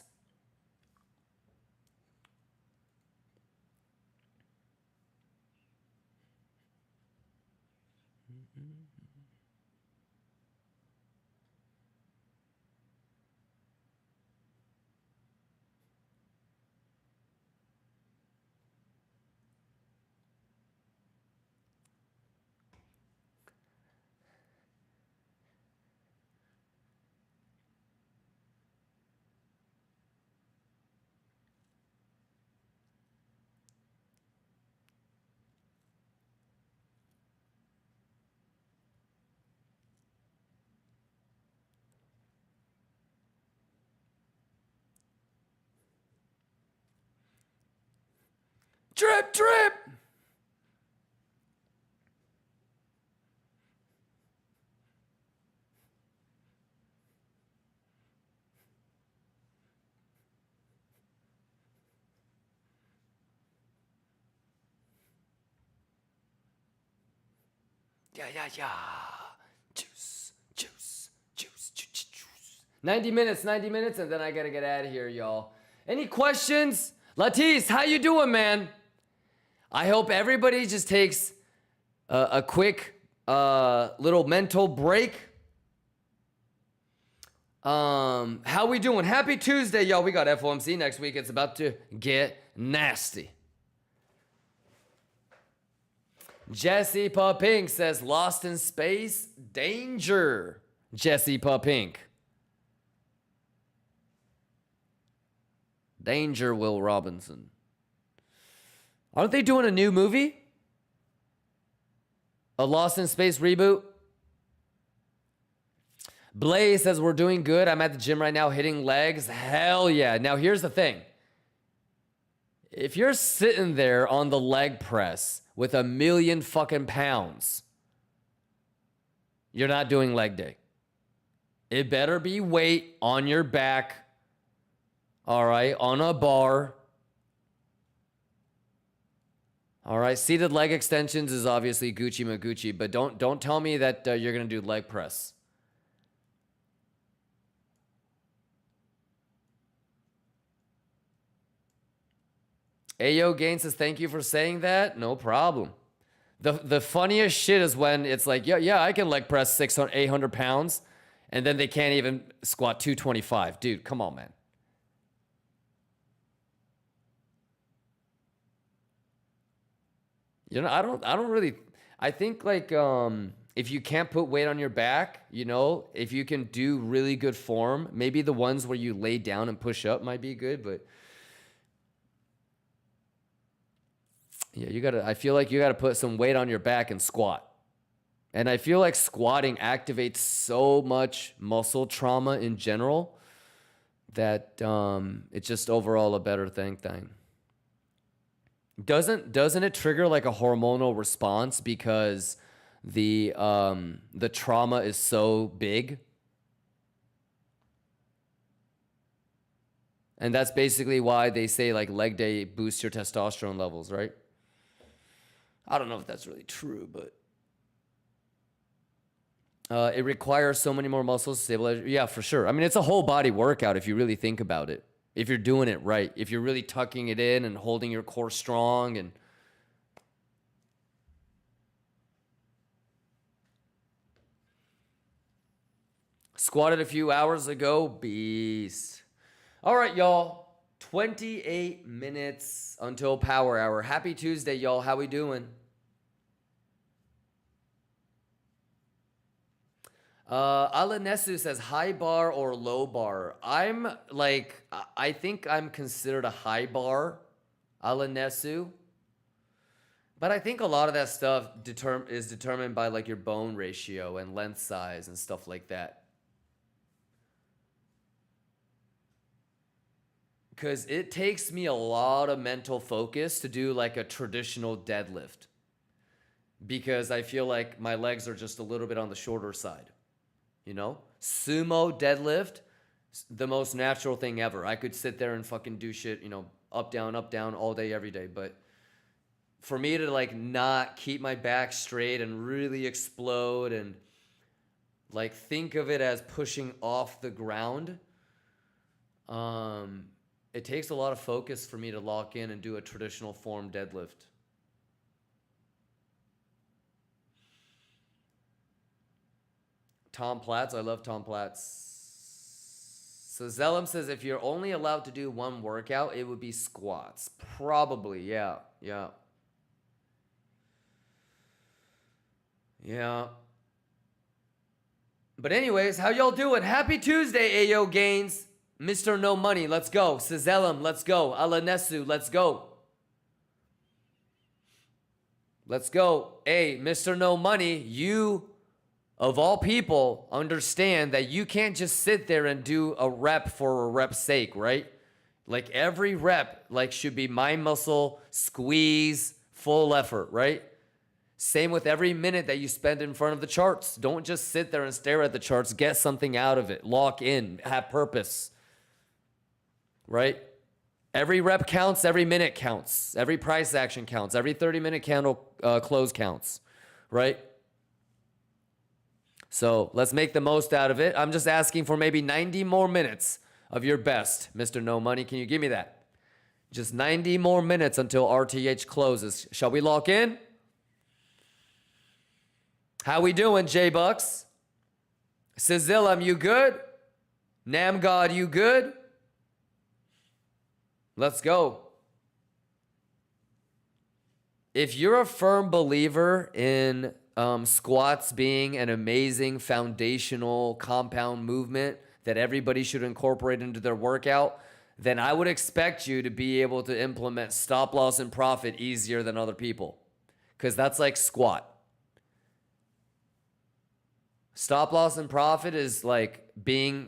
Drip, drip. Yeah, yeah, yeah. Juice, juice, juice, juice, juice. 90 minutes, and then I gotta get out of here, y'all. Any questions? Latisse, how you doing, man? I hope everybody just takes a quick little mental break. How we doing? Happy Tuesday, y'all. We got FOMC next week. It's about to get nasty. Jesse Pink says, lost in space, danger. Jesse Pink. Danger, Will Robinson. Aren't they doing a new movie? A Lost in Space reboot? Blaze says, we're doing good. I'm at the gym right now hitting legs. Hell yeah. Now here's the thing. If you're sitting there on the leg press with 1,000,000 fucking pounds, you're not doing leg day. It better be weight on your back. All right, on a bar. All right, seated leg extensions is obviously Gucci Magucci, but don't tell me that you're gonna do leg press. Ayo Gain says, thank you for saying that. No problem. The funniest shit is when it's like, yeah, I can leg press 600, 800 pounds, and then they can't even squat 225. Dude, come on, man. You know, I don't really, I think like, if you can't put weight on your back, you know, if you can do really good form, maybe the ones where you lay down and push up might be good, but yeah, I feel like you gotta put some weight on your back and squat. And I feel like squatting activates so much muscle trauma in general that it's just overall a better thing. Doesn't it trigger like a hormonal response because the trauma is so big? And that's basically why they say like leg day boosts your testosterone levels, right? I don't know if that's really true, but it requires so many more muscles to stabilize. Yeah, for sure. I mean, it's a whole body workout if you really think about it. If you're doing it right, if you're really tucking it in and holding your core strong and squatted a few hours ago, beast. All right, y'all. 28 minutes until power hour. Happy Tuesday, y'all. How we doing? Alanesu says high bar or low bar. I'm like, I think I'm considered a high bar, Alanesu. But I think a lot of that stuff is determined by like your bone ratio and length size and stuff like that. Because it takes me a lot of mental focus to do like a traditional deadlift. Because I feel like my legs are just a little bit on the shorter side. You know? Sumo deadlift, the most natural thing ever. I could sit there and fucking do shit, you know, up, down, all day, every day. But for me to like not keep my back straight and really explode and like think of it as pushing off the ground, it takes a lot of focus for me to lock in and do a traditional form deadlift. Tom Platts, I love Tom Platts. So Zellum says if you're only allowed to do one workout, it would be squats. Probably, yeah. But anyways, how y'all doing? Happy Tuesday, Ayo Gains. Mr. No Money, let's go. Sizelim, let's go. Alanesu, let's go. Let's go. Hey, Mr. No Money, you, of all people, understand that you can't just sit there and do a rep for a rep's sake, right? Like every rep like should be mind muscle, squeeze, full effort, right? Same with every minute that you spend in front of the charts. Don't just sit there and stare at the charts. Get something out of it. Lock in. Have purpose. Right? Every rep counts. Every minute counts. Every price action counts. Every 30-minute candle close counts. Right? So let's make the most out of it. I'm just asking for maybe 90 more minutes of your best, Mr. No Money. Can you give me that? Just 90 more minutes until RTH closes. Shall we lock in? How we doing, J-Bucks? Sizilam, you good? Namgod, you good? Let's go. If you're a firm believer in squats being an amazing foundational compound movement that everybody should incorporate into their workout, then I would expect you to be able to implement stop loss and profit easier than other people. Because that's like squat. Stop loss and profit is like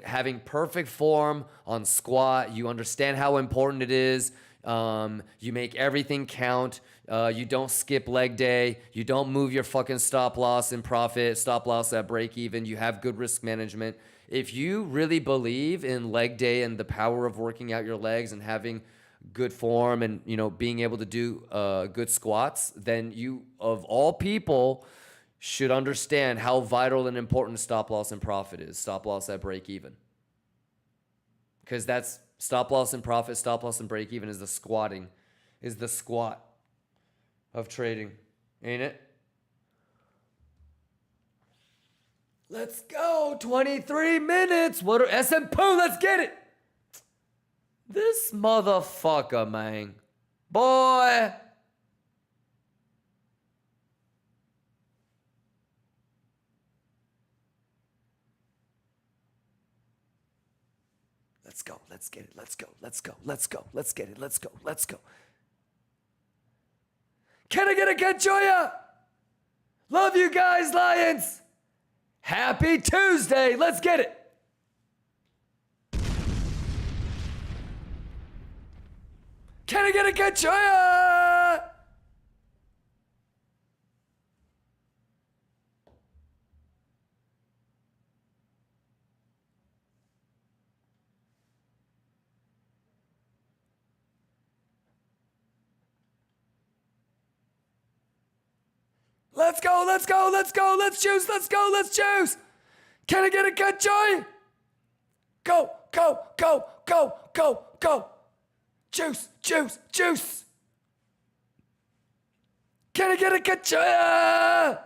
having perfect form on squat. You understand how important it is. You make everything count. You don't skip leg day. You don't move your fucking stop loss and profit, stop loss at break even. You have good risk management. If you really believe in leg day and the power of working out your legs and having good form and, you know, being able to do good squats, then you, of all people, should understand how vital and important stop loss and profit is. Stop loss at break even. Because that's stop loss and profit, stop loss and break even is the squatting is the squat of trading, ain't it? Let's go. 23 minutes. What are SMP? Let's get it. This motherfucker, man. Boy. Let's go. Let's get it. Let's go. Let's go. Let's go. Let's get it. Let's go. Let's go. Can I get a Kenchoya? Love you guys, Lions. Happy Tuesday. Let's get it. Can I get a Kenchoya? Let's go, let's go, let's go, let's choose, let's go, let's choose. Can I get a good joy? Go, go, go, go, go, go. Juice, juice, juice. Can I get a good joy?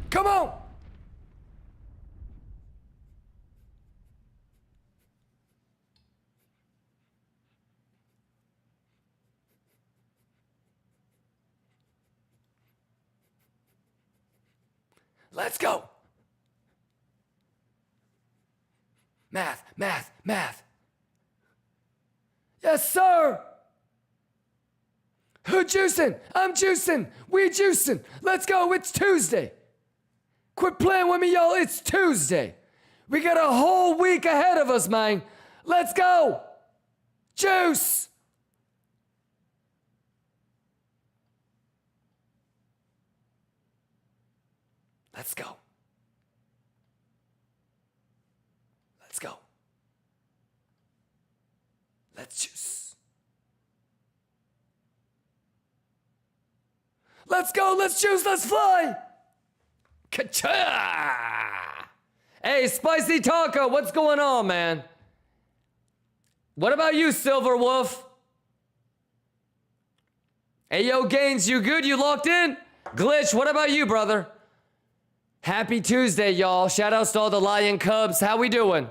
Come on. Let's go. Math, math, math. Yes, sir. Who juicing? I'm juicing. We juicing. Let's go. It's Tuesday. Quit playing with me, y'all. It's Tuesday. We got a whole week ahead of us, man. Let's go. Juice. Let's go. Let's go. Let's juice. Let's go, let's juice, let's fly. Ka-cha! Hey, Spicy Taco, what's going on, man? What about you, Silver Wolf? Hey, yo, Gaines, you good? You locked in? Glitch, what about you, brother? Happy Tuesday, y'all. Shout outs to all the Lion Cubs. How we doing?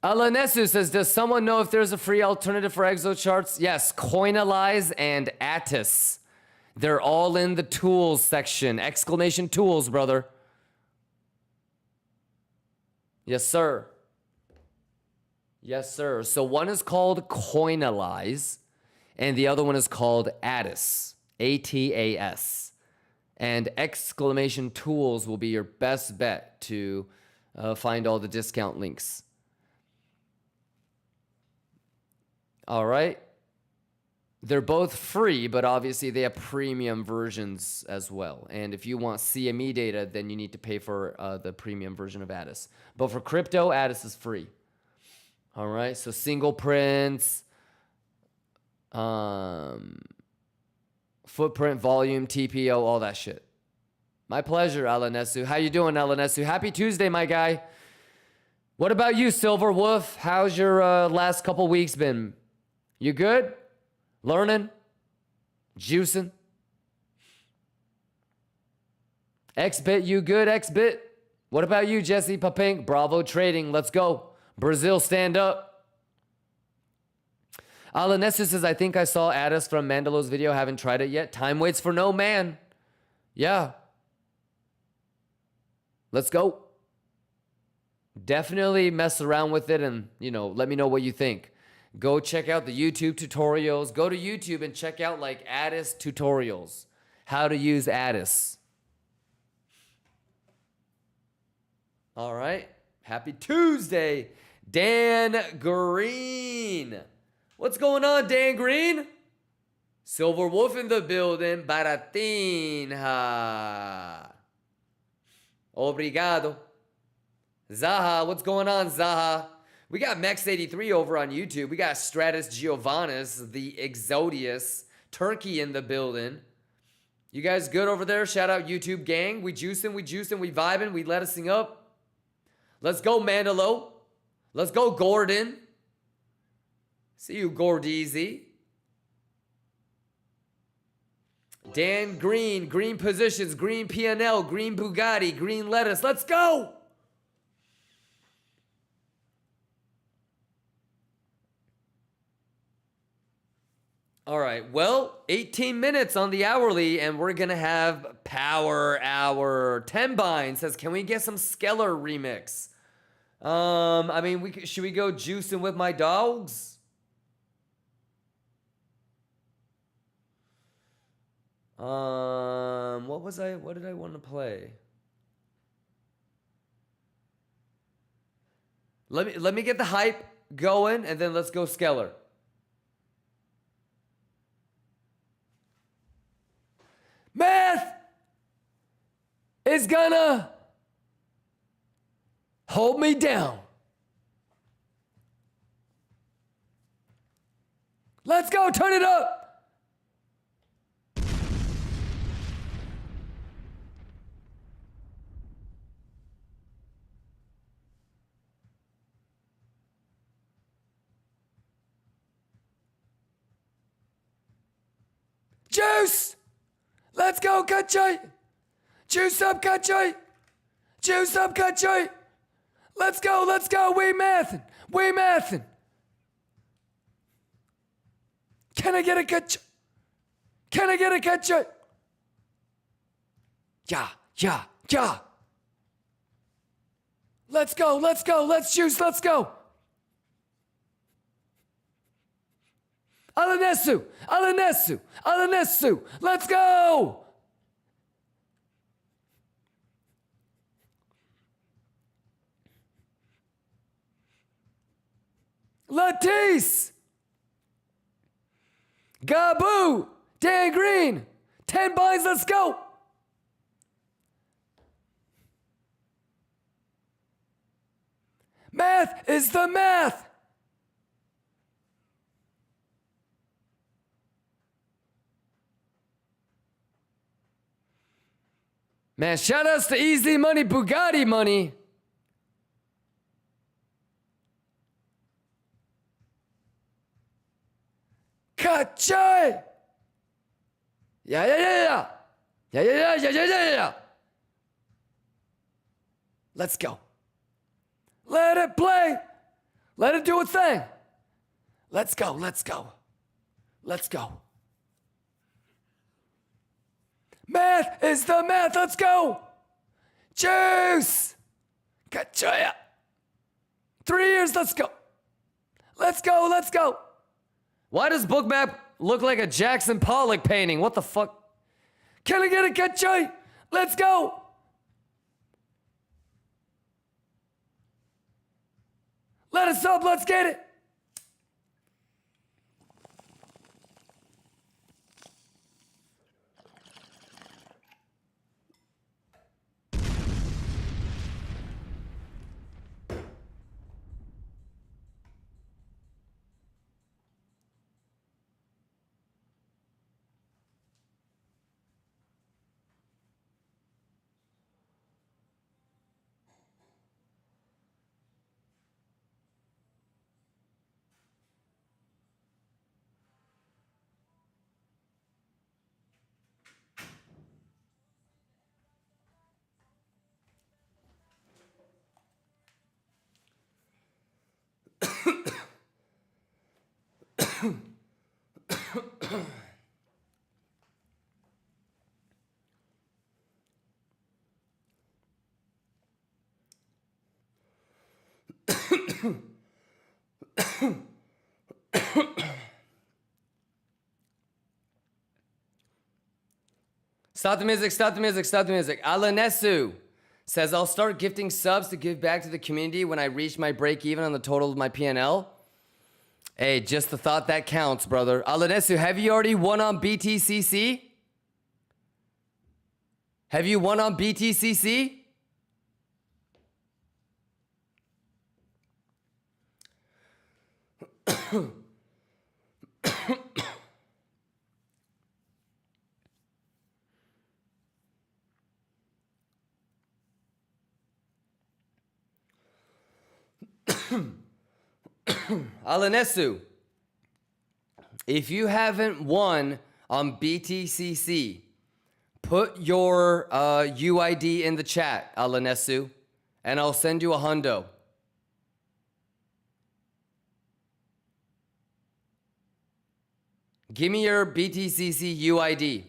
Alanesu says, does someone know if there's a free alternative for ExoCharts? Yes, Coinalyze and Attis. They're all in the tools section. Exclamation tools, brother. Yes, sir. Yes, sir. So one is called Coinalyze, and the other one is called Attis, A-T-A-S. And exclamation tools will be your best bet to find all the discount links. All right. They're both free, but obviously they have premium versions as well. And if you want CME data, then you need to pay for the premium version of Attis. But for crypto, Attis is free. All right, so single prints, footprint, volume, TPO, all that shit. My pleasure, Alanesu. How you doing, Alanesu? Happy Tuesday, my guy. What about you, Silver Wolf? How's your last couple weeks been? You good? Learning? Juicing? Xbit, you good, Xbit? What about you, Jesse Papink? Bravo Trading, let's go. Brazil, stand up. Alanesu says, I think I saw Addis from Mandalo's video. Haven't tried it yet. Time waits for no man. Yeah. Let's go. Definitely mess around with it and, let me know what you think. Go check out the YouTube tutorials. Go to YouTube and check out like Addis tutorials. How to use Addis. All right. Happy Tuesday. Dan Green. What's going on, Dan Green? Silver Wolf in the building. Baratinha. Obrigado. Zaha. What's going on, Zaha? We got MEXC83 over on YouTube. We got Stratus Giovannis, the Exodius, Turkey in the building. You guys good over there? Shout out YouTube gang. We juicing, we vibing, we lettucing up. Let's go, Mandalo. Let's go, Gordon. See you, Gordeezy. Dan Green, green positions, green P&L, green Bugatti, green lettuce. Let's go. All right, well, 18 minutes on the hourly, and we're gonna have Power Hour. 10 Bind says, can we get some Skeller remix? I mean, should we go juicing with my dogs? What did I want to play? Let me get the hype going, and then let's go Skeller. Math is gonna hold me down. Let's go, turn it up. Juice! Let's go, country! Juice up, country! Juice up, country! Let's go, we mathin'! Can I get a country? Can I get a country? Yeah. Let's go, let's juice, let's go! Alanesu, let's go! Latisse! Gaboo! Dan Green! 10 binds, let's go! Math is the math! Man, shout outs to Easy Money, Bugatti Money. Kachay! Yeah. Let's go. Let it play. Let it do its thing. Let's go. Math is the math. Let's go. Juice. Kachaya. 3 years. Let's go. Why does Bookmap look like a Jackson Pollock painting? What the fuck? Can I get a kachay? Let's go. Let us up. Let's get it. Stop the music. Alanesu says, I'll start gifting subs to give back to the community when I reach my break even on the total of my P&L. Hey, just the thought that counts, brother. Alanesu, have you already won on BTCC? Have you won on BTCC? Alanesu, if you haven't won on BTCC, put your UID in the chat, Alanesu, and I'll send you a hundo. Give me your BTCC UID.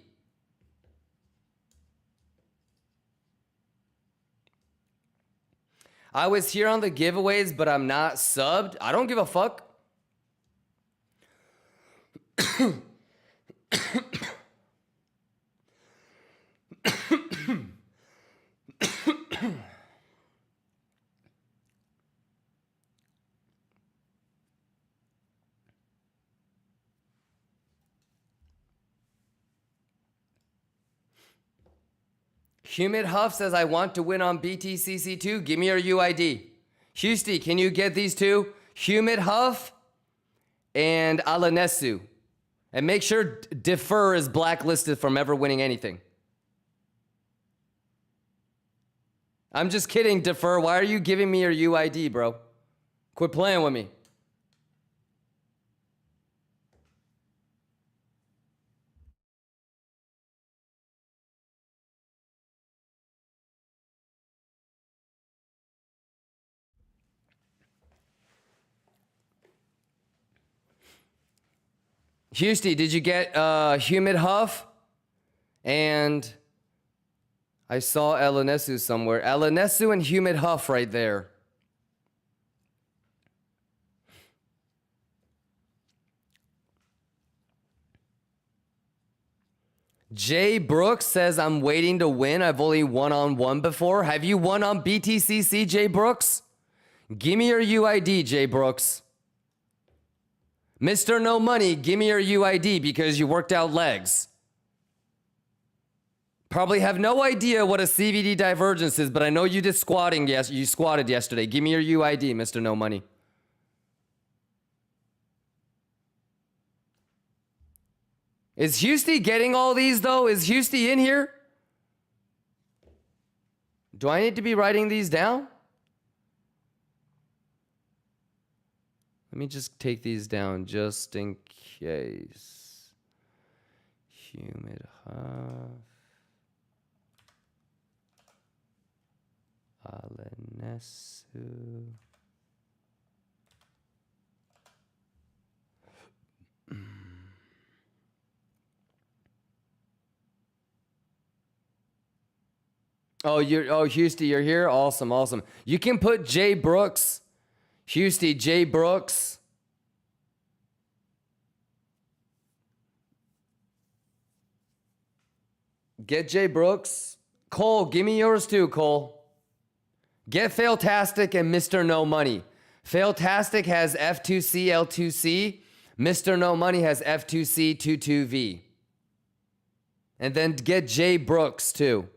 I was here on the giveaways, but I'm not subbed. I don't give a fuck. Humid Huff says, I want to win on BTCC2. Give me your UID. Husty, can you get these two? Humid Huff and Alanesu. And make sure Defer is blacklisted from ever winning anything. I'm just kidding, Defer. Why are you giving me your UID, bro? Quit playing with me. Husty, did you get Humid Huff? And I saw Alanesu somewhere. Alanesu and Humid Huff right there. Jay Brooks says, I'm waiting to win. I've only won on one before. Have you won on BTCC, Jay Brooks? Give me your UID, Jay Brooks. Mr. No Money, give me your UID because you worked out legs. Probably have no idea what a CVD divergence is, but I know you did squatting. Yes, you squatted yesterday. Give me your UID, Mr. No Money. Is Husty getting all these, though? Is Husty in here? Do I need to be writing these down? Let me just take these down just in case. Humid Huff. Alanesu. Oh, Husty, you're here? Awesome, awesome. You can put Jay Brooks. Husty, Jay Brooks. Get Jay Brooks. Cole, give me yours too, Cole. Get Failtastic and Mr. No Money. Failtastic has F2C, L2C. Mr. No Money has F2C, 22V. And then get Jay Brooks too.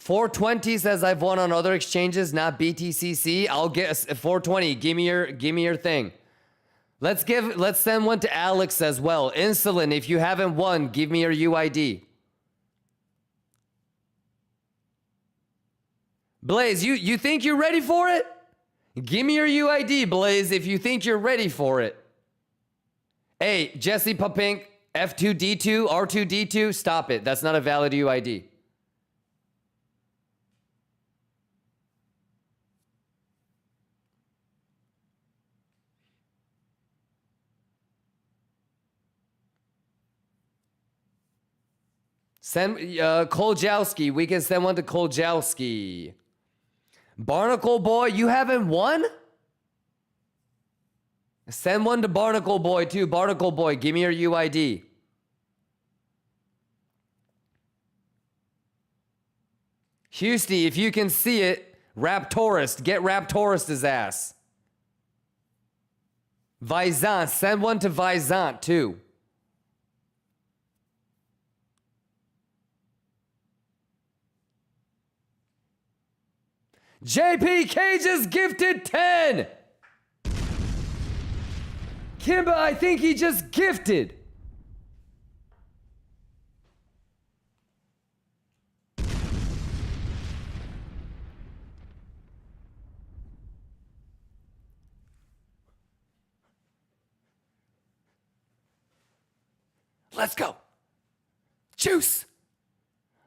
$420 says I've won on other exchanges, not BTCC. I'll get $420. Give me your thing. Let's send one to Alex as well. Insulin, if you haven't won, give me your UID. Blaze, you think you're ready for it? Give me your UID, Blaze, if you think you're ready for it. Hey, Jesse Papink, F2D2, R2D2, stop it. That's not a valid UID. Send Koljowski. We can send one to Koljowski. Barnacle Boy, you haven't won? Send one to Barnacle Boy too. Barnacle Boy, give me your UID. Husty, if you can see it, Raptorist. Get Raptorist's ass. Visant, send one to Visant too. JPK just gifted 10. Kimba, I think he just gifted. Let's go. Juice.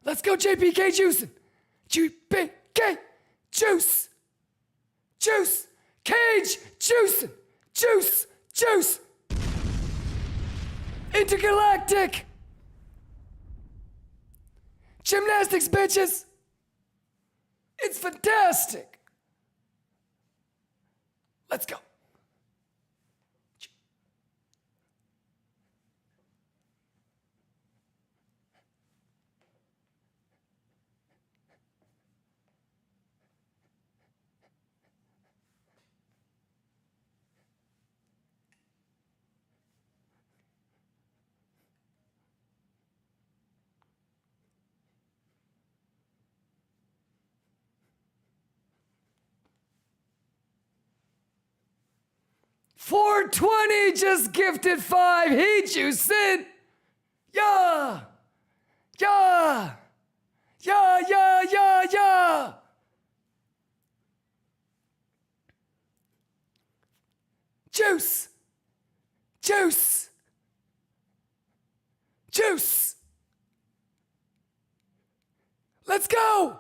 Let's go, JPK juicing. JPK juice. Juice. Cage juicing. Juice. Juice. Intergalactic. Gymnastics, bitches. It's fantastic. Let's go. $420 just gifted 5. He juicing. Yeah. Yeah. Yeah, yeah, yeah, yeah. Juice. Juice. Juice. Let's go.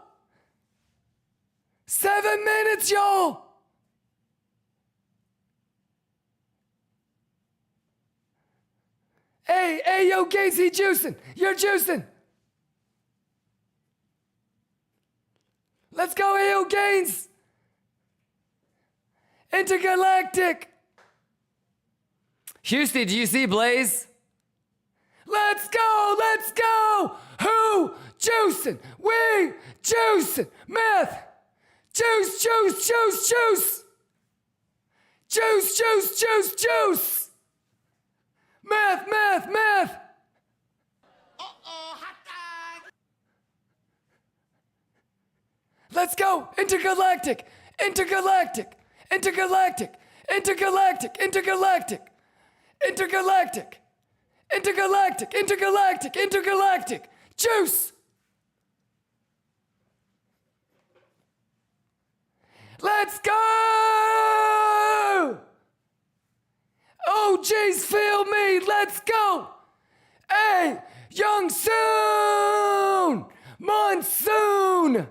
7 minutes, y'all. Hey, yo, Casey juicing. You're juicing. Let's go, AO Gaines. Intergalactic. Houston, do you see Blaze? Let's go, let's go. Who juicing? We juicing. Meth. Juice, juice, juice, juice. Juice, juice, juice, juice. Meth, meth, meth. Hot dog. Let's go. Intergalactic. Intergalactic. Intergalactic. Intergalactic. Intergalactic. Intergalactic. Intergalactic. Intergalactic. Intergalactic. Juice. Let's go. Oh, geez, feel me. Let's go. Hey, Young Soon. Monsoon.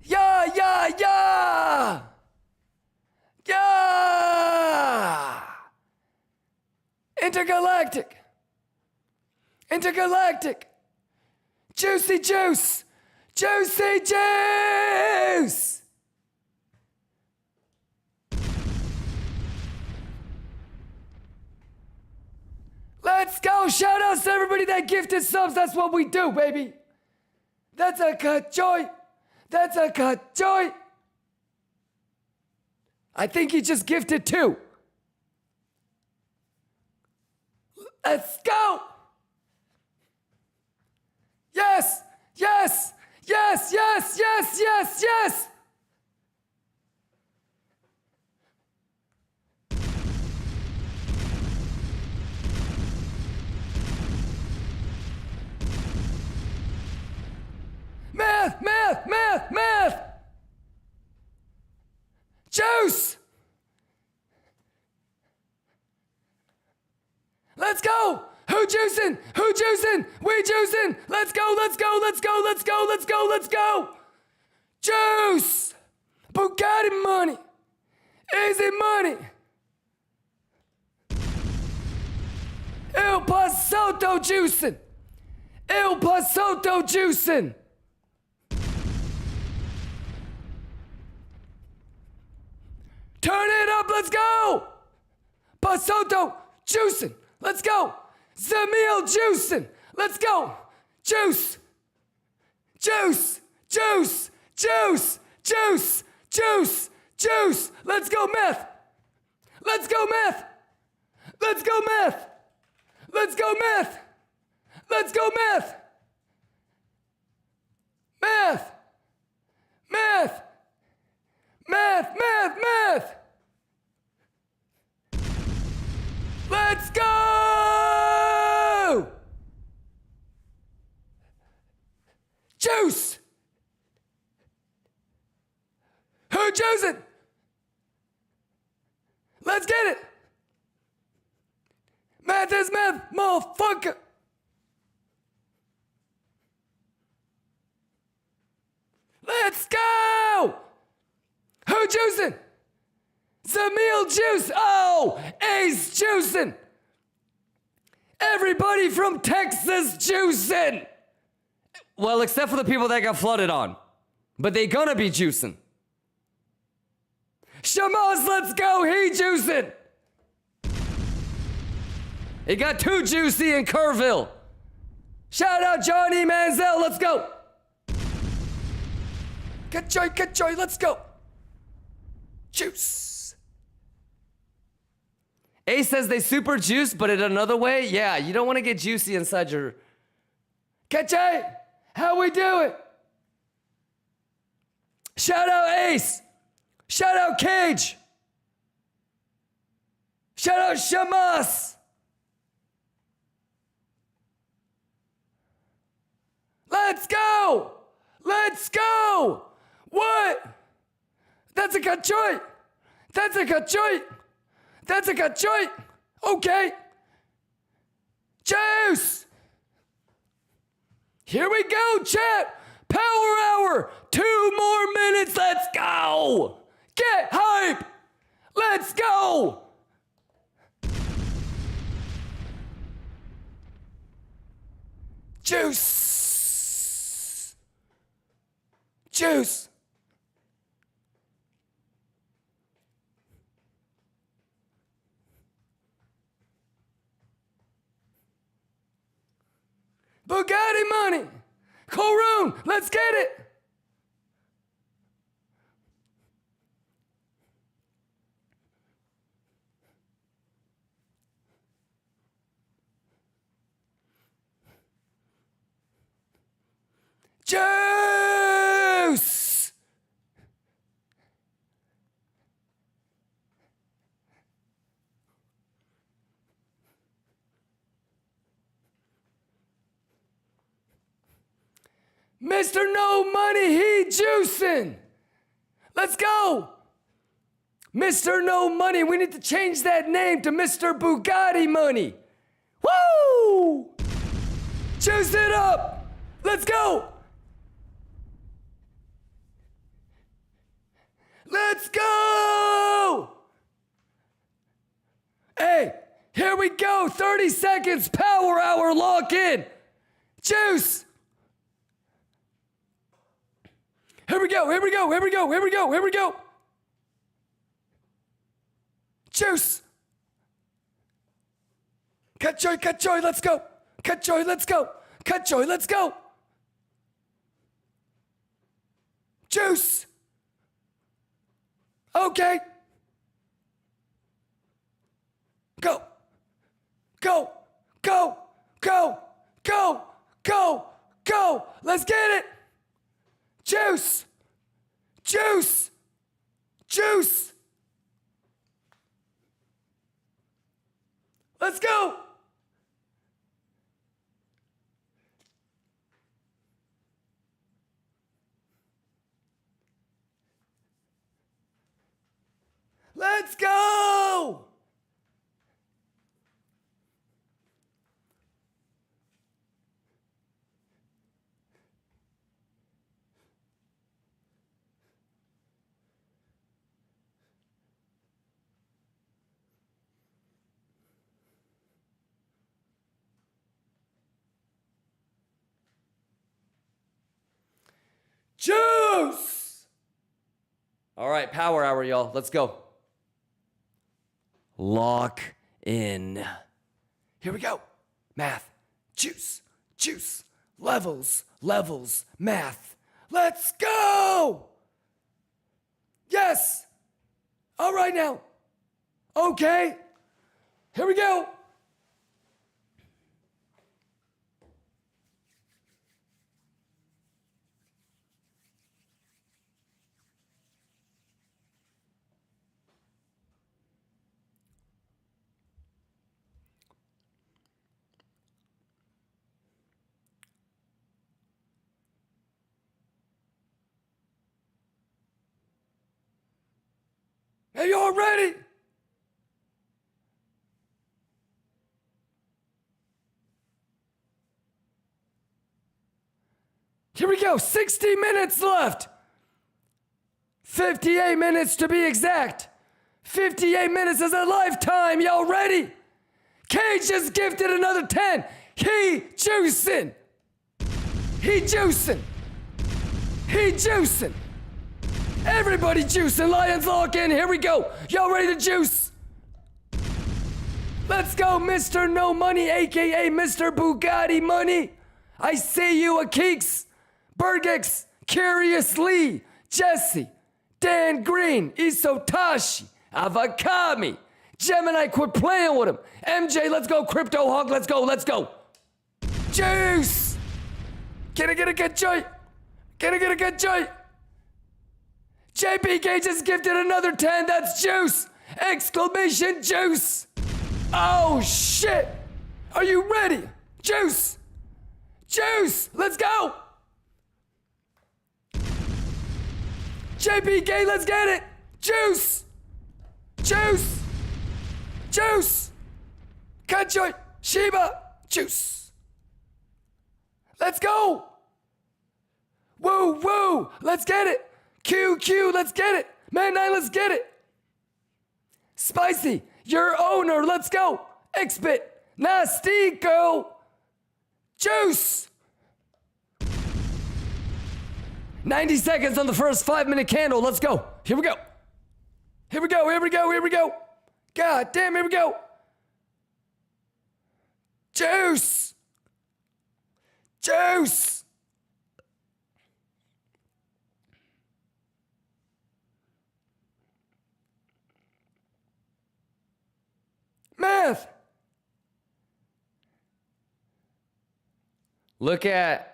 Yeah, yeah, yeah. Yeah. Intergalactic. Intergalactic. Juicy juice. Juicy juice. Let's go. Shout outs to everybody that gifted subs. That's what we do, baby. That's a cut joy. That's a cut joy. I think he just gifted 2. Let's go. Yes, yes, yes, yes, yes, yes, yes. Math, math, math, math. Juice. Let's go. Who juicing? Who juicing? We juicing. Let's go, let's go, let's go, let's go, let's go, let's go. Juice. Bugatti money. Easy money. El Pasoto juicing. El Pasoto juicing. Turn it up, let's go! Pasoto juicing, let's go! Zamil juicing, let's go! Juice! Juice! Juice! Juice! Juice! Juice! Juice! Let's go meth! Let's go meth! Let's go meth! Let's go meth! Let's go meth! Meth! Meth! Meth, meth, meth! Let's go! Juice! Who juicing? Let's motherfucker. Let's go. Who juicing? Zamil juice. Oh, Ace juicing. Everybody from Texas juicing. Well, except for the people that got flooded on. But they gonna be juicing. Shamas, let's go. He juicing. It got too juicy in Kerrville. Shout out Johnny Manziel. Let's go. Get joy, let's go. Juice. A says they super juice, but in another way, yeah, you don't want to get juicy inside your... Ketchay, how we do it? Shout out Ace. Shout out Cage. Shout out Shamas. Let's go. Let's go. What? That's a kachoy. That's a kachoy. That's a kachoy. Okay. Juice. Here we go, chat. Power hour. 2 more minutes. Let's go. Get hype. Let's go. Juice. Juice. Bugatti money. Corone, let's get it. Juice. Mr. No Money, he juicing. Let's go. Mr. No Money, we need to change that name to Mr. Bugatti Money. Woo! Juice it up. Let's go. Let's go. Hey, here we go. 30 seconds, power hour, lock in. Juice. Here we go, here we go, here we go, here we go, here we go. Juice. Cut joy, let's go. Cut joy, let's go. Cut joy, let's go. Juice. Okay. Go. Go. Go. Go. Go. Go. Go. Let's get it. Juice. Juice. Juice. Let's go. Let's go. Juice! All right, power hour, y'all. Let's go. Lock in. Here we go. Math, juice, juice, levels, levels, math. Let's go! Yes! All right now. Okay. Here we go. Are you all ready? Here we go. 60 minutes left. 58 minutes to be exact. 58 minutes is a lifetime. Y'all ready? Cage just gifted another 10. He juicing. He juicing. He juicing. Everybody juicing. Lions lock in. Here we go. Y'all ready to juice? Let's go, Mr. No Money, aka Mr. Bugatti Money. I see you, Akeeks, Bergex, Curious Lee, Jesse, Dan Green, Isotashi, Avakami, Gemini, quit playing with him. MJ, let's go. Crypto Hog, let's go, let's go. Juice! Can I get a good joy? Can I get a good joy? JPK just gifted another 10. That's juice! Exclamation juice! Oh shit! Are you ready? Juice! Juice! Let's go! JPK, let's get it! Juice! Juice! Juice! Kanchoy! Shiba! Juice! Let's go! Woo, woo! Let's get it! QQ, let's get it! Man 9, let's get it! Spicy, your owner, let's go! Xbit, nasty, go! Juice! 90 seconds on the first 5-minute candle, let's go! Here we go! Here we go, here we go, here we go! God damn, here we go! Juice! Juice! Math! Look at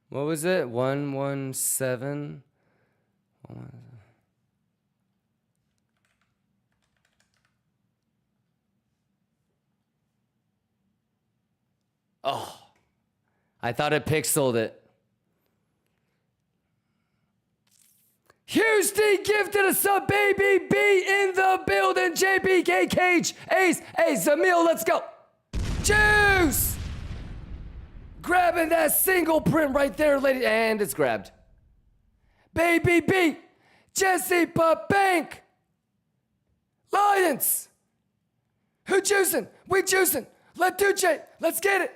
what was it? 117. Oh, I thought it pixeled it. Houston gifted us a baby B in the building. JBK Cage, Ace, Zamil, let's go. Juice! Grabbing that single print right there, lady, and it's grabbed. Baby B, Jesse Bank, Lions. Who juicing? We juicing. Let Duce, let's get it.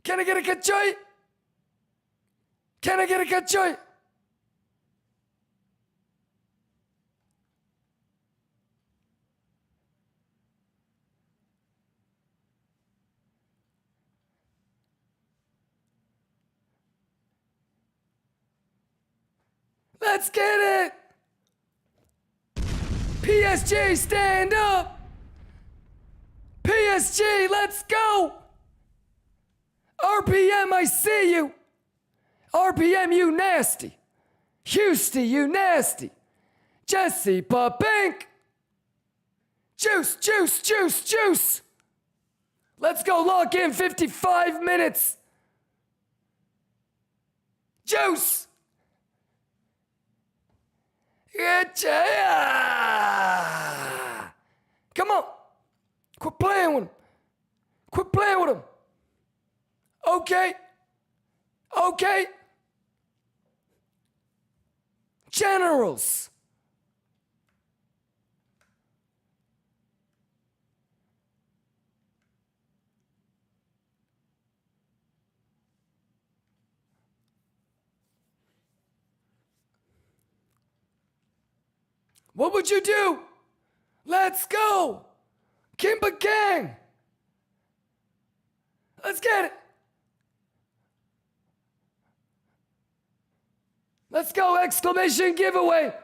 Can I get a good joy? Can I get a good joy? Let's get it! PSG, stand up! PSG, let's go! RPM, I see you! RPM, you nasty! Houston, you nasty! Jesse Bank! Juice, juice, juice, juice! Let's go lock in 55 minutes! Juice! Yeah. Come on. Quit playing with him. Quit playing with him. Okay. Okay. Generals. What would you do? Let's go! Kimba Gang! Let's get it! Let's go! Exclamation giveaway!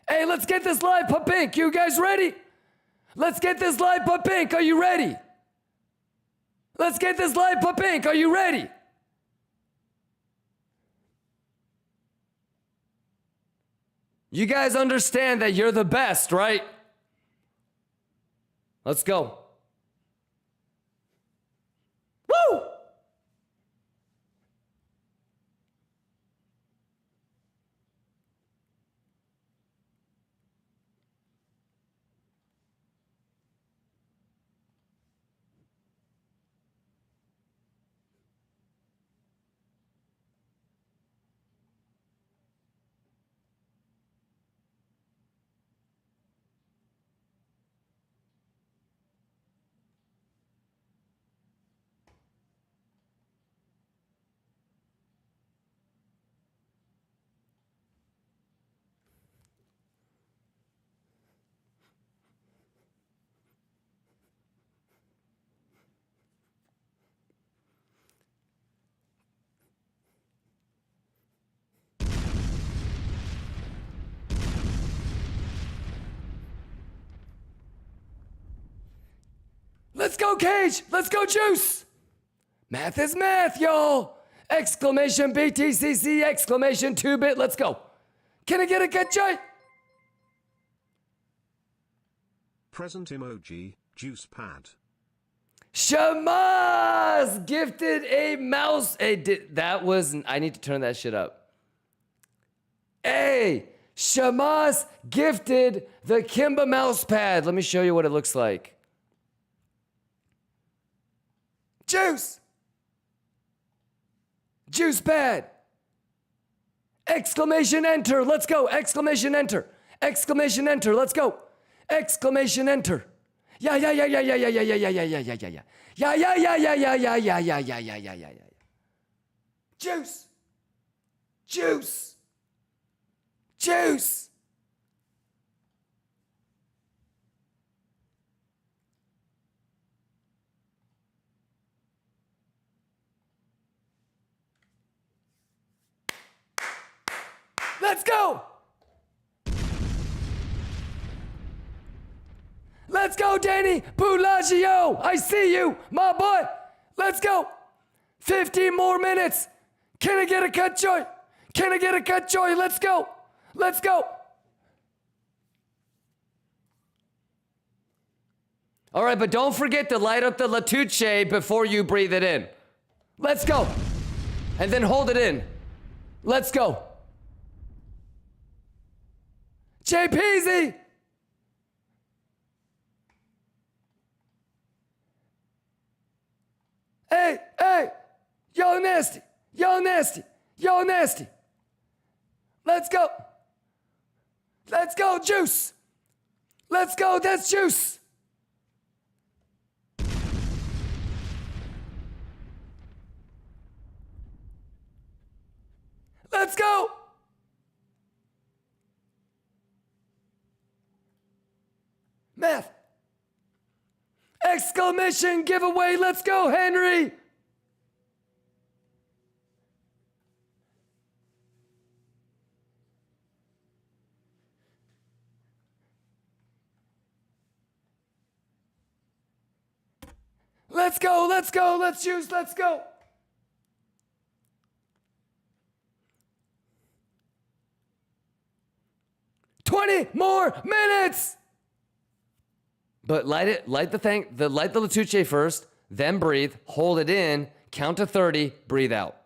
Hey, let's get this live pink. You guys ready? Let's get this live pink. Are you ready? Let's get this live pink. Are you ready? You guys understand that you're the best, right? Let's go. Woo! Let's go, Cage. Let's go, Juice. Math is math, y'all. Exclamation BTCC, exclamation 2-bit. Let's go. Can I get a good joy? Present emoji, juice pad. Shamas gifted a mouse. That was, I need to turn that shit up. Hey, Shamas gifted the KIMBA mouse pad. Let me show you what it looks like. Juice. Juice pad. Exclamation enter. Let's go. Exclamation enter. Exclamation enter. Let's go. Exclamation enter. Yeah. Yeah. Juice. Juice. Juice. Let's go. Let's go, Danny Pulagio. I see you, my boy. Let's go. 15 more minutes. Can I get a cut joy? Can I get a cut joy? Let's go. Let's go. All right, but don't forget to light up the Latuche before you breathe it in. Let's go. And then hold it in. Let's go. JPZ. Hey, hey, yo nasty, yo nasty, yo nasty. Let's go. Let's go, Juice. Let's go, that's Juice. Let's go. Math. Exclamation giveaway. Let's go, Henry. Let's go. Let's go. Let's Juice. Let's go. "20 more minutes." But light the Latuche first, then breathe, hold it in, count to 30, breathe out.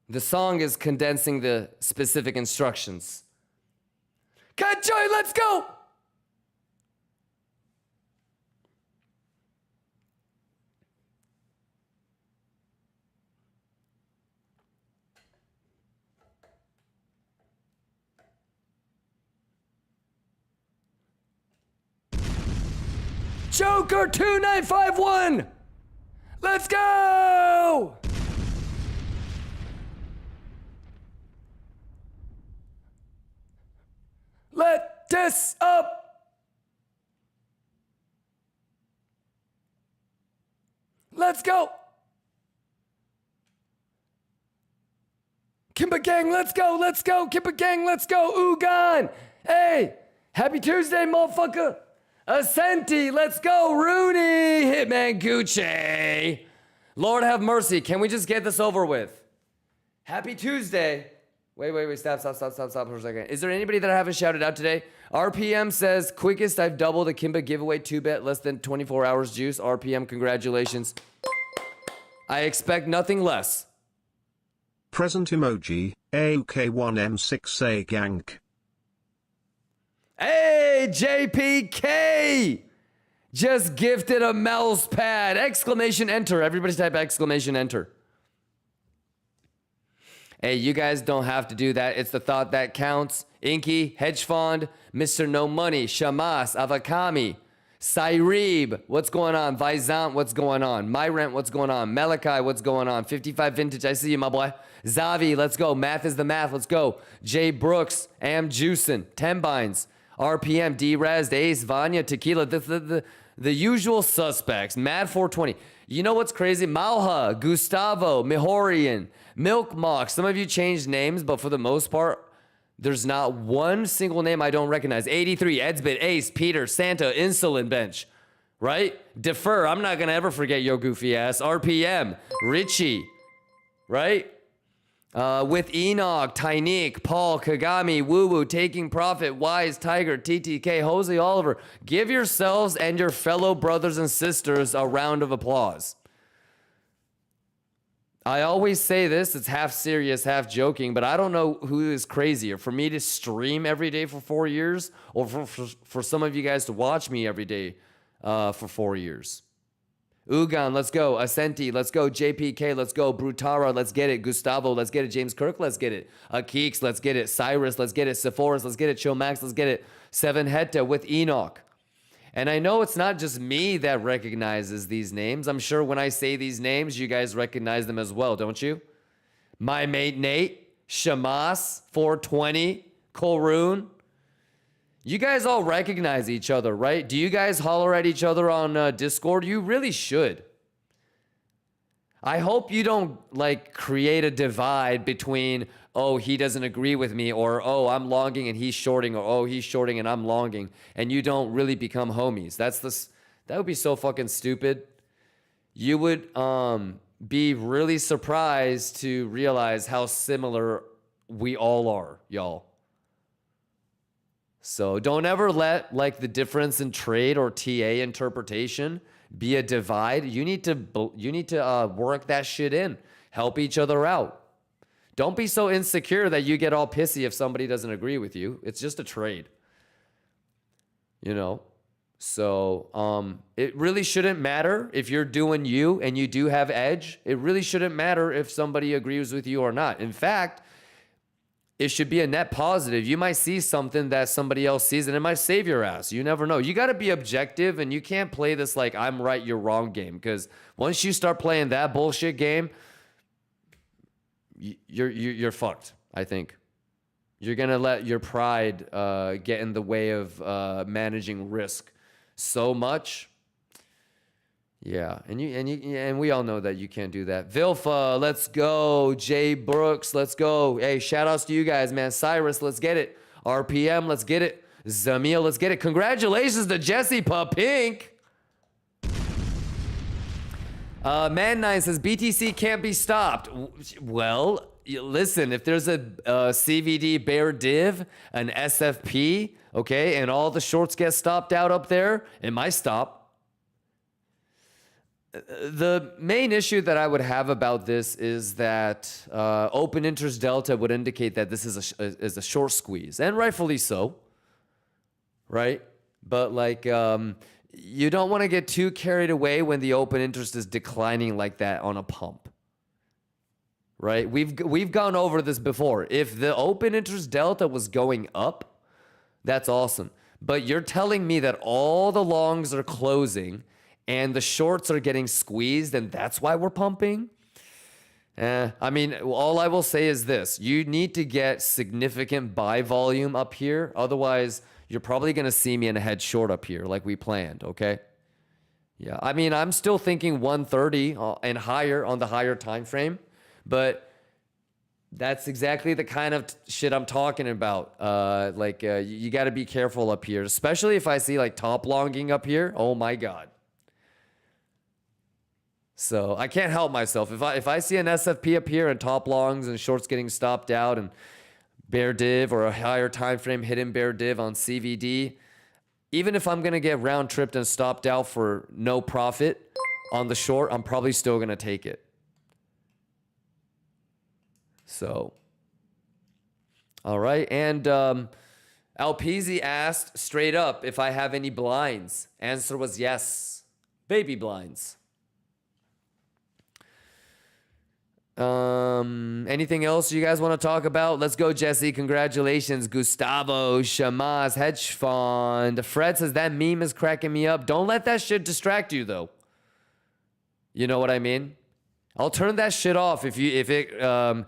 The song is condensing the specific instructions. Cut joy, let's go! Joker 2951. Let's go. Let this up. Let's go. Kimba gang, let's go. Let's go. Kimba gang, let's go. Ugan. Hey, happy Tuesday, motherfucker. Ascenti, let's go. Rooney, Hitman Gucci. Lord have mercy. Can we just get this over with? Happy Tuesday. Wait. Stop for a second. Is there anybody that I haven't shouted out today? RPM says, quickest I've doubled a Kimba giveaway 2-bet, less than 24 hours juice. RPM, congratulations. I expect nothing less. Present emoji, AUK1M6A gank. Hey, JPK! Just gifted a mouse pad. Exclamation enter. Everybody type exclamation enter. Hey, you guys don't have to do that. It's the thought that counts. Inky, Hedge Fund, Mr. No Money, Shamas, Avakami, Cyrebe, what's going on? Vaizant, what's going on? Myrent, what's going on? Malachi, what's going on? 55 Vintage, I see you, my boy. Zavi, let's go. Math is the math, let's go. Jay Brooks, Am Juicin, 10 Binds, RPM, D-Res, Ace, Vanya, Tequila, the usual suspects. Mad 420. You know what's crazy? Malha, Gustavo, Mihorian, Milk Mock. Some of you changed names, but for the most part, there's not one single name I don't recognize. 83, Edsbit, Ace, Peter, Santa, Insulin Bench, right? Defer, I'm not gonna ever forget your goofy ass. RPM, Richie, right? With Enoch, Tyneek, Paul, Kagami, Woo Woo, Taking Profit, Wise, Tiger, TTK, Jose Oliver. Give yourselves and your fellow brothers and sisters a round of applause. I always say this, it's half serious, half joking, but I don't know who is crazier. For me to stream every day for 4 years, or for some of you guys to watch me every day for 4 years. Ugan, let's go. Ascenti, let's go. JPK, let's go. Brutara, let's get it. Gustavo, let's get it. James Kirk, let's get it. Keeks, let's get it. Cyrus, let's get it. Sephoris, let's get it. Chomax, let's get it. Seven Hetta with Enoch. And I know it's not just me that recognizes these names. I'm sure when I say these names, you guys recognize them as well, don't you? My mate Nate, Shamas, 420, Kolroon. You guys all recognize each other, right? Do you guys holler at each other on Discord? You really should. I hope you don't like create a divide between, oh, he doesn't agree with me, or oh, I'm longing and he's shorting, or oh, he's shorting and I'm longing, and you don't really become homies. That would be so fucking stupid. You would be really surprised to realize how similar we all are, y'all. So don't ever let like the difference in trade or TA interpretation be a divide. You need to work that shit in. Help each other out. Don't be so insecure that you get all pissy if somebody doesn't agree with you. It's just a trade. You know? So it really shouldn't matter if you're doing you and you do have edge. It really shouldn't matter if somebody agrees with you or not. In fact, it should be a net positive. You might see something that somebody else sees and it might save your ass. You never know. You got to be objective, and you can't play this like I'm right, you're wrong game, because once you start playing that bullshit game, you're fucked, I think. You're going to let your pride get in the way of managing risk so much. Yeah, and we all know that you can't do that. Vilfa, let's go. Jay Brooks, let's go. Hey, shout outs to you guys, man. Cyrus, let's get it. RPM, let's get it. Zamil, let's get it. Congratulations to Jesse Pink. Man9 says BTC can't be stopped. Well, listen, if there's a CVD bear div, an SFP, okay, and all the shorts get stopped out up there, it might stop. The main issue that I would have about this is that open interest delta would indicate that this is a short squeeze, and rightfully so, right? But like, you don't want to get too carried away when the open interest is declining like that on a pump, right? We've gone over this before. If the open interest delta was going up, that's awesome. But you're telling me that all the longs are closing and the shorts are getting squeezed, and that's why we're pumping? I mean, all I will say is this. You need to get significant buy volume up here. Otherwise, you're probably going to see me in a head short up here like we planned, okay? Yeah, I mean, I'm still thinking 130 and higher on the higher time frame, but that's exactly the kind of shit I'm talking about. You got to be careful up here, especially if I see like top longing up here. Oh my God. So I can't help myself. If I see an SFP up here and top longs and shorts getting stopped out, and bear div or a higher time frame hidden bear div on CVD, even if I'm going to get round tripped and stopped out for no profit on the short, I'm probably still going to take it. So, all right. And Alpezy asked straight up if I have any blinds. Answer was yes. Baby blinds. Anything else you guys want to talk about? Let's go, Jesse. Congratulations. Gustavo, Shamaz, Hedge Fund. Fred says that meme is cracking me up. Don't let that shit distract you, though. You know what I mean? I'll turn that shit off if it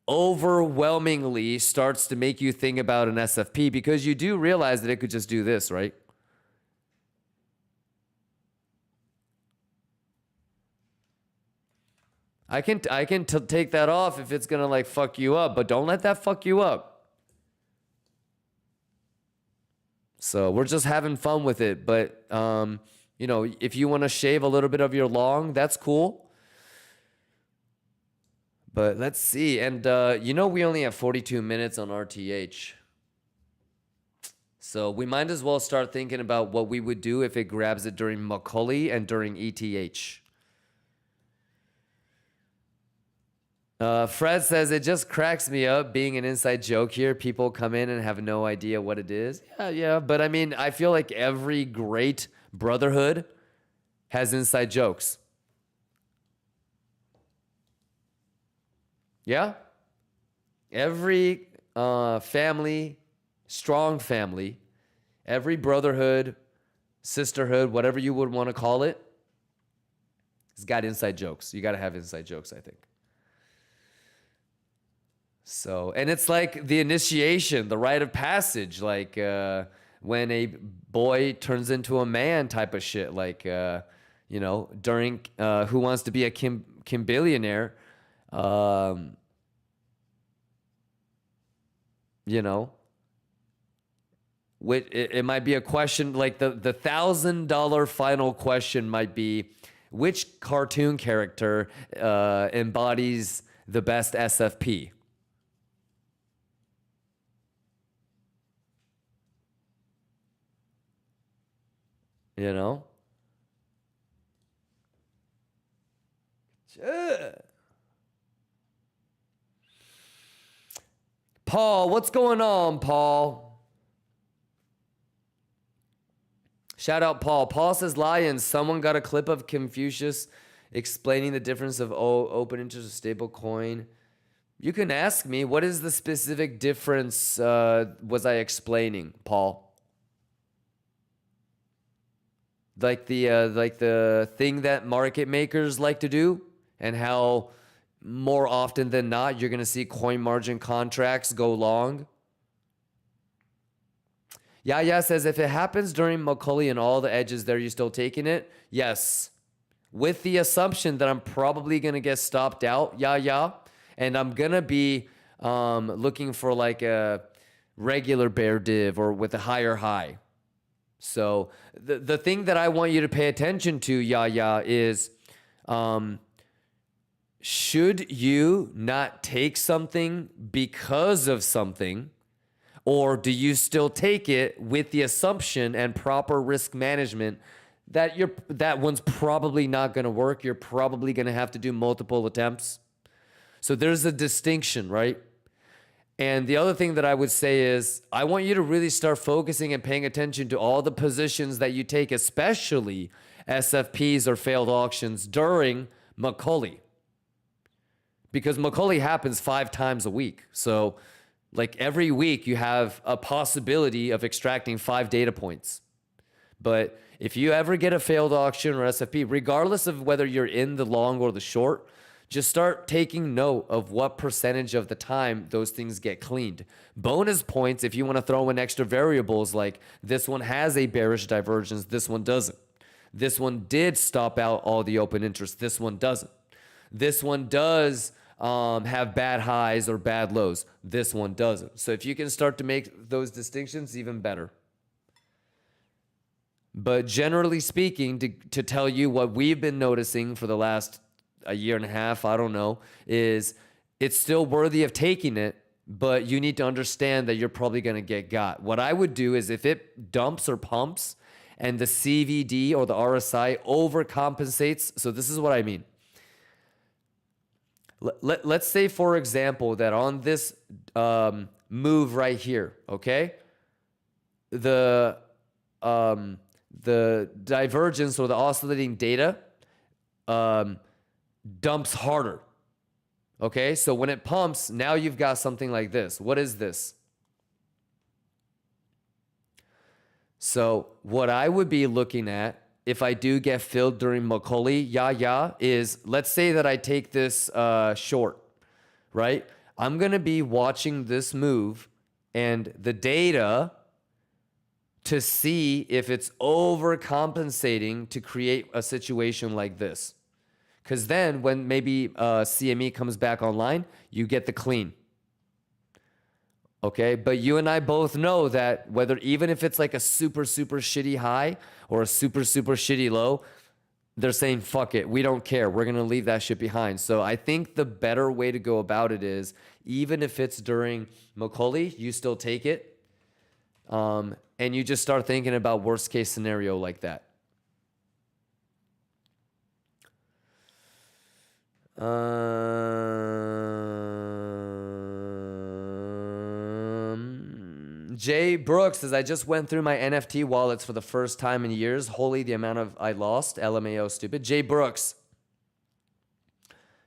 overwhelmingly starts to make you think about an SFP, because you do realize that it could just do this, right? I can take that off if it's gonna like fuck you up, but don't let that fuck you up. So we're just having fun with it, but you know, if you want to shave a little bit of your long, that's cool. But let's see, and you know, we only have 42 minutes on RTH, so we might as well start thinking about what we would do if it grabs it during Macaulay and during ETH. Fred says, it just cracks me up being an inside joke here. People come in and have no idea what it is. Yeah. But I mean, I feel like every great brotherhood has inside jokes. Yeah? Every family, strong family, every brotherhood, sisterhood, whatever you would want to call it, has got inside jokes. You got to have inside jokes, I think. So, and it's like the initiation, the rite of passage, like when a boy turns into a man type of shit, like, you know, during Who Wants to Be a Kim Billionaire, you know, it might be a question, like the $1,000 final question might be, which cartoon character embodies the best SFP? You know? Yeah. Paul, what's going on, Paul? Shout out Paul. Paul says, Lions, someone got a clip of Confucius explaining the difference of open interest and stable coin. You can ask me, what is the specific difference was I explaining, Paul? Like the thing that market makers like to do, and how more often than not you're gonna see coin margin contracts go long. Yaya says, if it happens during Macaulay and all the edges there, you still taking it? Yes, with the assumption that I'm probably gonna get stopped out. Yeah, and I'm gonna be looking for like a regular bear div or with a higher high. So the thing that I want you to pay attention to, Yaya, is should you not take something because of something, or do you still take it with the assumption and proper risk management that that one's probably not going to work? You're probably going to have to do multiple attempts. So there's a distinction, right? And the other thing that I would say is I want you to really start focusing and paying attention to all the positions that you take, especially SFPs or failed auctions during Macaulay. Because Macaulay happens 5 times a week. So like every week you have a possibility of extracting 5 data points. But if you ever get a failed auction or SFP, regardless of whether you're in the long or the short, just start taking note of what percentage of the time those things get cleaned. Bonus points if you want to throw in extra variables, like this one has a bearish divergence, this one doesn't. This one did stop out all the open interest, this one doesn't. This one does have bad highs or bad lows, this one doesn't. So if you can start to make those distinctions, even better. But generally speaking, to tell you what we've been noticing for the last a year and a half, I don't know, is it's still worthy of taking it, but you need to understand that you're probably going to get got. What I would do is if it dumps or pumps and the CVD or the RSI overcompensates, so this is what I mean. Let's say, for example, that on this move right here, okay, the divergence or the oscillating data dumps harder. Okay, so when it pumps, now you've got something like this. What is this? So what I would be looking at if I do get filled during Macaulay, is, let's say that I take this short, right? I'm going to be watching this move and the data to see if it's overcompensating to create a situation like this. Because then when maybe CME comes back online, you get the clean. Okay, but you and I both know that whether even if it's like a super, super shitty high or a super, super shitty low, they're saying, fuck it, we don't care. We're going to leave that shit behind. So I think the better way to go about it is, even if it's during Macaulay, you still take it. And you just start thinking about worst case scenario like that. Jay Brooks says, I just went through my NFT wallets for the first time in years. Holy, the amount of I lost. LMAO stupid. Jay Brooks.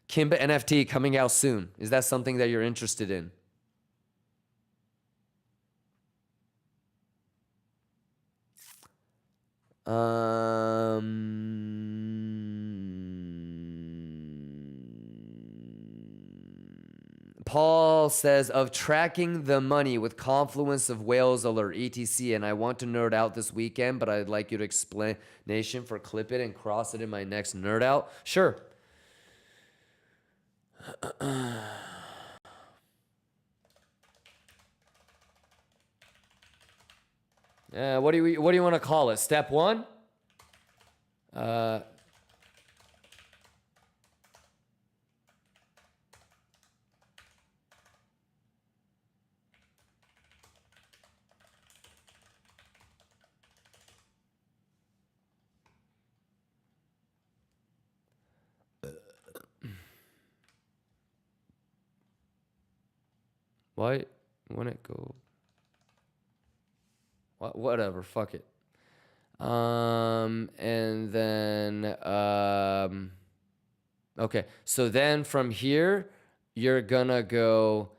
KIMBA NFT coming out soon. Is that something that you're interested in? Paul says, of tracking the money with confluence of whales alert, etc. And I want to nerd out this weekend, but I'd like you to explanation for clip it and cross it in my next nerd out. Sure. What do you want to call it? Step one? Why wouldn't it go? Whatever, fuck it. And then, okay. So then from here, you're gonna go,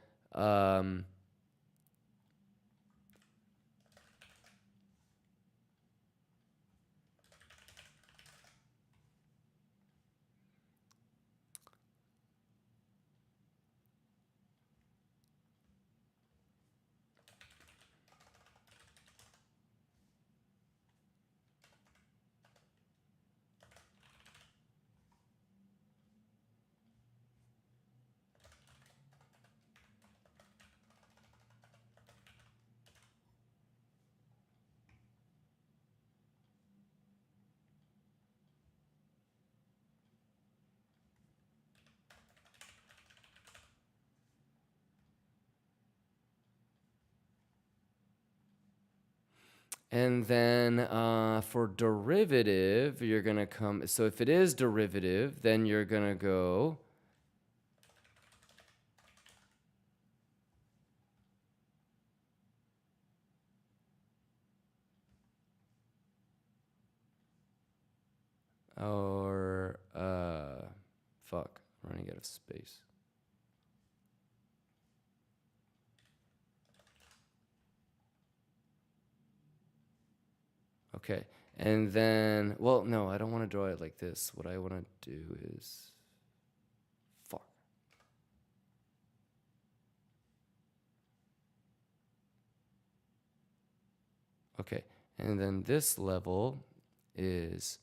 and then for derivative, you're going to come. So if it is derivative, then you're going to go. Or, fuck, running out of space. Okay, and then, well, no, I don't want to draw it like this. What I want to do is, fuck. Okay, and then this level is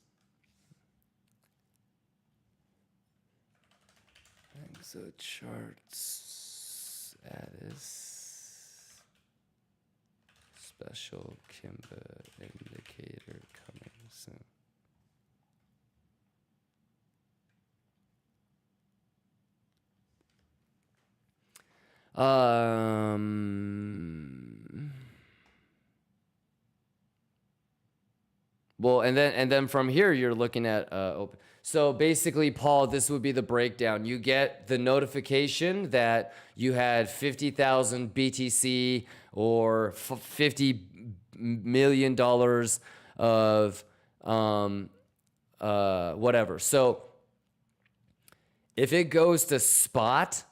exo charts status. Special KIMBA indicator coming soon. Well, and then from here you're looking at open. So basically, Paul, this would be the breakdown. You get the notification that you had 50,000 BTC or $50 million of whatever. So if it goes to spot,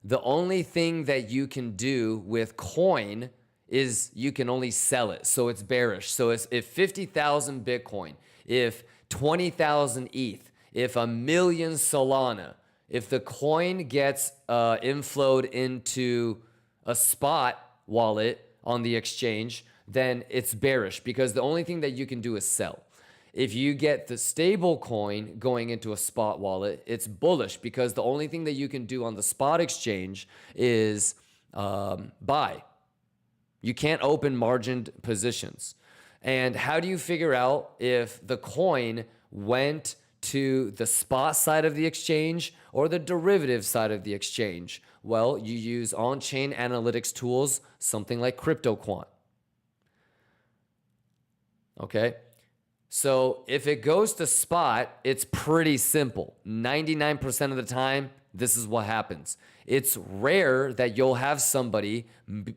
the only thing that you can do with coin is you can only sell it. So it's bearish. So it's, if 50,000 Bitcoin, if 20,000 ETH, if 1,000,000 Solana, if the coin gets inflowed into a spot wallet on the exchange, then it's bearish because the only thing that you can do is sell. If you get the stable coin going into a spot wallet, it's bullish because the only thing that you can do on the spot exchange is buy. You can't open margined positions. And how do you figure out if the coin went to the spot side of the exchange or the derivative side of the exchange? Well, you use on-chain analytics tools, something like CryptoQuant. Okay? So if it goes to spot, it's pretty simple. 99% of the time, this is what happens. It's rare that you'll have somebody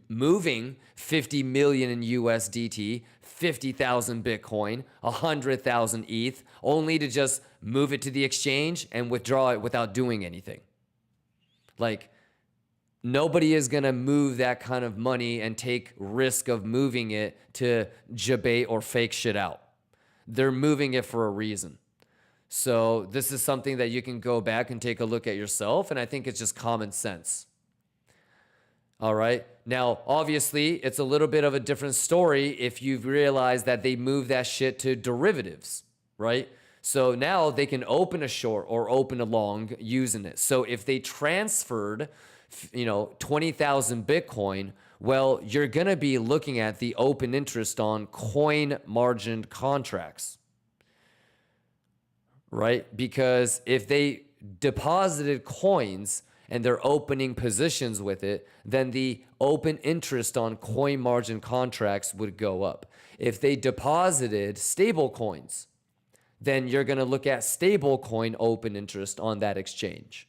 moving 50 million in USDT, 50,000 Bitcoin, 100,000 ETH, only to just move it to the exchange and withdraw it without doing anything. Like, nobody is going to move that kind of money and take risk of moving it to debate or fake shit out. They're moving it for a reason. So this is something that you can go back and take a look at yourself, and I think it's just common sense. All right. Now, obviously, it's a little bit of a different story if you've realized that they move that shit to derivatives, right? So now they can open a short or open a long using it. So if they transferred, 20,000 Bitcoin, well, you're going to be looking at the open interest on coin margined contracts, right? Because if they deposited coins and they're opening positions with it, then the open interest on coin margin contracts would go up. If they deposited stable coins, then you're going to look at stable coin open interest on that exchange.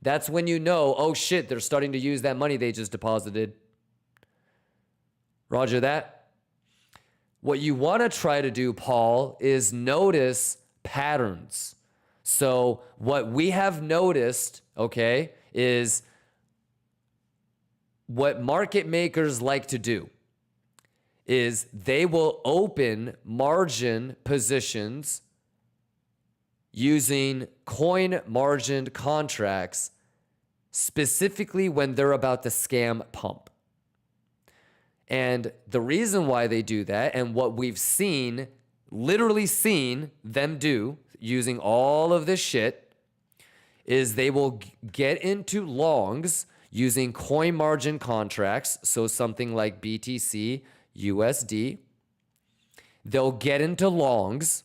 That's when you know, oh shit, they're starting to use that money they just deposited. Roger that. What you want to try to do, Paul, is notice patterns. So what we have noticed, okay, is what market makers like to do is they will open margin positions using coin margined contracts specifically when they're about to scam pump. And the reason why they do that, and what we've seen, literally seen them do using all of this shit, is they will get into longs using coin margin contracts. So something like BTC, USD. They'll get into longs.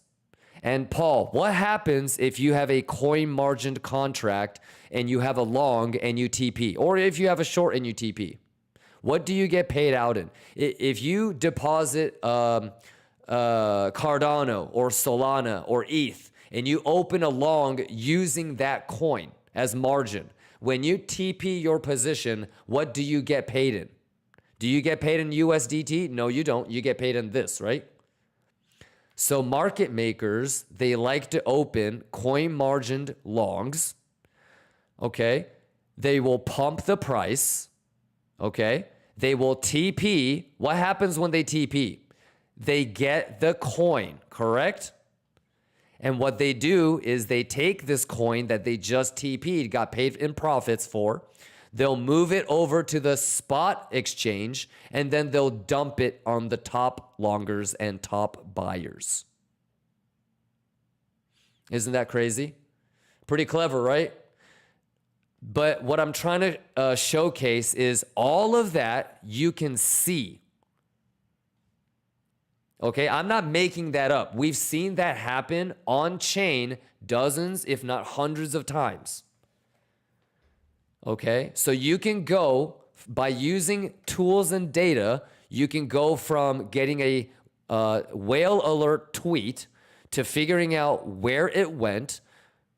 And Paul, what happens if you have a coin margined contract and you have a long and you TP? Or if you have a short and you TP? What do you get paid out in? If you deposit Cardano or Solana or ETH and you open a long using that coin as margin, when you TP your position, what do you get paid in? Do you get paid in USDT? No, you don't. You get paid in this, right? So market makers, they like to open coin margined longs. Okay. They will pump the price. Okay. They will TP. What happens when they TP? They get the coin, correct? And what they do is they take this coin that they just TP'd, got paid in profits for. They'll move it over to the spot exchange, and then they'll dump it on the top longers and top buyers. Isn't that crazy? Pretty clever, right? But what I'm trying to showcase is all of that you can see. Okay, I'm not making that up. We've seen that happen on chain dozens, if not hundreds of times. Okay, so you can go by using tools and data, you can go from getting a whale alert tweet to figuring out where it went,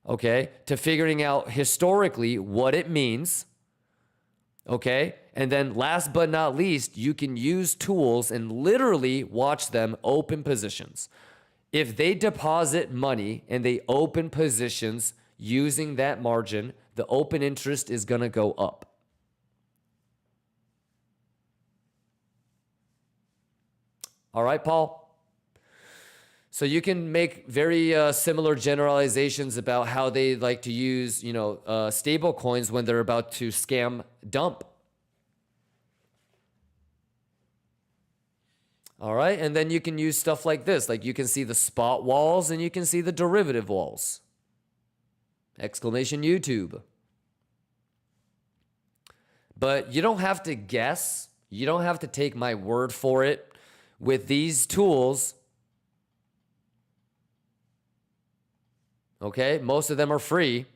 okay, to figuring out historically what it means, okay, and then last but not least, you can use tools and literally watch them open positions. If they deposit money and they open positions using that margin, the open interest is going to go up. All right, Paul? So you can make very similar generalizations about how they like to use, stable coins when they're about to scam dump. All right, and then you can use stuff like this. Like you can see the spot walls and you can see the derivative walls. Exclamation YouTube. But you don't have to guess. You don't have to take my word for it. With these tools, okay, most of them are free.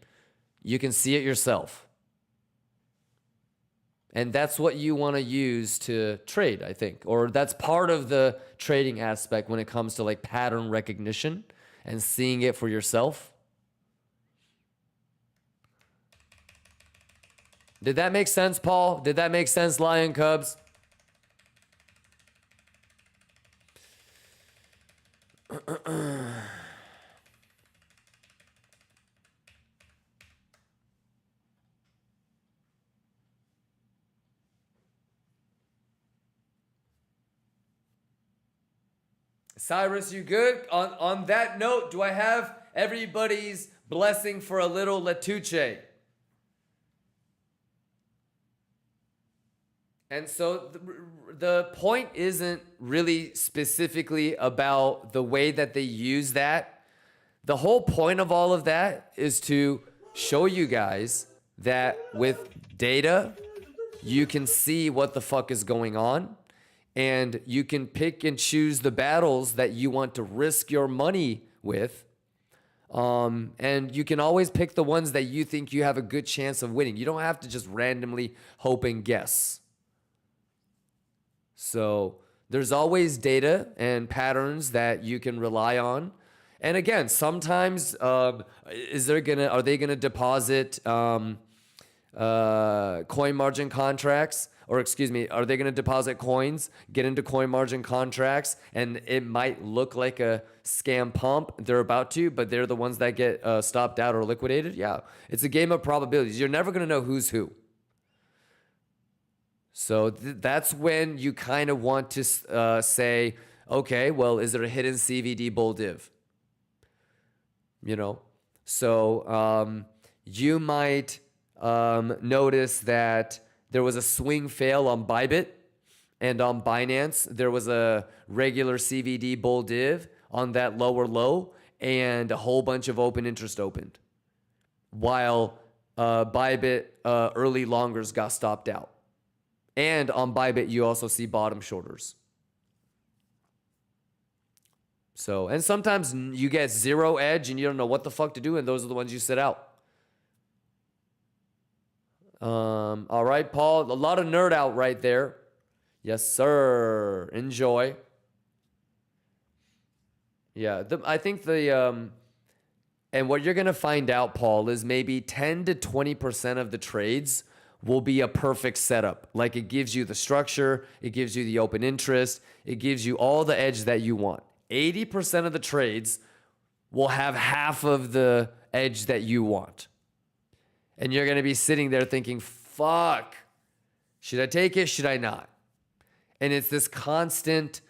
You can see it yourself. And that's what you want to use to trade, I think. Or that's part of the trading aspect when it comes to like pattern recognition and seeing it for yourself. Did that make sense, Paul? Did that make sense, Lion Cubs? Cyrus, you good? On that note, do I have everybody's blessing for a little Letuche? And so the point isn't really specifically about the way that they use that. The whole point of all of that is to show you guys that with data, you can see what the fuck is going on. And you can pick and choose the battles that you want to risk your money with. And you can always pick the ones that you think you have a good chance of winning. You don't have to just randomly hope and guess. So there's always data and patterns that you can rely on. And again, sometimes are they gonna deposit coin margin contracts? Or excuse me, are they gonna deposit coins, get into coin margin contracts, and it might look like a scam pump? They're about to, but they're the ones that get stopped out or liquidated? Yeah, it's a game of probabilities. You're never gonna know who's who. So that's when you kind of want to say, okay, well, is there a hidden CVD bull div? So you might notice that there was a swing fail on Bybit, and on Binance, there was a regular CVD bull div on that lower low, and a whole bunch of open interest opened. While Bybit early longers got stopped out. And on Bybit, you also see bottom shorters. So, and sometimes you get zero edge and you don't know what the fuck to do, and those are the ones you sit out. All right, Paul, a lot of nerd out right there. Yes, sir. Enjoy. Yeah, I think and what you're going to find out, Paul, is maybe 10 to 20% of the trades will be a perfect setup. Like it gives you the structure, it gives you the open interest, it gives you all the edge that you want. 80% of the trades will have half of the edge that you want. And you're going to be sitting there thinking, fuck, should I take it? Should I not? And it's this constant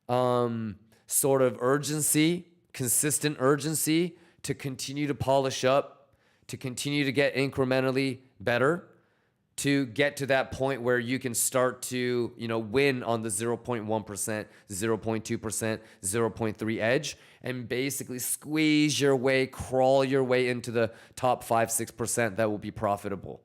sort of urgency, consistent urgency to continue to polish up, to continue to get incrementally better, to get to that point where you can start to, win on the 0.1%, 0.2%, 0.3 edge, and basically squeeze your way, crawl your way into the top 5-6% that will be profitable.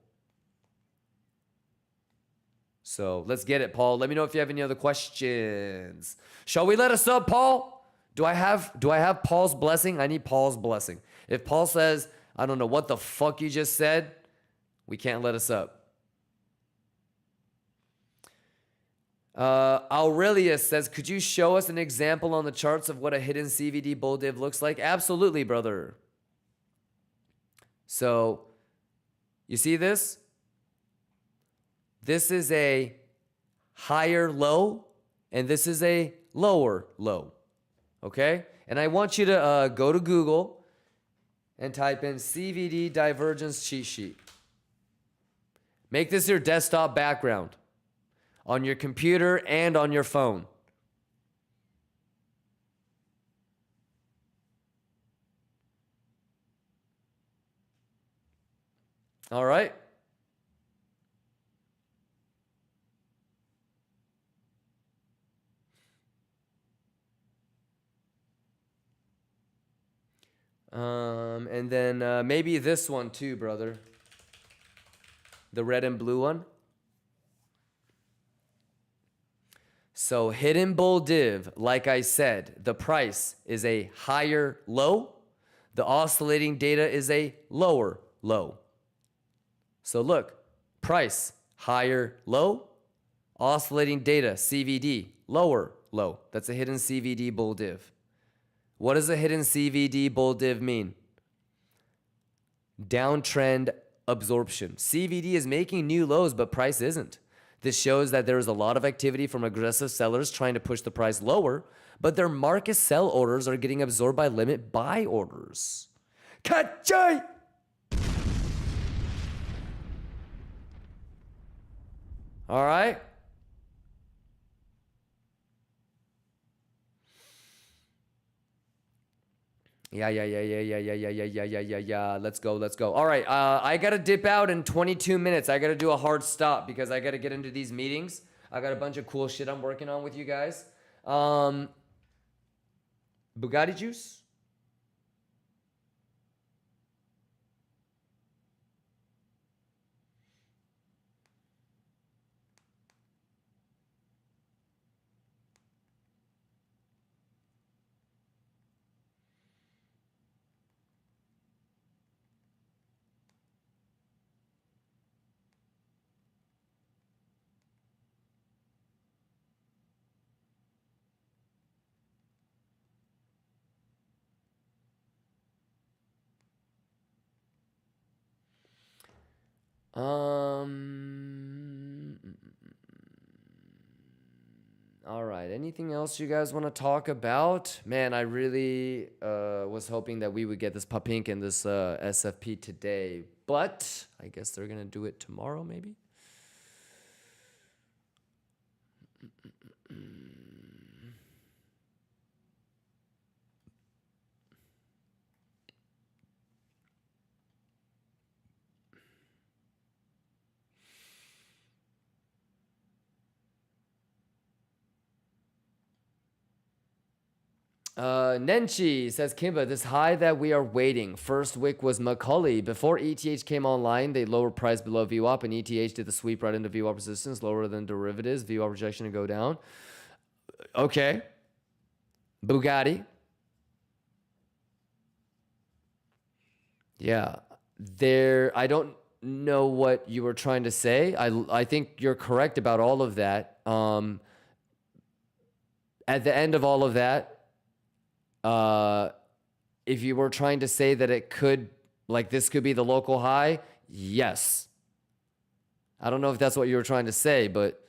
So let's get it, Paul. Let me know if you have any other questions. Shall we let us up, Paul? Do I have Paul's blessing? I need Paul's blessing. If Paul says, I don't know what the fuck you just said, We can't let us up. Aurelius says, could you show us an example on the charts of what a hidden CVD bull div looks like? Absolutely, brother. So, you see this? This is a higher low, and this is a lower low. Okay? And I want you to go to Google and type in CVD divergence cheat sheet. Make this your desktop background on your computer and on your phone. All right? And then maybe this one too, brother. The red and blue one. So hidden bull div, like I said, the price is a higher low. The oscillating data is a lower low. So look, price, higher low. Oscillating data, CVD, lower low. That's a hidden CVD bull div. What does a hidden CVD bull div mean? Downtrend absorption. CVD is making new lows, but price isn't. This shows that there is a lot of activity from aggressive sellers trying to push the price lower, but their market sell orders are getting absorbed by limit buy orders. Kachai! All right? Yeah. Let's go. All right, I gotta dip out in 22 minutes. I gotta do a hard stop because I gotta get into these meetings. I got a bunch of cool shit I'm working on with you guys. Bugatti juice? All right. Anything else you guys want to talk about? Man, I really was hoping that we would get this Papink and this SFP today, but I guess they're gonna do it tomorrow, maybe. Nenchi says, Kimba, this high that we are waiting. First wick was Macaulay. Before ETH came online, they lowered price below VWAP, and ETH did the sweep right into VWAP resistance, lower than derivatives. VWAP rejection to go down. Okay. Bugatti. Yeah. I don't know what you were trying to say. I think you're correct about all of that. At the end of all of that, if you were trying to say that it could, like this could be the local high, yes. I don't know if that's what you were trying to say, but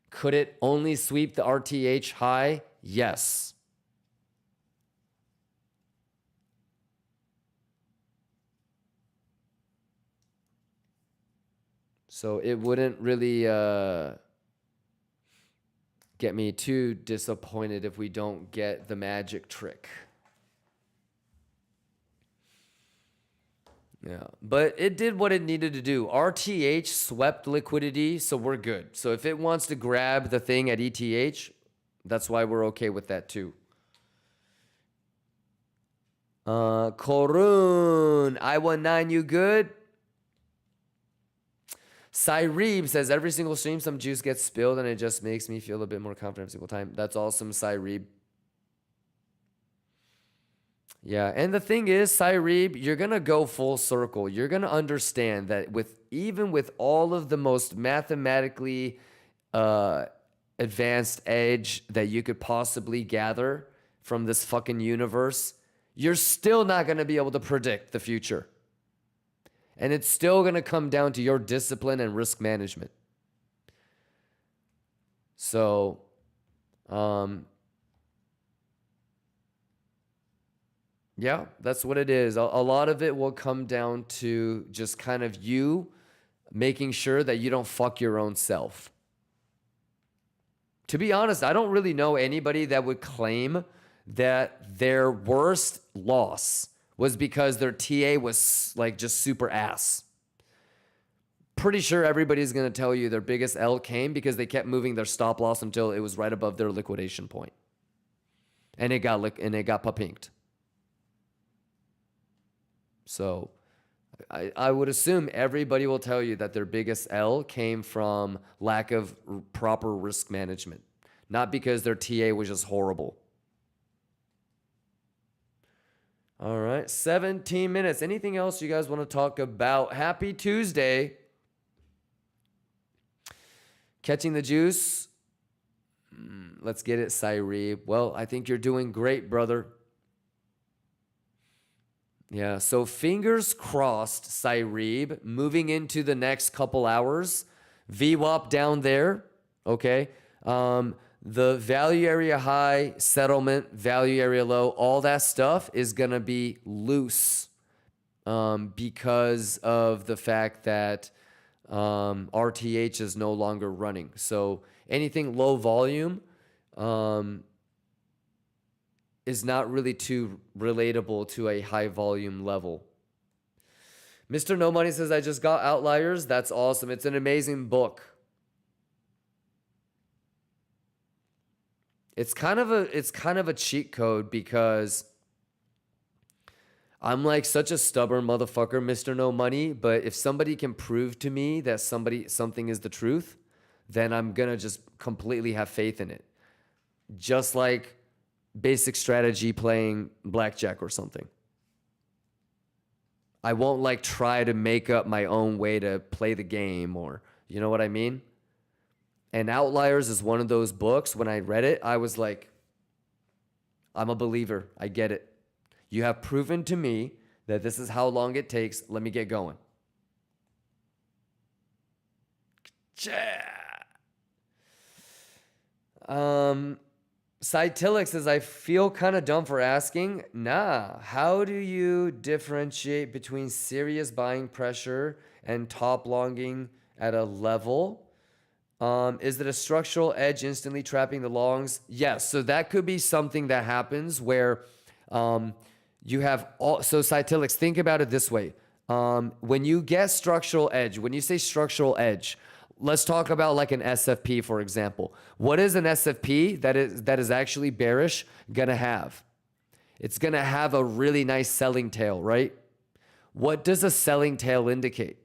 could it only sweep the RTH high? Yes. So it wouldn't really get me too disappointed if we don't get the magic trick. Yeah, but it did what it needed to do. RTH swept liquidity, so we're good. So if it wants to grab the thing at ETH, that's why we're okay with that too. Korun, I19, you good? Cyrebe says, every single stream some juice gets spilled and it just makes me feel a bit more confident every single time. That's awesome, Cyrebe. Yeah, and the thing is, Cyrebe, you're gonna go full circle. You're gonna understand that even with all of the most mathematically advanced edge that you could possibly gather from this fucking universe, you're still not gonna be able to predict the future. And it's still gonna come down to your discipline and risk management. So, yeah, that's what it is. A lot of it will come down to just kind of you making sure that you don't fuck your own self. To be honest, I don't really know anybody that would claim that their worst loss was because their TA was like just super ass. Pretty sure everybody's going to tell you their biggest L came because they kept moving their stop loss until it was right above their liquidation point. And it got papinked. So I would assume everybody will tell you that their biggest L came from lack of proper risk management, not because their TA was just horrible. All right, 17 minutes. Anything else you guys want to talk about? Happy Tuesday. Catching the juice. Let's get it, Cyrebe. Well, I think you're doing great, brother. Yeah, so fingers crossed, Cyrebe, moving into the next couple hours. VWAP down there, okay? The value area high, settlement, value area low, all that stuff is going to be loose because of the fact that RTH is no longer running. So anything low volume is not really too relatable to a high volume level. Mr. No Money says, I just got Outliers. That's awesome. It's an amazing book. It's kind of a cheat code because I'm like such a stubborn motherfucker, Mr. No Money, but if somebody can prove to me that something is the truth, then I'm going to just completely have faith in it. Just like basic strategy playing blackjack or something. I won't like try to make up my own way to play the game, or you know what I mean? And Outliers is one of those books. When I read it, I was like, I'm a believer. I get it. You have proven to me that this is how long it takes. Let me get going. Cytilix says, I feel kind of dumb for asking. Nah. How do you differentiate between serious buying pressure and top longing at a level? Is it a structural edge instantly trapping the longs? Yes. So that could be something that happens where you have all. So Cytilix, think about it this way. When you get structural edge, when you say structural edge, let's talk about like an SFP, for example. What is an SFP that is actually bearish gonna have? It's gonna have a really nice selling tail, right? What does a selling tail indicate?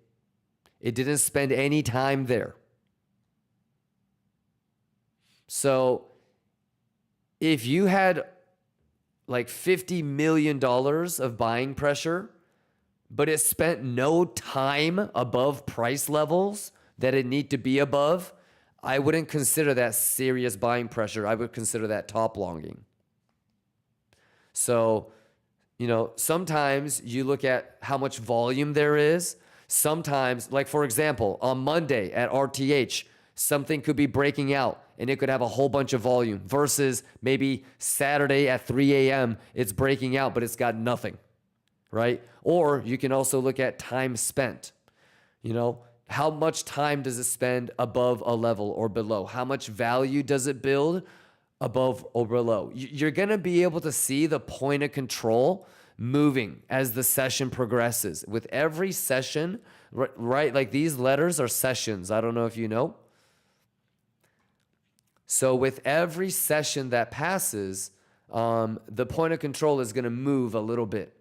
It didn't spend any time there. So if you had like $50 million of buying pressure, but it spent no time above price levels that it need to be above, I wouldn't consider that serious buying pressure. I would consider that top longing. So, you know, sometimes you look at how much volume there is. Sometimes, like for example, on Monday at RTH, something could be breaking out and it could have a whole bunch of volume versus maybe Saturday at 3 a.m. it's breaking out, but it's got nothing, right? Or you can also look at time spent. You know, how much time does it spend above a level or below? How much value does it build above or below? You're going to be able to see the point of control moving as the session progresses. With every session, right? Like these letters are sessions. I don't know if you know. So with every session that passes, the point of control is going to move a little bit.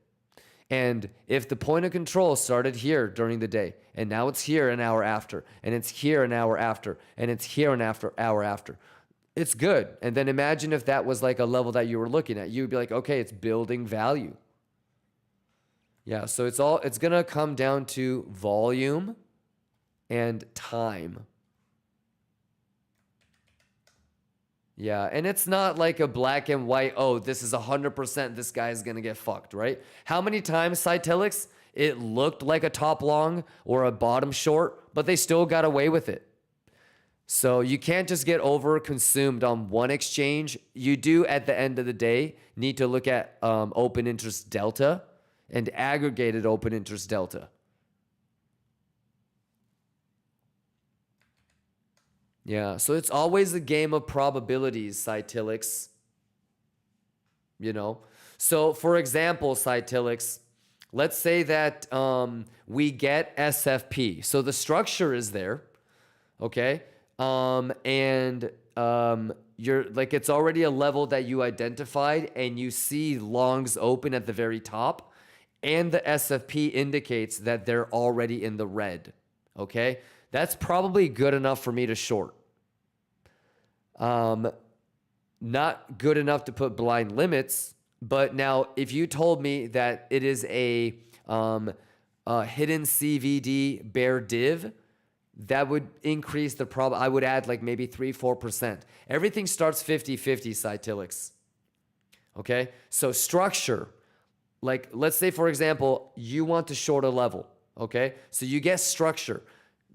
And if the point of control started here during the day, and now it's here an hour after, and it's here an hour after, and it's here an hour after, it's good. And then imagine if that was like a level that you were looking at. You'd be like, okay, it's building value. Yeah, so it's going to come down to volume and time. Yeah, and it's not like a black and white, oh, this is 100% this guy's going to get fucked, right? How many times, Cytilix, it looked like a top long or a bottom short, but they still got away with it. So you can't just get over consumed on one exchange. You do, at the end of the day, need to look at open interest delta and aggregated open interest delta. Yeah, so it's always a game of probabilities, Cytilix. You know? So, for example, Cytilix, let's say that we get SFP. So the structure is there, okay? You're like, it's already a level that you identified, and you see longs open at the very top, and the SFP indicates that they're already in the red, okay? That's probably good enough for me to short. Not good enough to put blind limits, but now if you told me that it is a hidden CVD bear div, that would increase the I would add like maybe 3-4%. Everything starts 50-50, Cytilix. Okay? So structure, like let's say for example, you want to short a level, okay? So you get structure.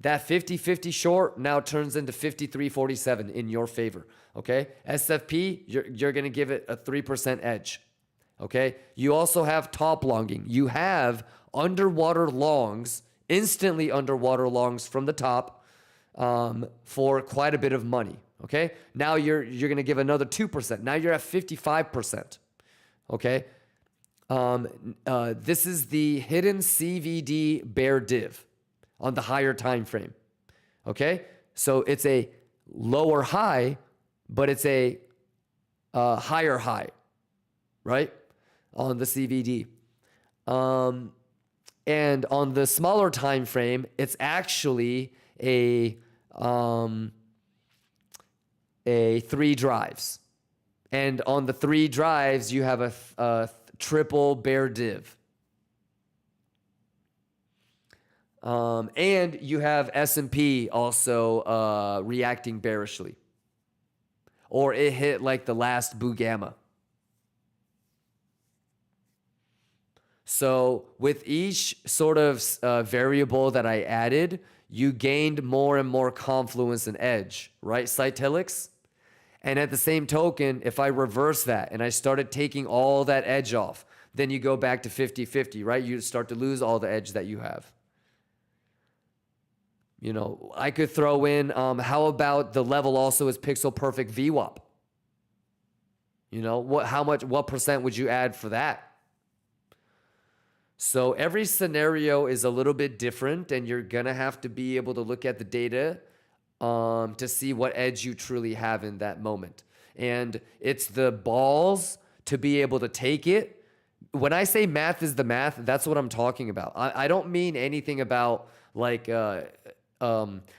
That 50-50 short now turns into 53-47 in your favor, okay? SFP, you're going to give it a 3% edge, okay? You also have top longing. You have underwater longs, instantly underwater longs from the top for quite a bit of money, okay? Now you're going to give another 2%. Now you're at 55%, okay? This is the hidden CVD bear div on the higher time frame. Okay? So it's a lower high, but it's a higher high, right? On the CVD. And on the smaller time frame, it's actually a 3 drives. And on the 3 drives, you have a triple bear div. And you have S&P also reacting bearishly. Or it hit like the last Boo Gamma. So with each sort of variable that I added, you gained more and more confluence and edge, right, Cytilix? And at the same token, if I reverse that and I started taking all that edge off, then you go back to 50-50, right? You start to lose all the edge that you have. You know, I could throw in, how about the level also is pixel perfect VWAP? You know, what percent would you add for that? So every scenario is a little bit different, and you're going to have to be able to look at the data to see what edge you truly have in that moment. And it's the balls to be able to take it. When I say math is the math, that's what I'm talking about. I don't mean anything about like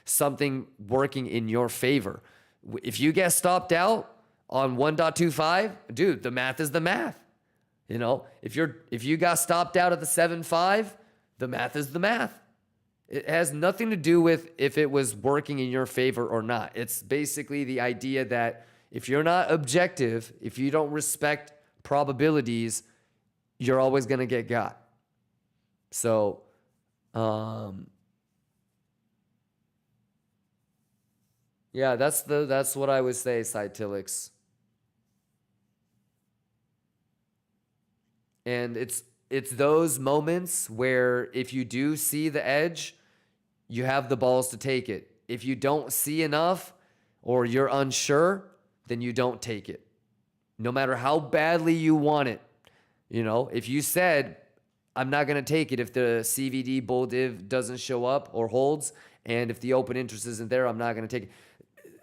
something working in your favor. If you get stopped out on 1.25, dude, the math is the math. You know, if you got stopped out at the 7.5, the math is the math. It has nothing to do with if it was working in your favor or not. It's basically the idea that if you're not objective, if you don't respect probabilities, you're always going to get got. So, yeah, that's what I would say, Cytilix. And it's those moments where if you do see the edge, you have the balls to take it. If you don't see enough or you're unsure, then you don't take it. No matter how badly you want it. You know, if you said, I'm not going to take it if the CVD bull div doesn't show up or holds, and if the open interest isn't there, I'm not going to take it.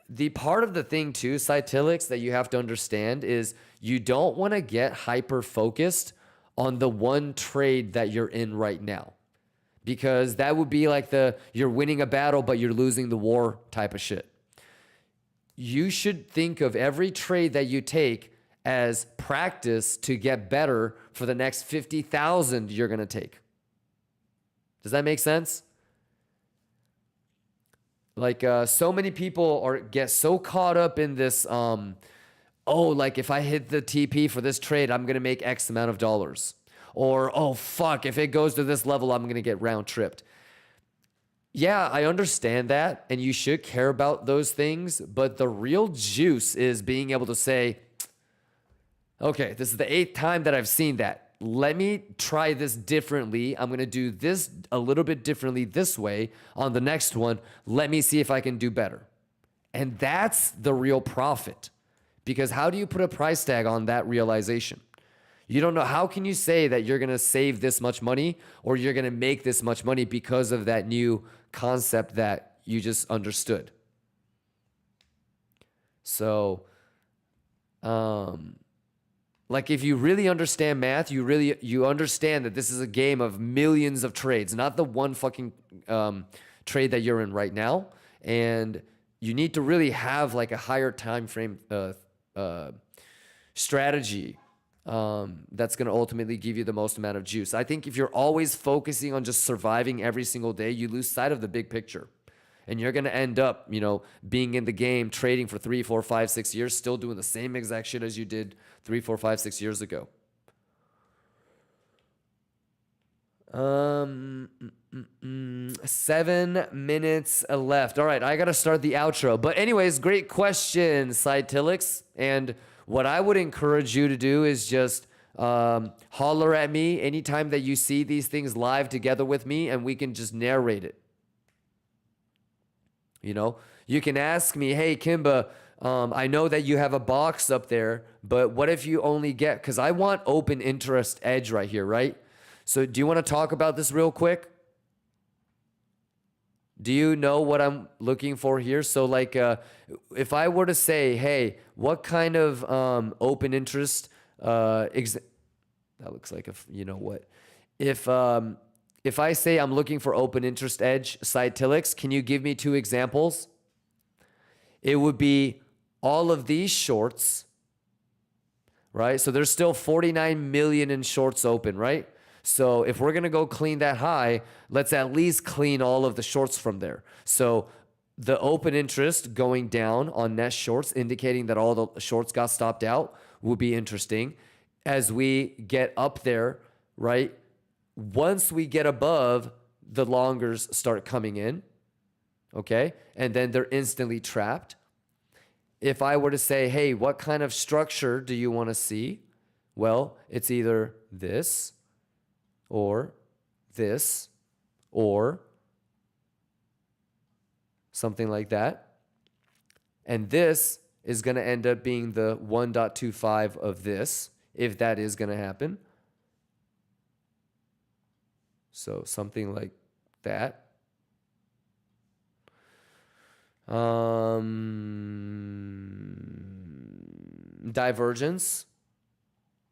The part of the thing too, Cytilix, that you have to understand is you don't want to get hyper-focused on the one trade that you're in right now. Because that would be like you're winning a battle, but you're losing the war type of shit. You should think of every trade that you take as practice to get better for the next 50,000 you're going to take. Does that make sense? Like so many people get so caught up in this, like if I hit the TP for this trade, I'm going to make X amount of dollars. Or, oh, fuck, if it goes to this level, I'm going to get round tripped. Yeah, I understand that, and you should care about those things, but the real juice is being able to say, okay, this is the 8th time that I've seen that. Let me try this differently. I'm going to do this a little bit differently this way on the next one. Let me see if I can do better. And that's the real profit. Because how do you put a price tag on that realization? You don't know. How can you say that you're going to save this much money or you're going to make this much money because of that new concept that you just understood? So, like if you really understand math, you understand that this is a game of millions of trades, not the one fucking trade that you're in right now. And you need to really have like a higher time frame strategy that's going to ultimately give you the most amount of juice. I think if you're always focusing on just surviving every single day, you lose sight of the big picture. And you're going to end up, being in the game, trading for 3, 4, 5, 6 years, still doing the same exact shit as you did 3, 4, 5, 6 years ago. 7 minutes left. All right, I got to start the outro. But anyways, great question, Sidelix. And what I would encourage you to do is just holler at me anytime that you see these things live together with me, and we can just narrate it. You can ask me, hey, Kimba, I know that you have a box up there, but what if you only get, because I want open interest edge right here, right? So do you want to talk about this real quick? Do you know what I'm looking for here? So like, if I were to say, hey, what kind of open interest, that looks like if I say I'm looking for open interest edge Sidelix, can you give me 2 examples? It would be all of these shorts, right? So there's still 49 million in shorts open, right? So if we're going to go clean that high, let's at least clean all of the shorts from there. So the open interest going down on net shorts, indicating that all the shorts got stopped out, will be interesting. As we get up there, right? Once we get above, the longers start coming in, okay? And then they're instantly trapped. If I were to say, hey, what kind of structure do you want to see? Well, it's either this, or this, or something like that. And this is going to end up being the 1.25 of this, if that is going to happen. So something like that. Divergence.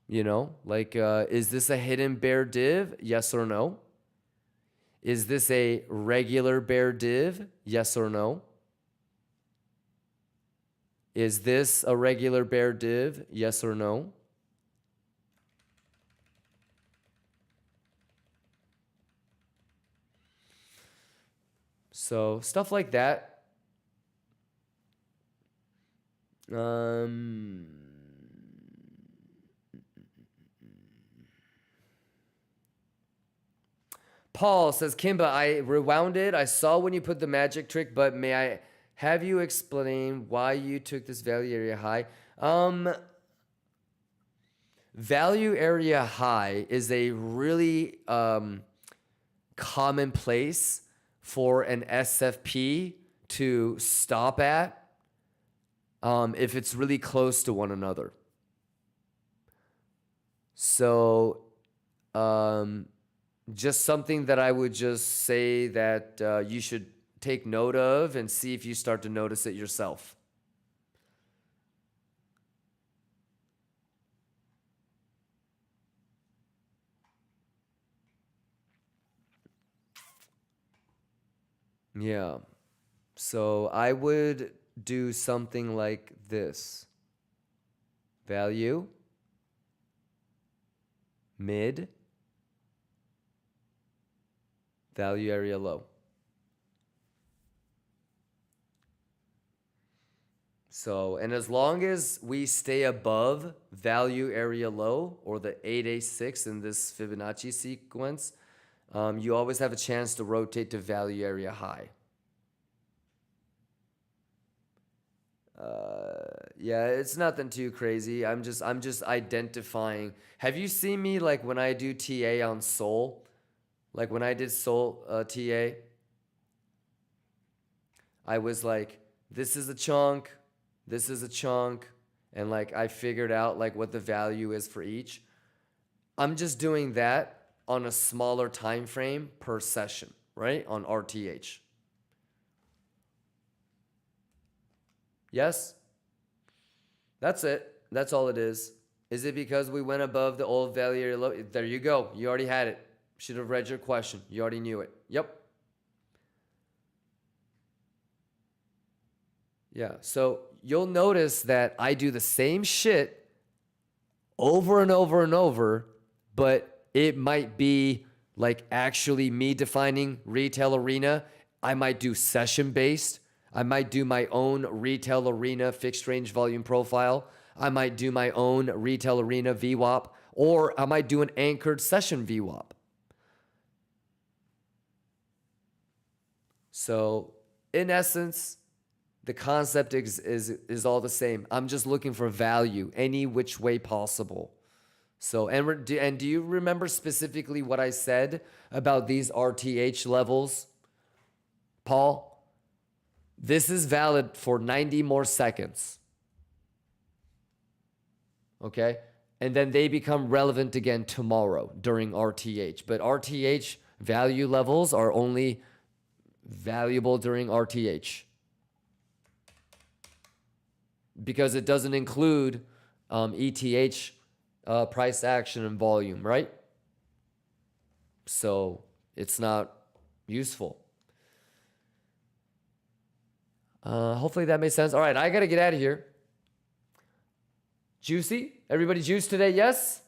Is this a hidden bear div? Yes or no? Is this a regular bear div? Yes or no? Is this a regular bear div? Yes or no? So stuff like that. Paul says, Kimba, I rewound it. I saw when you put the magic trick, but may I have you explain why you took this value area high? Value area high is a really common place for an SFP to stop at if it's really close to one another. So just something that I would just say that you should take note of and see if you start to notice it yourself. Yeah. So I would do something like this. value, mid, value area low. So, and as long as we stay above value area low, or the 8A6 in this Fibonacci sequence, you always have a chance to rotate to value area high. Yeah, it's nothing too crazy. I'm just identifying. Have you seen me like when I do TA on Sol? Like when I did Sol TA, I was like, this is a chunk, this is a chunk, and like I figured out like what the value is for each. I'm just doing that on a smaller time frame per session, right? On RTH. Yes? That's it. That's all it is. Is it because we went above the old value area low? There you go. You already had it. Should have read your question. You already knew it. Yep. Yeah. So you'll notice that I do the same shit over and over and over, but it might be like actually me defining retail arena. I might do session based. I might do my own retail arena fixed range volume profile. I might do my own retail arena VWAP, or I might do an anchored session VWAP. So in essence, the concept is all the same. I'm just looking for value any which way possible. So, and do you remember specifically what I said about these RTH levels, Paul? This is valid for 90 more seconds. Okay? And then they become relevant again tomorrow during RTH. But RTH value levels are only valuable during RTH, because it doesn't include ETH price action and volume, right? So it's not useful. Hopefully that made sense. All right, I got to get out of here. Juicy? Everybody juice today, yes?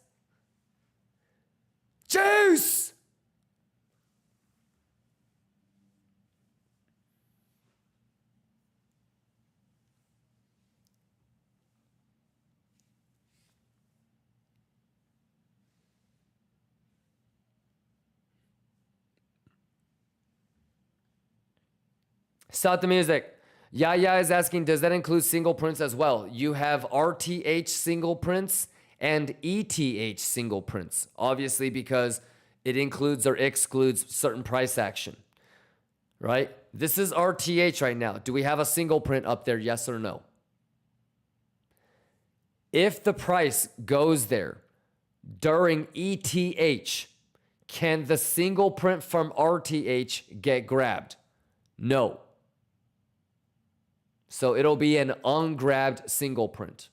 Juice! Stop the music. Yaya is asking, does that include single prints as well? You have RTH single prints and ETH single prints, obviously, because it includes or excludes certain price action, right? This is RTH right now. Do we have a single print up there? Yes or no? If the price goes there during ETH, can the single print from RTH get grabbed? No. So it'll be an ungrabbed single print.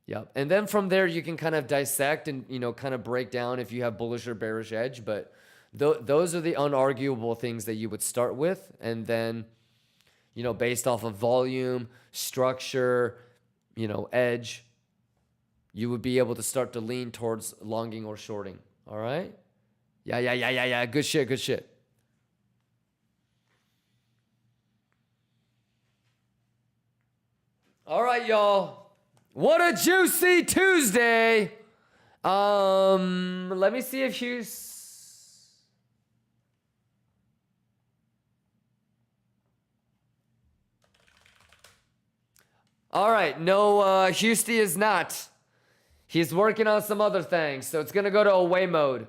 Yep. And then from there, you can kind of dissect and, kind of break down if you have bullish or bearish edge. But those are the unarguable things that you would start with. And then, based off of volume, structure, edge, you would be able to start to lean towards longing or shorting. All right? Yeah. Good shit. All right, y'all. What a juicy Tuesday. Let me see if Hughes. All right, no, Houston is not. He's working on some other things, so it's gonna go to away mode.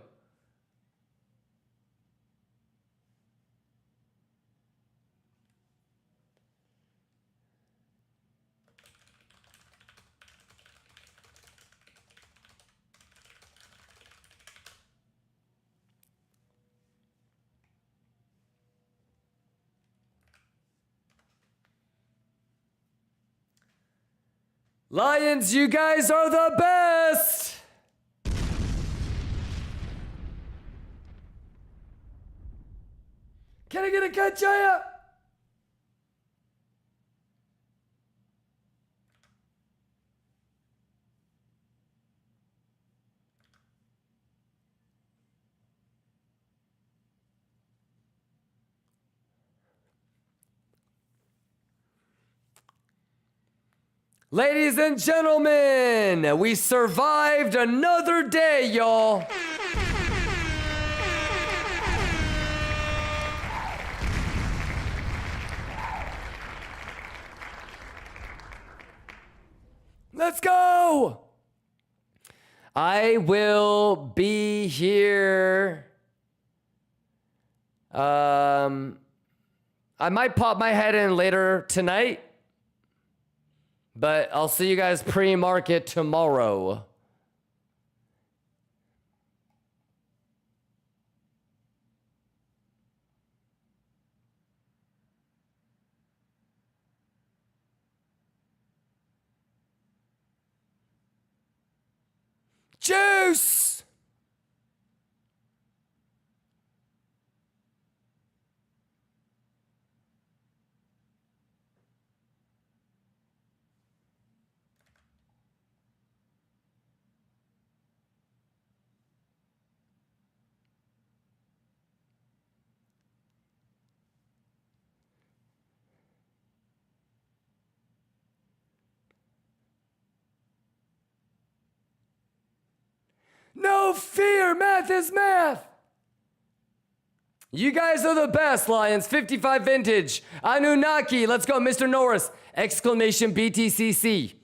Lions, you guys are the best! Can I get a cut, Jaya? Ladies and gentlemen, we survived another day, y'all. Let's go. I will be here. I might pop my head in later tonight, but I'll see you guys pre-market tomorrow. Juice! No fear, math is math. You guys are the best, Lions. 55 vintage. Anunnaki, let's go. Mr. Norris, exclamation BTCC.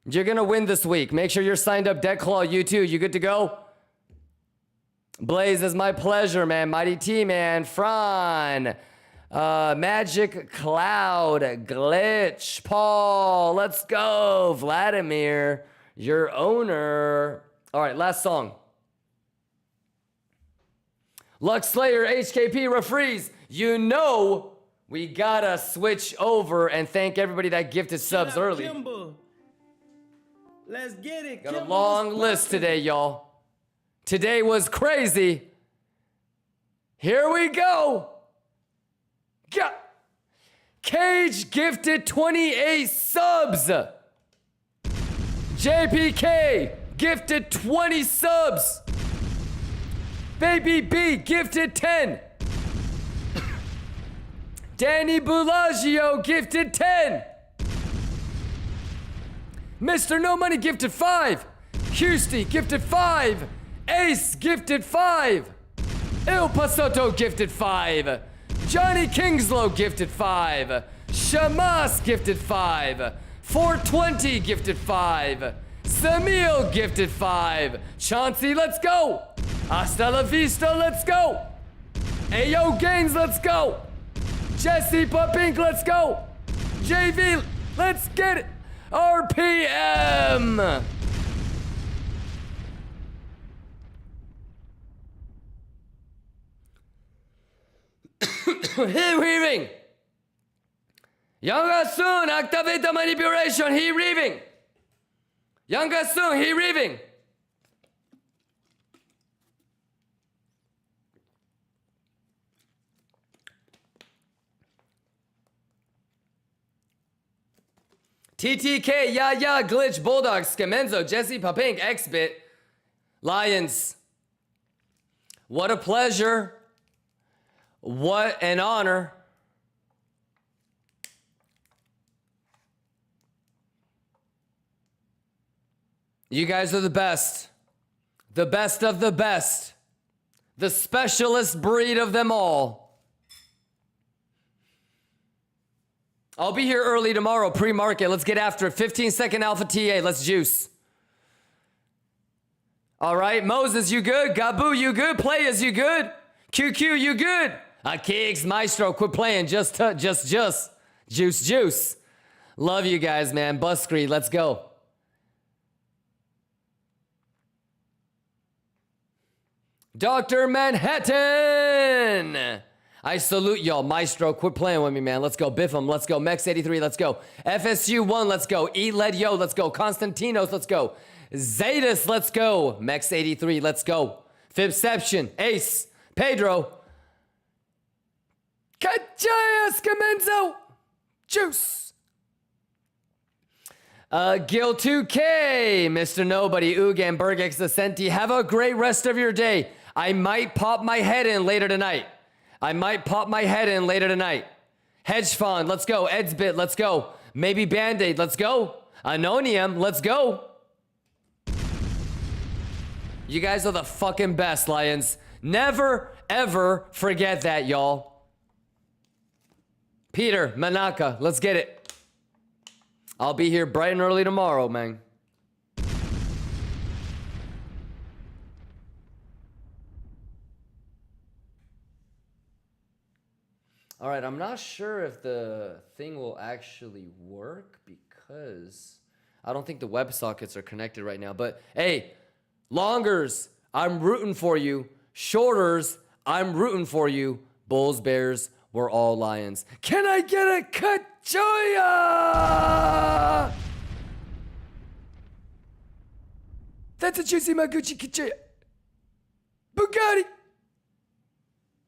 You're going to win this week. Make sure you're signed up. Deck Claw, you too. You good to go? Blaze, is my pleasure, man. Mighty T, man. Fran. Magic Cloud. Glitch. Paul, let's go. Vladimir, your owner. All right, last song. Lux Slayer, HKP, Refreeze. You know we gotta switch over and thank everybody that gifted subs early. KIMBA. Let's get it. Got a KIMBA long was list popping. today, y'all. Today was crazy. Here we go. Cage gifted 28 subs. JPK gifted 20 subs. Baby B gifted 10. Danny Bellagio gifted 10. Mr. No Money gifted 5. Husty gifted 5. Ace gifted 5. Il Pasotto gifted 5. Johnny Kingslow gifted 5. Shamas gifted 5. 420 gifted 5. Samil gifted 5. Chauncey, let's go. Hasta la vista, let's go. Ayo Gaines, let's go. Jesse Pupink, let's go. JV, let's get it. RPM. He reaving. Younger soon, activate the manipulation. He reaving. Younger soon, he reaving. TTK, Ya, Glitch, Bulldog, Skamenzo, Jesse Papink, Xbit, Lions. What a pleasure. What an honor. You guys are the best. The best of the best. The specialist breed of them all. I'll be here early tomorrow, pre-market. Let's get after it. 15-second alpha TA. Let's juice. All right, Moses, you good? Gabu, you good? Players, you good? QQ, you good? KCEX Maestro, quit playing. Just. Juice. Love you guys, man. Buskry, let's go. Dr. Manhattan. I salute y'all. Maestro, quit playing with me, man. Let's go. Biffum, let's go. MEXC83, let's go. FSU1, let's go. E-Led-Yo, let's go. Constantinos, let's go. Zetas, let's go. MEXC83, let's go. Fibception, Ace, Pedro. Cachayas, Comenzo. Juice. Gil 2K, Mr. Nobody, Ugan, Bergex, Ascenti. Have a great rest of your day. I might pop my head in later tonight. Hedge Fund, let's go. Edsbit, let's go. Maybe Band-Aid, let's go. Anonium, let's go. You guys are the fucking best, Lions. Never, ever forget that, y'all. Peter, Manaka, let's get it. I'll be here bright and early tomorrow, man. All right, I'm not sure if the thing will actually work because I don't think the WebSockets are connected right now. But hey, longers, I'm rooting for you. Shorters, I'm rooting for you. Bulls, Bears, we're all Lions. Can I get a Kachoya? That's a Juicy Maguchi Kachoya. Bugatti.